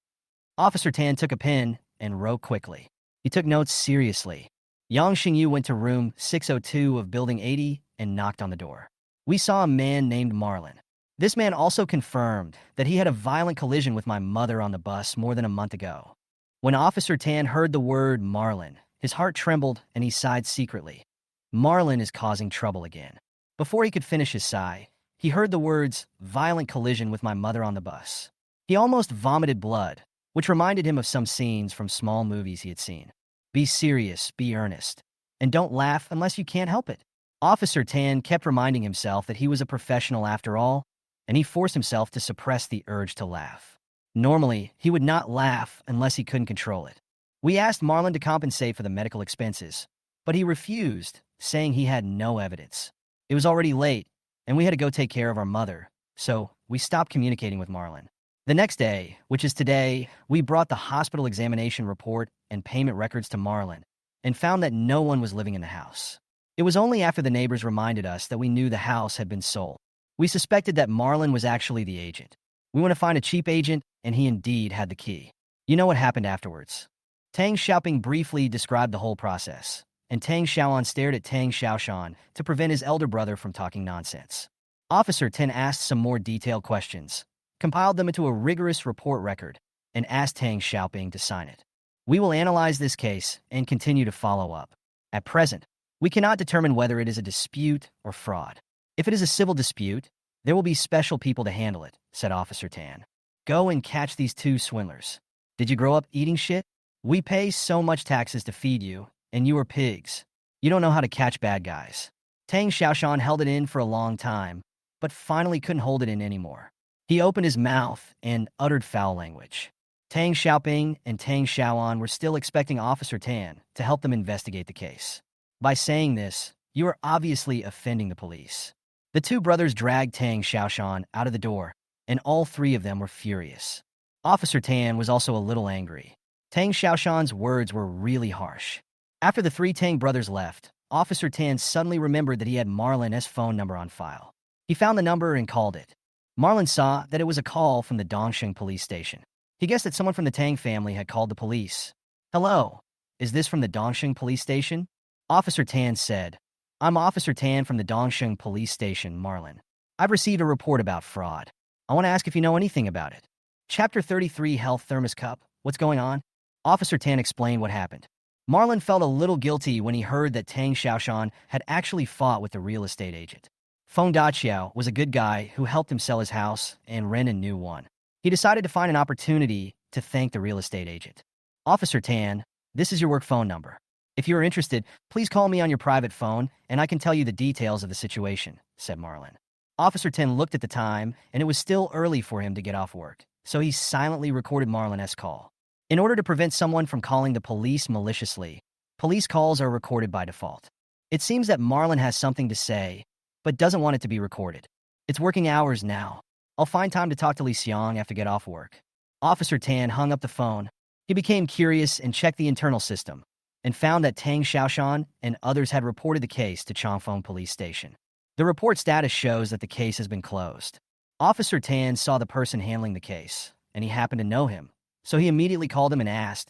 Officer Tan took a pen and wrote quickly. He took notes seriously. Yang Xingyu went to room 602 of Building 80 and knocked on the door. We saw a man named Marlon. This man also confirmed that he had a violent collision with my mother on the bus more than a month ago. When Officer Tan heard the word Marlon, his heart trembled and he sighed secretly. Marlon is causing trouble again. Before he could finish his sigh, he heard the words, violent collision with my mother on the bus. He almost vomited blood, which reminded him of some scenes from small movies he had seen. Be serious, be earnest, and don't laugh unless you can't help it. Officer Tan kept reminding himself that he was a professional after all, and he forced himself to suppress the urge to laugh. Normally, he would not laugh unless he couldn't control it. We asked Marlon to compensate for the medical expenses, but he refused, saying he had no evidence. It was already late, and we had to go take care of our mother, so we stopped communicating with Marlon. The next day, which is today, we brought the hospital examination report and payment records to Marlon and found that no one was living in the house. It was only after the neighbors reminded us that we knew the house had been sold. We suspected that Marlon was actually the agent. We want to find a cheap agent, and he indeed had the key. You know what happened afterwards. Tang Xiaoping briefly described the whole process, and Tang Xiaoan stared at Tang Xiaoshan to prevent his elder brother from talking nonsense. Officer Ten asked some more detailed questions, compiled them into a rigorous report record, and asked Tang Xiaoping to sign it. We will analyze this case and continue to follow up. At present, we cannot determine whether it is a dispute or fraud. If it is a civil dispute, there will be special people to handle it, said Officer Tan. Go and catch these two swindlers. Did you grow up eating shit? We pay so much taxes to feed you, and you are pigs. You don't know how to catch bad guys. Tang Xiaoshan held it in for a long time, but finally couldn't hold it in anymore. He opened his mouth and uttered foul language. Tang Xiaoping and Tang Xiaoan were still expecting Officer Tan to help them investigate the case. By saying this, you are obviously offending the police. The two brothers dragged Tang Xiaoshan out of the door, and all three of them were furious. Officer Tan was also a little angry. Tang Xiaoshan's words were really harsh. After the three Tang brothers left, Officer Tan suddenly remembered that he had Marlon's phone number on file. He found the number and called it. Marlon saw that it was a call from the Dongsheng police station. He guessed that someone from the Tang family had called the police. Hello, is this from the Dongsheng police station? Officer Tan said, I'm Officer Tan from the Dongsheng police station, Marlon. I've received a report about fraud. I want to ask if you know anything about it. Chapter 33 Health Thermos Cup. What's going on? Officer Tan explained what happened. Marlon felt a little guilty when he heard that Tang Xiaoshan had actually fought with the real estate agent. Feng Daqiao was a good guy who helped him sell his house and rent a new one. He decided to find an opportunity to thank the real estate agent. Officer Tan, this is your work phone number. If you are interested, please call me on your private phone and I can tell you the details of the situation, said Marlon. Officer Tan looked at the time and it was still early for him to get off work, so he silently recorded Marlon's call. In order to prevent someone from calling the police maliciously, police calls are recorded by default. It seems that Marlon has something to say, but doesn't want it to be recorded. It's working hours now. I'll find time to talk to Li Xiang after I get off work. Officer Tan hung up the phone. He became curious and checked the internal system, and found that Tang Xiaoshan and others had reported the case to Changfeng Police Station. The report status shows that the case has been closed. Officer Tan saw the person handling the case, and he happened to know him, so he immediately called him and asked,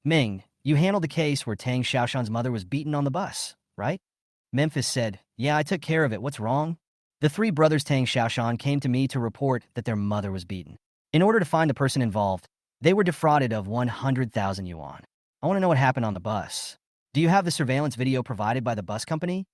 Ming, you handled the case where Tang Xiaoshan's mother was beaten on the bus, right? Memphis said, yeah, I took care of it. What's wrong? The three brothers Tang Xiaoshan came to me to report that their mother was beaten. In order to find the person involved, they were defrauded of 100,000 yuan. I want to know what happened on the bus. Do you have the surveillance video provided by the bus company?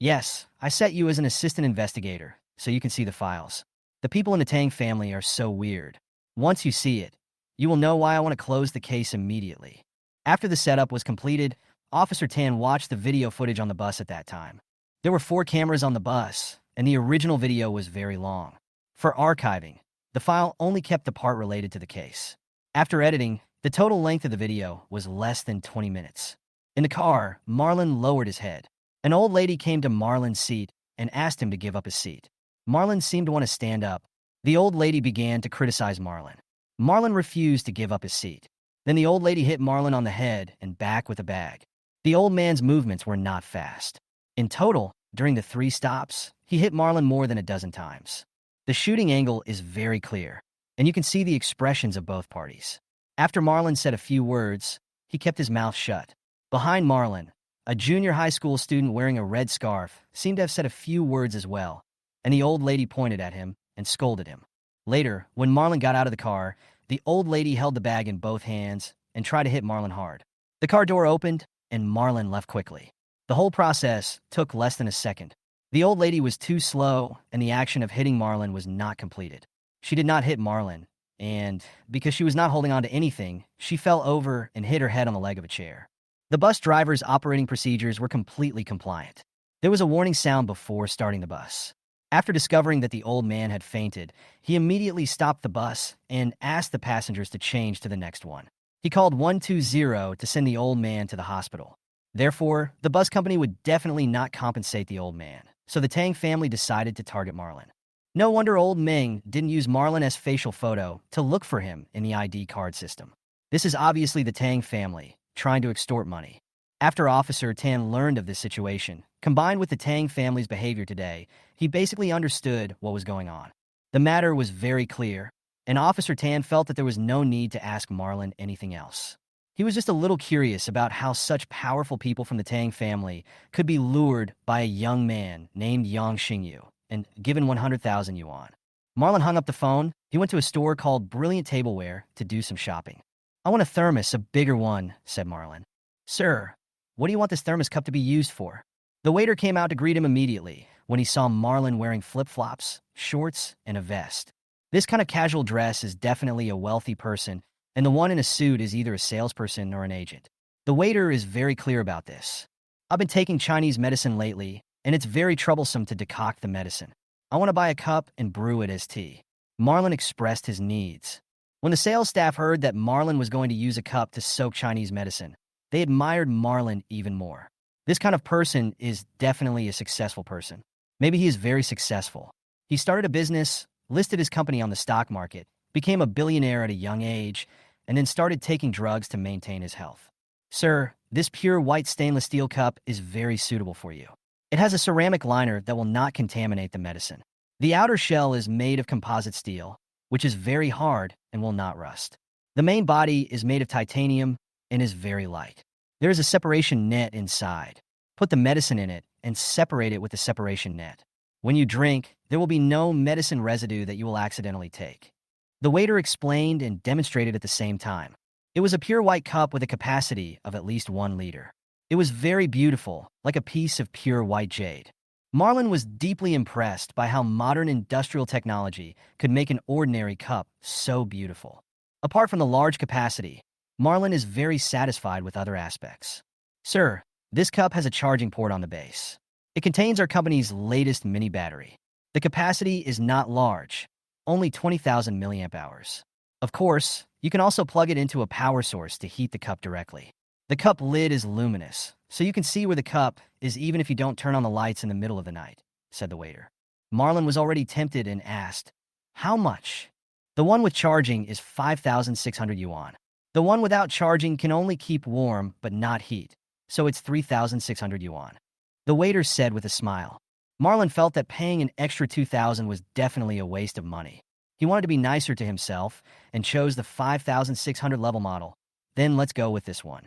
Yes, I set you as an assistant investigator, so you can see the files. The people in the Tang family are so weird. Once you see it, you will know why I want to close the case immediately. After the setup was completed, Officer Tan watched the video footage on the bus at that time. There were 4 cameras on the bus, and the original video was very long. For archiving, the file only kept the part related to the case. After editing, the total length of the video was less than 20 minutes. In the car, Marlon lowered his head. An old lady came to Marlon's seat and asked him to give up his seat. Marlon seemed to want to stand up. The old lady began to criticize Marlon. Marlon refused to give up his seat. Then the old lady hit Marlon on the head and back with a bag. The old man's movements were not fast. In total, during the 3 stops, he hit Marlon more than a dozen times. The shooting angle is very clear, and you can see the expressions of both parties. After Marlon said a few words, he kept his mouth shut. Behind Marlon, a junior high school student wearing a red scarf seemed to have said a few words as well, and the old lady pointed at him and scolded him. Later, when Marlon got out of the car, the old lady held the bag in both hands and tried to hit Marlon hard. The car door opened, and Marlon left quickly. The whole process took less than a second. The old lady was too slow, and the action of hitting Marlon was not completed. She did not hit Marlon, and because she was not holding on to anything, she fell over and hit her head on the leg of a chair. The bus driver's operating procedures were completely compliant. There was a warning sound before starting the bus. After discovering that the old man had fainted, he immediately stopped the bus and asked the passengers to change to the next one. He called 120 to send the old man to the hospital. Therefore, the bus company would definitely not compensate the old man, so the Tang family decided to target Marlon. No wonder old Ming didn't use Marlon's facial photo to look for him in the ID card system. This is obviously the Tang family trying to extort money. After Officer Tan learned of this situation, combined with the Tang family's behavior today, he basically understood what was going on. The matter was very clear, and Officer Tan felt that there was no need to ask Marlon anything else. He was just a little curious about how such powerful people from the Tang family could be lured by a young man named Yang Xingyu and given 100,000 yuan. Marlon hung up the phone. He went to a store called Brilliant Tableware to do some shopping. I want a thermos, a bigger one, said Marlon. Sir, what do you want this thermos cup to be used for? The waiter came out to greet him immediately when he saw Marlon wearing flip-flops, shorts, and a vest. This kind of casual dress is definitely a wealthy person, and the one in a suit is either a salesperson or an agent. The waiter is very clear about this. I've been taking Chinese medicine lately, and it's very troublesome to decoct the medicine. I want to buy a cup and brew it as tea. Marlon expressed his needs. When the sales staff heard that Marlon was going to use a cup to soak Chinese medicine, they admired Marlon even more. This kind of person is definitely a successful person. Maybe he is very successful. He started a business, listed his company on the stock market, became a billionaire at a young age, and then started taking drugs to maintain his health. Sir, this pure white stainless steel cup is very suitable for you. It has a ceramic liner that will not contaminate the medicine. The outer shell is made of composite steel, which is very hard and will not rust. The main body is made of titanium and is very light. There is a separation net inside. Put the medicine in it and separate it with the separation net. When you drink, there will be no medicine residue that you will accidentally take. The waiter explained and demonstrated at the same time. It was a pure white cup with a capacity of at least 1 liter. It was very beautiful, like a piece of pure white jade. Marlon was deeply impressed by how modern industrial technology could make an ordinary cup so beautiful. Apart from the large capacity, Marlon is very satisfied with other aspects. Sir, this cup has a charging port on the base. It contains our company's latest mini battery. The capacity is not large, only 20,000 milliamp hours. Of course, you can also plug it into a power source to heat the cup directly. The cup lid is luminous, so you can see where the cup is even if you don't turn on the lights in the middle of the night, said the waiter. Marlon was already tempted and asked, how much? The one with charging is 5,600 yuan. The one without charging can only keep warm but not heat, so it's 3,600 yuan. The waiter said with a smile. Marlon felt that paying an extra 2,000 was definitely a waste of money. He wanted to be nicer to himself and chose the 5,600 level model. Then let's go with this one.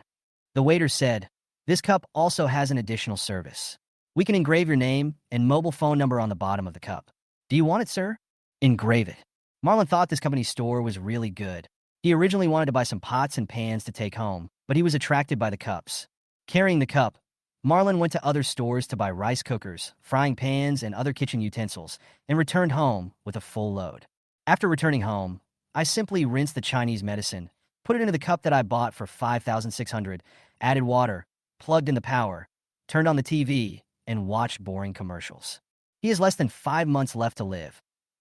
The waiter said, this cup also has an additional service. We can engrave your name and mobile phone number on the bottom of the cup. Do you want it, sir? Engrave it. Marlon thought this company's store was really good. He originally wanted to buy some pots and pans to take home, but he was attracted by the cups. Carrying the cup, Marlon went to other stores to buy rice cookers, frying pans, and other kitchen utensils, and returned home with a full load. After returning home, I simply rinsed the Chinese medicine, put it into the cup that I bought for 5,600, added water, plugged in the power, turned on the TV, and watched boring commercials. He has less than 5 months left to live,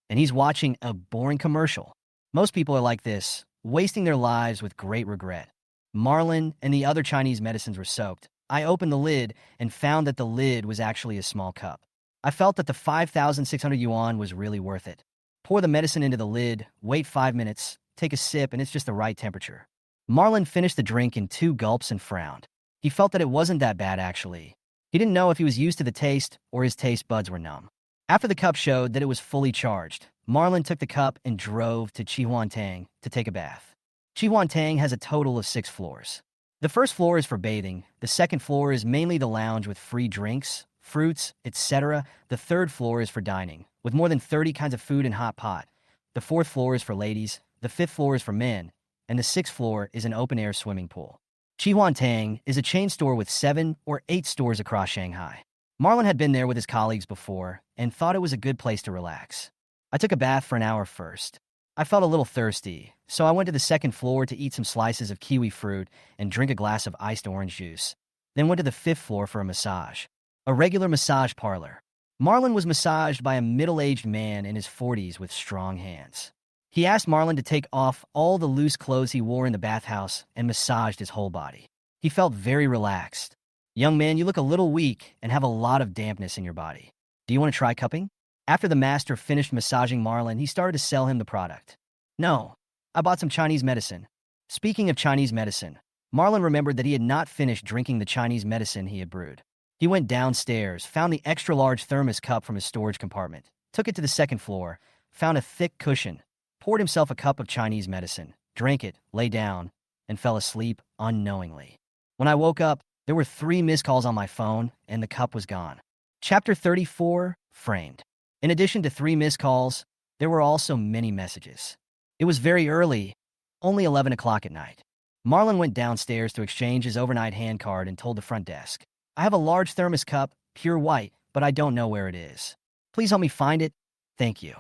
and he's watching a boring commercial. Most people are like this, wasting their lives with great regret. Marlon and the other Chinese medicines were soaked. I opened the lid and found that the lid was actually a small cup. I felt that the 5,600 yuan was really worth it. Pour the medicine into the lid, wait 5 minutes, take a sip, and it's just the right temperature. Marlon finished the drink in 2 gulps and frowned. He felt that it wasn't that bad, actually. He didn't know if he was used to the taste or his taste buds were numb. After the cup showed that it was fully charged, Marlon took the cup and drove to Chihuantang to take a bath. Chihuantang has a total of 6 floors. The first floor is for bathing, the second floor is mainly the lounge with free drinks, fruits, etc. The third floor is for dining, with more than 30 kinds of food and hot pot. The fourth floor is for ladies, the fifth floor is for men, and the sixth floor is an open-air swimming pool. Chihuantang is a chain store with 7 or 8 stores across Shanghai. Marlon had been there with his colleagues before and thought it was a good place to relax. I took a bath for an hour first. I felt a little thirsty, so I went to the second floor to eat some slices of kiwi fruit and drink a glass of iced orange juice. Then went to the fifth floor for a massage. A regular massage parlor. Marlon was massaged by a middle-aged man in his 40s with strong hands. He asked Marlon to take off all the loose clothes he wore in the bathhouse and massaged his whole body. He felt very relaxed. Young man, you look a little weak and have a lot of dampness in your body. Do you want to try cupping? After the master finished massaging Marlon, he started to sell him the product. No, I bought some Chinese medicine. Speaking of Chinese medicine, Marlon remembered that he had not finished drinking the Chinese medicine he had brewed. He went downstairs, found the extra-large thermos cup from his storage compartment, took it to the second floor, found a thick cushion, poured himself a cup of Chinese medicine, drank it, lay down, and fell asleep unknowingly. When I woke up, there were 3 missed calls on my phone, and the cup was gone. Chapter 34, Framed. In addition to 3 missed calls, There were also many messages. It was very early, only 11 o'clock at night. Marlon went downstairs to exchange his overnight hand card and told the front desk, "I have a large thermos cup, pure white, but I don't know where it is. Please help me find it. Thank you."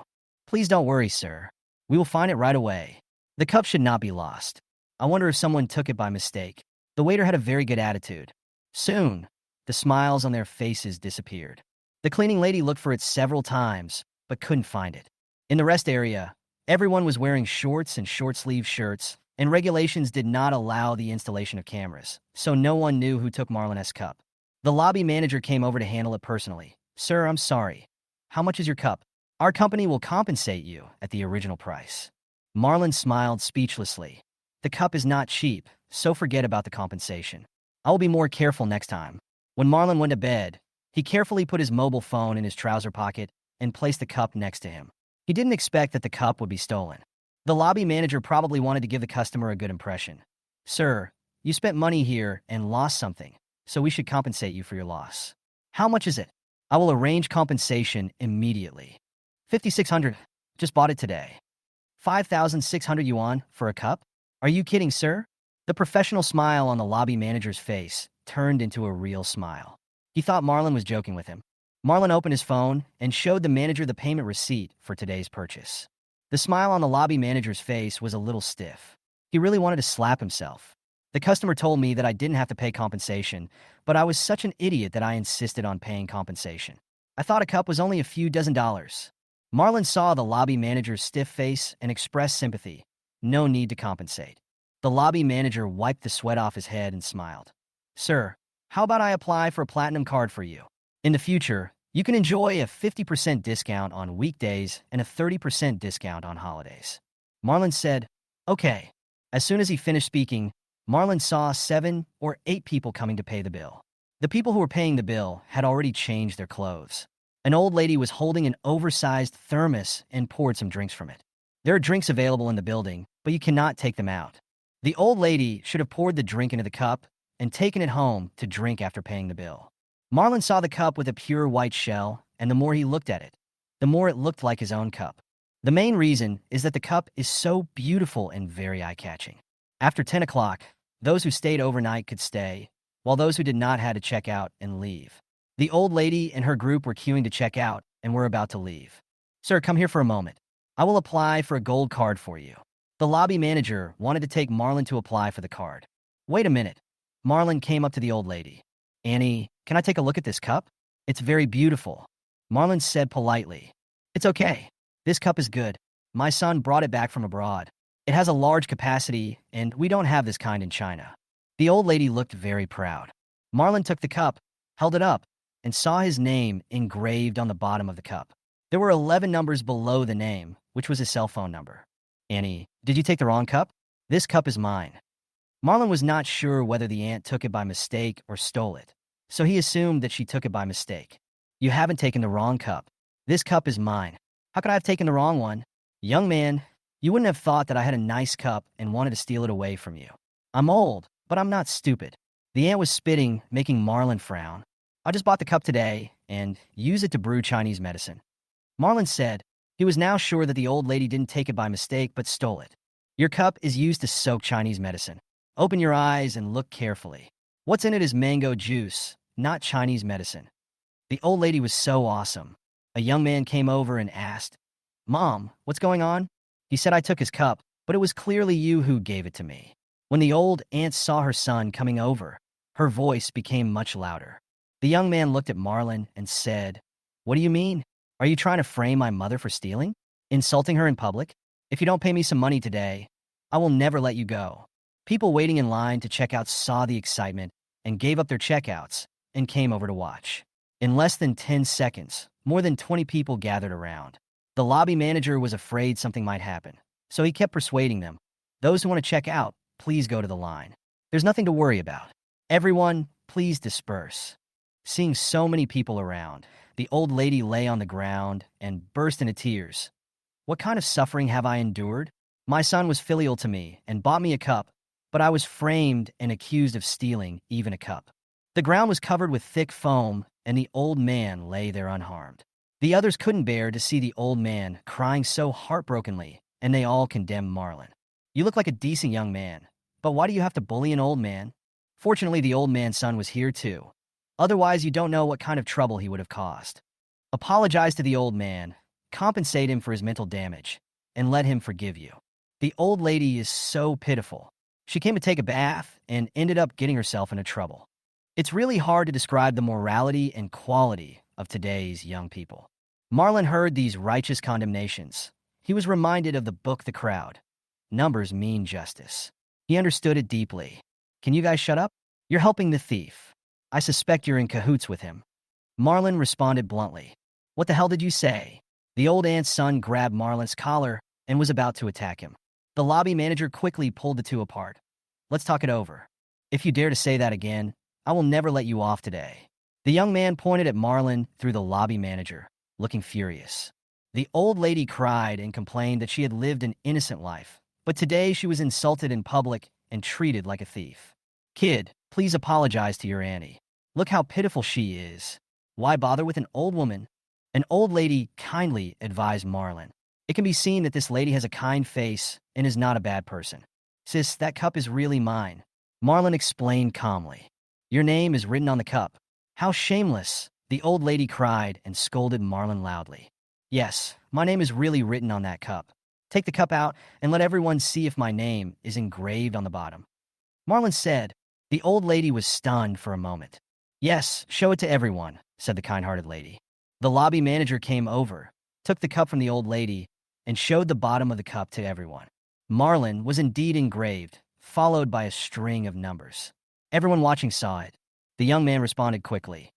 "Please don't worry, sir. We will find it right away. The cup should not be lost. I wonder if someone took it by mistake." The waiter had a very good attitude. Soon, the smiles on their faces disappeared. The cleaning lady looked for it several times, but couldn't find it. In the rest area, everyone was wearing shorts and short-sleeved shirts, and regulations did not allow the installation of cameras, so no one knew who took Marlon's cup. The lobby manager came over to handle it personally. "Sir, I'm sorry. How much is your cup? Our company will compensate you at the original price." Marlon smiled speechlessly. "The cup is not cheap, so forget about the compensation. I will be more careful next time." When Marlon went to bed, he carefully put his mobile phone in his trouser pocket and placed the cup next to him. He didn't expect that the cup would be stolen. The lobby manager probably wanted to give the customer a good impression. "Sir, you spent money here and lost something, so we should compensate you for your loss. How much is it?" "I will arrange compensation immediately." 5,600. Just bought it today. 5,600 yuan for a cup? Are you kidding, sir? The professional smile on the lobby manager's face turned into a real smile. He thought Marlon was joking with him. Marlon opened his phone and showed the manager the payment receipt for today's purchase. The smile on the lobby manager's face was a little stiff. He really wanted to slap himself. "The customer told me that I didn't have to pay compensation, but I was such an idiot that I insisted on paying compensation. I thought a cup was only a few dozen dollars." Marlon saw the lobby manager's stiff face and expressed sympathy. No need to compensate. The lobby manager wiped the sweat off his head and smiled. "Sir, how about I apply for a platinum card for you? In the future, you can enjoy a 50% discount on weekdays and a 30% discount on holidays." Marlon said, "Okay." As soon as he finished speaking, Marlon saw 7 or 8 people coming to pay the bill. The people who were paying the bill had already changed their clothes. An old lady was holding an oversized thermos and poured some drinks from it. "There are drinks available in the building, but you cannot take them out." The old lady should have poured the drink into the cup and taken it home to drink after paying the bill. Marlon saw the cup with a pure white shell, and the more he looked at it, the more it looked like his own cup. The main reason is that the cup is so beautiful and very eye-catching. After 10 o'clock, those who stayed overnight could stay, while those who did not had to check out and leave. The old lady and her group were queuing to check out and were about to leave. "Sir, come here for a moment. I will apply for a gold card for you." The lobby manager wanted to take Marlon to apply for the card. "Wait a minute." Marlon came up to the old lady. "Annie, can I take a look at this cup? It's very beautiful." Marlon said politely, "It's okay. This cup is good. My son brought it back from abroad. It has a large capacity, and we don't have this kind in China." The old lady looked very proud. Marlon took the cup, held it up, and saw his name engraved on the bottom of the cup. There were 11 numbers below the name, which was his cell phone number. "Annie, did you take the wrong cup? This cup is mine." Marlon was not sure whether the aunt took it by mistake or stole it, so he assumed that she took it by mistake. "You haven't taken the wrong cup. This cup is mine. How could I have taken the wrong one?" "Young man, you wouldn't have thought that I had a nice cup and wanted to steal it away from you. I'm old, but I'm not stupid." The aunt was spitting, making Marlon frown. "I just bought the cup today and use it to brew Chinese medicine." Marlon said. He was now sure that the old lady didn't take it by mistake but stole it. "Your cup is used to soak Chinese medicine. Open your eyes and look carefully. What's in it is mango juice, not Chinese medicine." The old lady was so awesome. A young man came over and asked, "Mom, what's going on?" He said, "I took his cup, but it was clearly you who gave it to me." When the old aunt saw her son coming over, her voice became much louder. The young man looked at Marlon and said, "What do you mean? Are you trying to frame my mother for stealing? Insulting her in public? If you don't pay me some money today, I will never let you go." People waiting in line to check out saw the excitement and gave up their checkouts and came over to watch. In less than 10 seconds, more than 20 people gathered around. The lobby manager was afraid something might happen, so he kept persuading them. "Those who want to check out, please go to the line. There's nothing to worry about. Everyone, please disperse." Seeing so many people around, the old lady lay on the ground and burst into tears. "What kind of suffering have I endured? My son was filial to me and bought me a cup, but I was framed and accused of stealing even a cup." The ground was covered with thick foam, and the old man lay there unharmed. The others couldn't bear to see the old man crying so heartbrokenly, and they all condemned Marlon. You look like a decent young man, but why do you have to bully an old man? Fortunately, the old man's son was here too. Otherwise, you don't know what kind of trouble he would have caused. Apologize to the old man, compensate him for his mental damage, and let him forgive you. The old lady is so pitiful. She came to take a bath and ended up getting herself into trouble. It's really hard to describe the morality and quality of today's young people. Marlon heard these righteous condemnations. He was reminded of the book The Crowd. Numbers mean justice. He understood it deeply. Can you guys shut up? You're helping the thief. I suspect you're in cahoots with him. Marlon responded bluntly. What the hell did you say? The old aunt's son grabbed Marlon's collar and was about to attack him. The lobby manager quickly pulled the two apart. Let's talk it over. If you dare to say that again, I will never let you off today. The young man pointed at Marlon through the lobby manager, looking furious. The old lady cried and complained that she had lived an innocent life, but today she was insulted in public and treated like a thief. Kid, please apologize to your auntie. Look how pitiful she is. Why bother with an old woman? An old lady kindly advised Marlon. It can be seen that this lady has a kind face and is not a bad person. Sis, that cup is really mine. Marlon explained calmly. Your name is written on the cup. How shameless, the old lady cried and scolded Marlon loudly. Yes, my name is really written on that cup. Take the cup out and let everyone see if my name is engraved on the bottom. Marlon said. The old lady was stunned for a moment. Yes, show it to everyone, said the kind-hearted lady. The lobby manager came over, took the cup from the old lady, and showed the bottom of the cup to everyone. Marlon was indeed engraved, followed by a string of numbers. Everyone watching saw it. The young man responded quickly.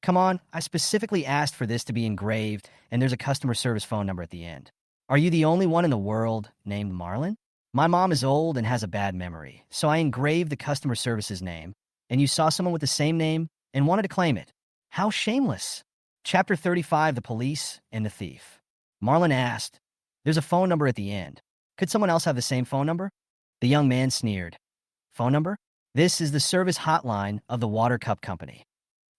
Come on, I specifically asked for this to be engraved, and there's a customer service phone number at the end. Are you the only one in the world named Marlon? My mom is old and has a bad memory, so I engraved the customer service's name, and you saw someone with the same name and wanted to claim it. How shameless. Chapter 35, The Police and the Thief. Marlon asked, There's a phone number at the end. Could someone else have the same phone number? The young man sneered. Phone number? This is the service hotline of the Water Cup Company.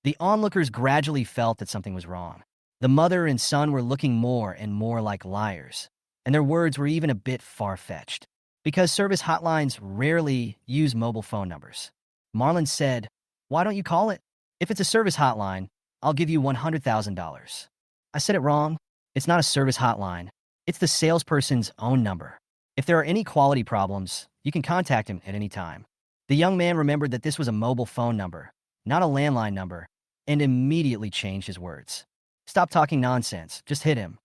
The onlookers gradually felt that something was wrong. The mother and son were looking more and more like liars, and their words were even a bit far-fetched, because service hotlines rarely use mobile phone numbers. Marlon said, Why don't you call it? If it's a service hotline, I'll give you $100,000. I said it wrong. It's not a service hotline. It's the salesperson's own number. If there are any quality problems, you can contact him at any time. The young man remembered that this was a mobile phone number, not a landline number, and immediately changed his words. Stop talking nonsense. Just hit him.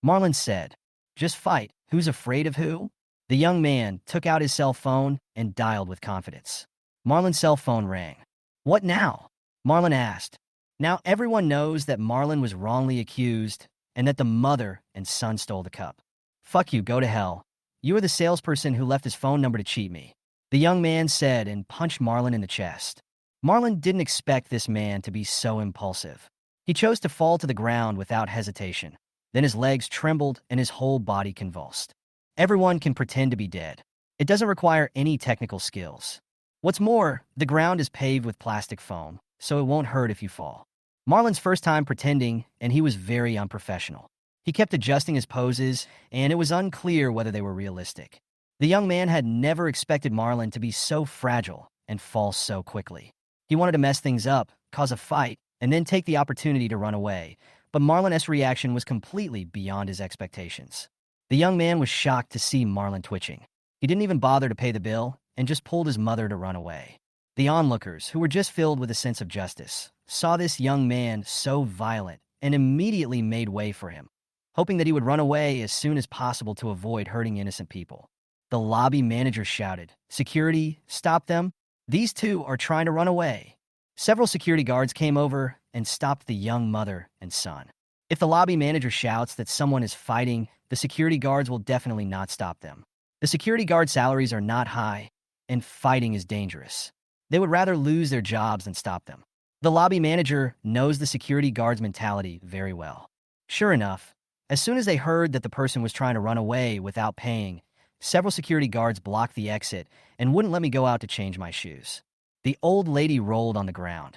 Marlon said, Just fight. Who's afraid of who? The young man took out his cell phone and dialed with confidence. Marlon's cell phone rang. What now? Marlon asked. Now everyone knows that Marlon was wrongly accused and that the mother and son stole the cup. Fuck you, go to hell. You are the salesperson who left his phone number to cheat me. The young man said and punched Marlon in the chest. Marlon didn't expect this man to be so impulsive. He chose to fall to the ground without hesitation. Then his legs trembled and his whole body convulsed. Everyone can pretend to be dead. It doesn't require any technical skills. What's more, the ground is paved with plastic foam, so it won't hurt if you fall. Marlon's first time pretending, and he was very unprofessional. He kept adjusting his poses, and it was unclear whether they were realistic. The young man had never expected Marlon to be so fragile and fall so quickly. He wanted to mess things up, cause a fight, and then take the opportunity to run away, but Marlon's reaction was completely beyond his expectations. The young man was shocked to see Marlon twitching. He didn't even bother to pay the bill and just pulled his mother to run away. The onlookers, who were just filled with a sense of justice, saw this young man so violent and immediately made way for him, hoping that he would run away as soon as possible to avoid hurting innocent people. The lobby manager shouted, Security, stop them. These two are trying to run away. Several security guards came over and stopped the young mother and son. If the lobby manager shouts that someone is fighting, the security guards will definitely not stop them. The security guard salaries are not high, and fighting is dangerous. They would rather lose their jobs than stop them. The lobby manager knows the security guard's mentality very well. Sure enough, as soon as they heard that the person was trying to run away without paying, several security guards blocked the exit and wouldn't let me go out to change my shoes. The old lady rolled on the ground.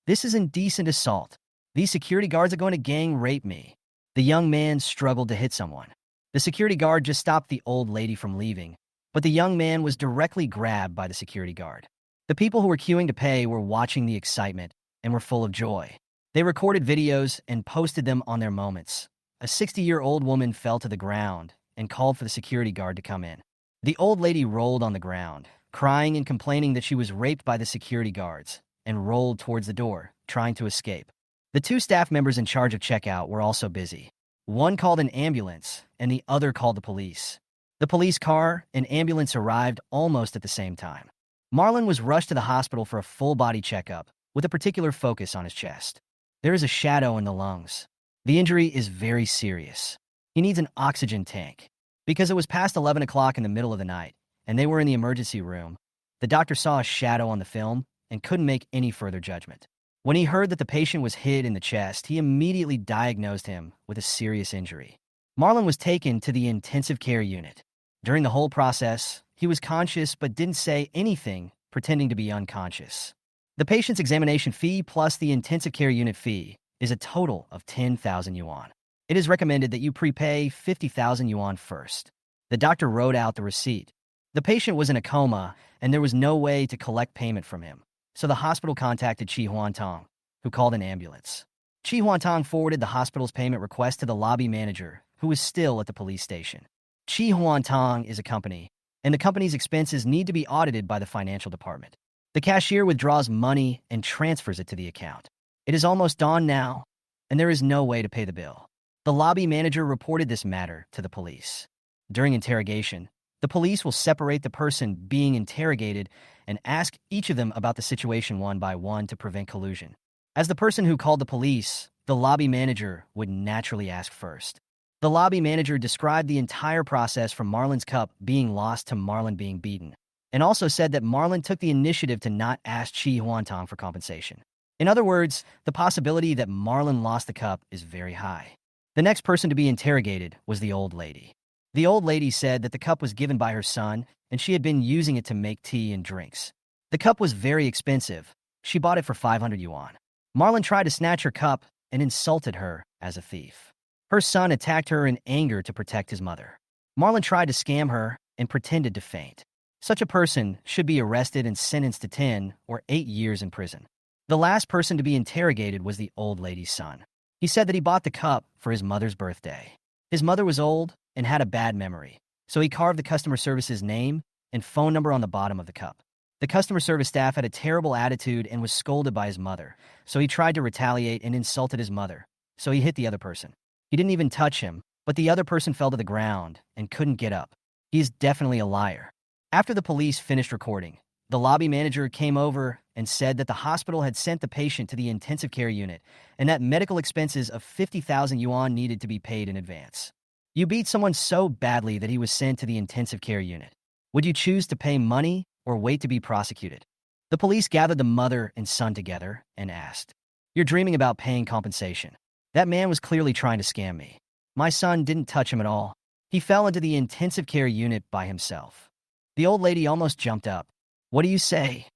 This is indecent assault. These security guards are going to gang rape me. The young man struggled to hit someone. The security guard just stopped the old lady from leaving, but the young man was directly grabbed by the security guard. The people who were queuing to pay were watching the excitement and were full of joy. They recorded videos and posted them on their moments. A 60-year-old woman fell to the ground and called for the security guard to come in. The old lady rolled on the ground, crying and complaining that she was raped by the security guards, and rolled towards the door, trying to escape. The two staff members in charge of checkout were also busy. One called an ambulance, and the other called the police. The police car and ambulance arrived almost at the same time. Marlon was rushed to the hospital for a full-body checkup, with a particular focus on his chest. There is a shadow in the lungs. The injury is very serious. He needs an oxygen tank. Because it was past 11 o'clock in the middle of the night, and they were in the emergency room, the doctor saw a shadow on the film and couldn't make any further judgment. When he heard that the patient was hit in the chest, he immediately diagnosed him with a serious injury. Marlon was taken to the intensive care unit. During the whole process, he was conscious but didn't say anything, pretending to be unconscious. The patient's examination fee plus the intensive care unit fee is a total of 10,000 yuan. It is recommended that you prepay 50,000 yuan first. The doctor wrote out the receipt. The patient was in a coma, and there was no way to collect payment from him, so the hospital contacted Chi Huantong, who called an ambulance. Chi Huantong forwarded the hospital's payment request to the lobby manager, who was still at the police station. Chi Huantong is a company, and the company's expenses need to be audited by the financial department. The cashier withdraws money and transfers it to the account. It is almost dawn now, and there is no way to pay the bill. The lobby manager reported this matter to the police. During interrogation, the police will separate the person being interrogated and ask each of them about the situation one by one to prevent collusion. As the person who called the police, the lobby manager would naturally ask first. The lobby manager described the entire process from Marlon's cup being lost to Marlon being beaten, and also said that Marlon took the initiative to not ask Chi Huantong for compensation. In other words, the possibility that Marlon lost the cup is very high. The next person to be interrogated was the old lady. The old lady said that the cup was given by her son, and she had been using it to make tea and drinks. The cup was very expensive. She bought it for 500 yuan. Marlon tried to snatch her cup and insulted her as a thief. Her son attacked her in anger to protect his mother. Marlon tried to scam her and pretended to faint. Such a person should be arrested and sentenced to 10 or 8 years in prison. The last person to be interrogated was the old lady's son. He said that he bought the cup for his mother's birthday. His mother was old and had a bad memory, so he carved the customer service's name and phone number on the bottom of the cup. The customer service staff had a terrible attitude and was scolded by his mother, so he tried to retaliate and insulted his mother, so he hit the other person. He didn't even touch him, but the other person fell to the ground and couldn't get up. He is definitely a liar. After the police finished recording, the lobby manager came over and said that the hospital had sent the patient to the intensive care unit and that medical expenses of 50,000 yuan needed to be paid in advance. You beat someone so badly that he was sent to the intensive care unit. Would you choose to pay money or wait to be prosecuted? The police gathered the mother and son together and asked, "You're dreaming about paying compensation. That man was clearly trying to scam me. My son didn't touch him at all. He fell into the intensive care unit by himself." The old lady almost jumped up. "What do you say?"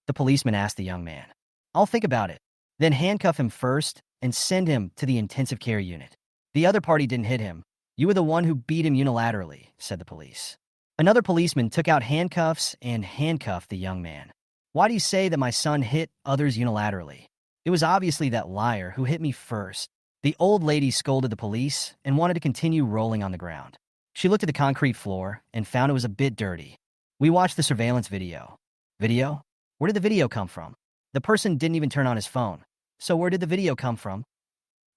The policeman asked the young man. "I'll think about it. Then handcuff him first and send him to the intensive care unit. The other party didn't hit him. You were the one who beat him unilaterally," said the police. Another policeman took out handcuffs and handcuffed the young man. "Why do you say that my son hit others unilaterally? It was obviously that liar who hit me first." The old lady scolded the police and wanted to continue rolling on the ground. She looked at the concrete floor and found it was a bit dirty. "We watched the surveillance video." "Video? Where did the video come from?" "The person didn't even turn on his phone. So where did the video come from?"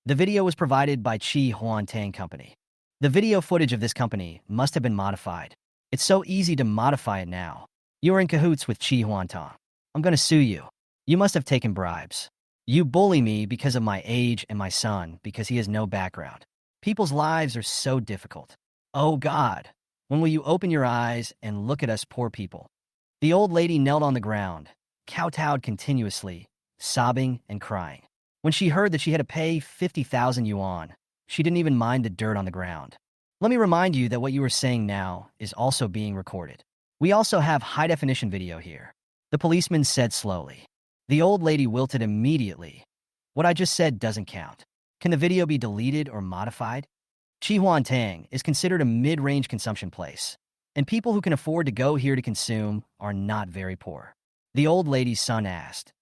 "The video was provided by Chi Huantang Company. The video footage of this company must have been modified. It's so easy to modify it now. You are in cahoots with Chi Huantang. I'm going to sue you. You must have taken bribes. You bully me because of my age and my son because he has no background. People's lives are so difficult. Oh God, when will you open your eyes and look at us poor people?" The old lady knelt on the ground, kowtowed continuously, sobbing and crying. When she heard that she had to pay 50,000 yuan, she didn't even mind the dirt on the ground. Let me remind you that what you are saying now is also being recorded. We also have high-definition video here. The policeman said slowly. The old lady wilted immediately. "What I just said doesn't count. Can the video be deleted or modified? Tang is considered a mid-range consumption place, and people who can afford to go here to consume are not very poor. The old lady's son asked,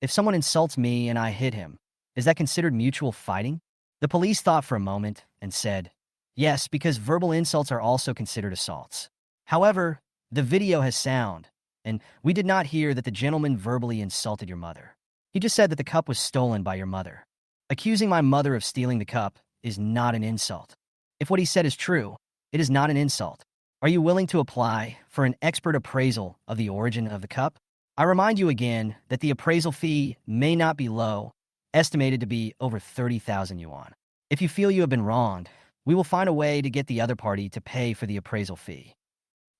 "If someone insults me and I hit him, is that considered mutual fighting?" The police thought for a moment and said, "Yes, because verbal insults are also considered assaults. However, the video has sound, and we did not hear that the gentleman verbally insulted your mother. He just said that the cup was stolen by your mother. Accusing my mother of stealing the cup is not an insult. If what he said is true, it is not an insult. Are you willing to apply for an expert appraisal of the origin of the cup? I remind you again that the appraisal fee may not be low, estimated to be over 30,000 yuan. If you feel you have been wronged, we will find a way to get the other party to pay for the appraisal fee."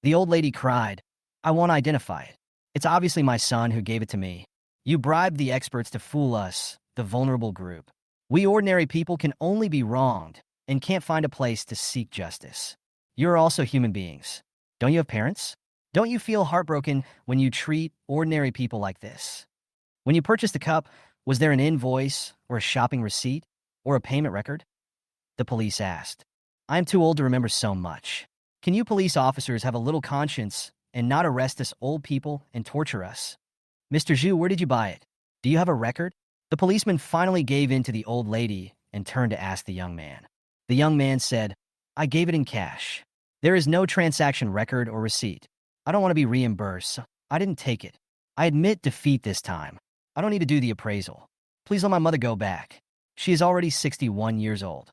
The old lady cried, "I won't identify it. It's obviously my son who gave it to me. You bribed the experts to fool us, the vulnerable group. We ordinary people can only be wronged and can't find a place to seek justice. You're also human beings. Don't you have parents? Don't you feel heartbroken when you treat ordinary people like this? When you purchased the cup, was there an invoice or a shopping receipt or a payment record?" The police asked. "I am too old to remember so much. Can you police officers have a little conscience and not arrest us old people and torture us? Mr. Zhu, where did you buy it? Do you have a record?" The policeman finally gave in to the old lady and turned to ask the young man. The young man said, "I gave it in cash. There is no transaction record or receipt. I don't want to be reimbursed, so I didn't take it. I admit defeat this time. I don't need to do the appraisal. Please let my mother go back. She is already 61 years old."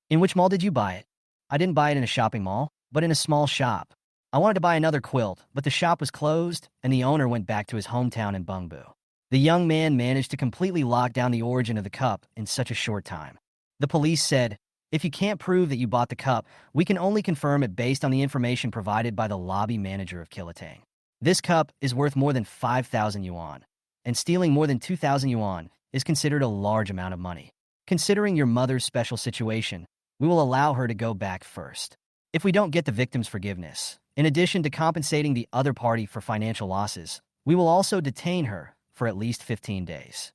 "In which mall did you buy it?" "I didn't buy it in a shopping mall, but in a small shop. I wanted to buy another quilt, but the shop was closed, and the owner went back to his hometown in Bungbu." The young man managed to completely lock down the origin of the cup in such a short time. The police said, "If you can't prove that you bought the cup, we can only confirm it based on the information provided by the lobby manager of Kilitang. This cup is worth more than 5,000 yuan, and stealing more than 2,000 yuan is considered a large amount of money. Considering your mother's special situation, we will allow her to go back first. If we don't get the victim's forgiveness, in addition to compensating the other party for financial losses, we will also detain her for at least 15 days.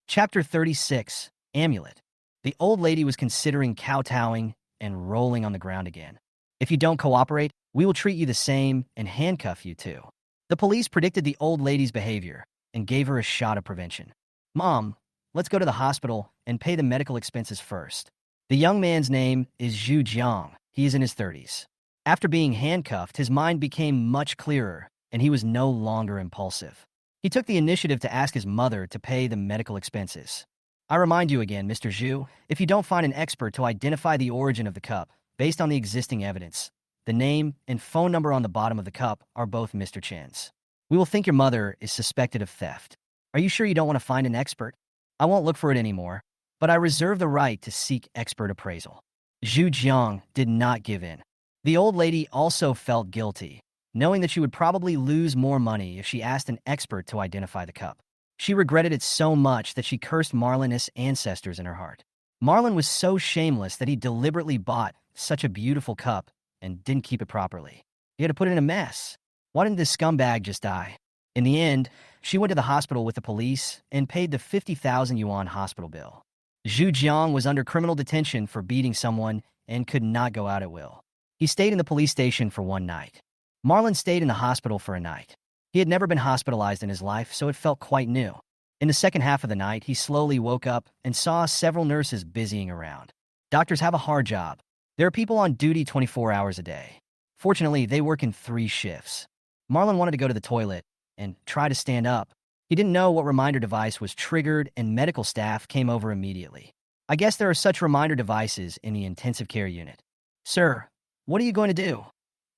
Chapter 36, Amulet. The old lady was considering kowtowing and rolling on the ground again. "If you don't cooperate, we will treat you the same and handcuff you too." The police predicted the old lady's behavior and gave her a shot of prevention. "Mom, let's go to the hospital and pay the medical expenses first." The young man's name is Zhu Jiang. He is in his 30s. After being handcuffed, his mind became much clearer, and he was no longer impulsive. He took the initiative to ask his mother to pay the medical expenses. "I remind you again, Mr. Zhu, if you don't find an expert to identify the origin of the cup, based on the existing evidence, the name and phone number on the bottom of the cup are both Mr. Chen's. We will think your mother is suspected of theft. Are you sure you don't want to find an expert? I won't look for it anymore, but I reserve the right to seek expert appraisal." Zhu Jiang did not give in. The old lady also felt guilty, knowing that she would probably lose more money if she asked an expert to identify the cup. She regretted it so much that she cursed Marlon and his ancestors in her heart. Marlon was so shameless that he deliberately bought such a beautiful cup and didn't keep it properly. He had to put it in a mess. Why didn't this scumbag just die? In the end, she went to the hospital with the police and paid the 50,000 yuan hospital bill. Zhu Jiang was under criminal detention for beating someone and could not go out at will. He stayed in the police station for one night. Marlon stayed in the hospital for a night. He had never been hospitalized in his life, so it felt quite new. In the second half of the night, he slowly woke up and saw several nurses busying around. Doctors have a hard job. There are people on duty 24 hours a day. Fortunately, they work in 3 shifts. Marlon wanted to go to the toilet and try to stand up. He didn't know what reminder device was triggered, and medical staff came over immediately. "I guess there are such reminder devices in the intensive care unit." "Sir, what are you going to do?"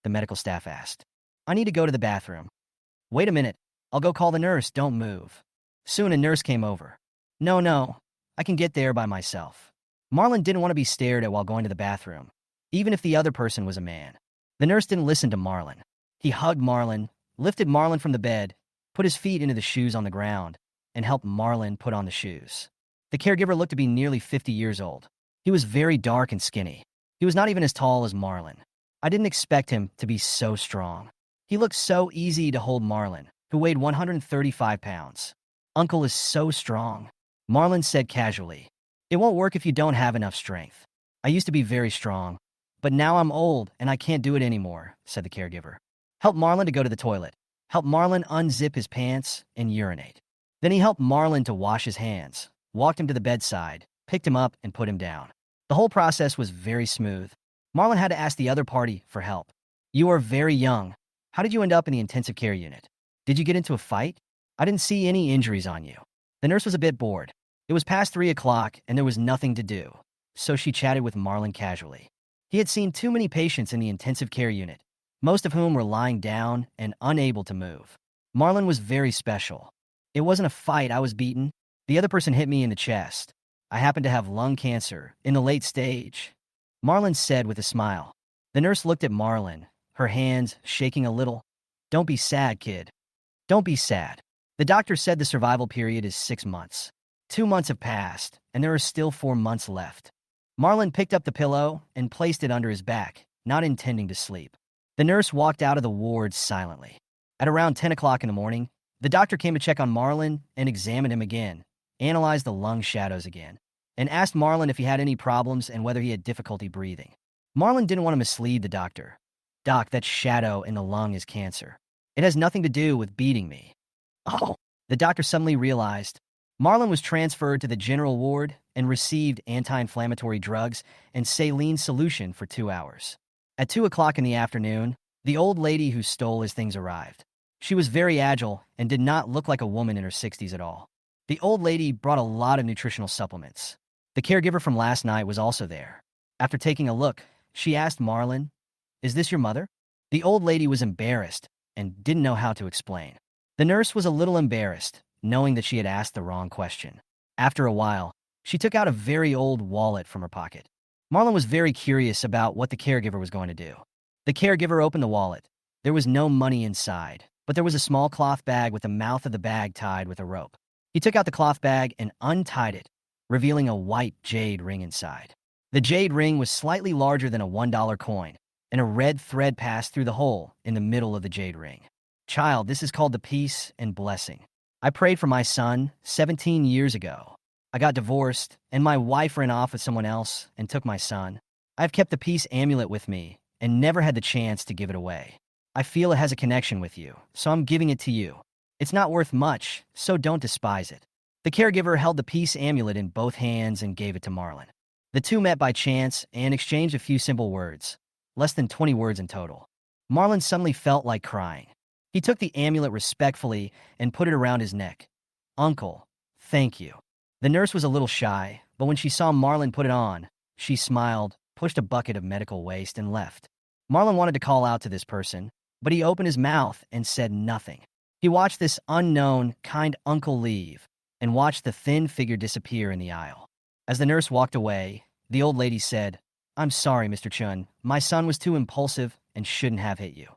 the medical staff asked. "I need to go to the bathroom." "Wait a minute. I'll go call the nurse. Don't move." Soon a nurse came over. No, I can get there by myself." Marlon didn't want to be stared at while going to the bathroom, even if the other person was a man. The nurse didn't listen to Marlon. He hugged Marlon, lifted Marlon from the bed, put his feet into the shoes on the ground, and helped Marlon put on the shoes. The caregiver looked to be nearly 50 years old. He was very dark and skinny. He was not even as tall as Marlon. I didn't expect him to be so strong. He looked so easy to hold Marlon, who weighed 135 pounds. "Uncle is so strong," Marlon said casually. It won't work if you don't have enough strength. I used to be very strong, but now I'm old and I can't do it anymore, said the caregiver. Help Marlon to go to the toilet. Help Marlon unzip his pants and urinate. Then he helped Marlon to wash his hands, walked him to the bedside, picked him up, and put him down. The whole process was very smooth. Marlon had to ask the other party for help. You are very young. How did you end up in the intensive care unit? Did you get into a fight? I didn't see any injuries on you. The nurse was a bit bored. It was past 3 o'clock and there was nothing to do, so she chatted with Marlon casually. He had seen too many patients in the intensive care unit, most of whom were lying down and unable to move. Marlon was very special. It wasn't a fight, I was beaten. The other person hit me in the chest. I happened to have lung cancer in the late stage, Marlon said with a smile. The nurse looked at Marlon, her hands shaking a little. Don't be sad, kid. Don't be sad. The doctor said the survival period is 6 months. 2 months have passed, and there are still 4 months left. Marlon picked up the pillow and placed it under his back, not intending to sleep. The nurse walked out of the ward silently. At around 10 o'clock in the morning, the doctor came to check on Marlon and examined him again, analyzed the lung shadows again, and asked Marlon if he had any problems and whether he had difficulty breathing. Marlon didn't want to mislead the doctor. Doc, that shadow in the lung is cancer. It has nothing to do with beating me. Oh, the doctor suddenly realized. Marlon was transferred to the general ward and received anti-inflammatory drugs and saline solution for 2 hours. At 2 o'clock in the afternoon, the old lady who stole his things arrived. She was very agile and did not look like a woman in her 60s at all. The old lady brought a lot of nutritional supplements. The caregiver from last night was also there. After taking a look, she asked Marlon, "Is this your mother?" The old lady was embarrassed and didn't know how to explain. The nurse was a little embarrassed, knowing that she had asked the wrong question. After a while, she took out a very old wallet from her pocket. Marlon was very curious about what the caregiver was going to do. The caregiver opened the wallet. There was no money inside, but there was a small cloth bag with the mouth of the bag tied with a rope. He took out the cloth bag and untied it, revealing a white jade ring inside. The jade ring was slightly larger than a $1 coin, and a red thread passed through the hole in the middle of the jade ring. Child, this is called the peace and blessing. I prayed for my son 17 years ago. I got divorced, and my wife ran off with someone else and took my son. I've kept the peace amulet with me and never had the chance to give it away. I feel it has a connection with you, so I'm giving it to you. It's not worth much, so don't despise it. The caregiver held the peace amulet in both hands and gave it to Marlon. The two met by chance and exchanged a few simple words, less than 20 words in total. Marlon suddenly felt like crying. He took the amulet respectfully and put it around his neck. Uncle, thank you. The nurse was a little shy, but when she saw Marlon put it on, she smiled, pushed a bucket of medical waste, and left. Marlon wanted to call out to this person, but he opened his mouth and said nothing. He watched this unknown, kind uncle leave and watched the thin figure disappear in the aisle. As the nurse walked away, the old lady said, "I'm sorry, Mr. Chun. My son was too impulsive and shouldn't have hit you."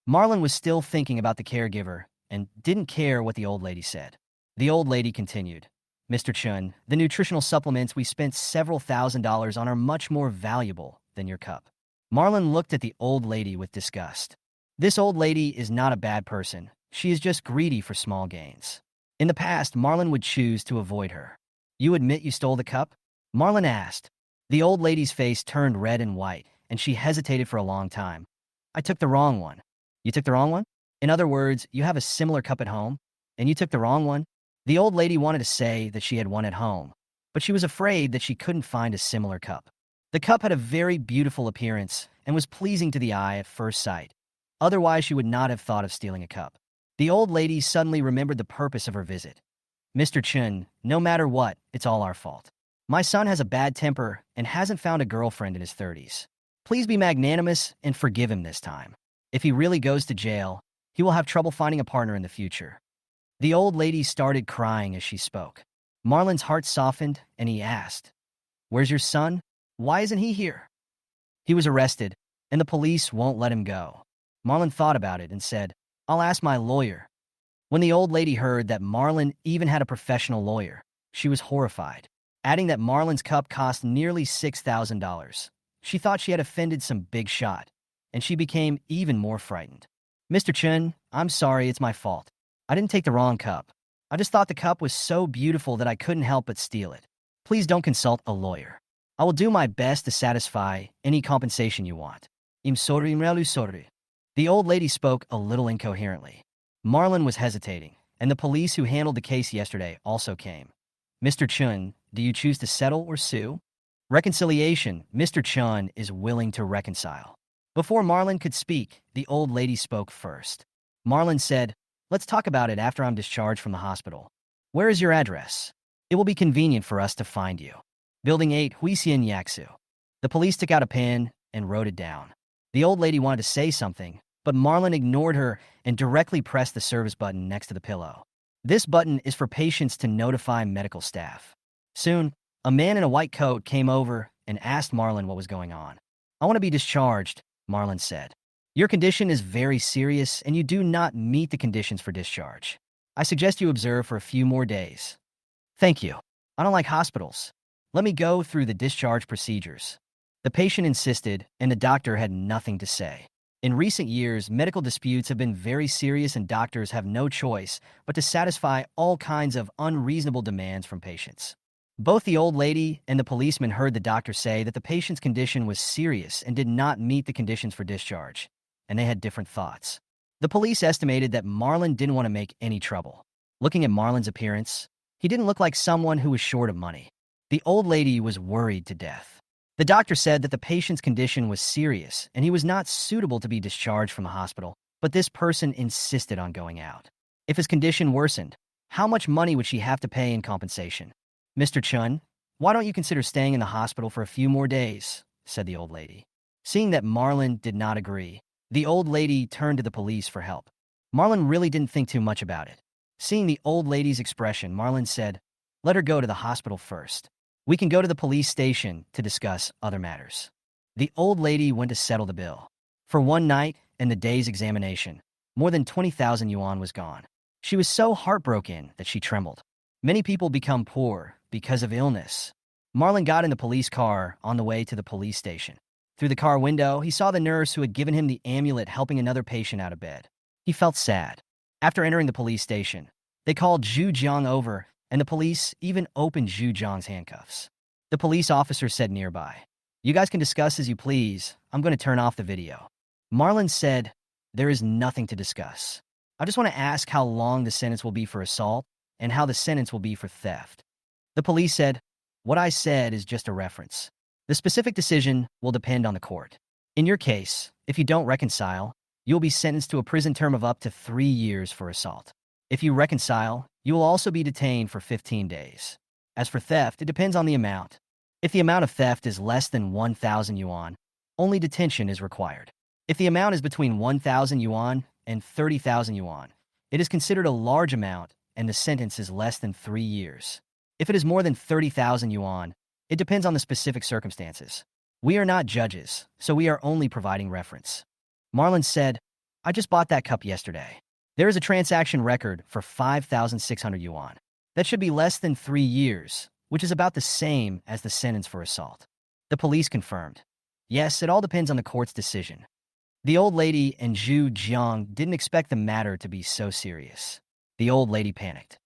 Marlon was still thinking about the caregiver and didn't care what the old lady said. The old lady continued, "Mr. Chun, the nutritional supplements we spent several $1,000s on are much more valuable than your cup." Marlon looked at the old lady with disgust. This old lady is not a bad person. She is just greedy for small gains. In the past, Marlon would choose to avoid her. "You admit you stole the cup?" Marlon asked. The old lady's face turned red and white, and she hesitated for a long time. "I took the wrong one." "You took the wrong one?" "In other words, you have a similar cup at home, and you took the wrong one?" The old lady wanted to say that she had one at home, but she was afraid that she couldn't find a similar cup. The cup had a very beautiful appearance and was pleasing to the eye at first sight. Otherwise, she would not have thought of stealing a cup. The old lady suddenly remembered the purpose of her visit. "Mr. Chun, no matter what, it's all our fault. My son has a bad temper and hasn't found a girlfriend in his 30s. Please be magnanimous and forgive him this time. If he really goes to jail, he will have trouble finding a partner in the future." The old lady started crying as she spoke. Marlon's heart softened, and he asked, "Where's your son? Why isn't he here?" "He was arrested, and the police won't let him go." Marlon thought about it and said, "I'll ask my lawyer." When the old lady heard that Marlon even had a professional lawyer, she was horrified, adding that Marlon's cup cost nearly $6,000. She thought she had offended some big shot, and she became even more frightened. "Mr. Chun, I'm sorry, it's my fault. I didn't take the wrong cup. I just thought the cup was so beautiful that I couldn't help but steal it. Please don't consult a lawyer. I will do my best to satisfy any compensation you want. I'm sorry, I'm really sorry. The old lady spoke a little incoherently. Marlon was hesitating, and the police who handled the case yesterday also came. Mr. Chun, do you choose to settle or sue? Reconciliation. Mr. Chun is willing to reconcile. Before Marlon could speak, the old lady spoke first. Marlon said, let's talk about it after I'm discharged from the hospital. Where is your address? It will be convenient for us to find you. Building 8, Huisien Yaksu. The police took out a pen and wrote it down. The old lady wanted to say something, but Marlon ignored her and directly pressed the service button next to the pillow. This button is for patients to notify medical staff. Soon, a man in a white coat came over and asked Marlon what was going on. I want to be discharged, Marlon said. Your condition is very serious and you do not meet the conditions for discharge. I suggest you observe for a few more days. Thank you. I don't like hospitals. Let me go through the discharge procedures. The patient insisted, and the doctor had nothing to say. In recent years, medical disputes have been very serious and doctors have no choice but to satisfy all kinds of unreasonable demands from patients. Both the old lady and the policeman heard the doctor say that the patient's condition was serious and did not meet the conditions for discharge, and they had different thoughts. The police estimated that Marlon didn't want to make any trouble. Looking at Marlon's appearance, he didn't look like someone who was short of money. The old lady was worried to death. The doctor said that the patient's condition was serious and he was not suitable to be discharged from the hospital, but this person insisted on going out. If his condition worsened, how much money would she have to pay in compensation? Mr. Chun, why don't you consider staying in the hospital for a few more days? Said the old lady. Seeing that Marlon did not agree, the old lady turned to the police for help. Marlon really didn't think too much about it. Seeing the old lady's expression, Marlon said, let her go to the hospital first. We can go to the police station to discuss other matters. The old lady went to settle the bill. For one night and the day's examination, more than 20,000 yuan was gone. She was so heartbroken that she trembled. Many people become poor because of illness. Marlon got in the police car on the way to the police station. Through the car window, he saw the nurse who had given him the amulet helping another patient out of bed. He felt sad. After entering the police station, they called Zhu Jiang over, and the police even opened Zhu Jiang's handcuffs. The police officer said nearby, you guys can discuss as you please. I'm going to turn off the video. Marlon said, there is nothing to discuss. I just want to ask how long the sentence will be for assault and how the sentence will be for theft. The police said, what I said is just a reference. The specific decision will depend on the court. In your case, if you don't reconcile, you'll be sentenced to a prison term of up to 3 years for assault. If you reconcile, you will also be detained for 15 days. As for theft, it depends on the amount. If the amount of theft is less than 1,000 yuan, only detention is required. If the amount is between 1,000 yuan and 30,000 yuan, it is considered a large amount and the sentence is less than 3 years. If it is more than 30,000 yuan, it depends on the specific circumstances. We are not judges, so we are only providing reference. Marlon said, I just bought that cup yesterday. There is a transaction record for 5,600 yuan. That should be less than 3 years, which is about the same as the sentence for assault. The police confirmed. Yes, it all depends on the court's decision. The old lady and Zhu Jiang didn't expect the matter to be so serious. The old lady panicked.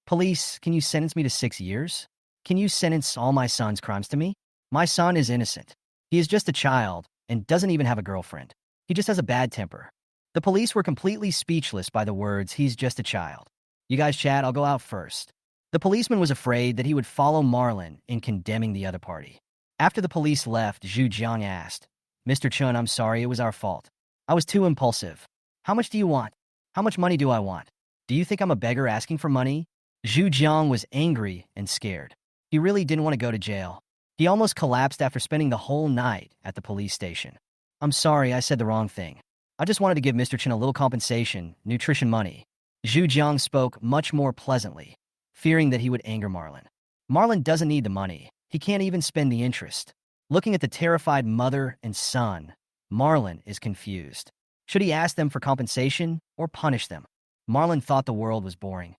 Police, can you sentence me to 6 years? Can you sentence all my son's crimes to me? My son is innocent. He is just a child and doesn't even have a girlfriend. He just has a bad temper. The police were completely speechless by the words, he's just a child. You guys chat, I'll go out first. The policeman was afraid that he would follow Marlon in condemning the other party. After the police left, Zhu Jiang asked, Mr. Chun, I'm sorry, it was our fault. I was too impulsive. How much do you want? How much money do I want? Do you think I'm a beggar asking for money? Zhu Jiang was angry and scared. He really didn't want to go to jail. He almost collapsed after spending the whole night at the police station. I'm sorry, I said the wrong thing. I just wanted to give Mr. Chen a little compensation, nutrition money. Zhu Jiang spoke much more pleasantly, fearing that he would anger Marlon. Marlon doesn't need the money. He can't even spend the interest. Looking at the terrified mother and son, Marlon is confused. Should he ask them for compensation or punish them? Marlon thought the world was boring.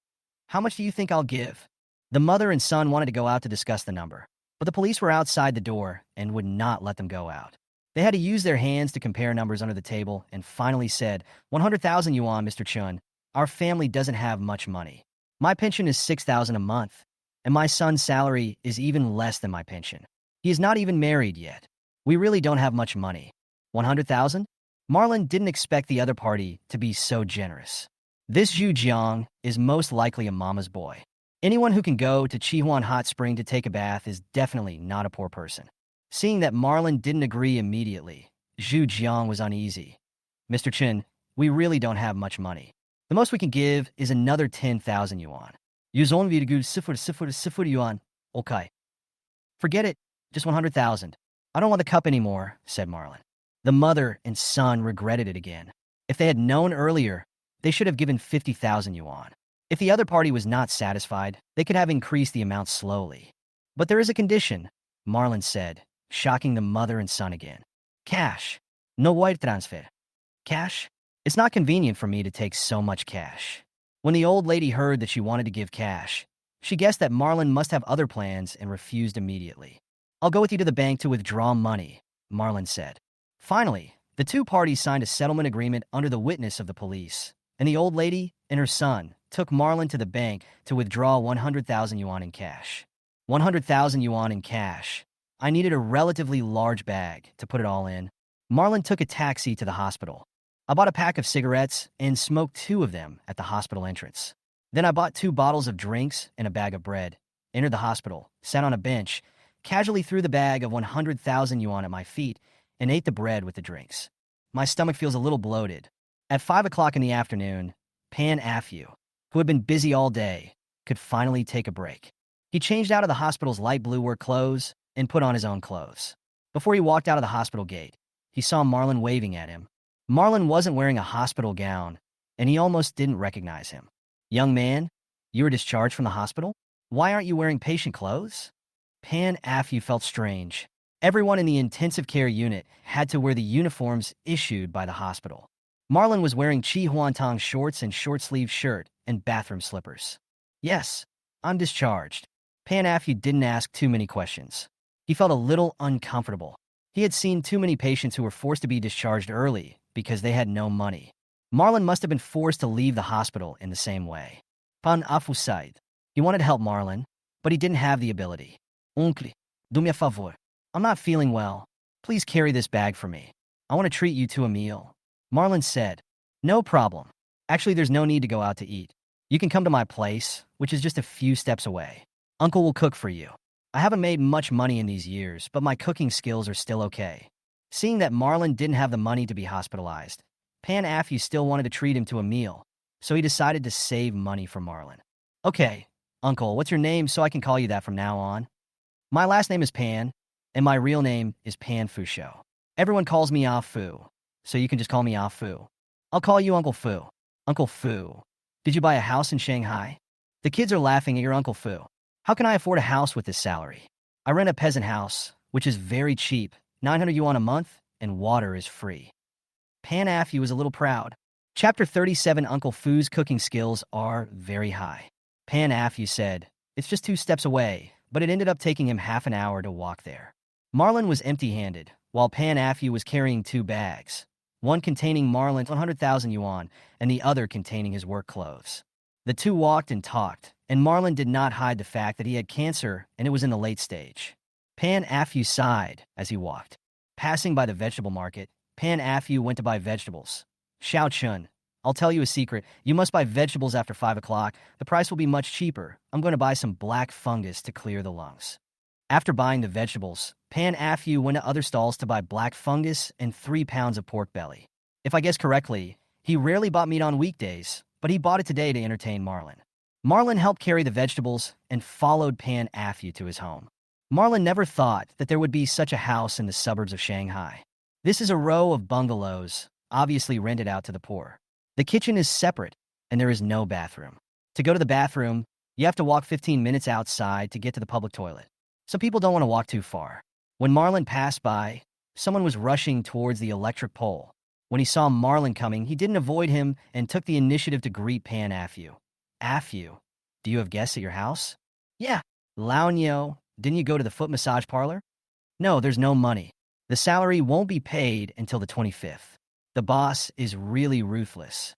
How much do you think I'll give? The mother and son wanted to go out to discuss the number, but the police were outside the door and would not let them go out. They had to use their hands to compare numbers under the table and finally said, 100,000 yuan, Mr. Chun. Our family doesn't have much money. My pension is 6,000 a month, and my son's salary is even less than my pension. He is not even married yet. We really don't have much money. 100,000? Marlon didn't expect the other party to be so generous. This Zhu Jiang is most likely a mama's boy. Anyone who can go to Chihuan Hot Spring to take a bath is definitely not a poor person. Seeing that Marlon didn't agree immediately, Zhu Jiang was uneasy. Mr. Chen, we really don't have much money. The most we can give is another 10,000 yuan. 0,000 yuan. Okay. Forget it. Just 100,000. I don't want the cup anymore, said Marlon. The mother and son regretted it again. If they had known earlier, they should have given 50,000 yuan. If the other party was not satisfied, they could have increased the amount slowly. But there is a condition, Marlon said, shocking the mother and son again. Cash. No wire transfer. Cash? It's not convenient for me to take so much cash. When the old lady heard that she wanted to give cash, she guessed that Marlon must have other plans and refused immediately. I'll go with you to the bank to withdraw money, Marlon said. Finally, the two parties signed a settlement agreement under the witness of the police, and the old lady and her son took Marlon to the bank to withdraw 100,000 yuan in cash. 100,000 yuan in cash. I needed a relatively large bag to put it all in. Marlon took a taxi to the hospital. I bought a pack of cigarettes and smoked 2 of them at the hospital entrance. Then I bought 2 bottles of drinks and a bag of bread, entered the hospital, sat on a bench, casually threw the bag of 100,000 yuan at my feet, and ate the bread with the drinks. My stomach feels a little bloated. At 5 o'clock in the afternoon, Pan Afu, who had been busy all day, could finally take a break. He changed out of the hospital's light blue work clothes and put on his own clothes. Before he walked out of the hospital gate, he saw Marlon waving at him. Marlon wasn't wearing a hospital gown, and he almost didn't recognize him. Young man, you were discharged from the hospital? Why aren't you wearing patient clothes? Pan Afu felt strange. Everyone in the intensive care unit had to wear the uniforms issued by the hospital. Marlon was wearing Chi Huantong shorts and short-sleeved shirt and bathroom slippers. Yes, I'm discharged. Pan Afu didn't ask too many questions. He felt a little uncomfortable. He had seen too many patients who were forced to be discharged early because they had no money. Marlon must have been forced to leave the hospital in the same way. Pan Afu sighed. He wanted to help Marlon, but he didn't have the ability. Uncle, do me a favor. I'm not feeling well. Please carry this bag for me. I want to treat you to a meal. Marlon said, no problem. Actually, there's no need to go out to eat. You can come to my place, which is just a few steps away. Uncle will cook for you. I haven't made much money in these years, but my cooking skills are still okay. Seeing that Marlon didn't have the money to be hospitalized, Pan Afu still wanted to treat him to a meal, so he decided to save money for Marlon. Okay, Uncle, what's your name so I can call you that from now on? My last name is Pan, and my real name is Pan Fusho. Everyone calls me Ah Fu, so you can just call me Ah Fu. I'll call you Uncle Fu. Uncle Fu, did you buy a house in Shanghai? The kids are laughing at your Uncle Fu. How can I afford a house with this salary? I rent a peasant house, which is very cheap, 900 yuan a month, and water is free. Pan Afu was a little proud. Chapter 37 Uncle Fu's cooking skills are very high. Pan Afu said, it's just 2 steps away, but it ended up taking him half an hour to walk there. Marlon was empty-handed, while Pan Afu was carrying 2 bags, one containing Marlon's 100,000 yuan and the other containing his work clothes. The two walked and talked, and Marlon did not hide the fact that he had cancer and it was in the late stage. Pan Afu sighed as he walked. Passing by the vegetable market, Pan Afu went to buy vegetables. Xiao Chun, I'll tell you a secret. You must buy vegetables after 5 o'clock. The price will be much cheaper. I'm going to buy some black fungus to clear the lungs. After buying the vegetables, Pan Afu went to other stalls to buy black fungus and 3 pounds of pork belly. If I guess correctly, he rarely bought meat on weekdays, but he bought it today to entertain Marlon. Marlon helped carry the vegetables and followed Pan Afu to his home. Marlon never thought that there would be such a house in the suburbs of Shanghai. This is a row of bungalows, obviously rented out to the poor. The kitchen is separate, and there is no bathroom. To go to the bathroom, you have to walk 15 minutes outside to get to the public toilet. Some people don't want to walk too far. When Marlon passed by, someone was rushing towards the electric pole. When he saw Marlon coming, he didn't avoid him and took the initiative to greet Pan Afu. Afu, do you have guests at your house? Yeah. Lao Nyo, didn't you go to the foot massage parlor? No, there's no money. The salary won't be paid until the 25th. The boss is really ruthless.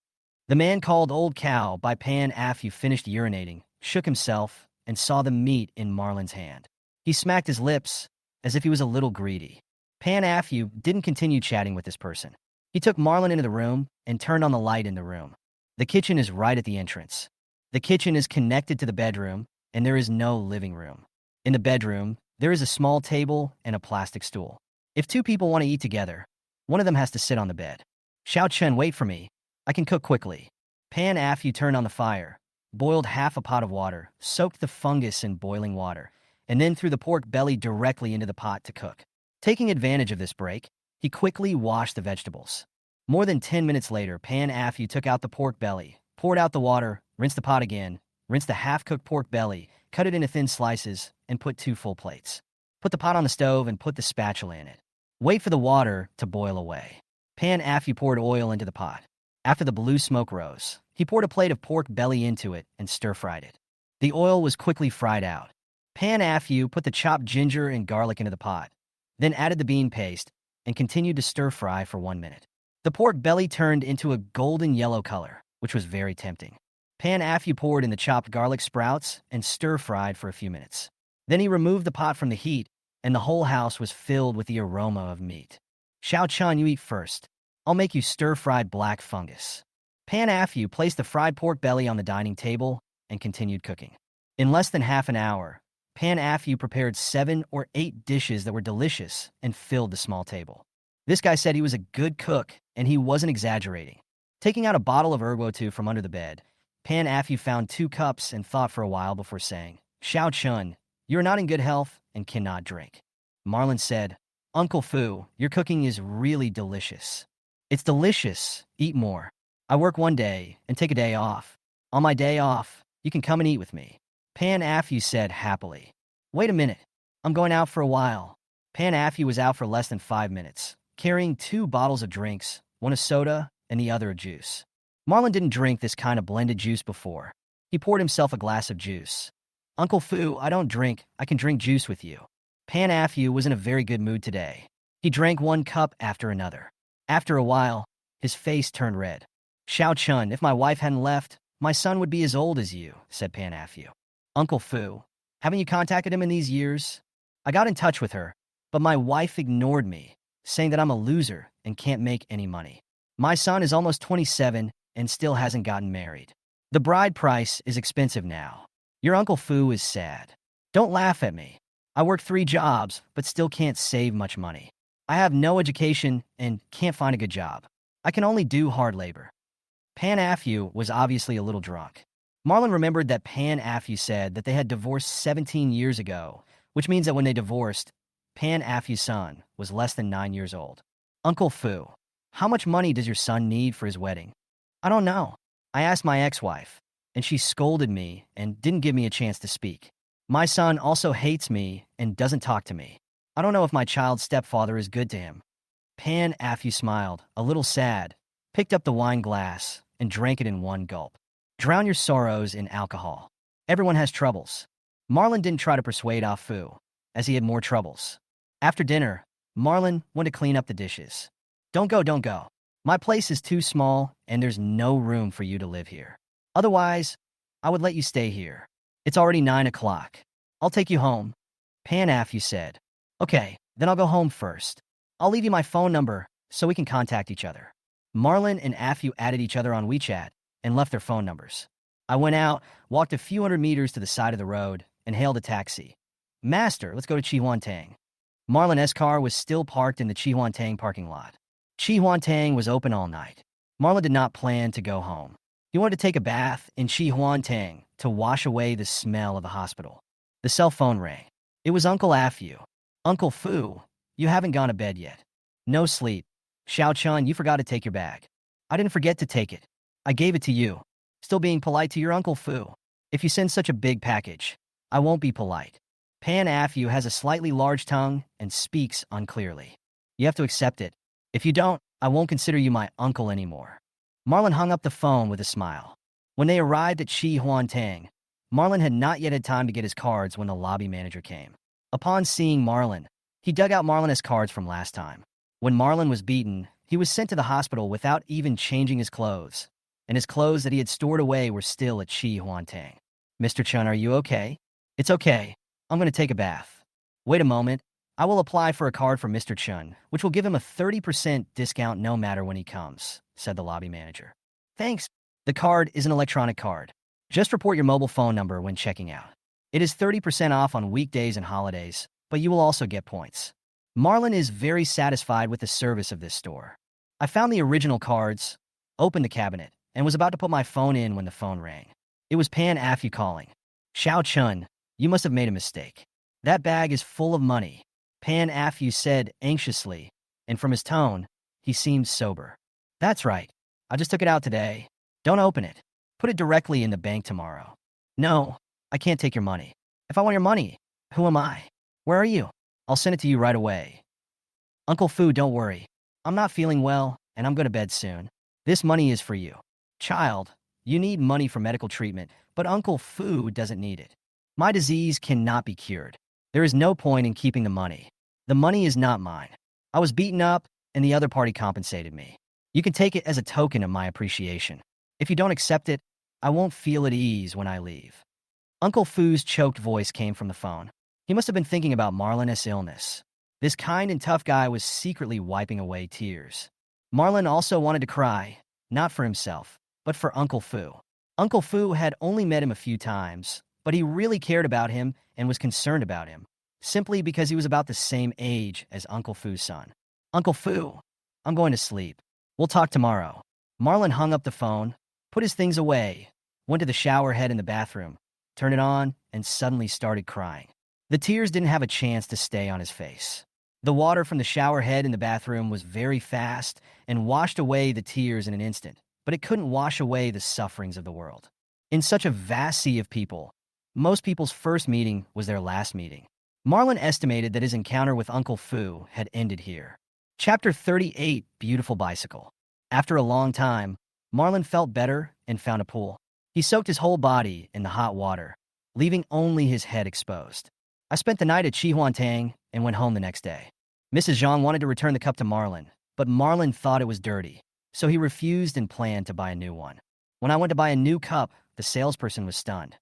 The man called Old Cow by Pan Afu finished urinating, shook himself, and saw the meat in Marlon's hand. He smacked his lips as if he was a little greedy. Pan Afyu didn't continue chatting with this person. He took Marlon into the room and turned on the light in the room. The kitchen is right at the entrance. The kitchen is connected to the bedroom, and there is no living room. In the bedroom, there is a small table and a plastic stool. If two people want to eat together, one of them has to sit on the bed. Xiao Chen, wait for me. I can cook quickly. Pan Afyu turned on the fire, boiled half a pot of water, soaked the fungus in boiling water, and then threw the pork belly directly into the pot to cook. Taking advantage of this break, he quickly washed the vegetables. More than 10 minutes later, Pan Afyu took out the pork belly, poured out the water, rinsed the pot again, rinsed the half-cooked pork belly, cut it into thin slices, and put 2 full plates. Put the pot on the stove and put the spatula in it. Wait for the water to boil away. Pan Afyu poured oil into the pot. After the blue smoke rose, he poured a plate of pork belly into it and stir-fried it. The oil was quickly fried out. Pan Afyu put the chopped ginger and garlic into the pot, then added the bean paste and continued to stir-fry for 1 minute. The pork belly turned into a golden yellow color, which was very tempting. Pan Afyu poured in the chopped garlic sprouts and stir-fried for a few minutes. Then he removed the pot from the heat, and the whole house was filled with the aroma of meat. Xiao Chan, you eat first. I'll make you stir-fried black fungus. Pan Afyu placed the fried pork belly on the dining table and continued cooking. In less than half an hour, Pan Afyu prepared 7 or 8 dishes that were delicious and filled the small table. This guy said he was a good cook, and he wasn't exaggerating. Taking out a bottle of Webtoon from under the bed, Pan Afyu found 2 cups and thought for a while before saying, Xiao Chun, you're not in good health and cannot drink. Marlon said, Uncle Fu, your cooking is really delicious. It's delicious. Eat more. I work one day and take a day off. On my day off, you can come and eat with me. Pan Afyu said happily. Wait a minute. I'm going out for a while. Pan Afyu was out for less than 5 minutes, carrying 2 bottles of drinks, one a soda and the other a juice. Marlon didn't drink this kind of blended juice before. He poured himself a glass of juice. Uncle Fu, I don't drink. I can drink juice with you. Pan Afyu was in a very good mood today. He drank 1 cup after another. After a while, his face turned red. Xiao Chun, if my wife hadn't left, my son would be as old as you, said Pan Afyu. Uncle Fu, haven't you contacted him in these years? I got in touch with her, but my wife ignored me, saying that I'm a loser and can't make any money. My son is almost 27 and still hasn't gotten married. The bride price is expensive now. Your Uncle Fu is sad. Don't laugh at me. I work 3 jobs, but still can't save much money. I have no education and can't find a good job. I can only do hard labor. Pan Afyu was obviously a little drunk. Marlon remembered that Pan Afyu said that they had divorced 17 years ago, which means that when they divorced, Pan Afyu's son was less than 9 years old. Uncle Fu, how much money does your son need for his wedding? I don't know. I asked my ex-wife, and she scolded me and didn't give me a chance to speak. My son also hates me and doesn't talk to me. I don't know if my child's stepfather is good to him. Pan Afyu smiled, a little sad, picked up the wine glass, and drank it in 1 gulp. Drown your sorrows in alcohol. Everyone has troubles. Marlon didn't try to persuade Ah Fu, as he had more troubles. After dinner, Marlon went to clean up the dishes. Don't go. My place is too small, and there's no room for you to live here. Otherwise, I would let you stay here. It's already 9 o'clock. I'll take you home. Pan Afyu said. Okay, then I'll go home first. I'll leave you my phone number so we can contact each other. Marlon and Afyu added each other on WeChat and left their phone numbers. I went out, walked a few hundred meters to the side of the road, and hailed a taxi. Master, let's go to Tang. Marlon's car was still parked in the Tang parking lot. Tang was open all night. Marlon did not plan to go home. He wanted to take a bath in Tang to wash away the smell of the hospital. The cell phone rang. It was Uncle Afyu. Uncle Fu, you haven't gone to bed yet. No sleep. Xiao Chun, you forgot to take your bag. I didn't forget to take it. I gave it to you. Still being polite to your Uncle Fu. If you send such a big package, I won't be polite. Pan Afyu has a slightly large tongue and speaks unclearly. You have to accept it. If you don't, I won't consider you my uncle anymore. Marlon hung up the phone with a smile. When they arrived at Tang, Marlon had not yet had time to get his cards when the lobby manager came. Upon seeing Marlon, he dug out Marlon's cards from last time. When Marlon was beaten, he was sent to the hospital without even changing his clothes, and his clothes that he had stored away were still at Tang. Mr. Chun, are you okay? It's okay. I'm going to take a bath. Wait a moment. I will apply for a card for Mr. Chun, which will give him a 30% discount no matter when he comes, said the lobby manager. Thanks. The card is an electronic card. Just report your mobile phone number when checking out. It is 30% off on weekdays and holidays, but you will also get points. Marlon is very satisfied with the service of this store. I found the original cards, opened the cabinet, and was about to put my phone in when the phone rang. It was Pan Afu calling. Xiao Chun, you must have made a mistake. That bag is full of money, Pan Afu said anxiously, and from his tone, he seemed sober. That's right. I just took it out today. Don't open it. Put it directly in the bank tomorrow. No, I can't take your money. If I want your money, who am I? Where are you? I'll send it to you right away. Uncle Fu, don't worry. I'm not feeling well, and I'm going to bed soon. This money is for you. Child, you need money for medical treatment, but Uncle Fu doesn't need it. My disease cannot be cured. There is no point in keeping the money. The money is not mine. I was beaten up, and the other party compensated me. You can take it as a token of my appreciation. If you don't accept it, I won't feel at ease when I leave. Uncle Fu's choked voice came from the phone. He must have been thinking about Marlon's illness. This kind and tough guy was secretly wiping away tears. Marlon also wanted to cry, not for himself, but for Uncle Fu. Uncle Fu had only met him a few times, but he really cared about him and was concerned about him, simply because he was about the same age as Uncle Fu's son. Uncle Fu, I'm going to sleep. We'll talk tomorrow. Marlon hung up the phone, put his things away, went to the shower head in the bathroom, turned it on, and suddenly started crying. The tears didn't have a chance to stay on his face. The water from the shower head in the bathroom was very fast and washed away the tears in an instant, but it couldn't wash away the sufferings of the world. In such a vast sea of people, most people's first meeting was their last meeting. Marlon estimated that his encounter with Uncle Fu had ended here. Chapter 38, Beautiful Bicycle. After a long time, Marlon felt better and found a pool. He soaked his whole body in the hot water, leaving only his head exposed. I spent the night at Chihuantang and went home the next day. Mrs. Zhang wanted to return the cup to Marlon, but Marlon thought it was dirty, so he refused and planned to buy a new one. When I went to buy a new cup, the salesperson was stunned.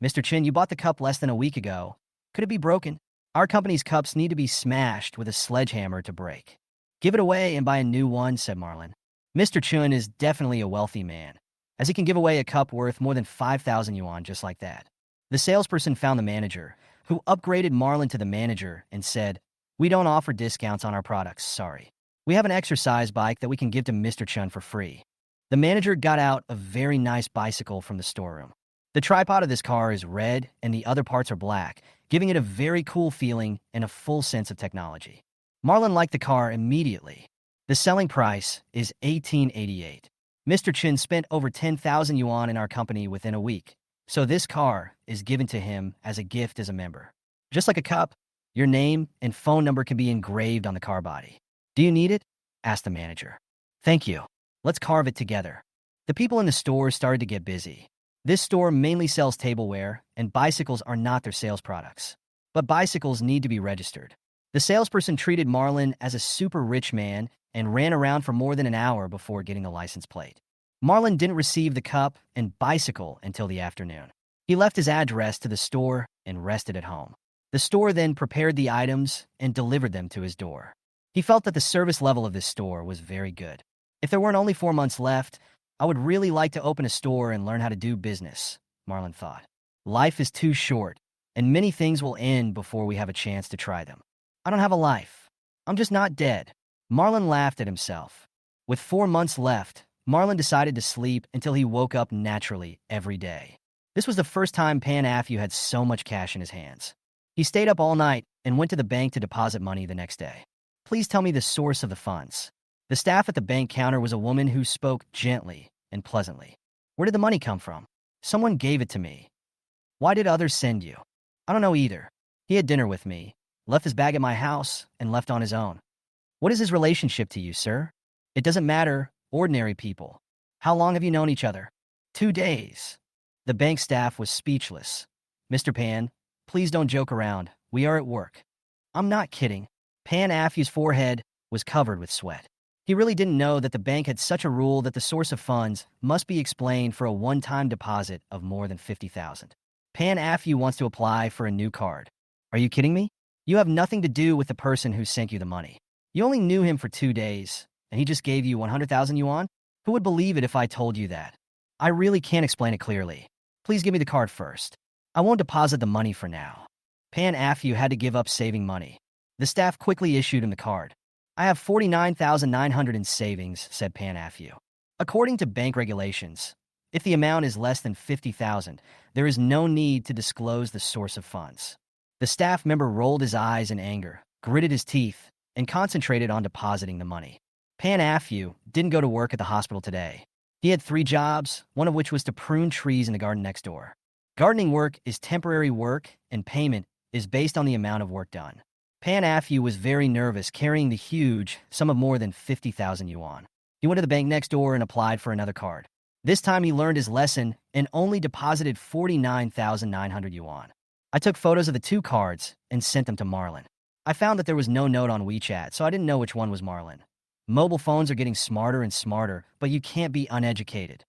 Mr. Chin, you bought the cup less than a week ago. Could it be broken? Our company's cups need to be smashed with a sledgehammer to break. Give it away and buy a new one, said Marlon. Mr. Chun is definitely a wealthy man, as he can give away a cup worth more than 5,000 yuan just like that. The salesperson found the manager, who upgraded Marlon to the manager and said, "We don't offer discounts on our products, sorry. We have an exercise bike that we can give to Mr. Chun for free." The manager got out a very nice bicycle from the storeroom. The tripod of this car is red and the other parts are black, giving it a very cool feeling and a full sense of technology. Marlon liked the car immediately. The selling price is 1888. Mr. Chin spent over 10,000 yuan in our company within a week, so this car is given to him as a gift as a member. Just like a cup, your name and phone number can be engraved on the car body. Do you need it? Asked the manager. Thank you. Let's carve it together. The people in the store started to get busy. This store mainly sells tableware, and bicycles are not their sales products. But bicycles need to be registered. The salesperson treated Marlon as a super rich man and ran around for more than an hour before getting the license plate. Marlon didn't receive the cup and bicycle until the afternoon. He left his address to the store and rested at home. The store then prepared the items and delivered them to his door. He felt that the service level of this store was very good. If there weren't only 4 months left, I would really like to open a store and learn how to do business, Marlon thought. Life is too short, and many things will end before we have a chance to try them. I don't have a life. I'm just not dead. Marlon laughed at himself. With 4 months left, Marlon decided to sleep until he woke up naturally every day. This was the first time Pan Afu had so much cash in his hands. He stayed up all night and went to the bank to deposit money the next day. Please tell me the source of the funds. The staff at the bank counter was a woman who spoke gently and pleasantly. Where did the money come from? Someone gave it to me. Why did others send you? I don't know either. He had dinner with me, left his bag at my house, and left on his own. What is his relationship to you, sir? It doesn't matter, ordinary people. How long have you known each other? 2 days. The bank staff was speechless. Mr. Pan, please don't joke around. We are at work. I'm not kidding. Pan Afu's forehead was covered with sweat. He really didn't know that the bank had such a rule that the source of funds must be explained for a one-time deposit of more than 50,000. Pan Afyu wants to apply for a new card. Are you kidding me? You have nothing to do with the person who sent you the money. You only knew him for 2 days, and he just gave you 100,000 yuan? Who would believe it if I told you that? I really can't explain it clearly. Please give me the card first. I won't deposit the money for now. Pan Afyu had to give up saving money. The staff quickly issued him the card. I have 49,900 in savings, said Pan Afyu. According to bank regulations, if the amount is less than 50,000, there is no need to disclose the source of funds. The staff member rolled his eyes in anger, gritted his teeth, and concentrated on depositing the money. Pan Afyu didn't go to work at the hospital today. He had 3 jobs, one of which was to prune trees in the garden next door. Gardening work is temporary work, and payment is based on the amount of work done. Pan Afyu was very nervous carrying the huge sum of more than 50,000 yuan. He went to the bank next door and applied for another card. This time he learned his lesson and only deposited 49,900 yuan. I took photos of the 2 cards and sent them to Marlon. I found that there was no note on WeChat, so I didn't know which one was Marlon. Mobile phones are getting smarter and smarter, but you can't be uneducated.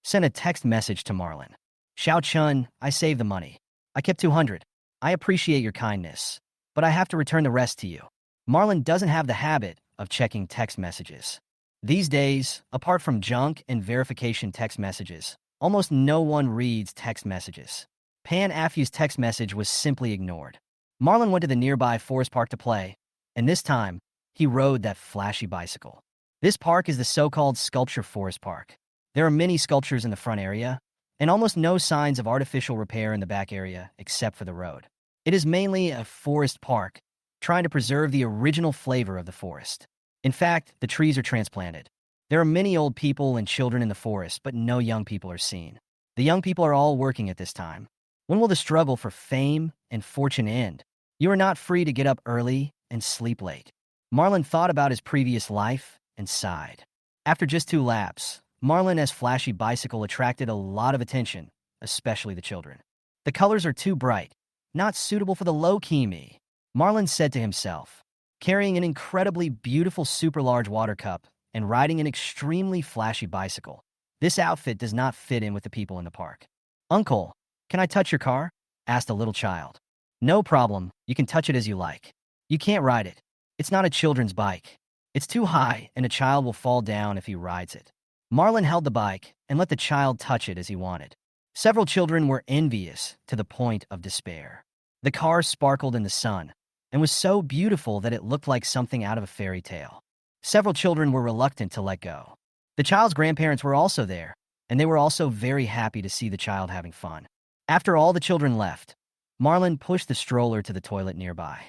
Send a text message to Marlon. Xiao Chun, I saved the money. I kept 200. I appreciate your kindness, but I have to return the rest to you. Marlon doesn't have the habit of checking text messages. These days, apart from junk and verification text messages, almost no one reads text messages. Pan Afyu's text message was simply ignored. Marlon went to the nearby forest park to play, and this time, he rode that flashy bicycle. This park is the so-called Sculpture Forest Park. There are many sculptures in the front area, and almost no signs of artificial repair in the back area except for the road. It is mainly a forest park, trying to preserve the original flavor of the forest. In fact, the trees are transplanted. There are many old people and children in the forest, but no young people are seen. The young people are all working at this time. When will the struggle for fame and fortune end? You are not free to get up early and sleep late. Marlon thought about his previous life and sighed. After just 2 laps, Marlon's flashy bicycle attracted a lot of attention, especially the children. The colors are too bright, not suitable for the low-key me, Marlon said to himself. Carrying an incredibly beautiful super large water cup and riding an extremely flashy bicycle, this outfit does not fit in with the people in the park. Uncle, can I touch your car? Asked a little child. No problem, you can touch it as you like. You can't ride it. It's not a children's bike. It's too high, and a child will fall down if he rides it. Marlon held the bike and let the child touch it as he wanted. Several children were envious to the point of despair. The car sparkled in the sun and was so beautiful that it looked like something out of a fairy tale. Several children were reluctant to let go. The child's grandparents were also there, and they were also very happy to see the child having fun. After all the children left, Marlon pushed the stroller to the toilet nearby.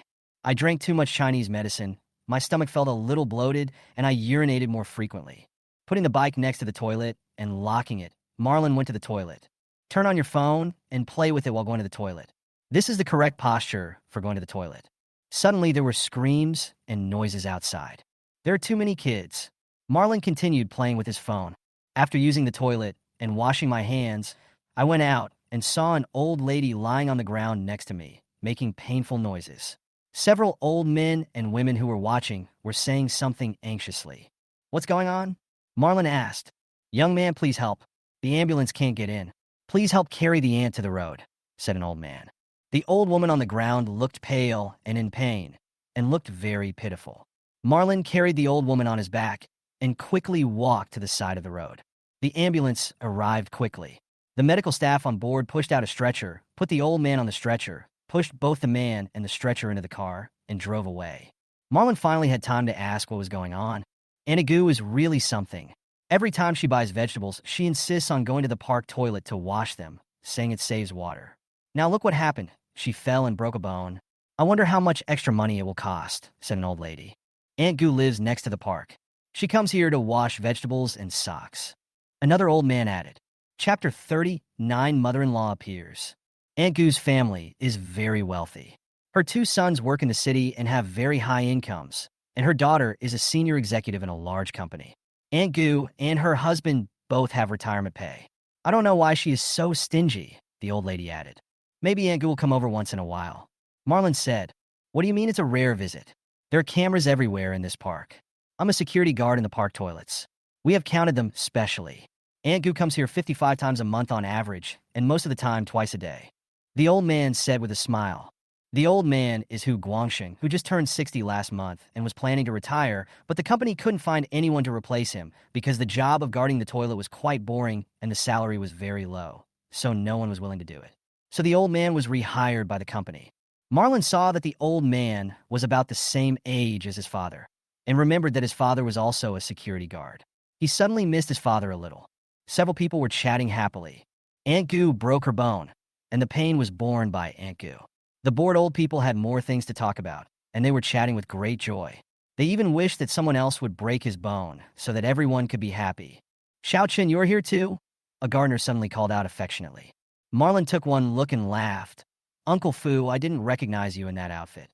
I drank too much Chinese medicine, my stomach felt a little bloated, and I urinated more frequently. Putting the bike next to the toilet and locking it, Marlon went to the toilet. Turn on your phone and play with it while going to the toilet. This is the correct posture for going to the toilet. Suddenly, there were screams and noises outside. There are too many kids. Marlon continued playing with his phone. After using the toilet and washing my hands, I went out and saw an old lady lying on the ground next to me, making painful noises. Several old men and women who were watching were saying something anxiously. What's going on? Marlon asked. Young man, please help. The ambulance can't get in. Please help carry the aunt to the road, said an old man. The old woman on the ground looked pale and in pain, and looked very pitiful. Marlon carried the old woman on his back and quickly walked to the side of the road. The ambulance arrived quickly. The medical staff on board pushed out a stretcher, put the old man on the stretcher, pushed both the man and the stretcher into the car, and drove away. Marlon finally had time to ask what was going on. Anagu is really something. Every time she buys vegetables, she insists on going to the park toilet to wash them, saying it saves water. Now look what happened. She fell and broke a bone. I wonder how much extra money it will cost, said an old lady. Aunt Gu lives next to the park. She comes here to wash vegetables and socks. Another old man added. Chapter 39, Mother-in-law appears. Aunt Gu's family is very wealthy. Her 2 sons work in the city and have very high incomes, and her daughter is a senior executive in a large company. Aunt Gu and her husband both have retirement pay. I don't know why she is so stingy, the old lady added. Maybe Aunt Gu will come over once in a while. Marlon said, What do you mean it's a rare visit? There are cameras everywhere in this park. I'm a security guard in the park toilets. We have counted them specially. Aunt Gu comes here 55 times a month on average, and most of the time twice a day. The old man said with a smile. The old man is Hu Guangxing, who just turned 60 last month and was planning to retire, but the company couldn't find anyone to replace him because the job of guarding the toilet was quite boring and the salary was very low, so no one was willing to do it. So the old man was rehired by the company. Marlon saw that the old man was about the same age as his father and remembered that his father was also a security guard. He suddenly missed his father a little. Several people were chatting happily. Aunt Gu broke her bone, and the pain was borne by Aunt Gu. The bored old people had more things to talk about, and they were chatting with great joy. They even wished that someone else would break his bone so that everyone could be happy. Xiao you're here too? A gardener suddenly called out affectionately. Marlon took one look and laughed. Uncle Fu, I didn't recognize you in that outfit.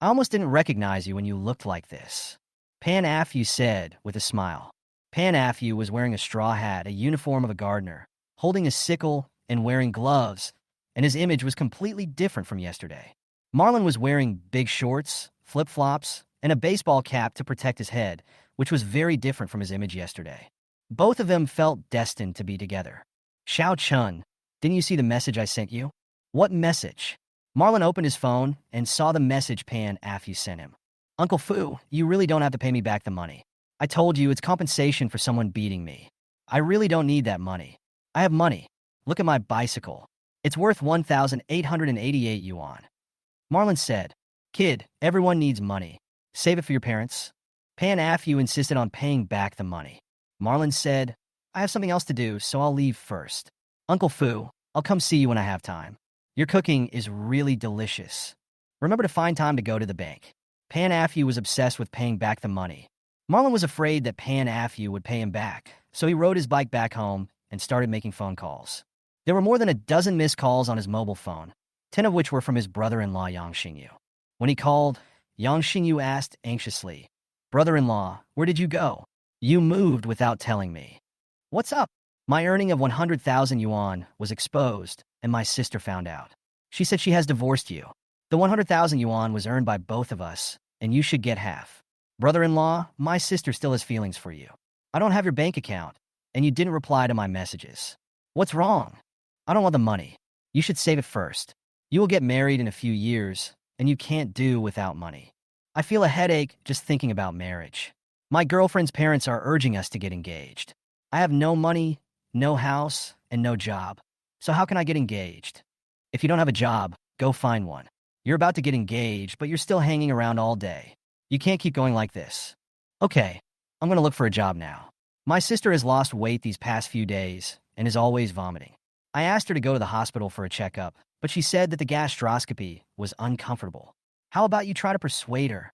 I almost didn't recognize you when you looked like this. Pan Afu said with a smile. Pan Afu was wearing a straw hat, a uniform of a gardener, holding a sickle and wearing gloves, and his image was completely different from yesterday. Marlon was wearing big shorts, flip-flops, and a baseball cap to protect his head, which was very different from his image yesterday. Both of them felt destined to be together. Xiao Chun, didn't you see the message I sent you? What message? Marlon opened his phone and saw the message Pan Afu sent him. Uncle Fu, you really don't have to pay me back the money. I told you it's compensation for someone beating me. I really don't need that money. I have money. Look at my bicycle. It's worth 1,888 yuan. Marlon said, Kid, everyone needs money. Save it for your parents. Pan Afu insisted on paying back the money. Marlon said, I have something else to do, so I'll leave first. Uncle Fu, I'll come see you when I have time. Your cooking is really delicious. Remember to find time to go to the bank. Pan Afu was obsessed with paying back the money. Marlon was afraid that Pan Afu would pay him back, so he rode his bike back home and started making phone calls. There were more than a dozen missed calls on his mobile phone, 10 of which were from his brother-in-law Yang Xingyu. When he called, Yang Xingyu asked anxiously, Brother-in-law, where did you go? You moved without telling me. What's up? My earning of 100,000 yuan was exposed, and my sister found out. She said she has divorced you. The 100,000 yuan was earned by both of us, and you should get half. Brother-in-law, my sister still has feelings for you. I don't have your bank account, and you didn't reply to my messages. What's wrong? I don't want the money. You should save it first. You will get married in a few years, and you can't do without money. I feel a headache just thinking about marriage. My girlfriend's parents are urging us to get engaged. I have no money, no house, and no job. So how can I get engaged? If you don't have a job, go find one. You're about to get engaged, but you're still hanging around all day. You can't keep going like this. Okay, I'm going to look for a job now. My sister has lost weight these past few days and is always vomiting. I asked her to go to the hospital for a checkup, but she said that the gastroscopy was uncomfortable. How about you try to persuade her?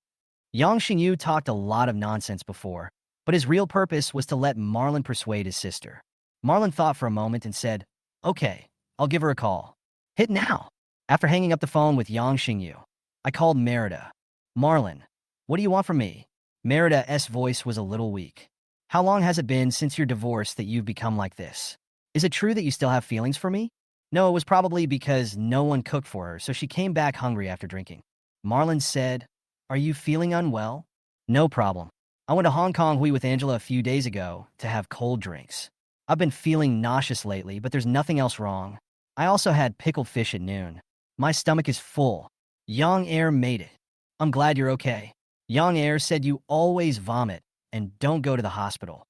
Yang Xingyu talked a lot of nonsense before, but his real purpose was to let Marlon persuade his sister. Marlon thought for a moment and said, Okay, I'll give her a call. Hit now. After hanging up the phone with Yang Xingyu, I called Merida. Marlon, what do you want from me? Merida's voice was a little weak. How long has it been since your divorce that you've become like this? Is it true that you still have feelings for me? No, it was probably because no one cooked for her, so she came back hungry after drinking. Marlon said, Are you feeling unwell? No problem. I went to Hong Kong with Angela a few days ago to have cold drinks. I've been feeling nauseous lately, but there's nothing else wrong. I also had pickled fish at noon. My stomach is full. Yang Air made it. I'm glad you're okay. Yang Air said you always vomit and don't go to the hospital.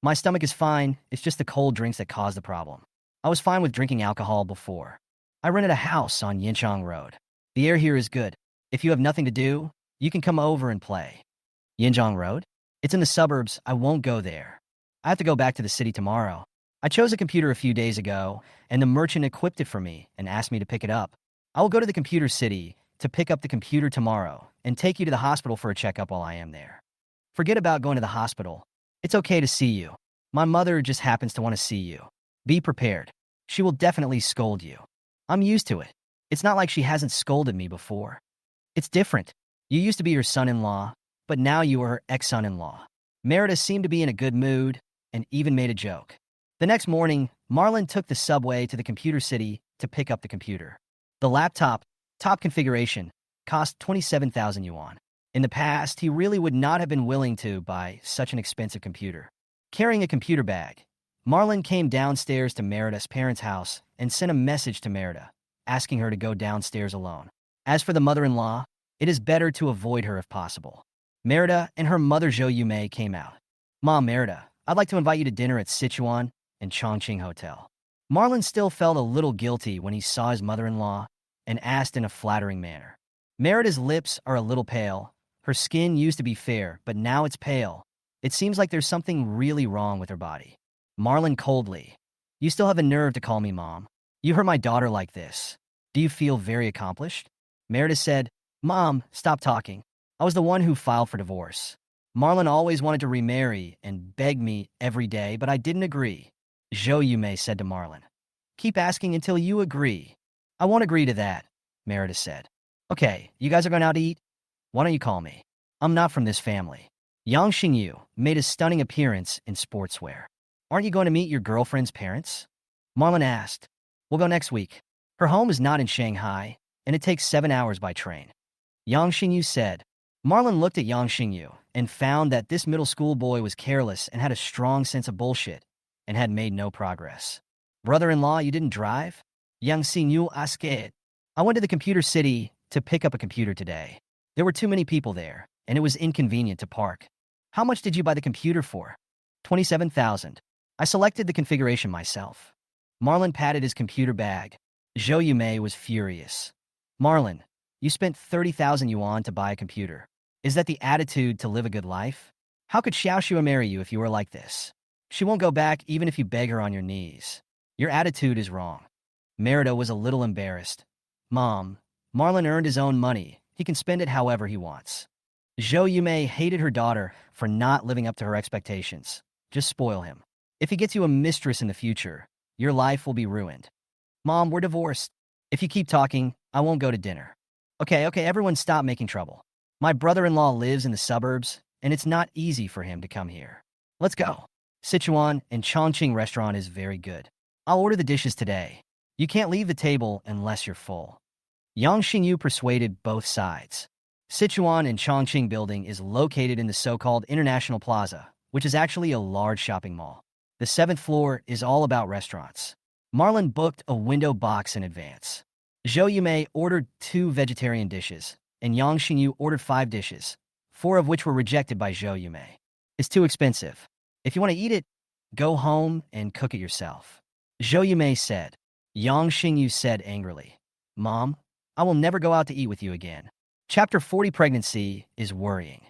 My stomach is fine, it's just the cold drinks that cause the problem. I was fine with drinking alcohol before. I rented a house on Yinchang Road. The air here is good. If you have nothing to do, you can come over and play. Yinchang Road? It's in the suburbs, I won't go there. I have to go back to the city tomorrow. I chose a computer a few days ago, and the merchant equipped it for me and asked me to pick it up. I will go to the computer city to pick up the computer tomorrow and take you to the hospital for a checkup while I am there. Forget about going to the hospital. It's okay to see you. My mother just happens to want to see you. Be prepared. She will definitely scold you. I'm used to it. It's not like she hasn't scolded me before. It's different. You used to be her son-in-law, but now you are her ex-son-in-law. Merida seemed to be in a good mood and even made a joke. The next morning, Marlon took the subway to the computer city to pick up the computer. The laptop, top configuration, cost 27,000 yuan. In the past, he really would not have been willing to buy such an expensive computer. Carrying a computer bag, Marlon came downstairs to Merida's parents' house and sent a message to Merida. asking her to go downstairs alone. As for the mother-in-law, it is better to avoid her if possible. Merida and her mother Zhou Yumei came out. Mom, Merida, I'd like to invite you to dinner at Sichuan and Chongqing Hotel. Marlon still felt a little guilty when he saw his mother-in-law and asked in a flattering manner. Merida's lips are a little pale. Her skin used to be fair, but now it's pale. It seems like there's something really wrong with her body. Marlon coldly. You still have a nerve to call me mom. You hurt my daughter like this. Do you feel very accomplished? Merida said, Mom, stop talking. I was the one who filed for divorce. Marlon always wanted to remarry and begged me every day, but I didn't agree. Zhou Yumei said to Marlon. Keep asking until you agree. I won't agree to that, Merida said. Okay, you guys are going out to eat? Why don't you call me? I'm not from this family. Yang Xingyu made a stunning appearance in sportswear. Aren't you going to meet your girlfriend's parents? Marlon asked. We'll go next week. Her home is not in Shanghai, and it takes 7 hours by train. Yang Xingyu said. Marlon looked at Yang Xingyu and found that this middle school boy was careless and had a strong sense of bullshit and had made no progress. Brother-in-law, you didn't drive? Yang Xingyu asked. I went to the computer city to pick up a computer today. There were too many people there, and it was inconvenient to park. How much did you buy the computer for? 27,000. I selected the configuration myself. Marlon patted his computer bag. Zhou Yumei was furious. Marlon, you spent 30,000 yuan to buy a computer. Is that the attitude to live a good life? How could Xiaoxua marry you if you were like this? She won't go back even if you beg her on your knees. Your attitude is wrong. Merida was a little embarrassed. Mom, Marlon earned his own money. He can spend it however he wants. Zhou Yumei hated her daughter for not living up to her expectations. Just spoil him. If he gets you a mistress in the future, your life will be ruined. Mom, we're divorced. If you keep talking, I won't go to dinner. Okay, everyone stop making trouble. My brother-in-law lives in the suburbs, and it's not easy for him to come here. Let's go. Sichuan and Chongqing restaurant is very good. I'll order the dishes today. You can't leave the table unless you're full. Yang Xingyu persuaded both sides. Sichuan and Chongqing building is located in the so-called International Plaza, which is actually a large shopping mall. The 7th floor is all about restaurants. Marlon booked a window box in advance. Zhou Yumei ordered 2 vegetarian dishes, and Yang Xingyu ordered 5 dishes, 4 of which were rejected by Zhou Yumei. It's too expensive. If you want to eat it, go home and cook it yourself. Zhou Yumei said. Yang Xingyu said angrily, Mom, I will never go out to eat with you again. Chapter 40 Pregnancy is worrying.